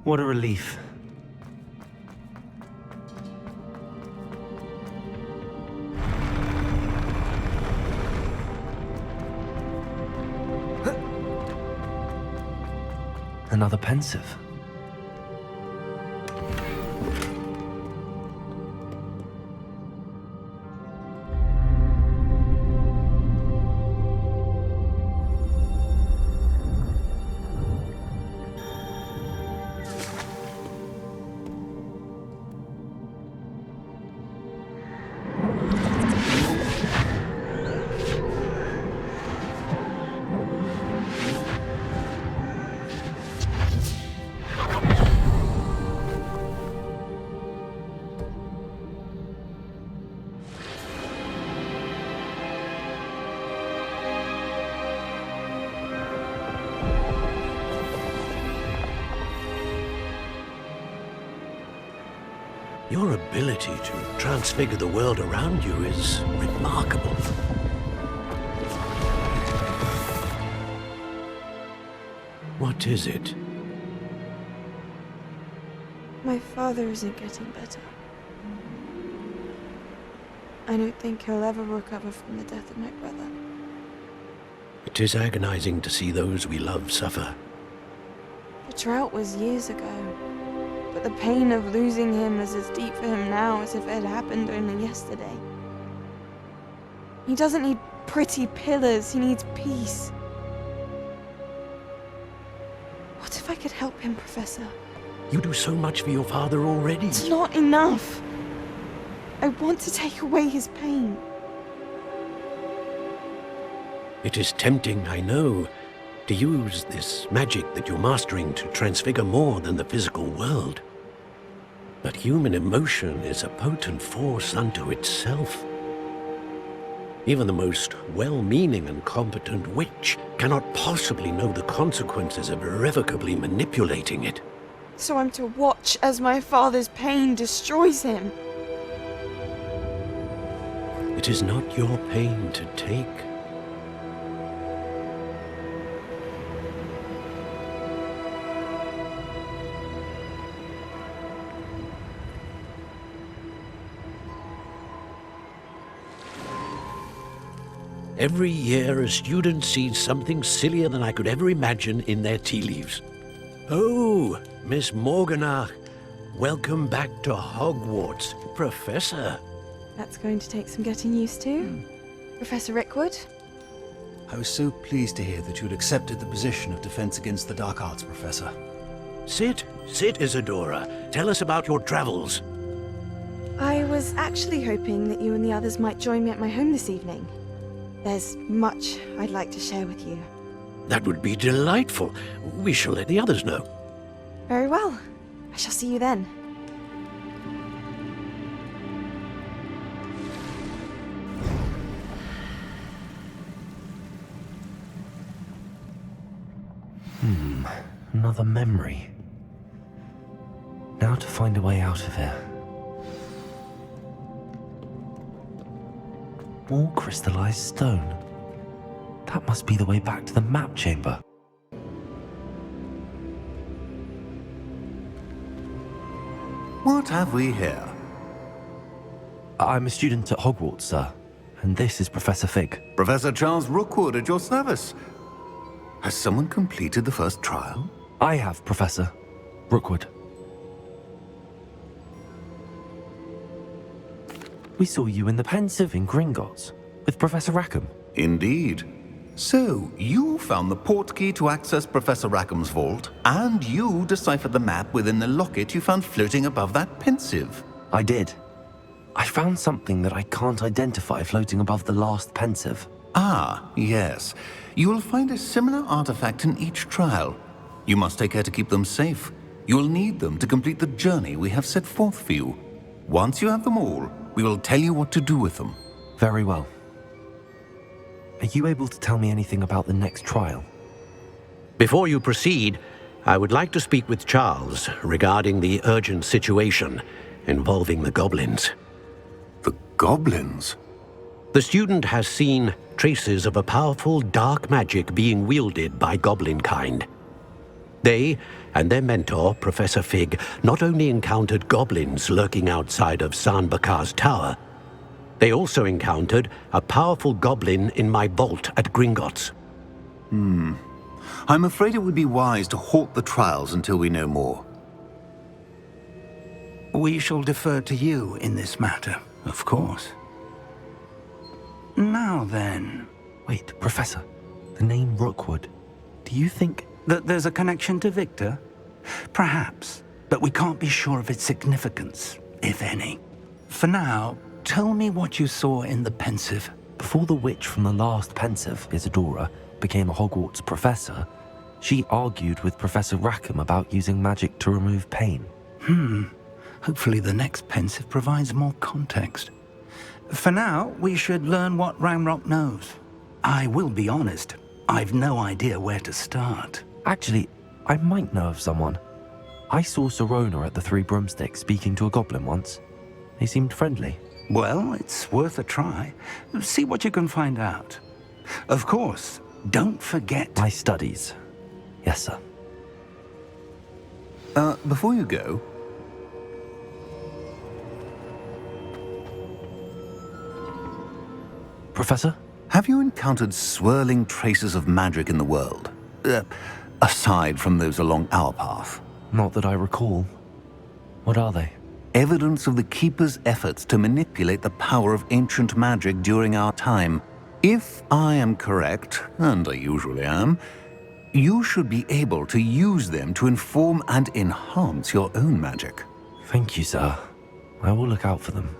What a relief. Another pensive. Your ability to transfigure the world around you is remarkable. What is it? My father isn't getting better. I don't think he'll ever recover from the death of my brother. It is agonizing to see those we love suffer. The drought was years ago, but the pain of losing him is as deep for him now as if it had happened only yesterday. He doesn't need pretty pillars, he needs peace. What if I could help him, Professor? You do so much for your father already. It's not enough. I want to take away his pain. It is tempting, I know, to use this magic that you're mastering to transfigure more than the physical world. But human emotion is a potent force unto itself. Even the most well-meaning and competent witch cannot possibly know the consequences of irrevocably manipulating it. So I'm to watch as my father's pain destroys him. It is not your pain to take. Every year, a student sees something sillier than I could ever imagine in their tea leaves. Oh, Miss Morganach, welcome back to Hogwarts, Professor. That's going to take some getting used to. Professor Rickwood? I was so pleased to hear that you had accepted the position of Defense Against the Dark Arts, Professor. Sit, Isadora. Tell us about your travels. I was actually hoping that you and the others might join me at my home this evening. There's much I'd like to share with you. That would be delightful. We shall let the others know. Very well. I shall see you then. Another memory. Now to find a way out of here. More crystallized stone. That must be the way back to the map chamber. What have we here? I'm a student at Hogwarts, sir. And this is Professor Fig. Professor Charles Rookwood at your service. Has someone completed the first trial? I have, Professor Rookwood. We saw you in the Pensive in Gringotts with Professor Rackham. Indeed. So, you found the portkey to access Professor Rackham's vault, and you deciphered the map within the locket you found floating above that Pensive. I did. I found something that I can't identify floating above the last Pensive. Ah, yes. You will find a similar artifact in each trial. You must take care to keep them safe. You will need them to complete the journey we have set forth for you. Once you have them all, we will tell you what to do with them. Very well. Are you able to tell me anything about the next trial? Before you proceed, I would like to speak with Charles regarding the urgent situation involving the goblins. The goblins? The student has seen traces of a powerful dark magic being wielded by goblin kind. They and their mentor, Professor Fig, not only encountered goblins lurking outside of San Bakar's tower, they also encountered a powerful goblin in my vault at Gringotts. I'm afraid it would be wise to halt the trials until we know more. We shall defer to you in this matter, of course. Now then... Wait, Professor. The name Rookwood. Do you think... that there's a connection to Victor? Perhaps, but we can't be sure of its significance, if any. For now, tell me what you saw in the Pensive. Before the witch from the last Pensive, Isadora, became a Hogwarts professor, she argued with Professor Rackham about using magic to remove pain. Hopefully the next Pensive provides more context. For now, we should learn what Ranrock knows. I will be honest, I've no idea where to start. Actually, I might know of someone. I saw Sirona at the Three Broomsticks speaking to a goblin once. They seemed friendly. Well, it's worth a try. See what you can find out. Of course, don't forget... my studies. Yes, sir. Before you go... Professor? Have you encountered swirling traces of magic in the world? Aside from those along our path? Not that I recall. What are they? Evidence of the Keeper's efforts to manipulate the power of ancient magic during our time. If I am correct, and I usually am, you should be able to use them to inform and enhance your own magic. Thank you, sir. I will look out for them.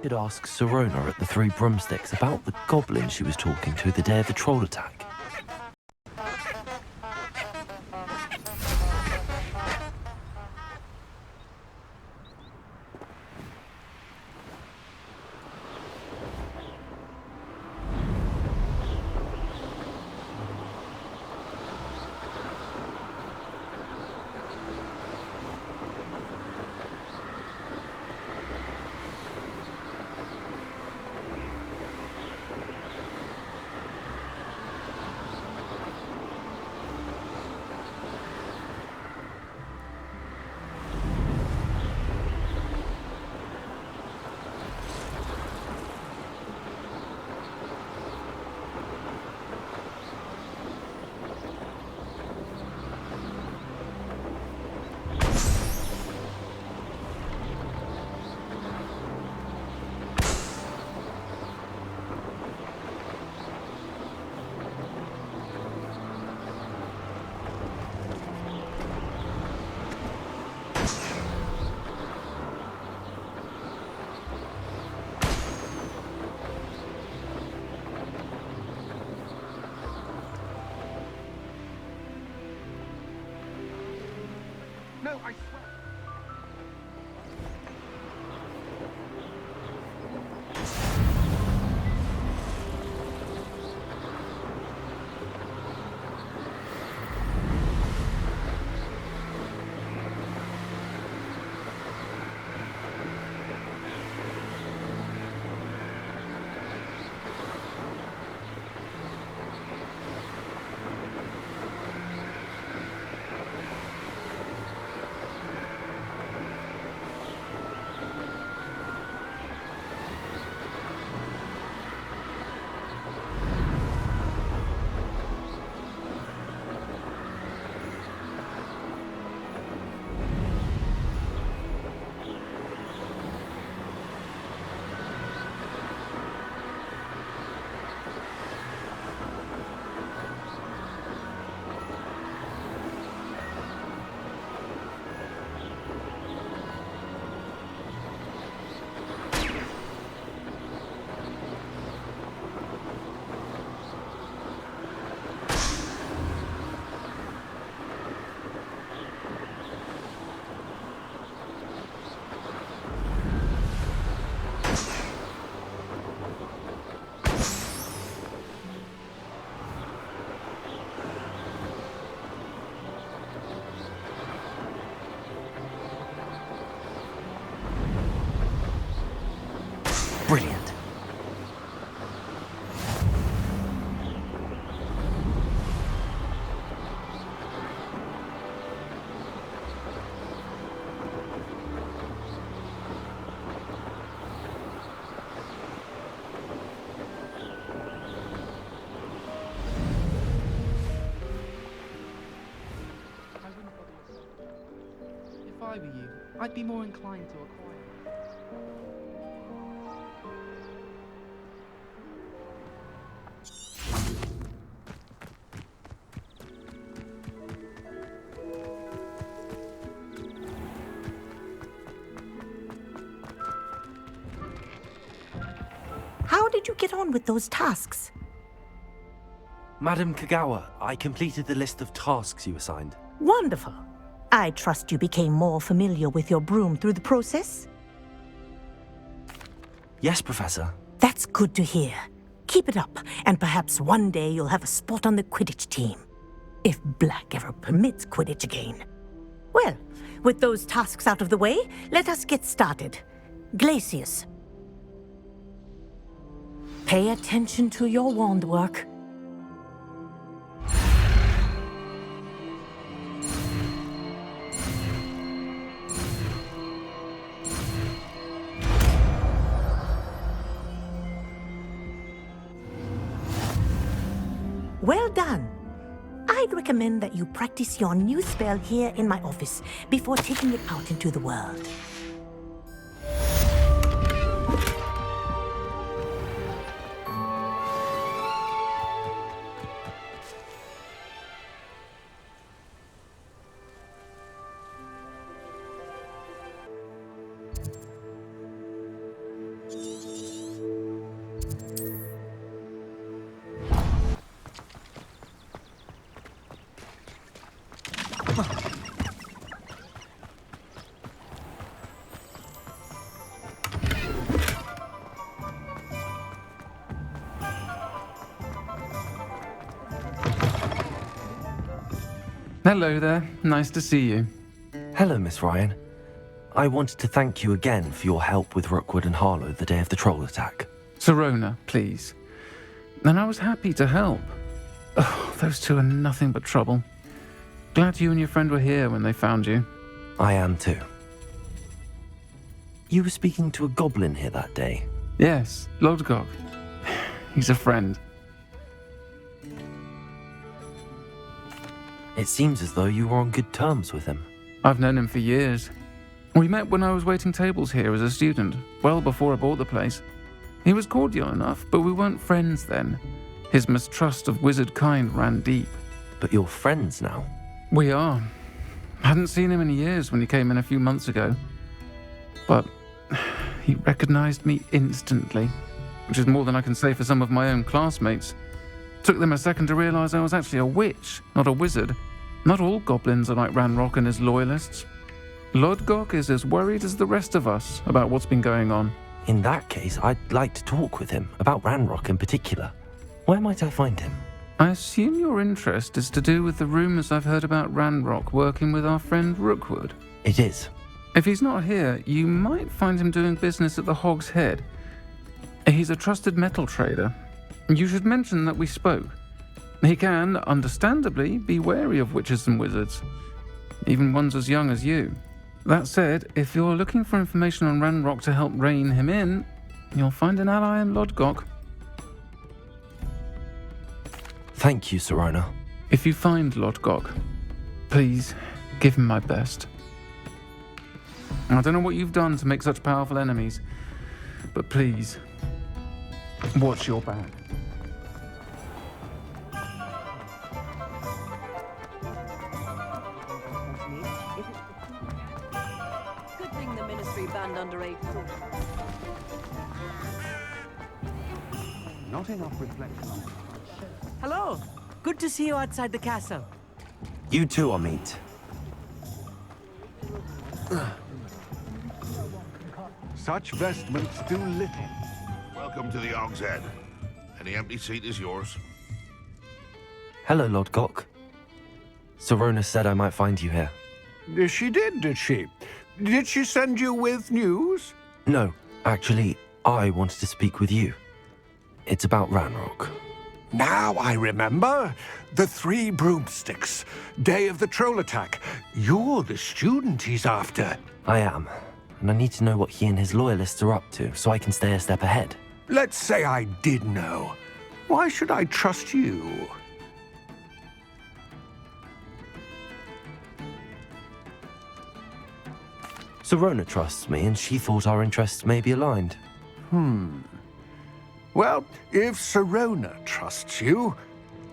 Did ask Sirona at the Three Broomsticks about the goblin she was talking to the day of the troll attack. No, I swear. I were you, I'd be more inclined to acquire. How did you get on with those tasks? Madam Kagawa, I completed the list of tasks you assigned. Wonderful. I trust you became more familiar with your broom through the process? Yes, Professor. That's good to hear. Keep it up, and perhaps one day you'll have a spot on the Quidditch team. If Black ever permits Quidditch again. Well, with those tasks out of the way, let us get started. Glacius. Pay attention to your wand work. Well done. I'd recommend that you practice your new spell here in my office before taking it out into the world. Hello there. Nice to see you. Hello, Miss Ryan. I wanted to thank you again for your help with Rookwood and Harlow the day of the troll attack. Sirona, please. And I was happy to help. Oh, those two are nothing but trouble. Glad you and your friend were here when they found you. I am too. You were speaking to a goblin here that day. Yes, Lodgok. He's a friend. It seems as though you were on good terms with him. I've known him for years. We met when I was waiting tables here as a student, well before I bought the place. He was cordial enough, but we weren't friends then. His mistrust of wizard kind ran deep. But you're friends now? We are. Hadn't seen him in years when he came in a few months ago. But he recognized me instantly, which is more than I can say for some of my own classmates. Took them a second to realize I was actually a witch, not a wizard. Not all goblins are like Ranrock and his loyalists. Lodgok is as worried as the rest of us about what's been going on. In that case, I'd like to talk with him, about Ranrock in particular. Where might I find him? I assume your interest is to do with the rumors I've heard about Ranrock working with our friend Rookwood. It is. If he's not here, you might find him doing business at the Hog's Head. He's a trusted metal trader. You should mention that we spoke. He can, understandably, be wary of witches and wizards, even ones as young as you. That said, if you're looking for information on Ranrock to help rein him in, you'll find an ally in Lodgok. Thank you, Sirona. If you find Lodgok, please give him my best. I don't know what you've done to make such powerful enemies, but please, watch your back. Good thing the Ministry banned underage. Not enough reflection on it. Hello. Good to see you outside the castle. You too, Amit. Such vestments do little. Welcome to the Hog's Head. Any empty seat is yours. Hello, Lodgok. Sirona said I might find you here. She did she? Did she send you with news? No, actually, I wanted to speak with you. It's about Ranrock. Now I remember. The 3 broomsticks. Day of the troll attack. You're the student he's after. I am, and I need to know what he and his loyalists are up to so I can stay a step ahead. Let's say I did know. Why should I trust you? Serona trusts me, and she thought our interests may be aligned. Well, if Serona trusts you,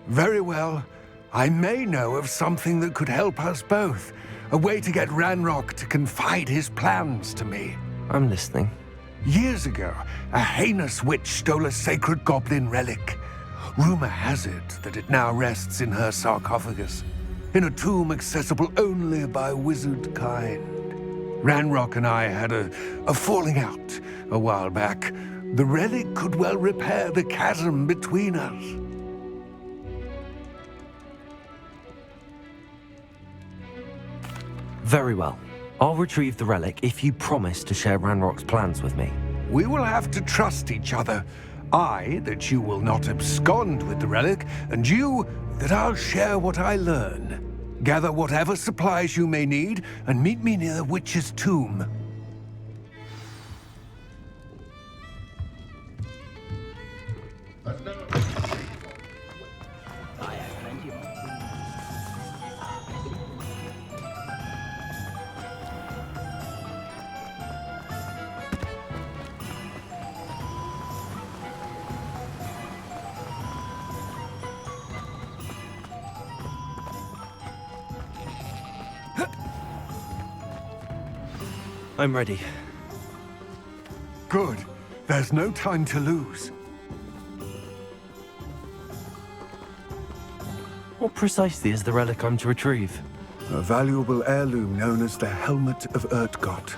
very well. I may know of something that could help us both. A way to get Ranrock to confide his plans to me. I'm listening. Years ago, a heinous witch stole a sacred goblin relic. Rumor has it that it now rests in her sarcophagus, in a tomb accessible only by wizard kind. Ranrock and I had a falling out a while back. The relic could well repair the chasm between us. Very well. I'll retrieve the relic if you promise to share Ranrock's plans with me. We will have to trust each other. I, that you will not abscond with the relic, and you, that I'll share what I learn. Gather whatever supplies you may need, and meet me near the witch's tomb. I'm ready. Good. There's no time to lose. What precisely is the relic I'm to retrieve? A valuable heirloom known as the Helmet of Urtgott.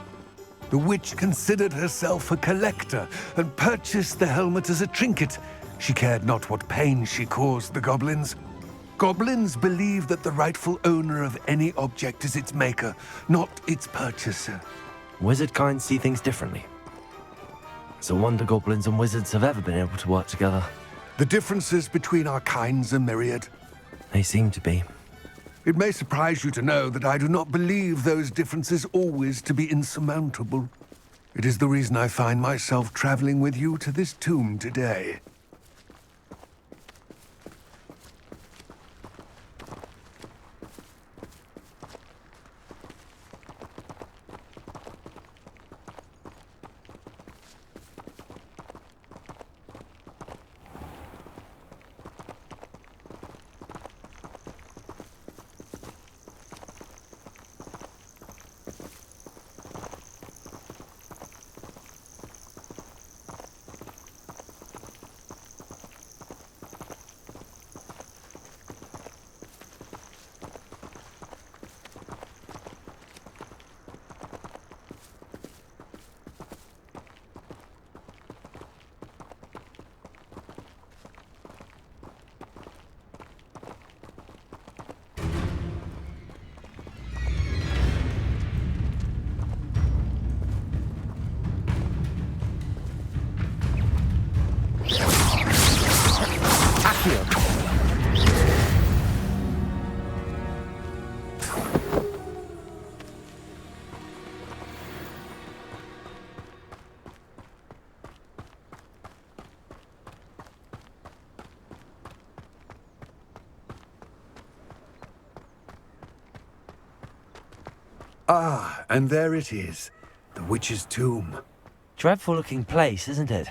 The witch considered herself a collector and purchased the helmet as a trinket. She cared not what pain she caused the goblins. Goblins believe that the rightful owner of any object is its maker, not its purchaser. Wizard kind see things differently. It's a wonder goblins and wizards have ever been able to work together. The differences between our kinds are myriad. They seem to be. It may surprise you to know that I do not believe those differences always to be insurmountable. It is the reason I find myself traveling with you to this tomb today. Ah, and there it is, the witch's tomb. Dreadful looking place, isn't it?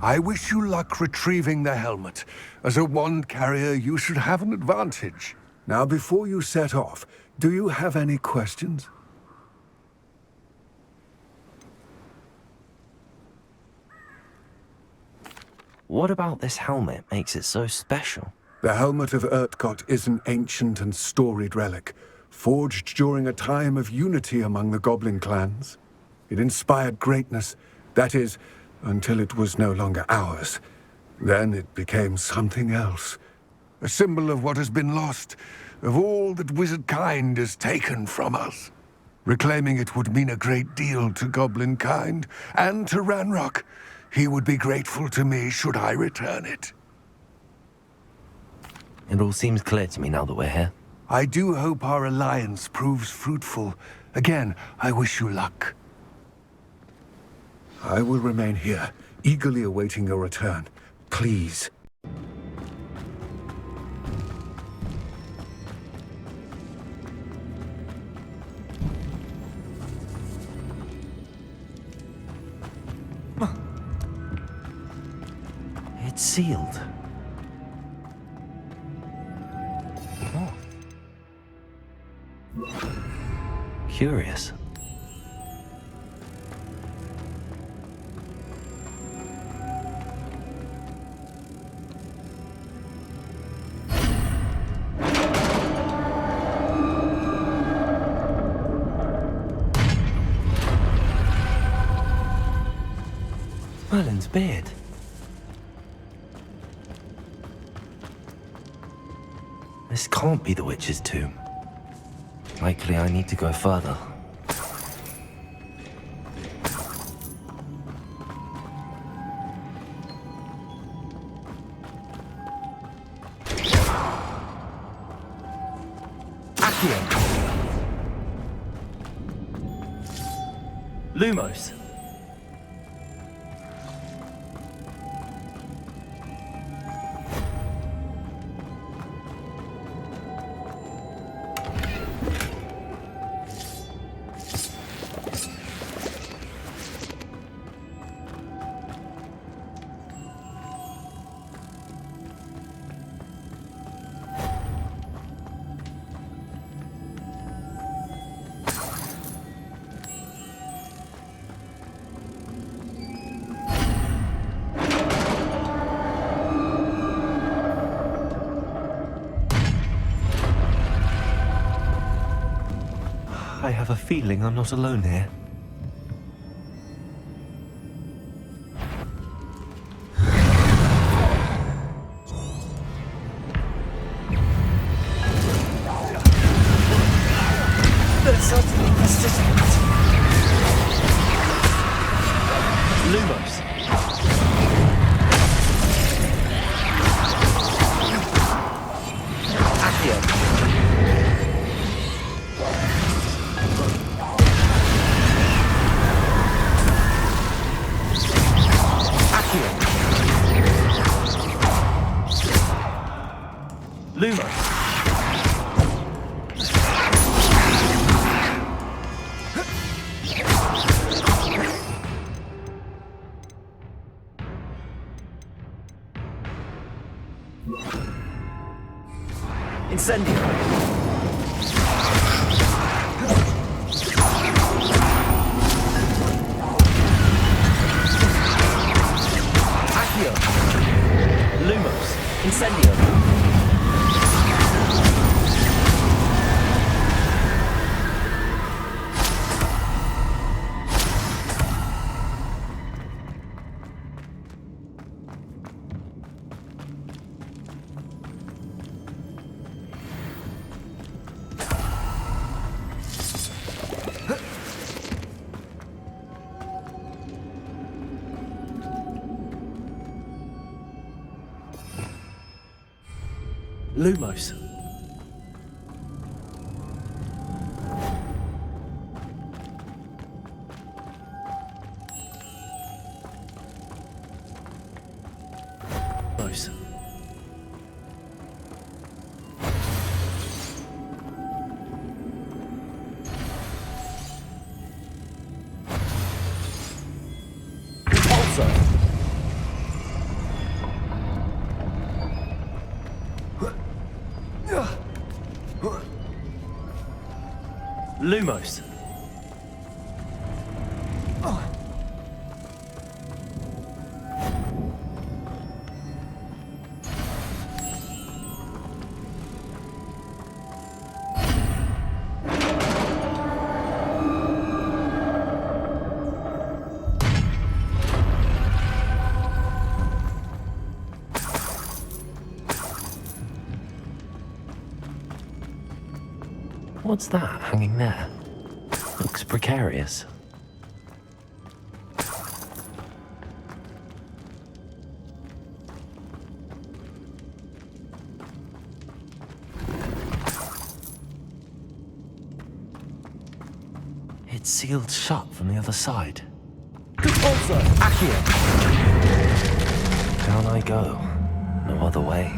I wish you luck retrieving the helmet. As a wand carrier, you should have an advantage. Now, before you set off, do you have any questions? What about this helmet makes it so special? The Helmet of Urtgott is an ancient and storied relic, forged during a time of unity among the goblin clans. It inspired greatness, that is, until it was no longer ours. Then it became something else. A symbol of what has been lost, of all that wizard kind has taken from us. Reclaiming it would mean a great deal to goblin kind, and to Ranrock. He would be grateful to me should I return it. It all seems clear to me now that we're here. I do hope our alliance proves fruitful. Again, I wish you luck. I will remain here, eagerly awaiting your return. Please. It's sealed. Oh. Curious. Merlin's beard. This can't be the witch's tomb. Likely I need to go further. Accio. Lumos. I have a feeling I'm not alone here. There's something persistent. Lumos. Accio. Lumos. Incendio. Accio. Lumos. Incendio. Lumos. Lumos. Also. Lumos. What's that hanging there? Looks precarious. It's sealed shut from the other side. Also, Accio. Down I go. No other way.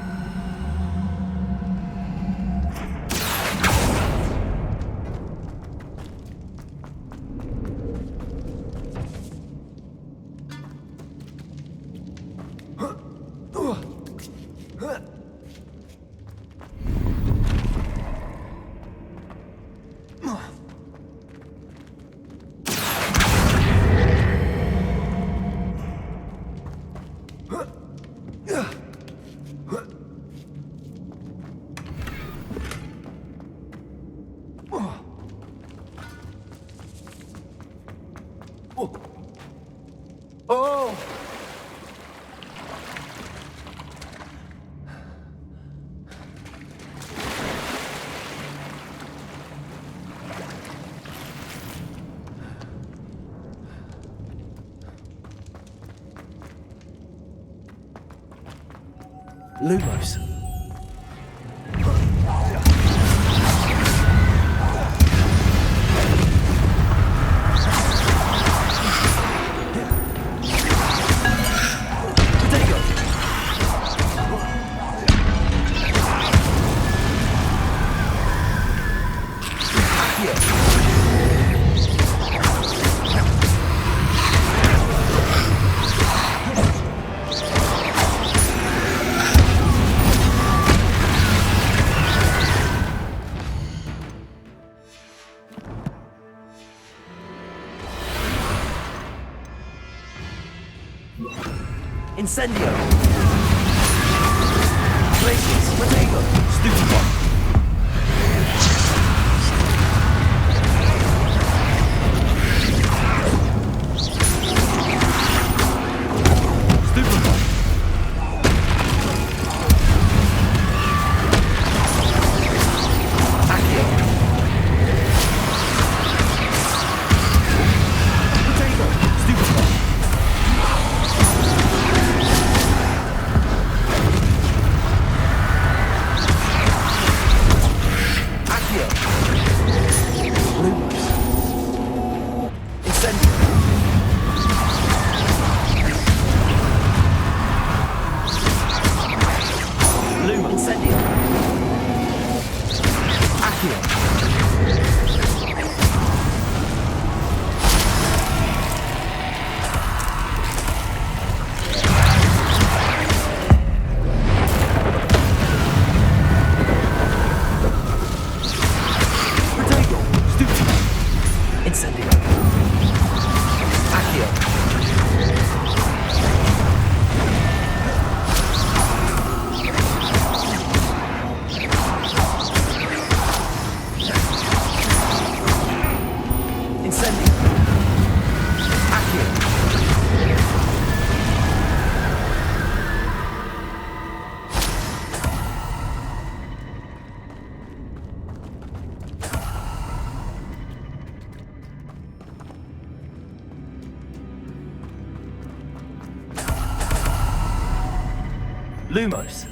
Oh! Lumos. Incendio! Places, potato! Stupid one! Stupid one! Accio! Potato! Stupid one! Lumos.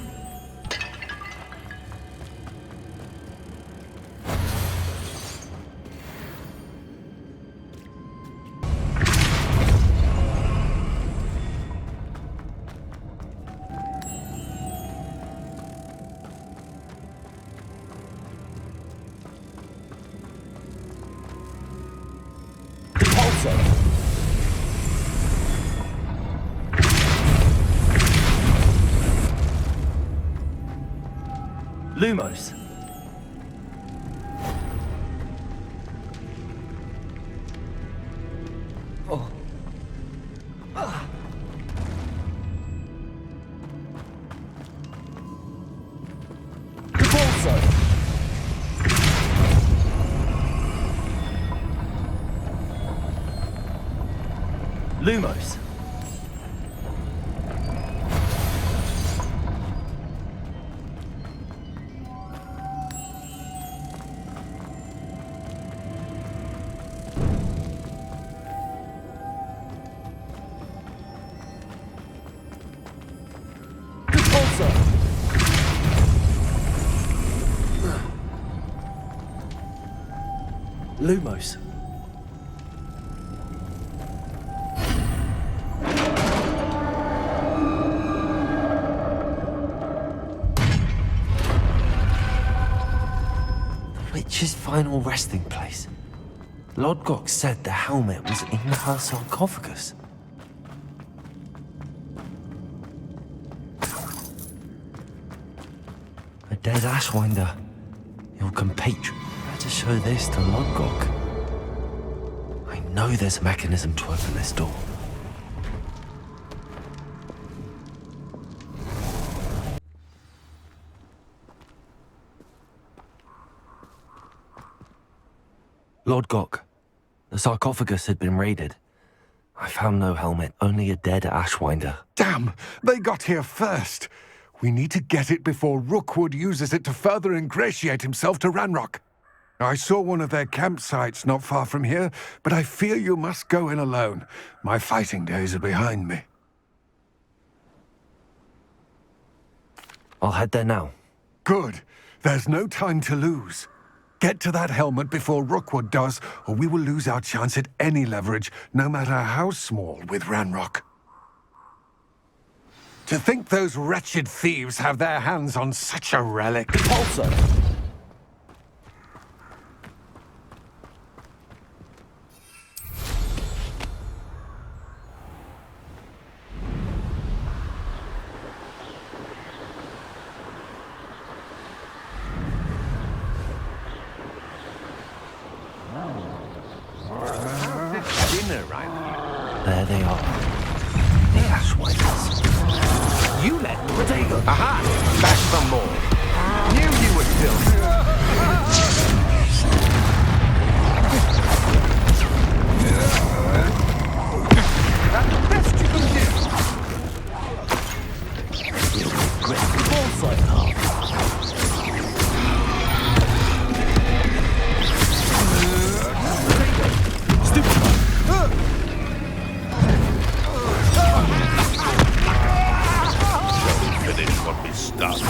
Lumos. Oh. Ah. Repulso. Lumos. Lumos. The witch's final resting place. Lodgok said the helmet was in her sarcophagus. A dead Ashwinder. Your compatriot. To show this to Lodgok. I know there's a mechanism to open this door. Lodgok, the sarcophagus had been raided. I found no helmet, only a dead Ashwinder. Damn! They got here first. We need to get it before Rookwood uses it to further ingratiate himself to Ranrock. I saw one of their campsites not far from here, but I fear you must go in alone. My fighting days are behind me. I'll head there now. Good. There's no time to lose. Get to that helmet before Rookwood does, or we will lose our chance at any leverage, no matter how small, with Ranrock. To think those wretched thieves have their hands on such a relic. Also. Dinner, right? There they are. The Ashwinders. You let Protego. Aha! Back some more. Knew you were still. That's the best you can do. You'll regret the foresight half. Finish what we started.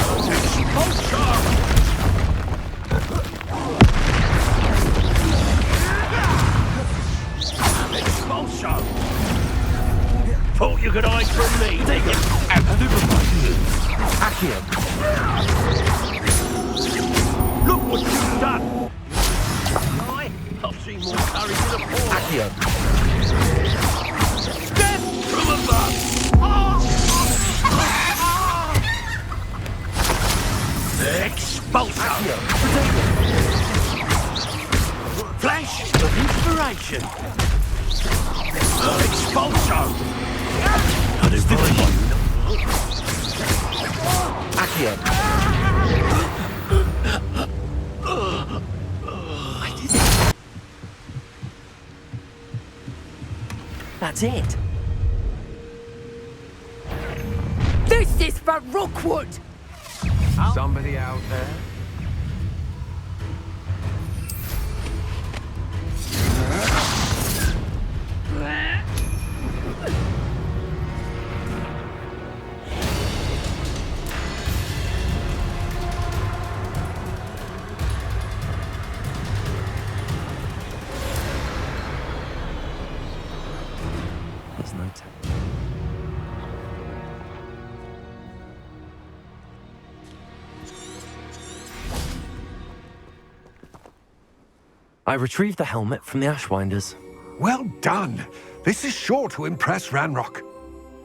Expulsion! Thought you could hide from me. Take it out of the Accio. Look what you've done. I've seen more courage in a poor. Accio. Death from above. Expulsion! Flash of inspiration! Expulsion! That is the Accio. That's it. This is for Rookwood! Somebody out there? There's no time. I retrieved the helmet from the Ashwinders. Well done! This is sure to impress Ranrock.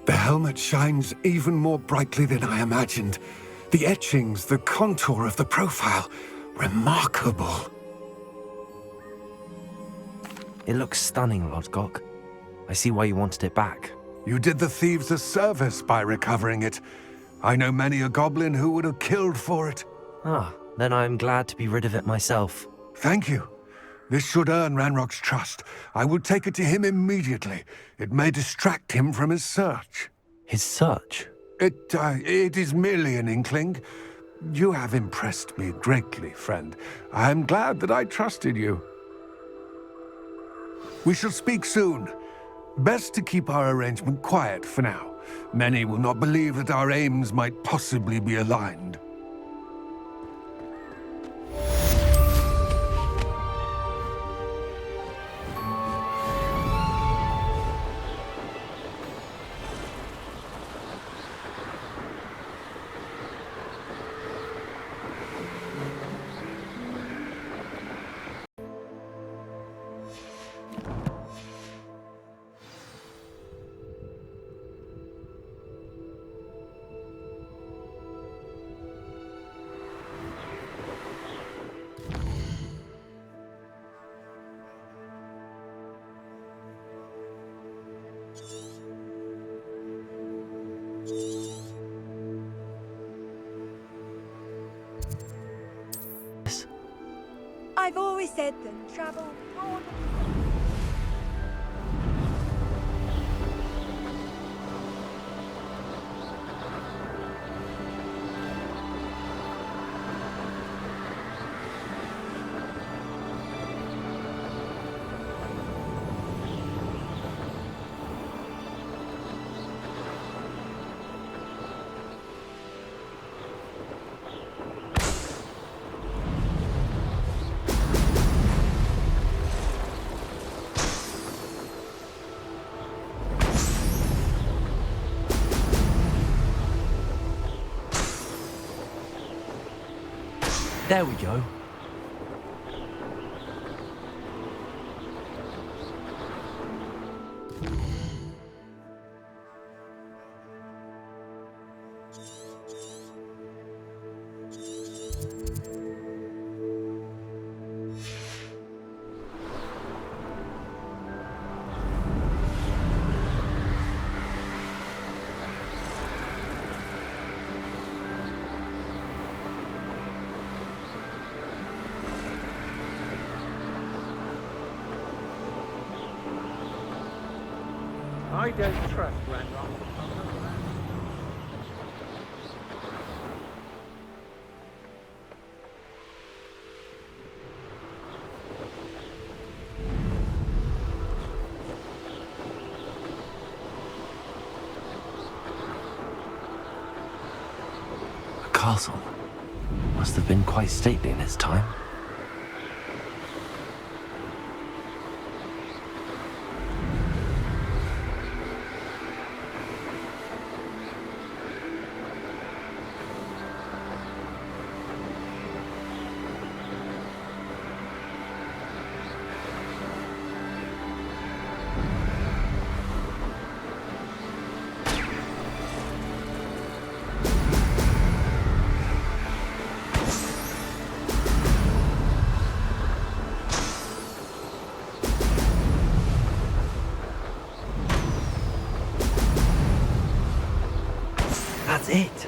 The helmet shines even more brightly than I imagined. The etchings, the contour of the profile. Remarkable. It looks stunning, Lodgok. I see why you wanted it back. You did the thieves a service by recovering it. I know many a goblin who would have killed for it. Ah, then I'm glad to be rid of it myself. Thank you. This should earn Ranrock's trust. I will take it to him immediately. It may distract him from his search. His search? It is merely an inkling. You have impressed me greatly, friend. I am glad that I trusted you. We shall speak soon. Best to keep our arrangement quiet for now. Many will not believe that our aims might possibly be aligned. I've always said that travel broad. There we go. I don't trust Randolph. A castle. Must have been quite stately in its time. That's it.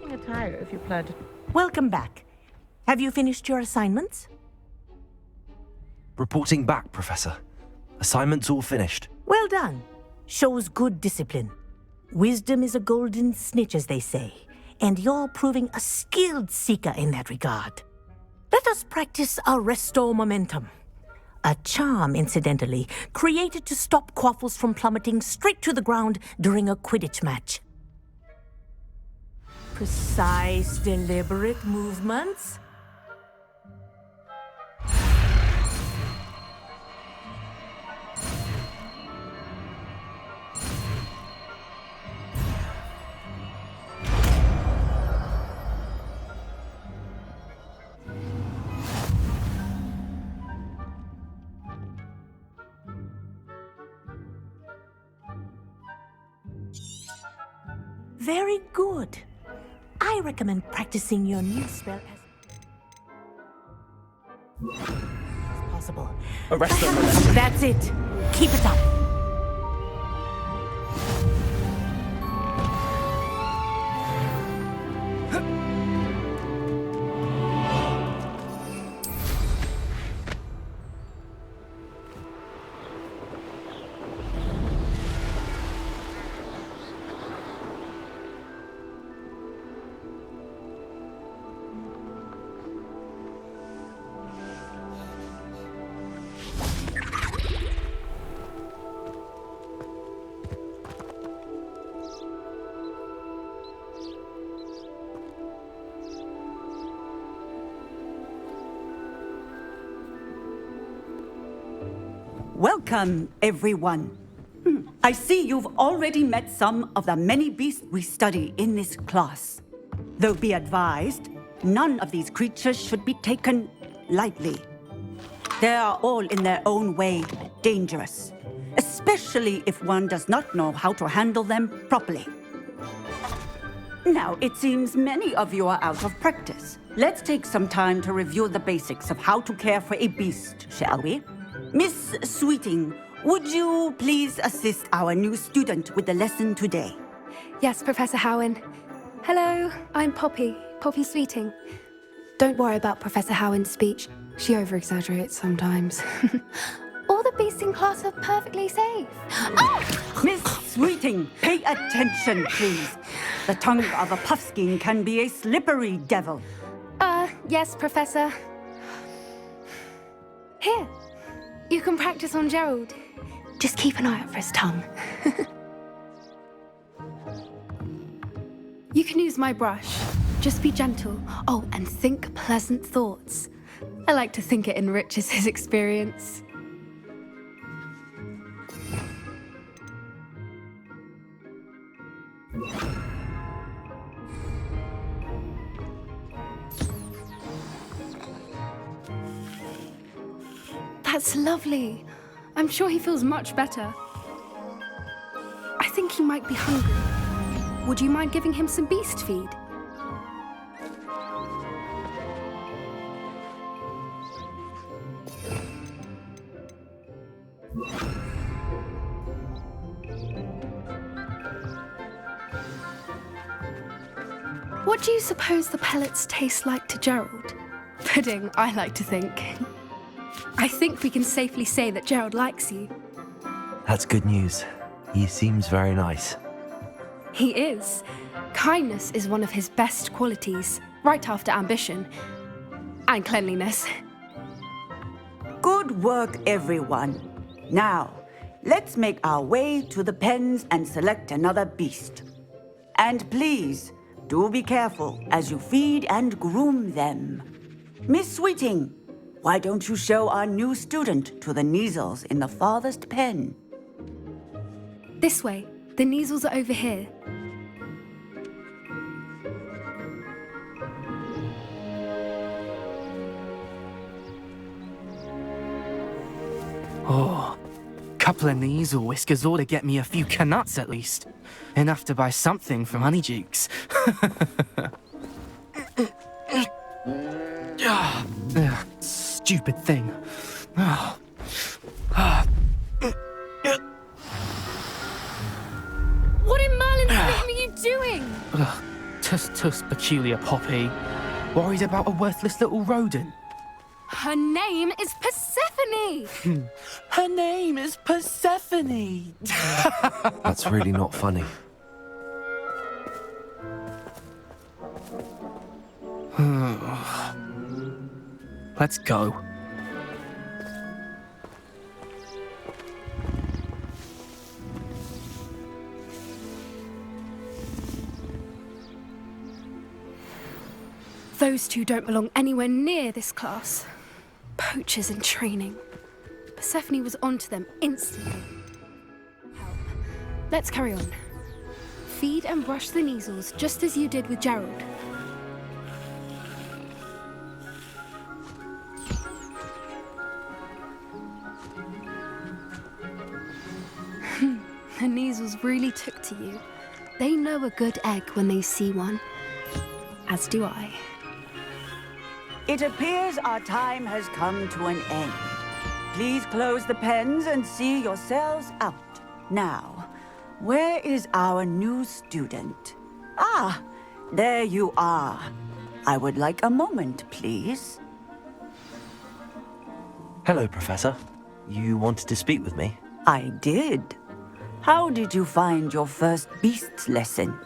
Attire if you plan to. Welcome back. Have you finished your assignments? Reporting back, Professor. Assignment's all finished. Well done. Shows good discipline. Wisdom is a golden snitch, as they say, and you're proving a skilled seeker in that regard. Let us practice our restore momentum. A charm, incidentally, created to stop quaffles from plummeting straight to the ground during a Quidditch match. Precise, deliberate movements. Very good. I recommend practicing your new spell as possible. That's it. Keep it up. Welcome, everyone. I see you've already met some of the many beasts we study in this class. Though be advised, none of these creatures should be taken lightly. They are all in their own way dangerous, especially if one does not know how to handle them properly. Now, it seems many of you are out of practice. Let's take some time to review the basics of how to care for a beast, shall we? Miss Sweeting, would you please assist our new student with the lesson today? Yes, Professor Howen. Hello, I'm Poppy Sweeting. Don't worry about Professor Howen's speech. She over-exaggerates sometimes. All the beasts in class are perfectly safe. Oh! Miss Sweeting, pay attention, please. The tongue of a puffskein can be a slippery devil. Yes, Professor. Here, you can practice on Gerald. Just keep an eye out for his tongue. You can use my brush. Just be gentle. Oh, and think pleasant thoughts. I like to think it enriches his experience. That's lovely. I'm sure he feels much better. I think he might be hungry. Would you mind giving him some beast feed? What do you suppose the pellets taste like to Gerald? Pudding, I like to think. I think we can safely say that Gerald likes you. That's good news. He seems very nice. He is. Kindness is one of his best qualities, right after ambition. And cleanliness. Good work, everyone. Now, let's make our way to the pens and select another beast. And please, do be careful as you feed and groom them. Miss Sweeting, why don't you show our new student to the Kneazles in the farthest pen? This way. The Kneazles are over here. Oh, couple of Kneazle whiskers ought to get me a few canuts at least. Enough to buy something from Honeydukes. Stupid thing. What in Merlin's name are you doing? Tuss, peculiar Poppy. Worried about a worthless little rodent. Her name is Persephone! Her name is Persephone! That's really not funny. Let's go. Those two don't belong anywhere near this class. Poachers in training. Persephone was onto them instantly. Help. Let's carry on. Feed and brush the Kneazles just as you did with Gerald. The Kneazles really took to you. They know a good egg when they see one. As do I. It appears our time has come to an end. Please close the pens and see yourselves out. Now, where is our new student? Ah, there you are. I would like a moment, please. Hello, Professor. You wanted to speak with me? I did. How did you find your first beasts lesson?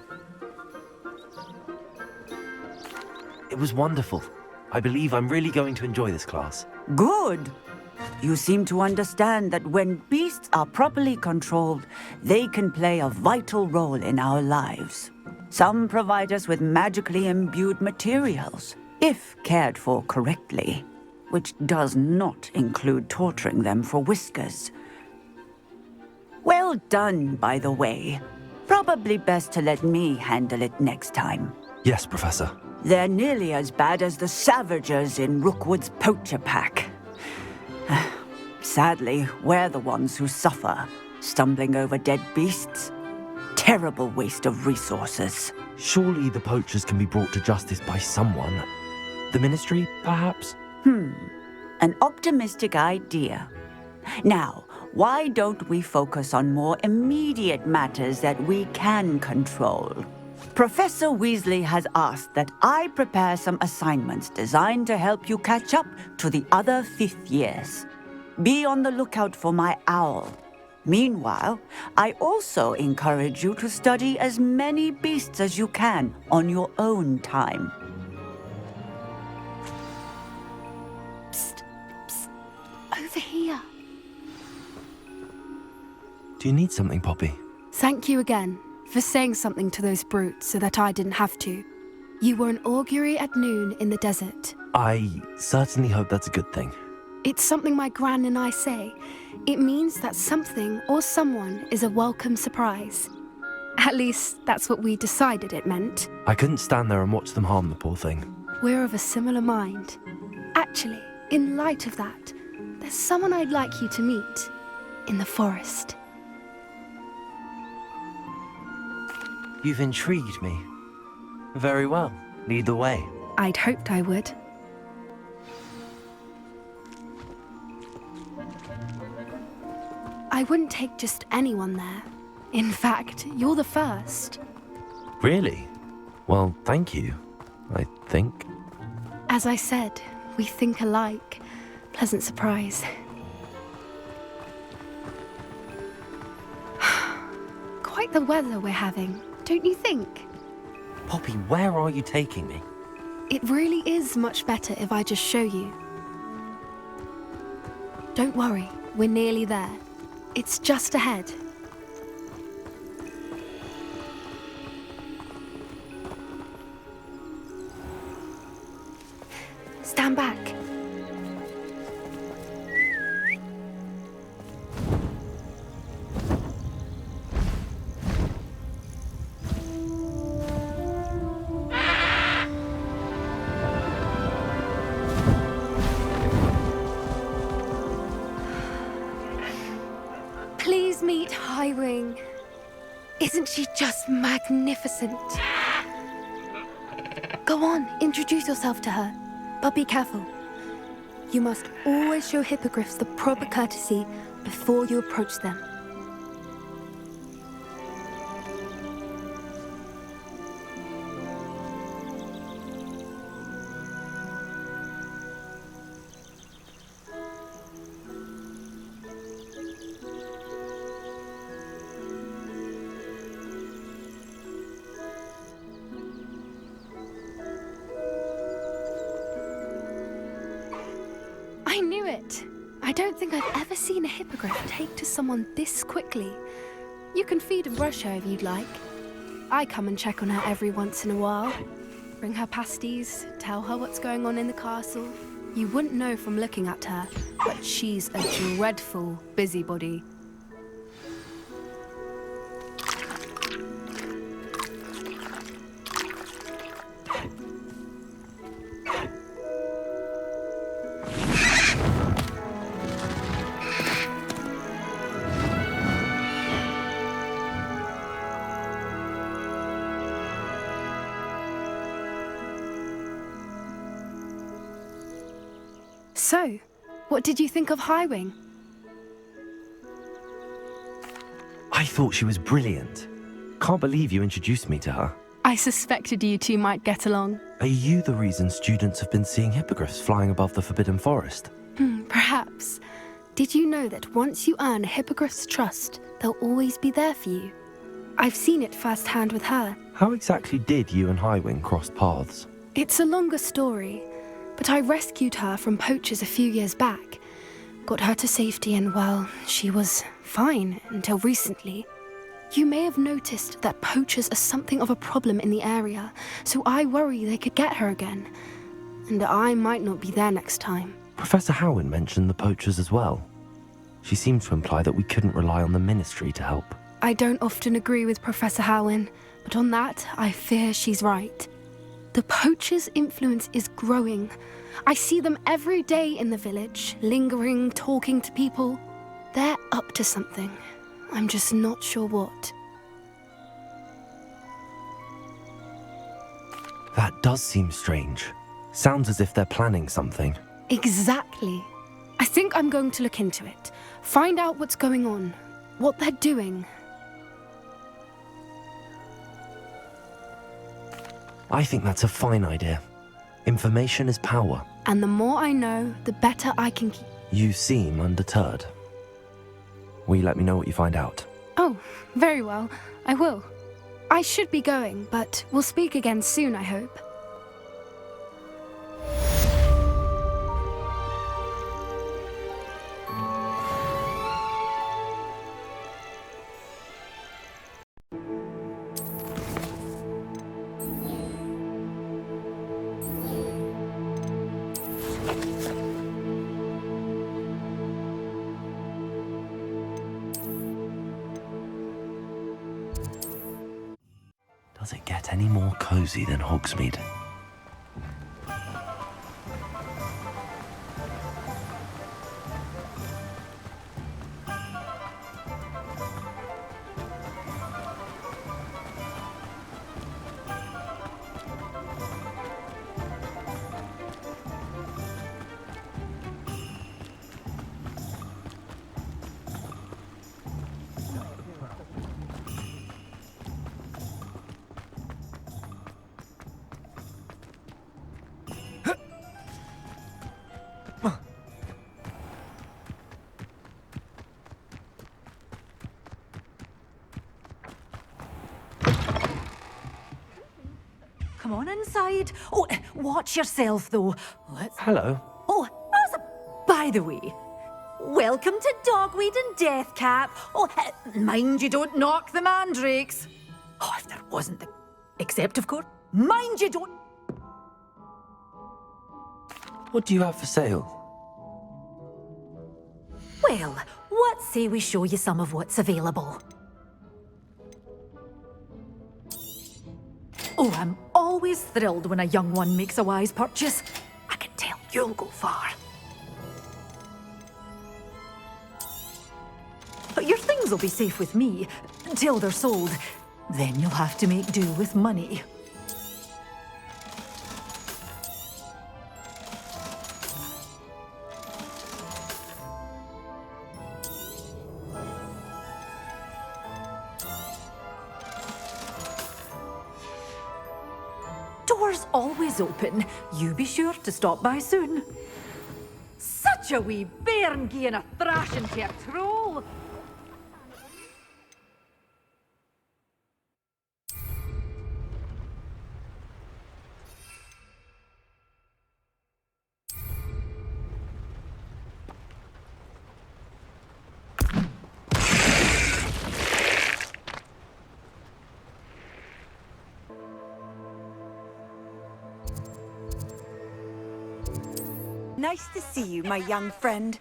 It was wonderful. I believe I'm really going to enjoy this class. Good. You seem to understand that when beasts are properly controlled, they can play a vital role in our lives. Some provide us with magically imbued materials, if cared for correctly, which does not include torturing them for whiskers. Well done, by the way. Probably best to let me handle it next time. Yes, Professor. They're nearly as bad as the Savagers in Rookwood's poacher pack. Sadly, we're the ones who suffer, stumbling over dead beasts. Terrible waste of resources. Surely the poachers can be brought to justice by someone. The Ministry, perhaps? An optimistic idea. Now, why don't we focus on more immediate matters that we can control? Professor Weasley has asked that I prepare some assignments designed to help you catch up to the other fifth years. Be on the lookout for my owl. Meanwhile, I also encourage you to study as many beasts as you can on your own time. Psst, psst. Do you need something, Poppy? Thank you again for saying something to those brutes so that I didn't have to. You were an augury at noon in the desert. I certainly hope that's a good thing. It's something my gran and I say. It means that something or someone is a welcome surprise. At least, that's what we decided it meant. I couldn't stand there and watch them harm the poor thing. We're of a similar mind. Actually, in light of that, there's someone I'd like you to meet in the forest. You've intrigued me. Very well. Lead the way. I'd hoped I would. I wouldn't take just anyone there. In fact, you're the first. Really? Well, thank you, I think. As I said, we think alike. Pleasant surprise. Quite the weather we're having, don't you think? Poppy, where are you taking me? It really is much better if I just show you. Don't worry, we're nearly there. It's just ahead. Stand back. Please meet Highwing. Isn't she just magnificent? Go on, introduce yourself to her. But be careful. You must always show hippogriffs the proper courtesy before you approach them. I knew it! I don't think I've ever seen a hippogriff take to someone this quickly. You can feed and brush her if you'd like. I come and check on her every once in a while. Bring her pasties, tell her what's going on in the castle. You wouldn't know from looking at her, but she's a dreadful busybody. So, what did you think of Highwing? I thought she was brilliant. Can't believe you introduced me to her. I suspected you two might get along. Are you the reason students have been seeing hippogriffs flying above the Forbidden Forest? Perhaps. Did you know that once you earn a hippogriff's trust, they'll always be there for you? I've seen it firsthand with her. How exactly did you and Highwing cross paths? It's a longer story, but I rescued her from poachers a few years back. Got her to safety and, well, she was fine until recently. You may have noticed that poachers are something of a problem in the area, so I worry they could get her again. And I might not be there next time. Professor Howin mentioned the poachers as well. She seemed to imply that we couldn't rely on the Ministry to help. I don't often agree with Professor Howin, but on that, I fear she's right. The poachers' influence is growing. I see them every day in the village, lingering, talking to people. They're up to something. I'm just not sure what. That does seem strange. Sounds as if they're planning something. Exactly. I think I'm going to look into it. Find out what's going on, what they're doing. I think that's a fine idea. Information is power. And the more I know, the better I can keep. You seem undeterred. Will you let me know what you find out? Oh, very well. I will. I should be going, but we'll speak again soon, I hope. Does it get any more cozy than Hogsmeade? Come on inside. Oh, watch yourself, though. Hello. Oh, by the way, welcome to Dogweed and Deathcap. Oh, mind you don't knock the mandrakes. Oh, if there wasn't the... Except, of course, mind you don't... What do you have for sale? Well, what say we show you some of what's available? Oh, I'm always thrilled when a young one makes a wise purchase. I can tell you'll go far. But your things will be safe with me, till they're sold. Then you'll have to make do with money. Door's always open. You be sure to stop by soon. Such a wee bairn gieing a thrashing to a troll. Nice to see you, my young friend.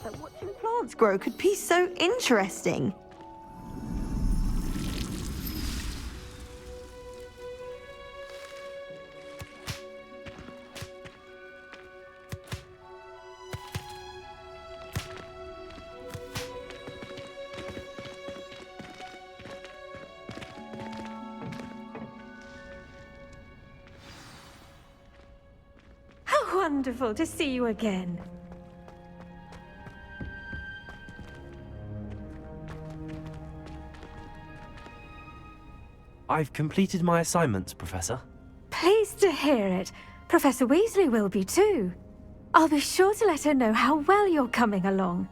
That watching plants grow could be so interesting. wonderful to see you again. I've completed my assignments, Professor. Pleased to hear it. Professor Weasley will be too. I'll be sure to let her know how well you're coming along.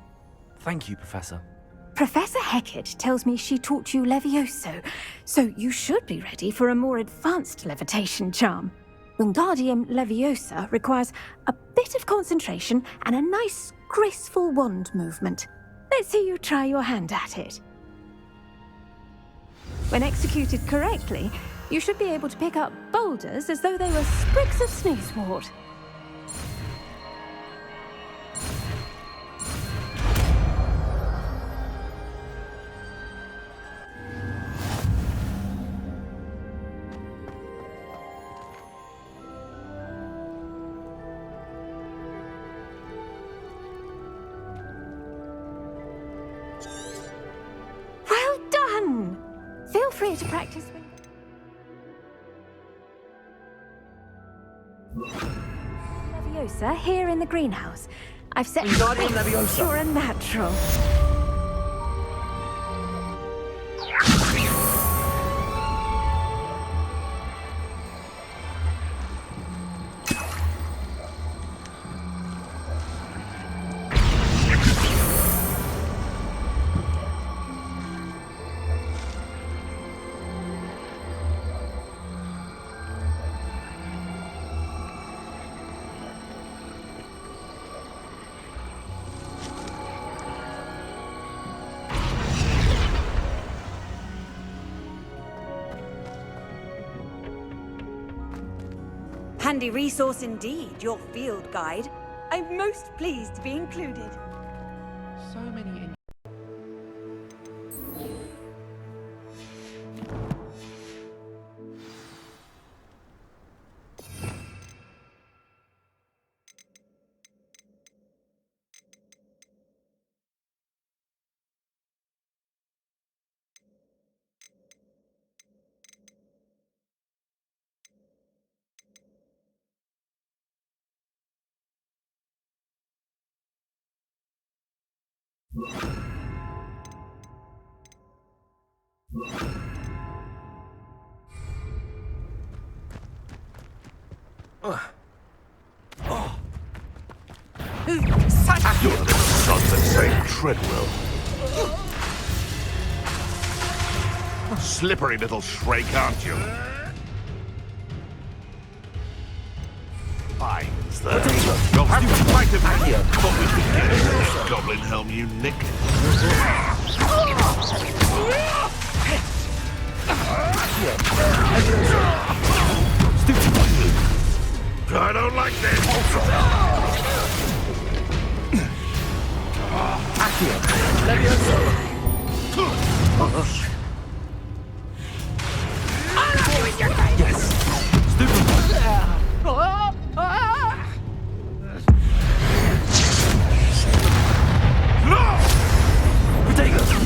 Thank you, Professor. Professor Hecat tells me she taught you Levioso, so you should be ready for a more advanced levitation charm. Wingardium Leviosa requires a bit of concentration and a nice, graceful wand movement. Let's see you try your hand at it. When executed correctly, you should be able to pick up boulders as though they were sprigs of sneezewort. Well done! Feel free to practice Leviosa here in the greenhouse. I've set Wingardium Leviosa. You're a natural. Handy resource indeed, your field guide. I'm most pleased to be included. So many. You're the son that saved Treadwell. Slippery little shrike, aren't you? Fine, sir. You'll have to fight him. But we can get it. Goblin helm, you nick. I don't like this.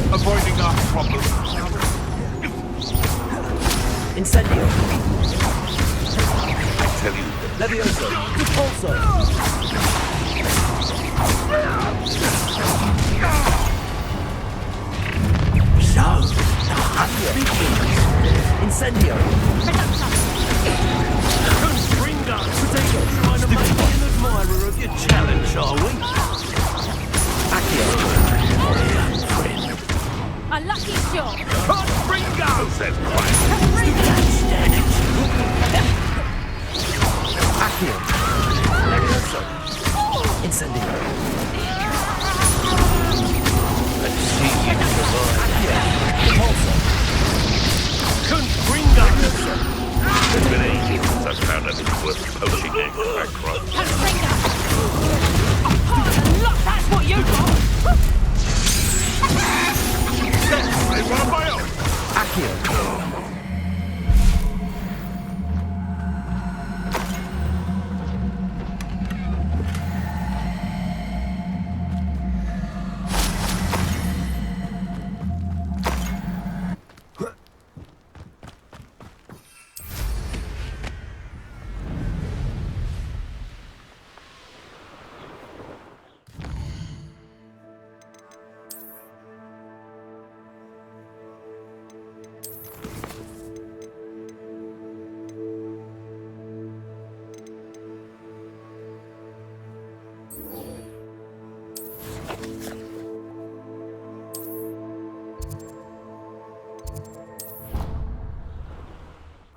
Avoiding our problem. Incendio. I tell you. Levioso. Repulso. So,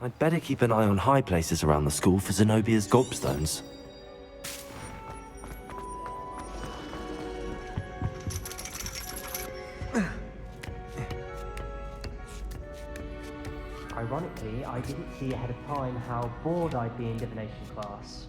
I'd better keep an eye on high places around the school for Zenobia's gobstones. Ironically, I didn't see ahead of time how bored I'd be in divination class.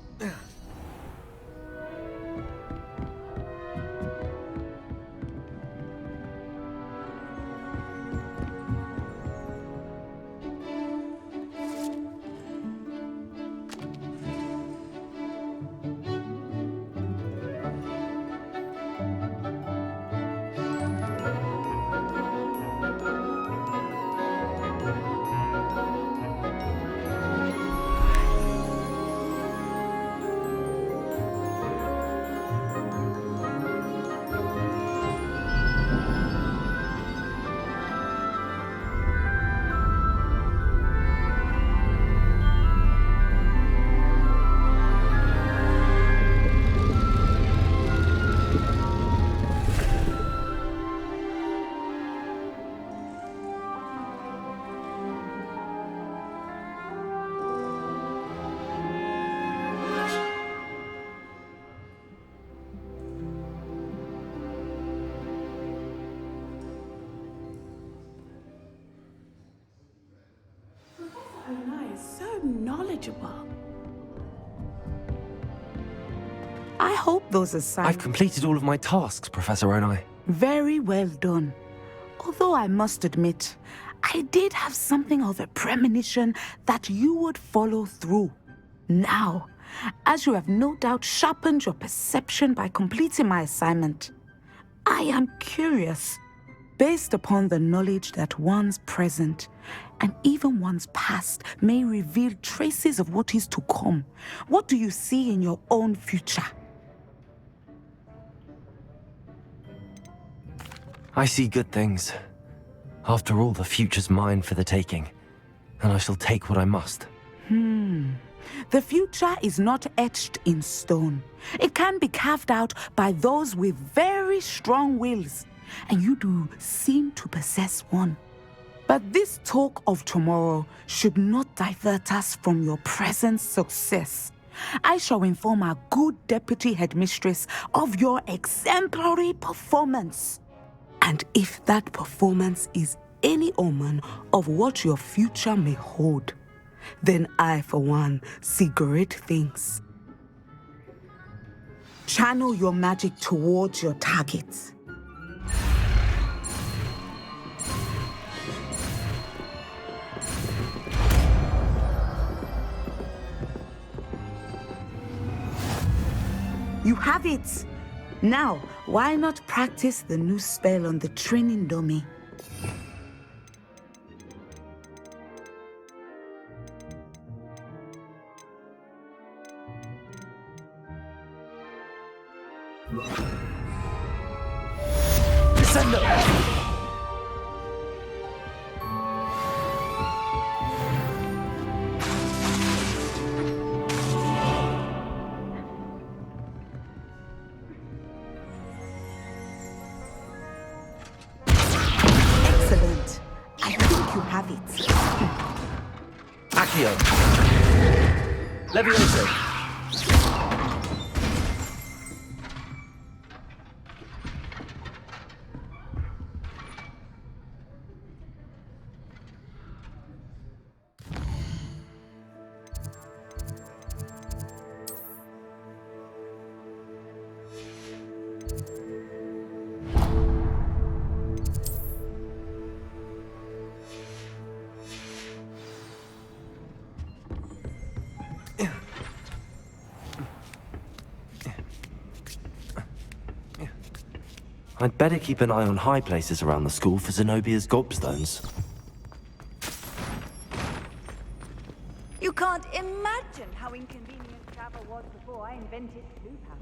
knowledgeable. I hope those assignments... I've completed all of my tasks, Professor Onai. Very well done. Although I must admit, I did have something of a premonition that you would follow through. Now, as you have no doubt sharpened your perception by completing my assignment, I am curious, based upon the knowledge that one's present and even one's past may reveal traces of what is to come. What do you see in your own future? I see good things. After all, the future's mine for the taking, and I shall take what I must. The future is not etched in stone. It can be carved out by those with very strong wills, and you do seem to possess one. But this talk of tomorrow should not divert us from your present success. I shall inform our good deputy headmistress of your exemplary performance. And if that performance is any omen of what your future may hold, then I, for one, see great things. Channel your magic towards your targets. You have it! Now, why not practice the new spell on the training dummy? Excellent. I think you have it. Accio! Levioso! I'd better keep an eye on high places around the school for Zenobia's gobstones. You can't imagine how inconvenient travel was before I invented blue powder.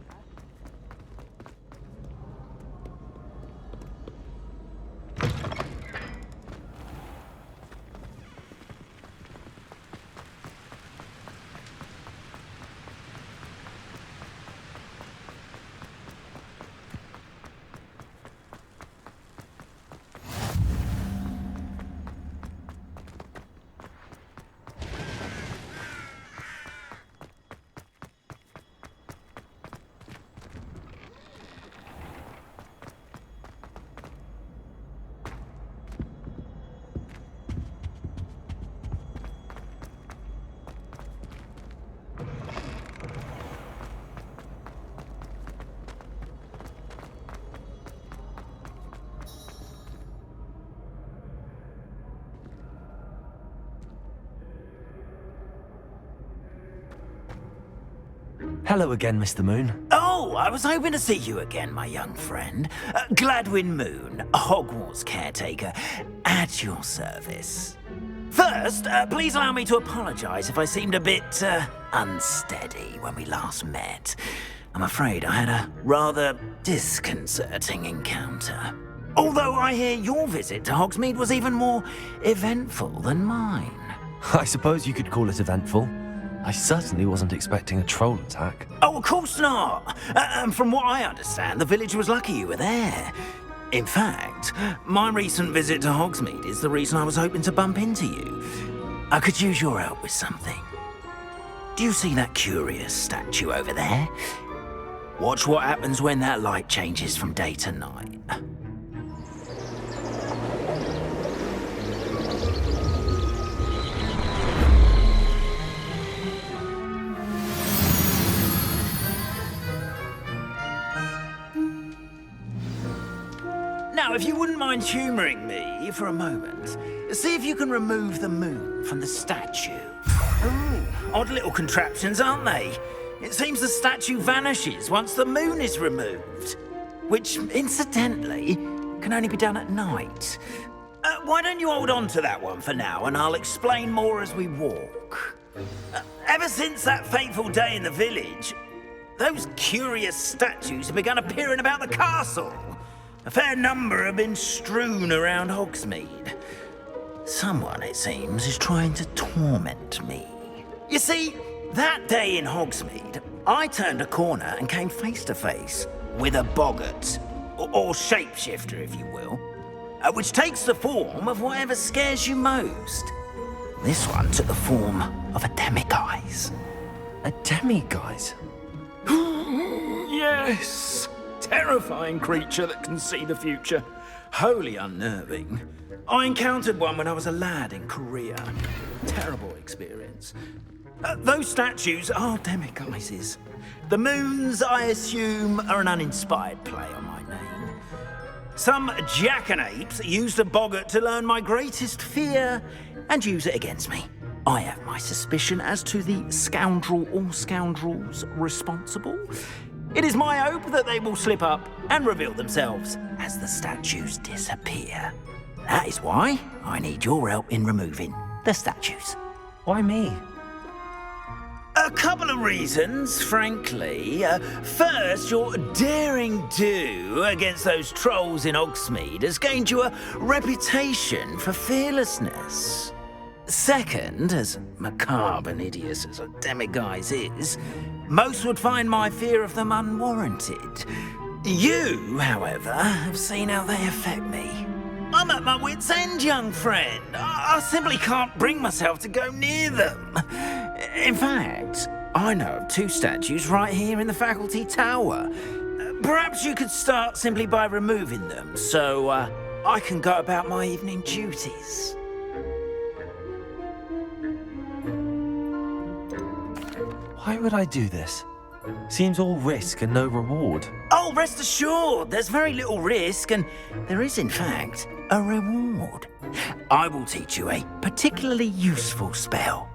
Hello again, Mr. Moon. Oh, I was hoping to see you again, my young friend. Gladwin Moon, Hogwarts caretaker, at your service. First, please allow me to apologize if I seemed a bit unsteady when we last met. I'm afraid I had a rather disconcerting encounter. Although I hear your visit to Hogsmeade was even more eventful than mine. I suppose you could call it eventful. I certainly wasn't expecting a troll attack. Oh, of course not. From what I understand, the village was lucky you were there. In fact, my recent visit to Hogsmeade is the reason I was hoping to bump into you. I could use your help with something. Do you see that curious statue over there? Watch what happens when that light changes from day to night. Now, if you wouldn't mind humouring me for a moment, see if you can remove the moon from the statue. Ooh, odd little contraptions, aren't they? It seems the statue vanishes once the moon is removed, which, incidentally, can only be done at night. Why don't you hold on to that one for now, and I'll explain more as we walk. Ever since that fateful day in the village, those curious statues have begun appearing about the castle. A fair number have been strewn around Hogsmeade. Someone, it seems, is trying to torment me. You see, that day in Hogsmeade, I turned a corner and came face to face with a boggart, or shapeshifter, if you will, which takes the form of whatever scares you most. This one took the form of a demiguise. A demiguise? Yes! Terrifying creature that can see the future. Wholly unnerving. I encountered one when I was a lad in Korea. Terrible experience. Those statues are demiguises. The moons, I assume, are an uninspired play on my name. Some jackanapes used a boggart to learn my greatest fear and use it against me. I have my suspicion as to the scoundrel or scoundrels responsible. It is my hope that they will slip up and reveal themselves as the statues disappear. That is why I need your help in removing the statues. Why me? A couple of reasons, frankly. First, your daring do against those trolls in Hogsmeade has gained you a reputation for fearlessness. Second, as macabre and hideous as a demiguise is, most would find my fear of them unwarranted. You, however, have seen how they affect me. I'm at my wit's end, young friend. I simply can't bring myself to go near them. In fact, I know of two statues right here in the faculty tower. Perhaps you could start simply by removing them, so I can go about my evening duties. Why would I do this? Seems all risk and no reward. Oh, rest assured, there's very little risk, and there is, in fact, a reward. I will teach you a particularly useful spell.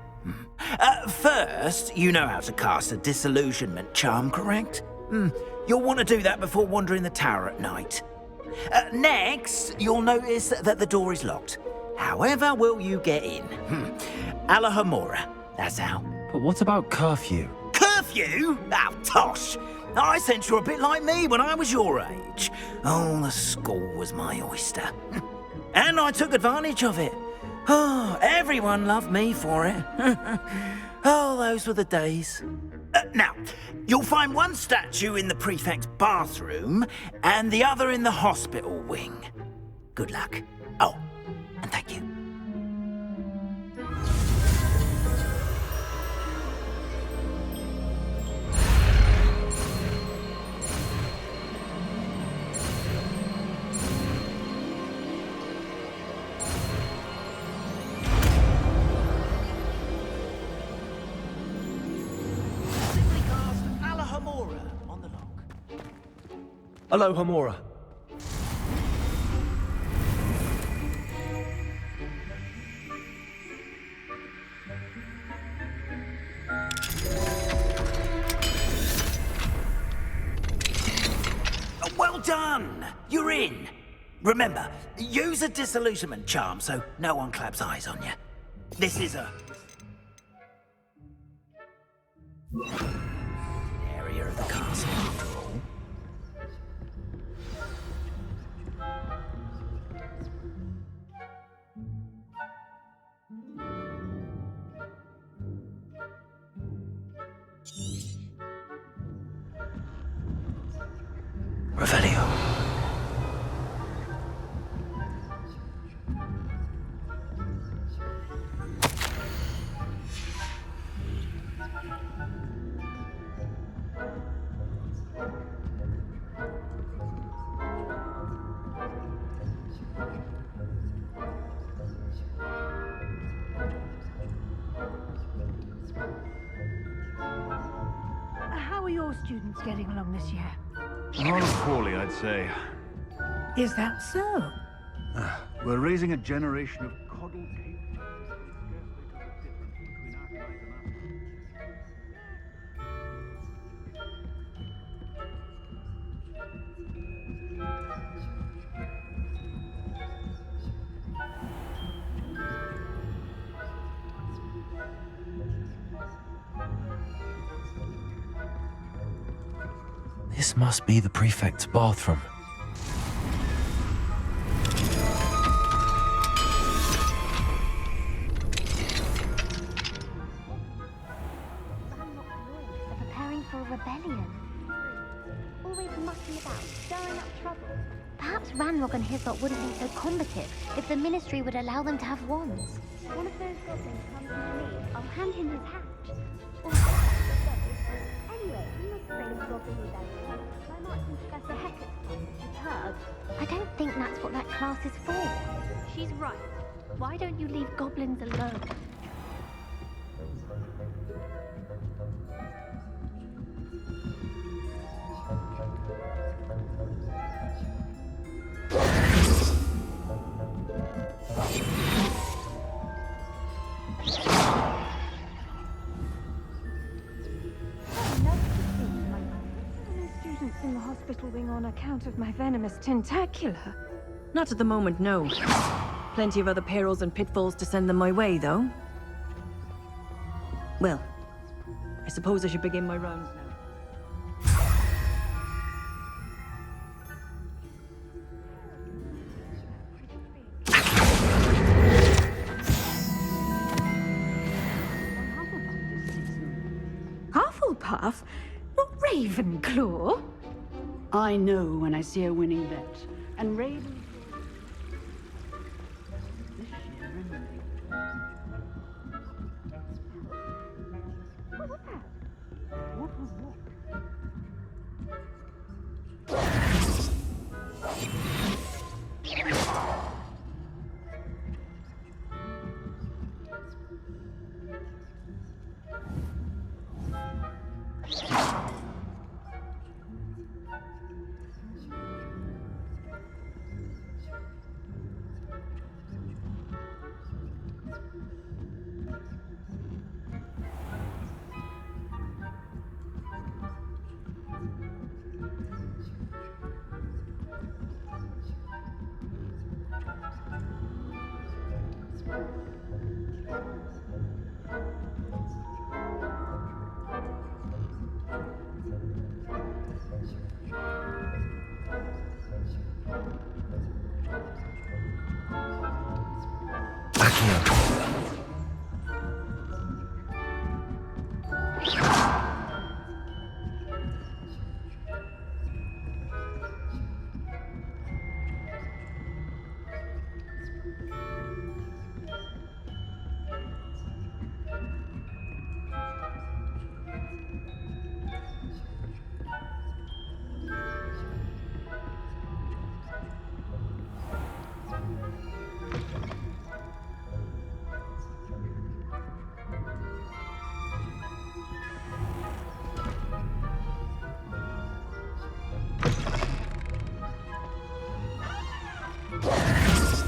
First, you know how to cast a disillusionment charm, correct? You'll want to do that before wandering the tower at night. Next, you'll notice that the door is locked. However will you get in? Alahomora, that's how. But what about curfew? Curfew? Oh, tosh! I sense you're a bit like me when I was your age. Oh, the school was my oyster. And I took advantage of it. Oh, everyone loved me for it. Oh, those were the days. Now, you'll find one statue in the prefect's bathroom and the other in the hospital wing. Good luck. Oh, and thank you. Hello, Homora. Well done! You're in. Remember, use a disillusionment charm so no one claps eyes on you. This is a area of the castle after all. Revelio. How are your students getting along this year? Not poorly, I'd say. Is that so? We're raising a generation of coddled cave scarcely tell the difference between acolyte and This must be the prefect's bathroom. Preparing for a rebellion. Always mucking about, stirring up trouble. Perhaps Ranrock and his lot wouldn't be so combative if the Ministry would allow them to have wands. One of those goblins comes to me, I'll hand him his hatch. Or anyway, I'm not afraid of goblins either. My marching Professor Hecate is hers. I don't think that's what that class is for. She's right. Why don't you leave goblins alone? Students in the hospital wing on account of my venomous tentacular. Not at the moment, no. Plenty of other perils and pitfalls to send them my way, though. Well, I suppose I should begin my rounds now. Hufflepuff? Not Ravenclaw? I know when I see a winning bet. And Raven...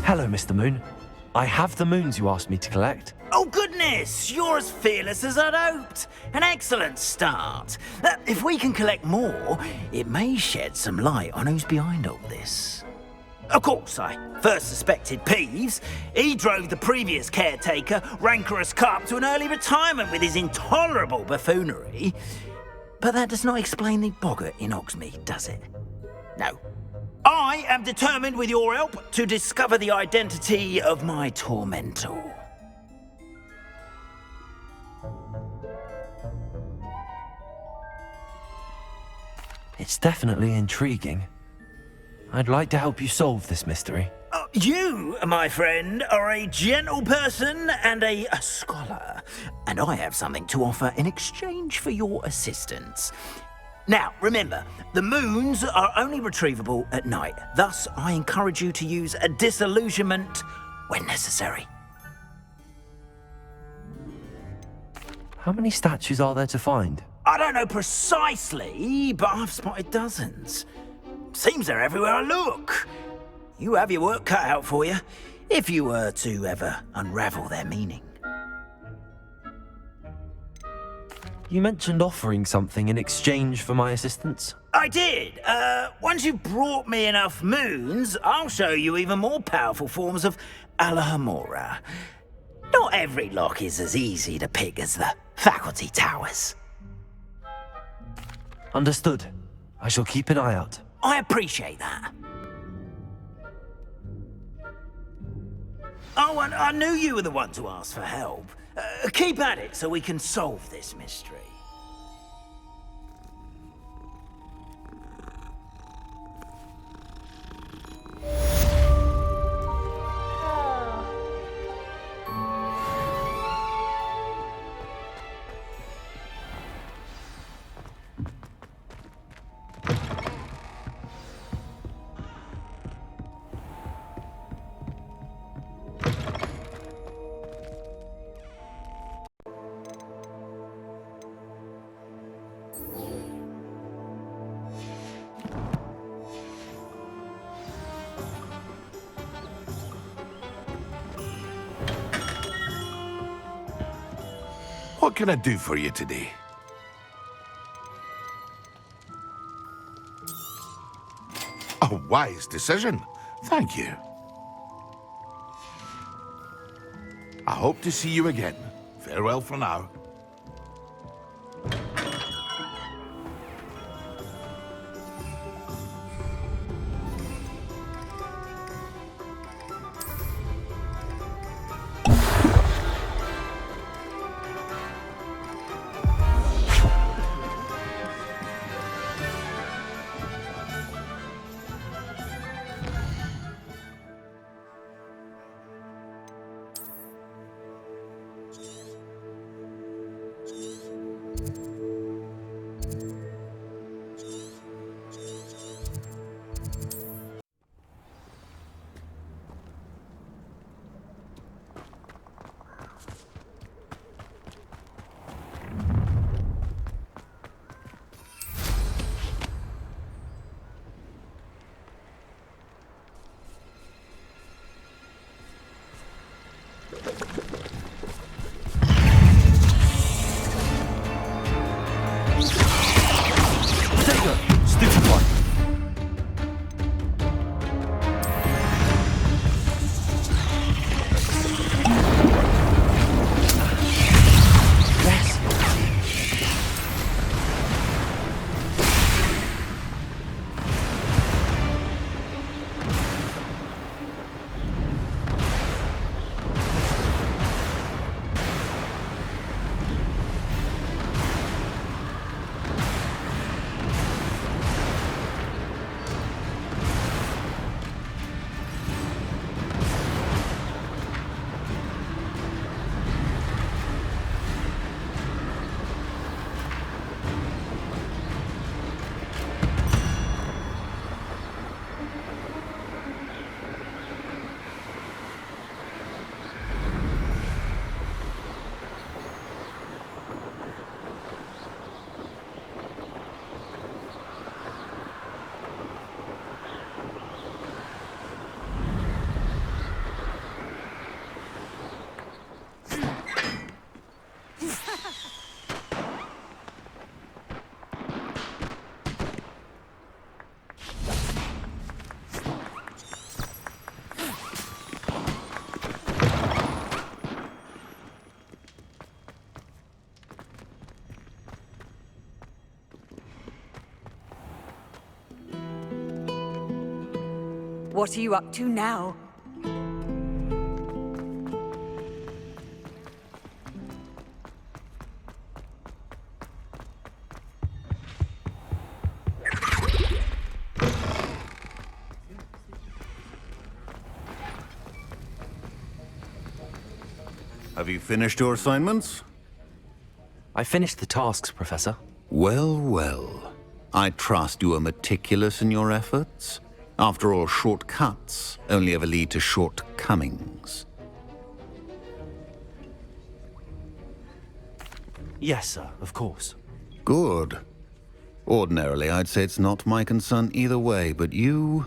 Hello, Mr. Moon. I have the moons you asked me to collect. Oh goodness, you're as fearless as I'd hoped. An excellent start. If we can collect more, it may shed some light on who's behind all this. Of course, I first suspected Peeves. He drove the previous caretaker, rancorous Carp, to an early retirement with his intolerable buffoonery. But that does not explain the boggart in Hogsmeade, does it? No. I am determined, with your help, to discover the identity of my tormentor. It's definitely intriguing. I'd like to help you solve this mystery. You, my friend, are a gentle person and a scholar, and I have something to offer in exchange for your assistance. Now, remember, the moons are only retrievable at night. Thus, I encourage you to use a disillusionment when necessary. How many statues are there to find? I don't know precisely, but I've spotted dozens. Seems they're everywhere I look. You have your work cut out for you, if you were to ever unravel their meaning. You mentioned offering something in exchange for my assistance? I did. Once you've brought me enough moons, I'll show you even more powerful forms of Alohomora. Not every lock is as easy to pick as the faculty towers. Understood. I shall keep an eye out. I appreciate that. Oh, and I knew you were the one to ask for help. Keep at it so we can solve this mystery. What can I do for you today? A wise decision. Thank you. I hope to see you again. Farewell for now. What are you up to now? Have you finished your assignments? I finished the tasks, Professor. Well, well. I trust you are meticulous in your efforts. After all, shortcuts only ever lead to shortcomings. Yes, sir, of course. Good. Ordinarily, I'd say it's not my concern either way, but you...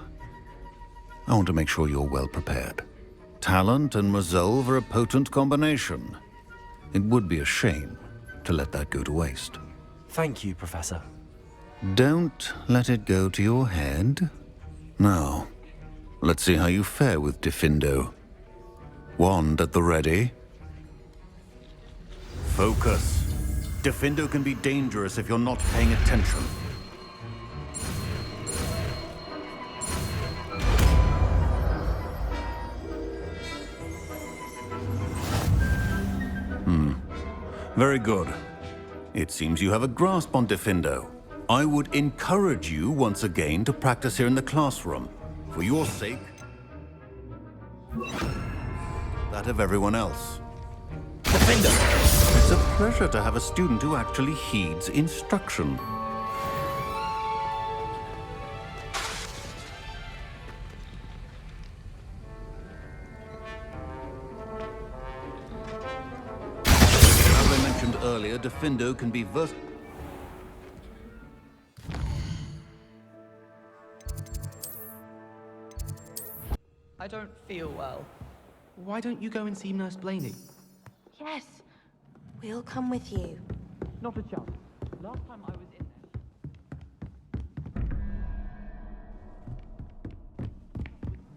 I want to make sure you're well prepared. Talent and resolve are a potent combination. It would be a shame to let that go to waste. Thank you, Professor. Don't let it go to your head. Now, let's see how you fare with Diffindo. Wand at the ready. Focus. Diffindo can be dangerous if you're not paying attention. Very good. It seems you have a grasp on Diffindo. I would encourage you once again to practice here in the classroom. For your sake, that of everyone else. Diffindo! It's a pleasure to have a student who actually heeds instruction. As I mentioned earlier, Diffindo can be versatile. I don't feel well. Why don't you go and see Nurse Blaney? Yes, we'll come with you. Not a chance. Last time I was in there.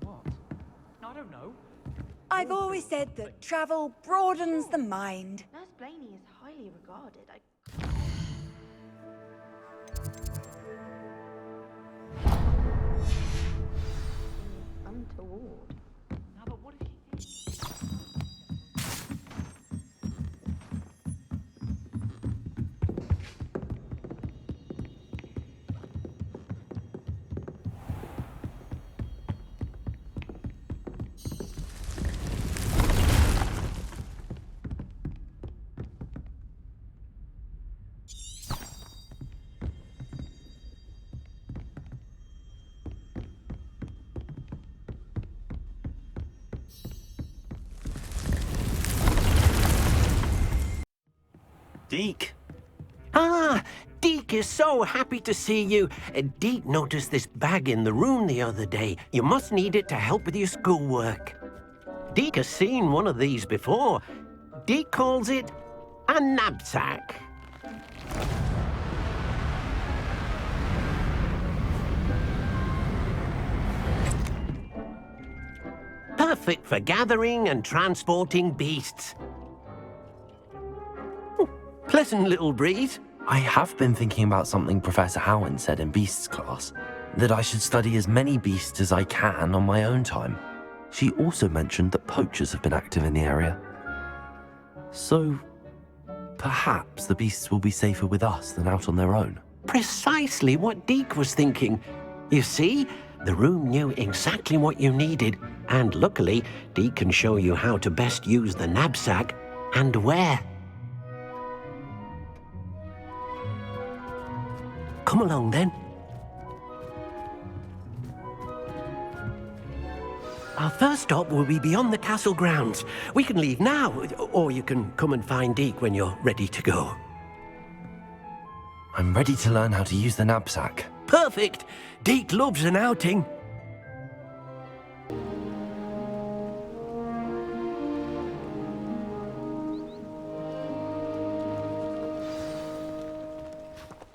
What? I don't know. I've always said that travel broadens the mind. Nurse Blaney is highly regarded. Untoward. Now, but what if he... Deke. Ah, Deke is so happy to see you. Deke noticed this bag in the room the other day. You must need it to help with your schoolwork. Deke has seen one of these before. Deke calls it a knapsack. Perfect for gathering and transporting beasts. Pleasant little breeze. I have been thinking about something Professor Howin said in Beasts class, that I should study as many beasts as I can on my own time. She also mentioned that poachers have been active in the area. So, perhaps the beasts will be safer with us than out on their own. Precisely what Deke was thinking. You see, the room knew exactly what you needed, and luckily, Deke can show you how to best use the knapsack and where. Come along, then. Our first stop will be beyond the castle grounds. We can leave now, or you can come and find Deke when you're ready to go. I'm ready to learn how to use the knapsack. Perfect! Deke loves an outing.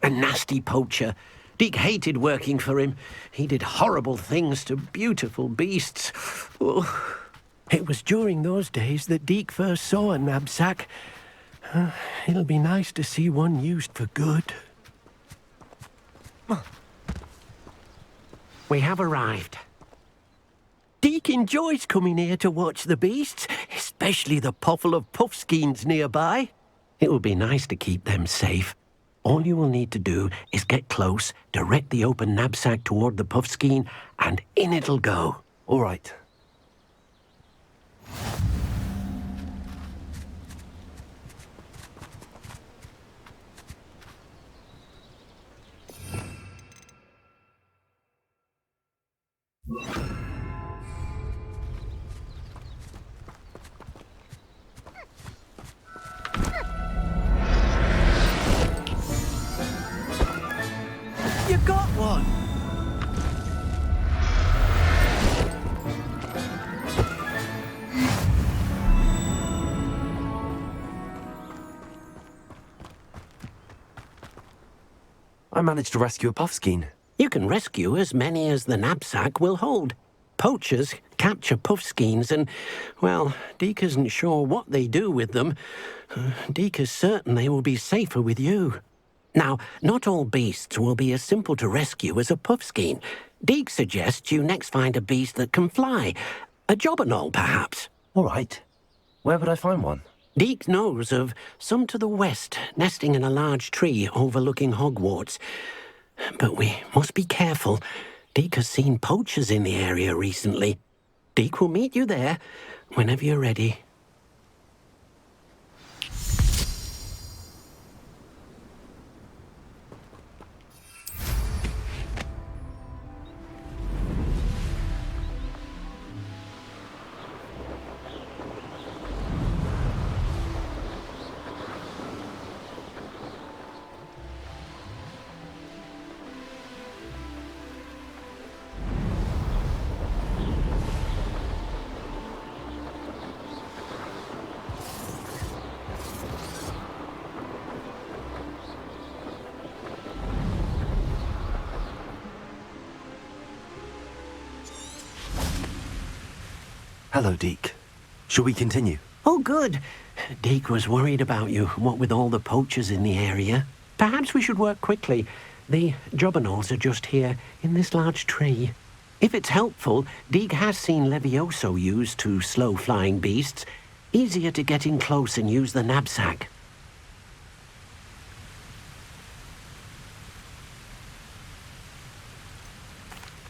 A nasty poacher. Deke hated working for him. He did horrible things to beautiful beasts. Oh, it was during those days that Deke first saw a knapsack. It'll be nice to see one used for good. We have arrived. Deek enjoys coming here to watch the beasts, especially the puffle of puffskeins nearby. It will be nice to keep them safe. All you will need to do is get close, direct the open knapsack toward the puffskein, and in it'll go. All right. You got one! I managed to rescue a puffskein. You can rescue as many as the knapsack will hold. Poachers capture puffskeins and, well, Deek isn't sure what they do with them. Deek is certain they will be safer with you. Now, not all beasts will be as simple to rescue as a puffskein. Deek suggests you next find a beast that can fly. A jobberknoll, perhaps. All right. Where would I find one? Deek knows of some to the west, nesting in a large tree overlooking Hogwarts. But we must be careful. Deek has seen poachers in the area recently. Deek will meet you there whenever you're ready. Hello, Deek. Shall we continue? Oh, good. Deek was worried about you, what with all the poachers in the area. Perhaps we should work quickly. The jobberknolls are just here, in this large tree. If it's helpful, Deek has seen Levioso used to slow flying beasts. Easier to get in close and use the knapsack.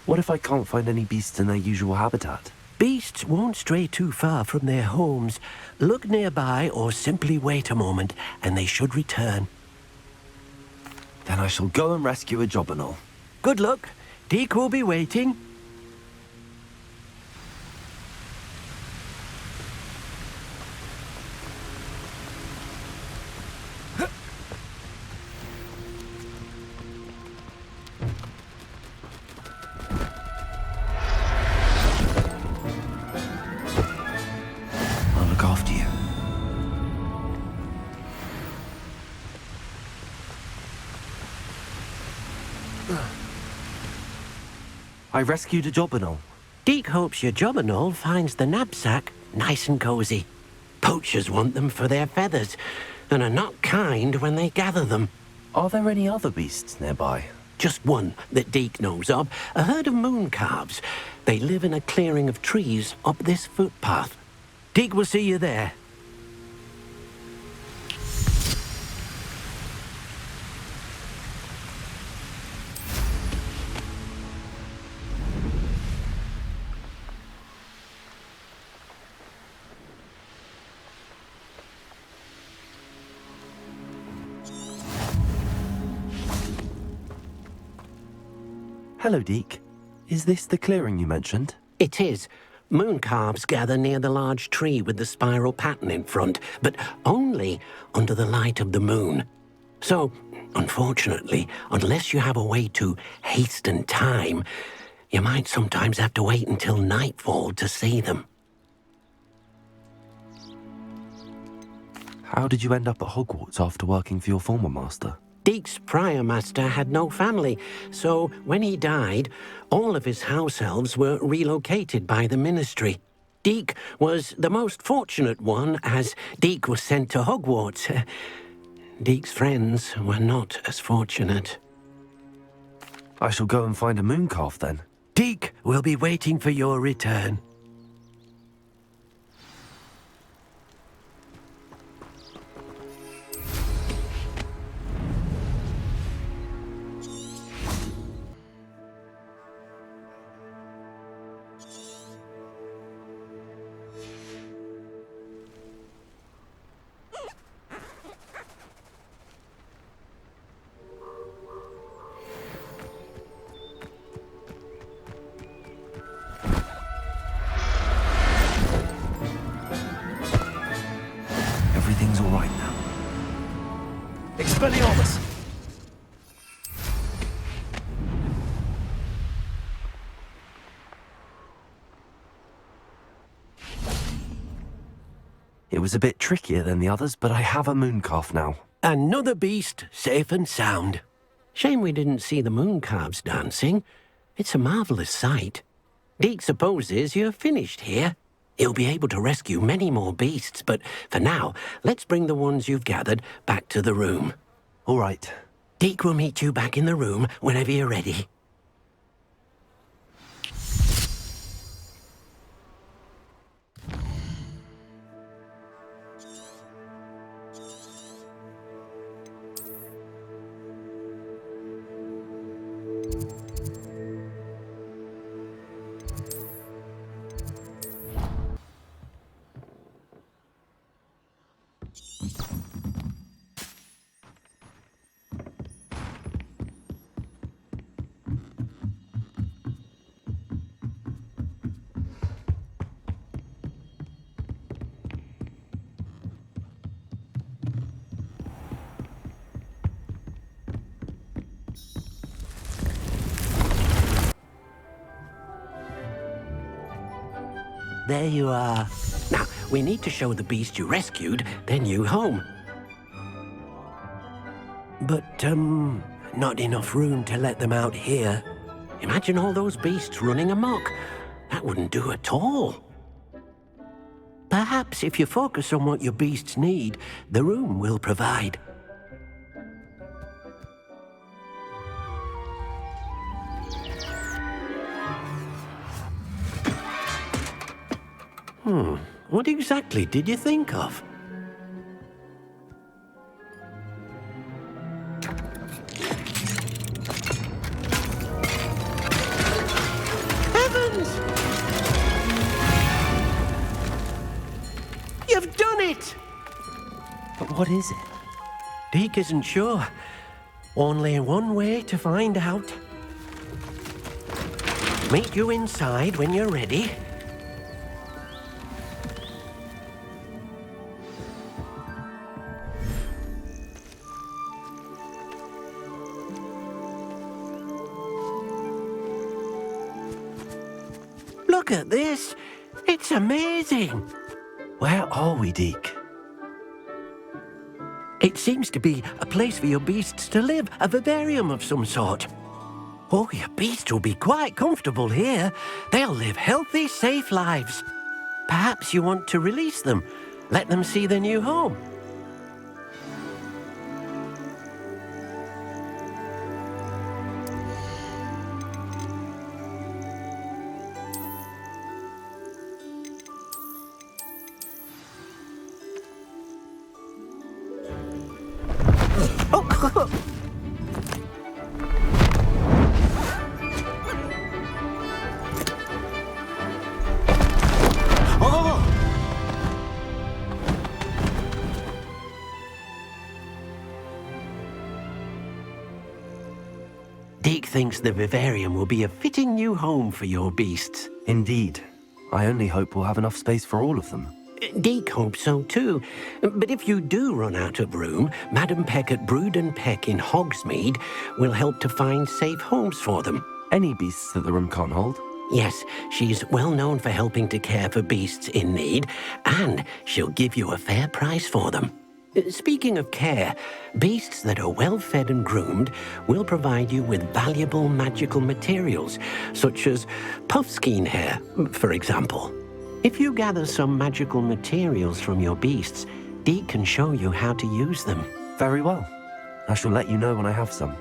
What if I can't find any beasts in their usual habitat? Beasts won't stray too far from their homes. Look nearby or simply wait a moment, and they should return. Then I shall go and rescue a jobberknoll. Good luck. Deek will be waiting. I'll look after you. I rescued a jobberknoll. Deek hopes your jobberknoll finds the knapsack nice and cozy. Poachers want them for their feathers, and are not kind when they gather them. Are there any other beasts nearby? Just one that Deek knows of, a herd of moon calves. They live in a clearing of trees up this footpath. Deek will see you there. Hello, Deek. Is this the clearing you mentioned? It is. Moon calves gather near the large tree with the spiral pattern in front, but only under the light of the moon. So, unfortunately, unless you have a way to hasten time, you might sometimes have to wait until nightfall to see them. How did you end up at Hogwarts after working for your former master? Deek's prior master had no family, so when he died, all of his house elves were relocated by the Ministry. Deek was the most fortunate one, as Deek was sent to Hogwarts. Deek's friends were not as fortunate. I shall go and find a moon calf then. Deek will be waiting for your return. It was a bit trickier than the others, but I have a moon calf now. Another beast, safe and sound. Shame we didn't see the moon calves dancing. It's a marvellous sight. Deke supposes you're finished here. He'll be able to rescue many more beasts, but for now, let's bring the ones you've gathered back to the room. All right. Deke will meet you back in the room whenever you're ready. There you are. Now, we need to show the beast you rescued their new home. But, not enough room to let them out here. Imagine all those beasts running amok. That wouldn't do at all. Perhaps if you focus on what your beasts need, the room will provide. What exactly did you think of? Heavens! You've done it! But what is it? Deke isn't sure. Only one way to find out. Meet you inside when you're ready. Look at this. It's amazing. Where are we, Deke? It seems to be a place for your beasts to live, a vivarium of some sort. Oh, your beasts will be quite comfortable here. They'll live healthy, safe lives. Perhaps you want to release them, let them see their new home. Deke thinks the vivarium will be a fitting new home for your beasts. Indeed. I only hope we'll have enough space for all of them. Deke hopes so too. But if you do run out of room, Madam Peck at Brood and Peck in Hogsmeade will help to find safe homes for them. Any beasts that the room can't hold? Yes, she's well known for helping to care for beasts in need, and she'll give you a fair price for them. Speaking of care, beasts that are well fed and groomed will provide you with valuable magical materials, such as puffskein hair, for example. If you gather some magical materials from your beasts, Deke can show you how to use them. Very well. I shall let you know when I have some.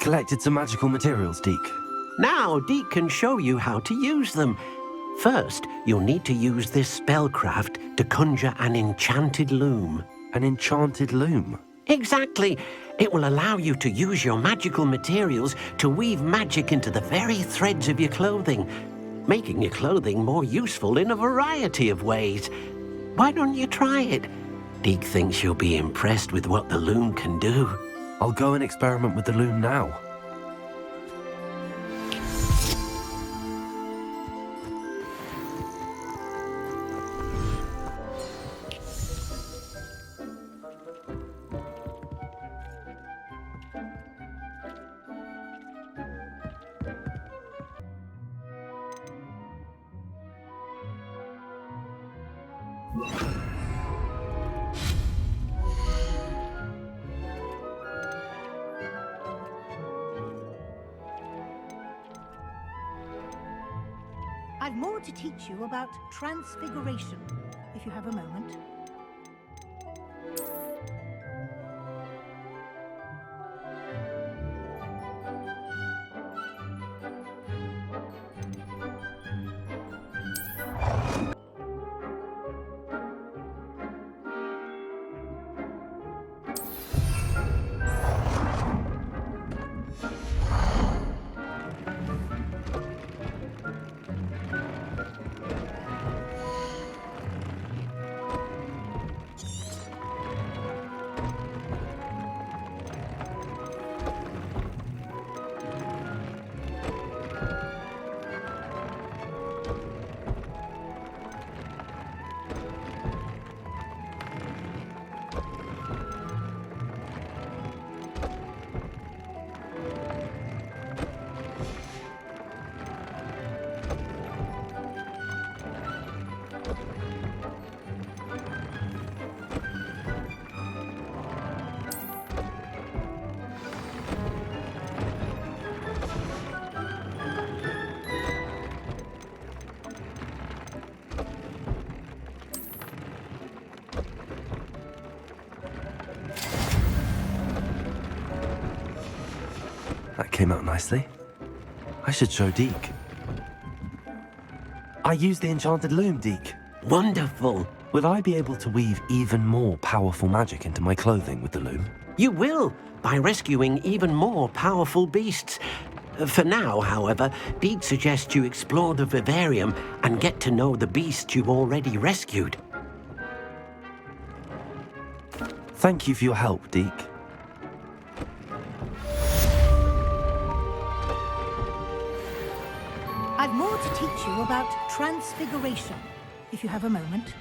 collected some magical materials, Deke. Now, Deke can show you how to use them. First, you'll need to use this spellcraft to conjure an enchanted loom. An enchanted loom? Exactly. It will allow you to use your magical materials to weave magic into the very threads of your clothing, making your clothing more useful in a variety of ways. Why don't you try it? Deke thinks you'll be impressed with what the loom can do. I'll go and experiment with the loom now. I've more to teach you about transfiguration, if you have a moment. That came out nicely. I should show Deke. I used the enchanted loom, Deke. Wonderful. Will I be able to weave even more powerful magic into my clothing with the loom? You will, by rescuing even more powerful beasts. For now, however, Deke suggests you explore the vivarium and get to know the beasts you've already rescued. Thank you for your help, Deke. I've more to teach you about transfiguration, if you have a moment.